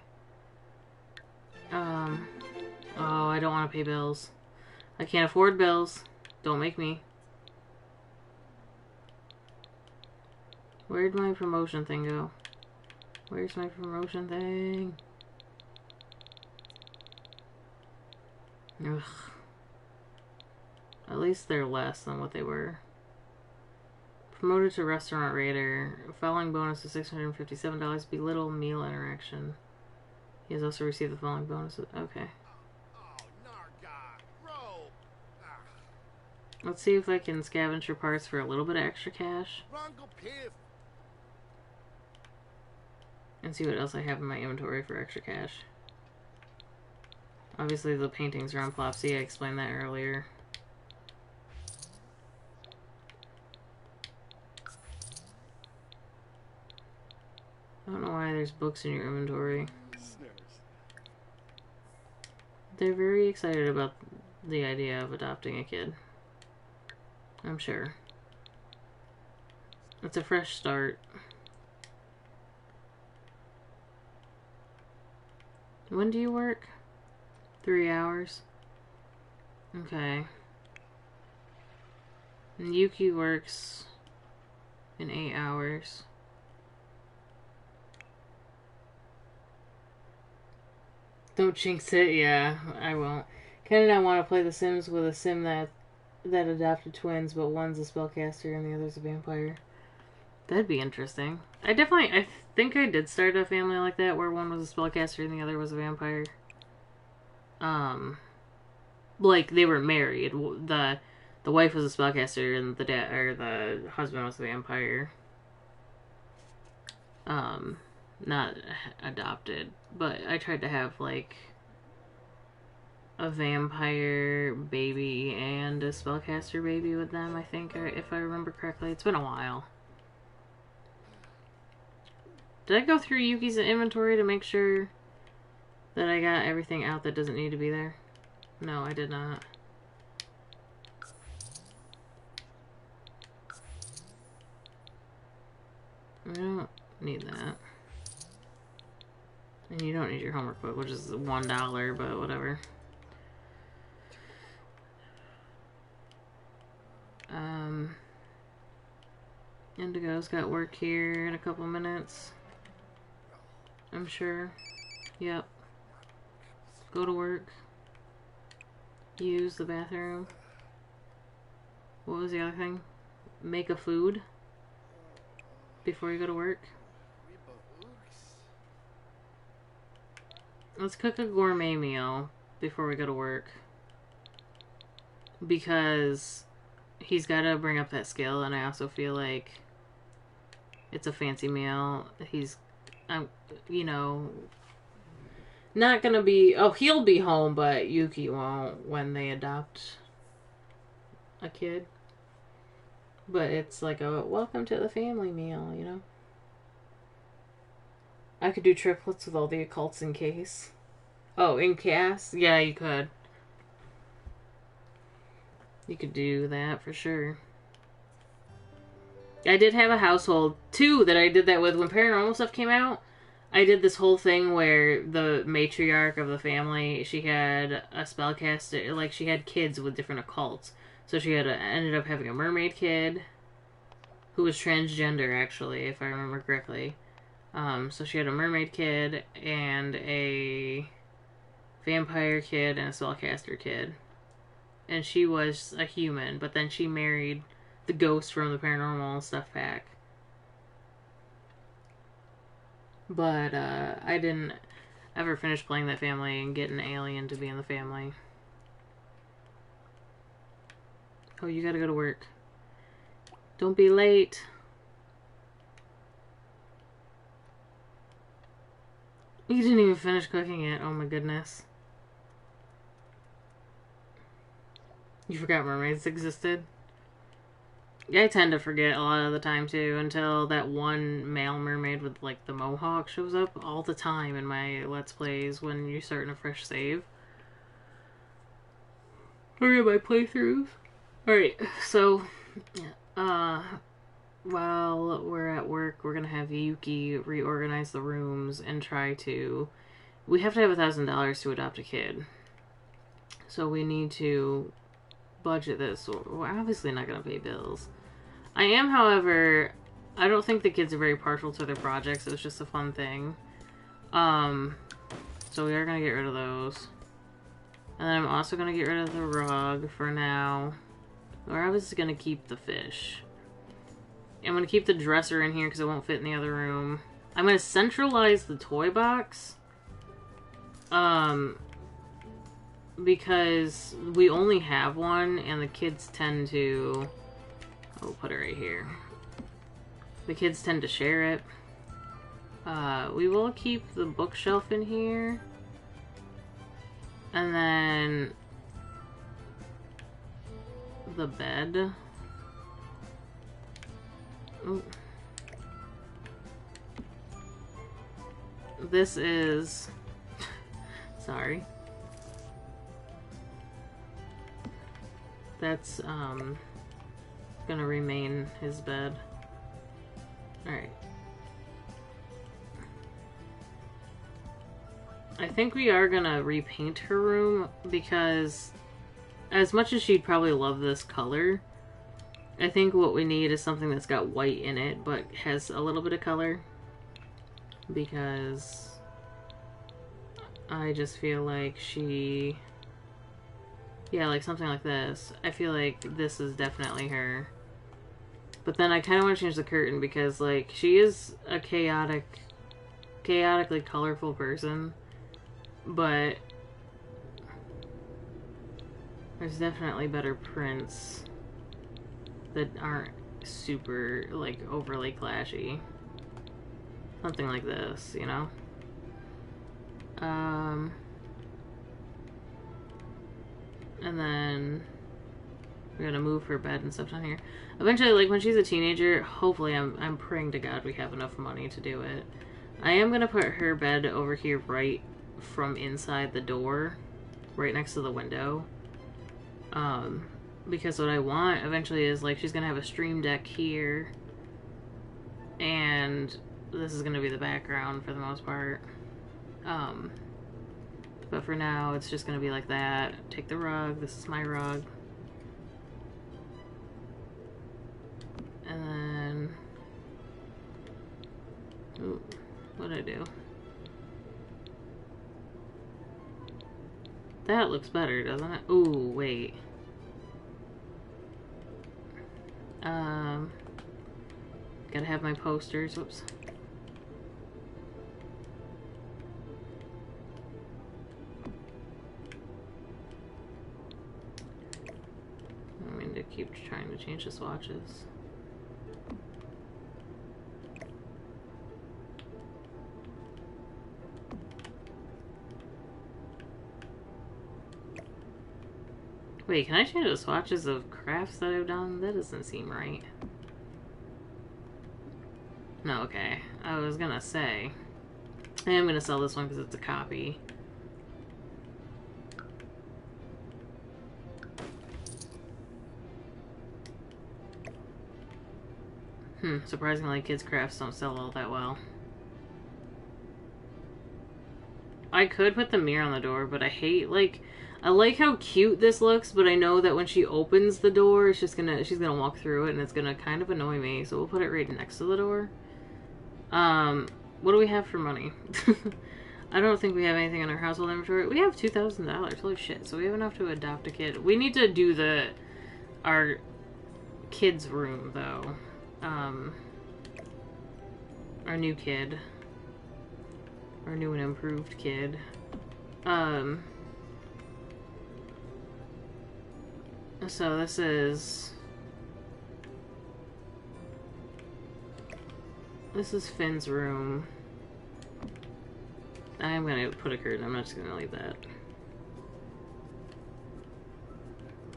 Oh, I don't want to pay bills. I can't afford bills. Don't make me. Where'd my promotion thing go? Where's my promotion thing? Ugh. At least they're less than what they were. Promoted to restaurant raider. Following bonus of $657. Belittle meal interaction. He has also received the following bonuses. Okay. Let's see if I can scavenge for parts for a little bit of extra cash. And see what else I have in my inventory for extra cash. Obviously the paintings are on Plopsy, I explained that earlier. I don't know why there's books in your inventory. They're very excited about the idea of adopting a kid. I'm sure. It's a fresh start. When do you work? 3 hours? Okay. And Yuki works in 8 hours. Don't jinx it, yeah, I won't. Ken and I want to play The Sims with a sim that adopted twins, but one's a spellcaster and the other's a vampire. That'd be interesting. I think I did start a family like that where one was a spellcaster and the other was a vampire. Like they were married. The wife was a spellcaster and the husband was a vampire. Not adopted, but I tried to have like a vampire baby and a spellcaster baby with them, I think, if I remember correctly. It's been a while. Did I go through Yuki's inventory to make sure that I got everything out that doesn't need to be there? No, I did not. I don't need that. And you don't need your homework book, which is $1, but whatever. Indigo's got work here in a couple minutes. I'm sure. Yep. Go to work. Use the bathroom. What was the other thing? Make a food before you go to work. Let's cook a gourmet meal before we go to work. Because he's got to bring up that skill, and I also feel like it's a fancy meal. He's, you know, not gonna be... Oh, he'll be home, but Yuki won't when they adopt a kid. But it's like a welcome to the family meal, you know? I could do triplets with all the occults in case. Oh, in cast? Yeah, you could. You could do that for sure. I did have a household, too, that I did that with. When paranormal stuff came out, I did this whole thing where the matriarch of the family, she had a spellcaster, like, she had kids with different occults. So she had ended up having a mermaid kid, who was transgender, actually, if I remember correctly. So she had a mermaid kid, and a vampire kid, and a spellcaster kid. And she was a human, but then she married the ghost from the paranormal stuff pack. But I didn't ever finish playing that family and get an alien to be in the family. Oh, you gotta go to work. Don't be late. You didn't even finish cooking it. Oh my goodness. You forgot mermaids existed? I tend to forget a lot of the time too, until that one male mermaid with like the mohawk shows up all the time in my Let's Plays when you're starting a fresh save. Or in my playthroughs. Alright, so while we're at work, we're gonna have Yuki reorganize the rooms and try to... We have to have $1,000 to adopt a kid. So we need to budget this. We're obviously not gonna pay bills. I am, however, I don't think the kids are very partial to their projects. It was just a fun thing. So we are gonna get rid of those. And then I'm also gonna get rid of the rug for now. Or I was gonna keep the fish. I'm gonna keep the dresser in here because it won't fit in the other room. I'm gonna centralize the toy box. Because we only have one and the kids tend to... I'll put it right here. The kids tend to share it. We will keep the bookshelf in here. And then... the bed. Ooh. This is... Sorry. That's, gonna remain his bed. Alright. I think we are gonna repaint her room because as much as she'd probably love this color, I think what we need is something that's got white in it but has a little bit of color, because I just feel like she... Yeah, like something like this. I feel like this is definitely her. But then I kind of want to change the curtain because, like, she is a chaotically colorful person. But there's definitely better prints that aren't super, like, overly clashy. Something like this, you know? And then we're gonna move her bed and stuff down here. Eventually, like, when she's a teenager, hopefully, I'm praying to God we have enough money to do it. I am gonna put her bed over here right from inside the door, right next to the window. Because what I want eventually is, like, she's gonna have a stream deck here, and this is gonna be the background for the most part. But for now, it's just gonna be like that. Take the rug. This is my rug. And then... Ooh, what did I do? That looks better, doesn't it? Ooh, wait. Gotta have my posters. Whoops. I mean to keep trying to change the swatches. Wait, can I change the swatches of crafts that I've done? That doesn't seem right. No, okay. I was gonna say. I am gonna sell this one because it's a copy. Surprisingly, kids' crafts don't sell all that well. I could put the mirror on the door, but I hate, like, I like how cute this looks, but I know that when she opens the door, she's gonna walk through it, and it's gonna kind of annoy me, so we'll put it right next to the door. What do we have for money? I don't think we have anything in our household inventory. We have $2,000. Holy shit. So we have enough to adopt a kid. We need to do our kid's room, though. Our new kid. Our new and improved kid. So this is Finn's room. I'm gonna put a curtain. I'm not just gonna leave that.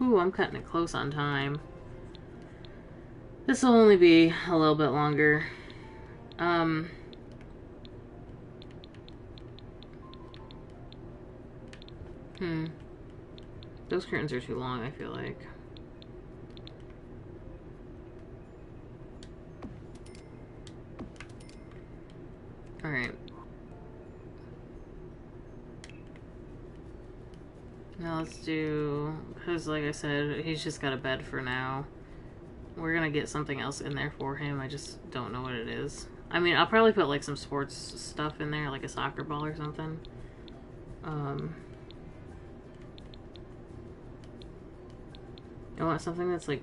Ooh, I'm cutting it close on time. This will only be a little bit longer. Those curtains are too long, I feel like. Alright. Now let's do... Because, like I said, he's just got a bed for now. We're gonna get something else in there for him. I just don't know what it is. I mean, I'll probably put, like, some sports stuff in there, like a soccer ball or something. I want something that's, like,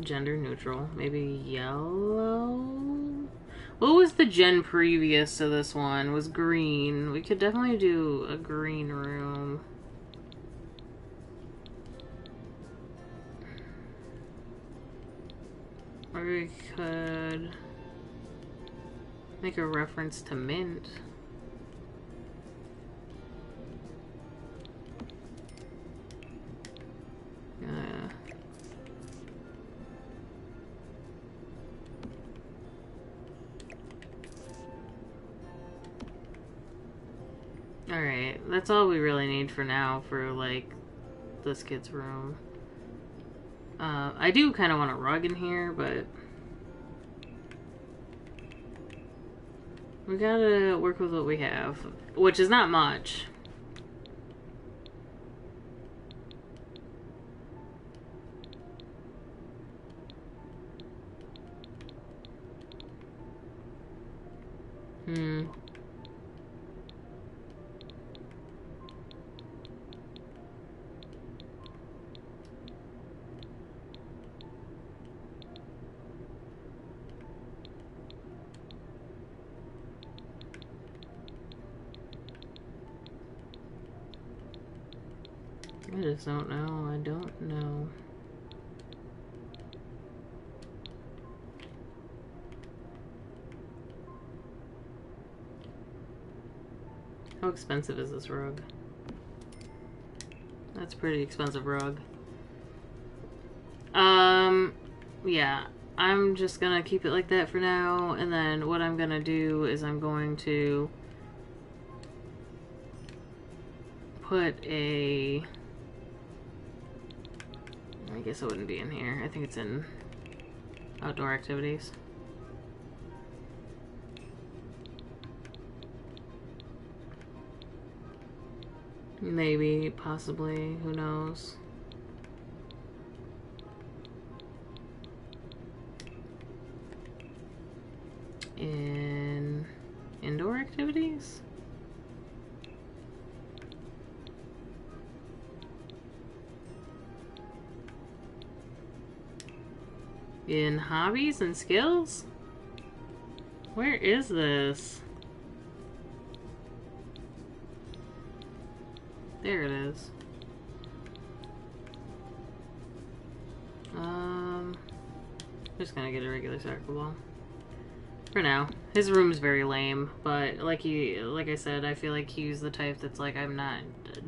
gender neutral. Maybe yellow? What was the gen previous to this one? Was green. We could definitely do a green room. Or we could make a reference to mint. Alright, that's all we really need for now for, like, this kid's room. I do kind of want a rug in here, but we gotta work with what we have, which is not much. I just don't know. I don't know. How expensive is this rug? That's a pretty expensive rug. Yeah. I'm just gonna keep it like that for now, and then what I'm gonna do is I'm going to put a... I guess it wouldn't be in here. I think it's in outdoor activities. Maybe, possibly, who knows. In indoor activities? In hobbies and skills? Where is this? There it is. Just gonna get a regular soccer ball. For now. His room's very lame, but like I said, I feel like he's the type that's like,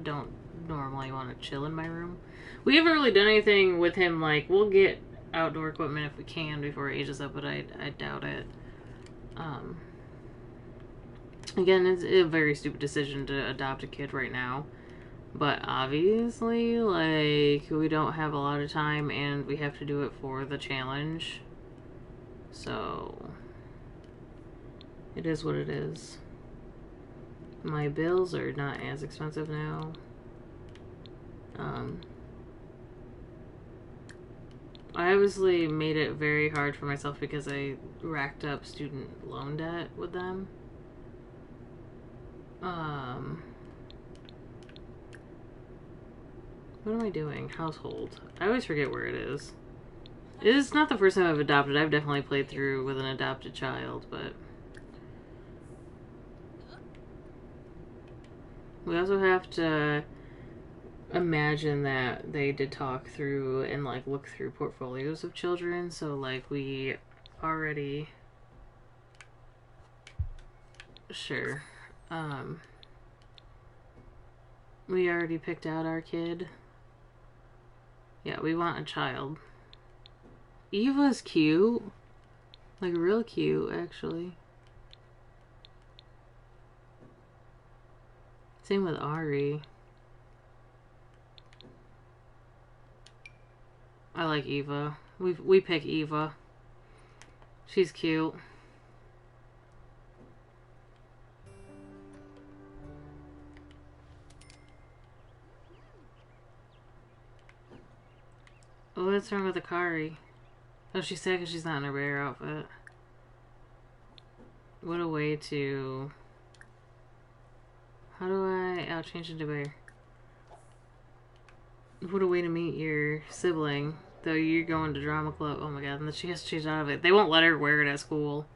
don't normally want to chill in my room. We haven't really done anything with him, like, we'll get outdoor equipment if we can before he ages up, but I doubt it. Again, it's a very stupid decision to adopt a kid right now. But obviously, like, we don't have a lot of time and we have to do it for the challenge. So, it is what it is. My bills are not as expensive now. I obviously made it very hard for myself because I racked up student loan debt with them. What am I doing? Household. I always forget where it is. It is not the first time I've adopted. I've definitely played through with an adopted child, but... We also have to imagine that they did talk through and, like, look through portfolios of children, so, like, we already... Sure. We already picked out our kid. Yeah, we want a child. Eva's cute. Like, real cute, actually. Same with Ari. I like Eva. We pick Eva. She's cute. Oh, what's wrong with Akari? Oh, she's sad because she's not in her bear outfit. What a way to... How do I... Oh, change into bear. What a way to meet your sibling. Though you're going to drama club. Oh my god, and then she has to change out of it. They won't let her wear it at school.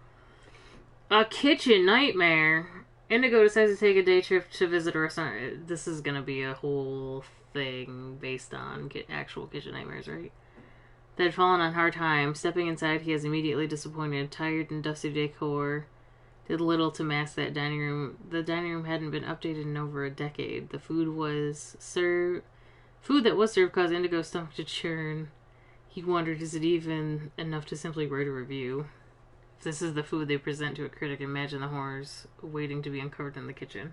A kitchen nightmare. Indigo decides to take a day trip to visit a restaurant. This is gonna be a whole thing based on actual kitchen nightmares, right? They had fallen on hard times. Stepping inside, he is immediately disappointed. Tired and dusty decor did little to mask that dining room. The dining room hadn't been updated in over a decade. The food that was served caused Indigo's stomach to churn. He wondered, is it even enough to simply write a review? If this is the food they present to a critic, imagine the horrors waiting to be uncovered in the kitchen.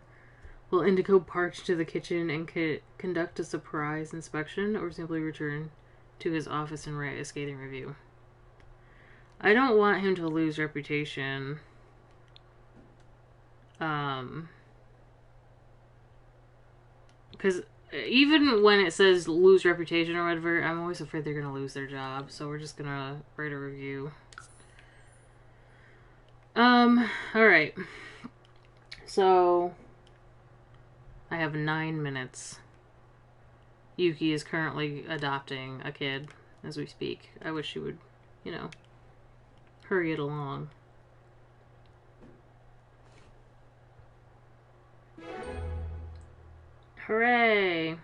Will Indigo parch to the kitchen and conduct a surprise inspection, or simply return to his office and write a scathing review? I don't want him to lose reputation. Because even when it says lose reputation or whatever, I'm always afraid they're gonna lose their job, so we're just gonna write a review. Alright. So, I have 9 minutes. Yuki is currently adopting a kid as we speak. I wish she would, you know, hurry it along. Hooray!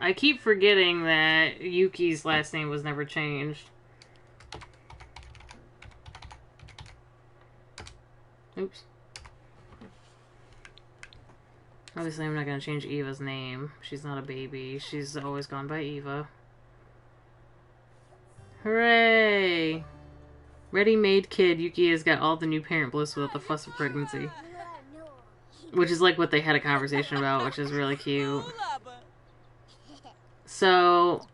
I keep forgetting that Yuki's last name was never changed. Oops. Obviously, I'm not going to change Eva's name. She's not a baby. She's always gone by Eva. Hooray! Ready-made kid. Yuki has got all the new parent bliss without the fuss of pregnancy. Which is like what they had a conversation about, which is really cute. So,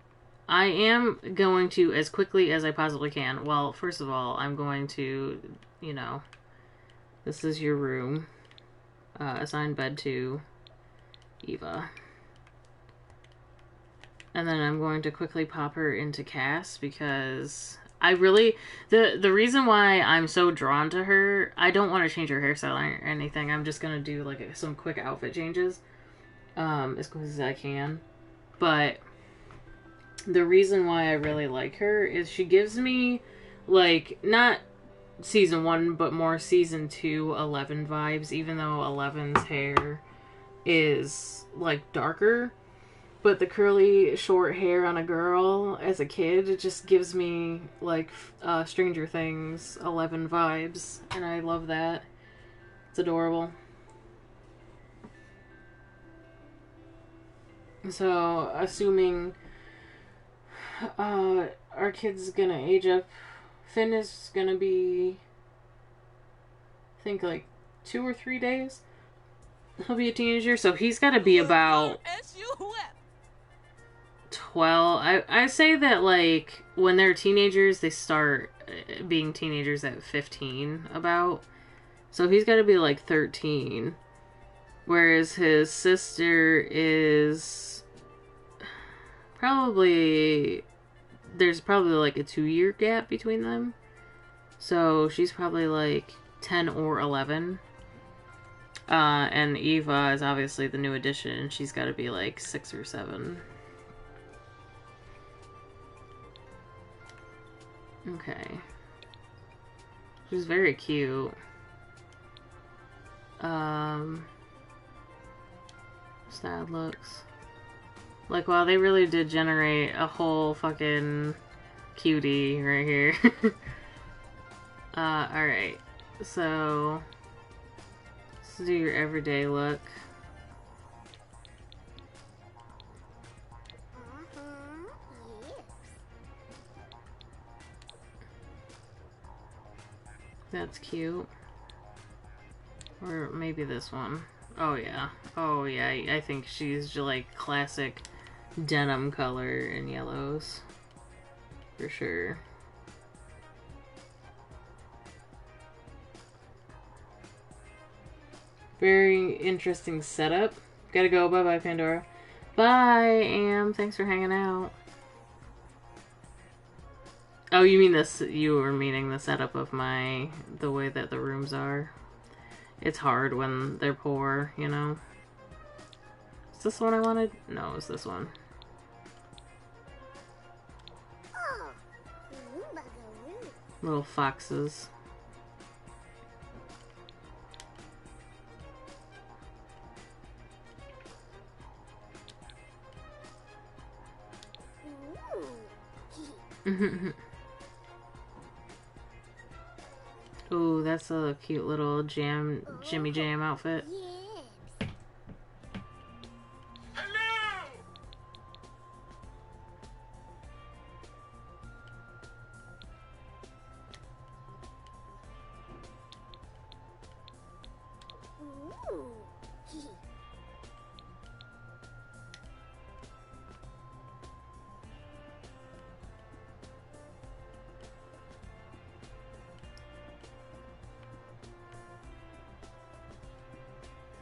I am going to, as quickly as I possibly can, well, first of all, I'm going to, you know, this is your room. Assign bed to Eva. And then I'm going to quickly pop her into Cass because I really... The reason why I'm so drawn to her, I don't want to change her hairstyle or anything. I'm just going to do like some quick outfit changes as quick as I can. But the reason why I really like her is she gives me, like, not season 1, but more season 2 11 vibes, even though 11's hair is, like, darker. But the curly, short hair on a girl as a kid, it just gives me, like, Stranger Things 11 vibes, and I love that. It's adorable. So, assuming our kid's gonna age up, Finn is gonna be, I think, like 2 or 3 days. He'll be a teenager, so he's gotta be about 12. I say that, like, when they're teenagers, they start being teenagers at 15, about. So he's gotta be, like, 13. Whereas his sister is probably... There's probably, like, a 2-year gap between them. So she's probably, like, 10 or 11. And Eva is obviously the new addition. She's got to be like 6 or 7. Okay. She's very cute. Sad looks. Like, wow, they really did generate a whole fucking cutie right here. Alright. So... let's do your everyday look. Yes. That's cute. Or maybe this one. Oh yeah. Oh yeah, I think she's like classic denim color in yellows. For sure. Very interesting setup. Gotta go. Bye-bye, Pandora. Bye, Am. Thanks for hanging out. Oh, you mean this? You were meaning the setup of the way that the rooms are. It's hard when they're poor, you know? Is this the one I wanted? No, it's this one. Oh, Loombagaroo. Little foxes. Ooh. Ooh, that's a cute little Jimmy Jam outfit. Yes. Hello!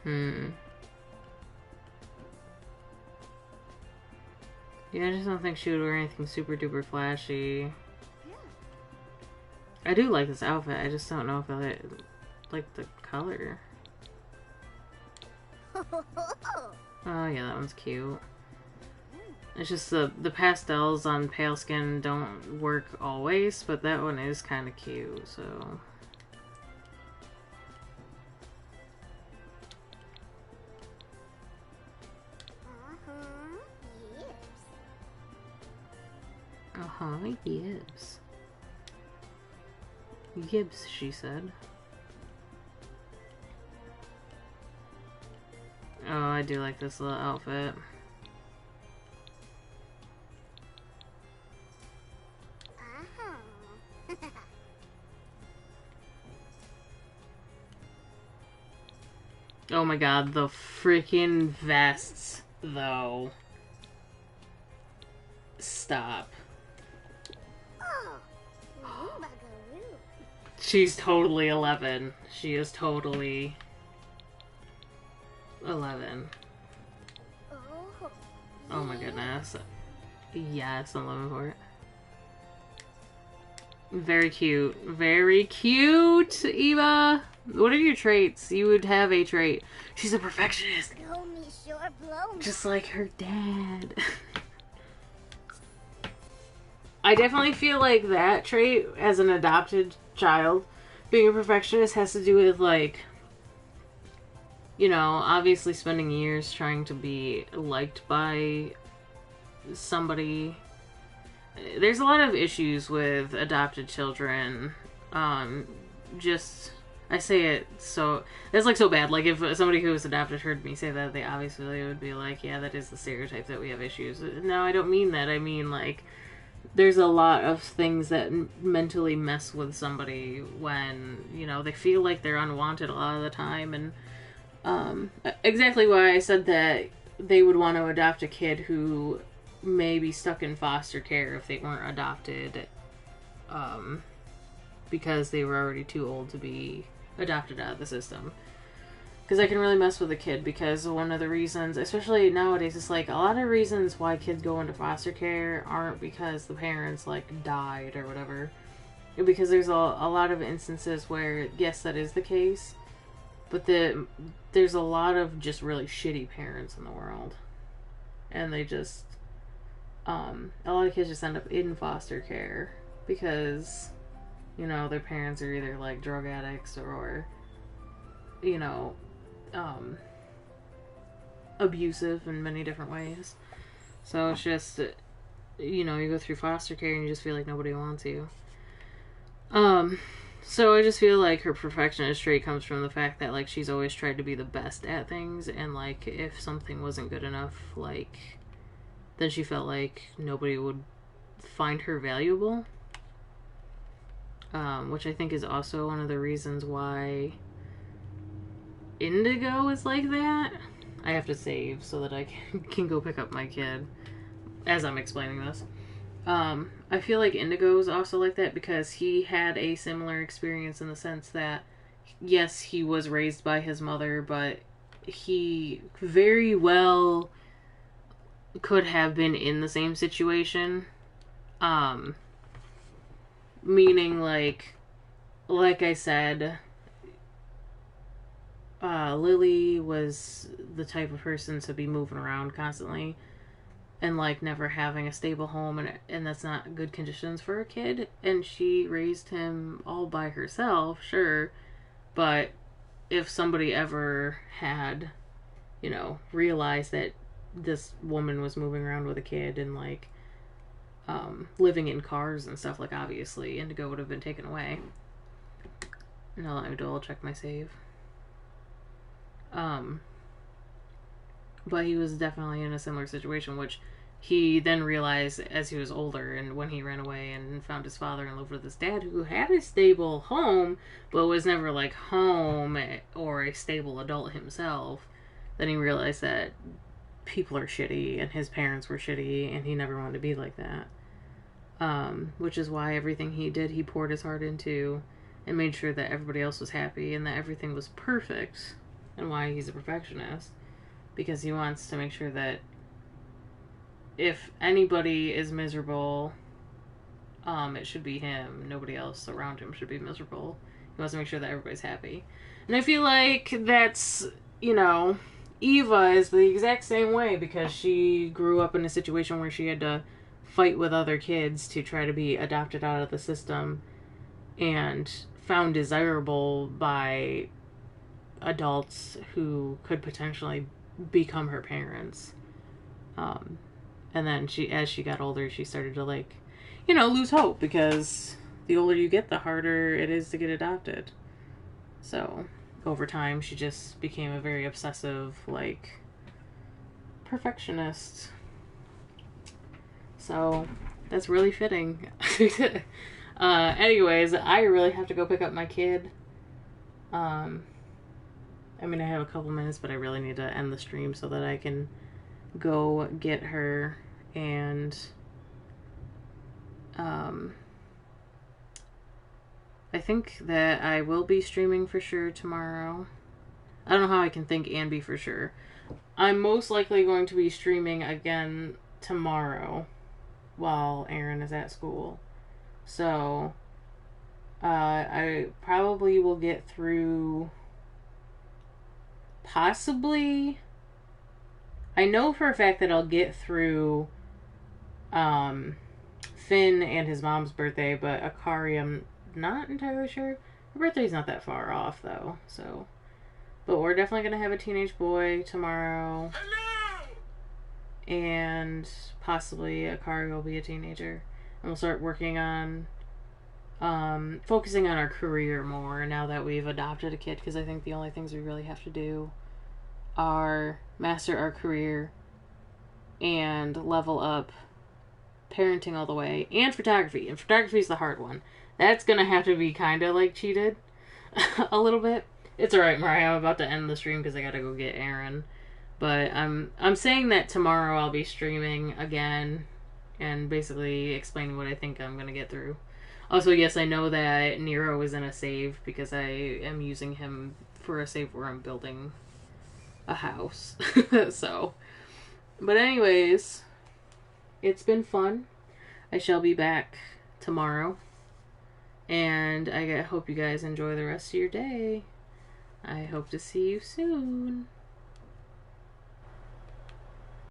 Ooh. Yeah, I just don't think she would wear anything super duper flashy. Yeah. I do like this outfit, I just don't know if I like the color. Oh yeah, that one's cute. It's just the pastels on pale skin don't work always, but that one is kind of cute, so... Yes. Yibs. Yibs, she said. Oh, I do like this little outfit. Oh my god, the freaking vests, though. Stop. Oh, Loombagaroo. She's totally 11. She is totally 11. Oh. Oh my goodness. Yes, I'm living for it. Very cute. Very cute, Eva! What are your traits? You would have a trait. She's a perfectionist. Blow me, sure blow me. Just like her dad. I definitely feel like that trait, as an adopted child, being a perfectionist has to do with, like, you know, obviously spending years trying to be liked by somebody. There's a lot of issues with adopted children. Just I say it so it's like so bad. Like if somebody who was adopted heard me say that, they obviously would be like, "Yeah, that is the stereotype that we have issues." No, I don't mean that. I mean like there's a lot of things that mentally mess with somebody when they feel like they're unwanted a lot of the time, and exactly why I said that they would want to adopt a kid who may be stuck in foster care if they weren't adopted, because they were already too old to be adopted out of the system. Because I can really mess with a kid, because one of the reasons, especially nowadays, it's like a lot of reasons why kids go into foster care aren't because the parents like died or whatever. Because there's a lot of instances where, yes, that is the case, but there's a lot of just really shitty parents in the world. And they just, a lot of kids just end up in foster care because, their parents are either like drug addicts or, abusive in many different ways. So it's just, you go through foster care and you just feel like nobody wants you. So I just feel like her perfectionist trait comes from the fact that, like, she's always tried to be the best at things, and, like, if something wasn't good enough, like, then she felt like nobody would find her valuable. Which I think is also one of the reasons why Indigo is like that. I have to save so that I can go pick up my kid as I'm explaining this. I feel like Indigo is also like that because he had a similar experience in the sense that, yes, he was raised by his mother, but he very well could have been in the same situation. Meaning, like I said, Lily was the type of person to be moving around constantly and, like, never having a stable home, and that's not good conditions for a kid. And she raised him all by herself, sure, but if somebody ever had, realized that this woman was moving around with a kid and, like, living in cars and stuff, like, obviously Indigo would have been taken away. Now let me double check my save. But he was definitely in a similar situation, which he then realized as he was older, and when he ran away and found his father and lived with his dad, who had a stable home, but was never, like, home or a stable adult himself. Then he realized that people are shitty, and his parents were shitty, and he never wanted to be like that. Which is why everything he did, he poured his heart into, and made sure that everybody else was happy, and that everything was perfect, and why he's a perfectionist. Because he wants to make sure that if anybody is miserable, it should be him. Nobody else around him should be miserable. He wants to make sure that everybody's happy. And I feel like that's, Eva is the exact same way, because she grew up in a situation where she had to fight with other kids to try to be adopted out of the system and found desirable by adults who could potentially become her parents. And then as she got older, she started to, like, lose hope, because the older you get, the harder it is to get adopted. So over time, she just became a very obsessive, like, perfectionist. So that's really fitting. Anyways, I really have to go pick up my kid. I have a couple minutes, but I really need to end the stream so that I can go get her, and I think that I will be streaming for sure tomorrow. I don't know how I can think and be for sure. I'm most likely going to be streaming again tomorrow while Aaron is at school. So I probably will get through, possibly, I know for a fact that I'll get through Finn and his mom's birthday, but Akari, I'm not entirely sure. Her birthday's not that far off, though, so. But we're definitely going to have a teenage boy tomorrow. Hello! And possibly Akari will be a teenager. And we'll start working on focusing on our career more now that we've adopted a kid, because I think the only things we really have to do are master our career and level up parenting all the way, and photography. And photography is the hard one. That's gonna have to be kind of like cheated a little bit. It's alright, Mariah, I'm about to end the stream because I gotta go get Aaron. But I'm saying that tomorrow I'll be streaming again and basically explaining what I think I'm gonna get through. Also, yes, I know that Nero is in a save because I am using him for a save where I'm building a house. So, but anyways, it's been fun. I shall be back tomorrow. And I hope you guys enjoy the rest of your day. I hope to see you soon.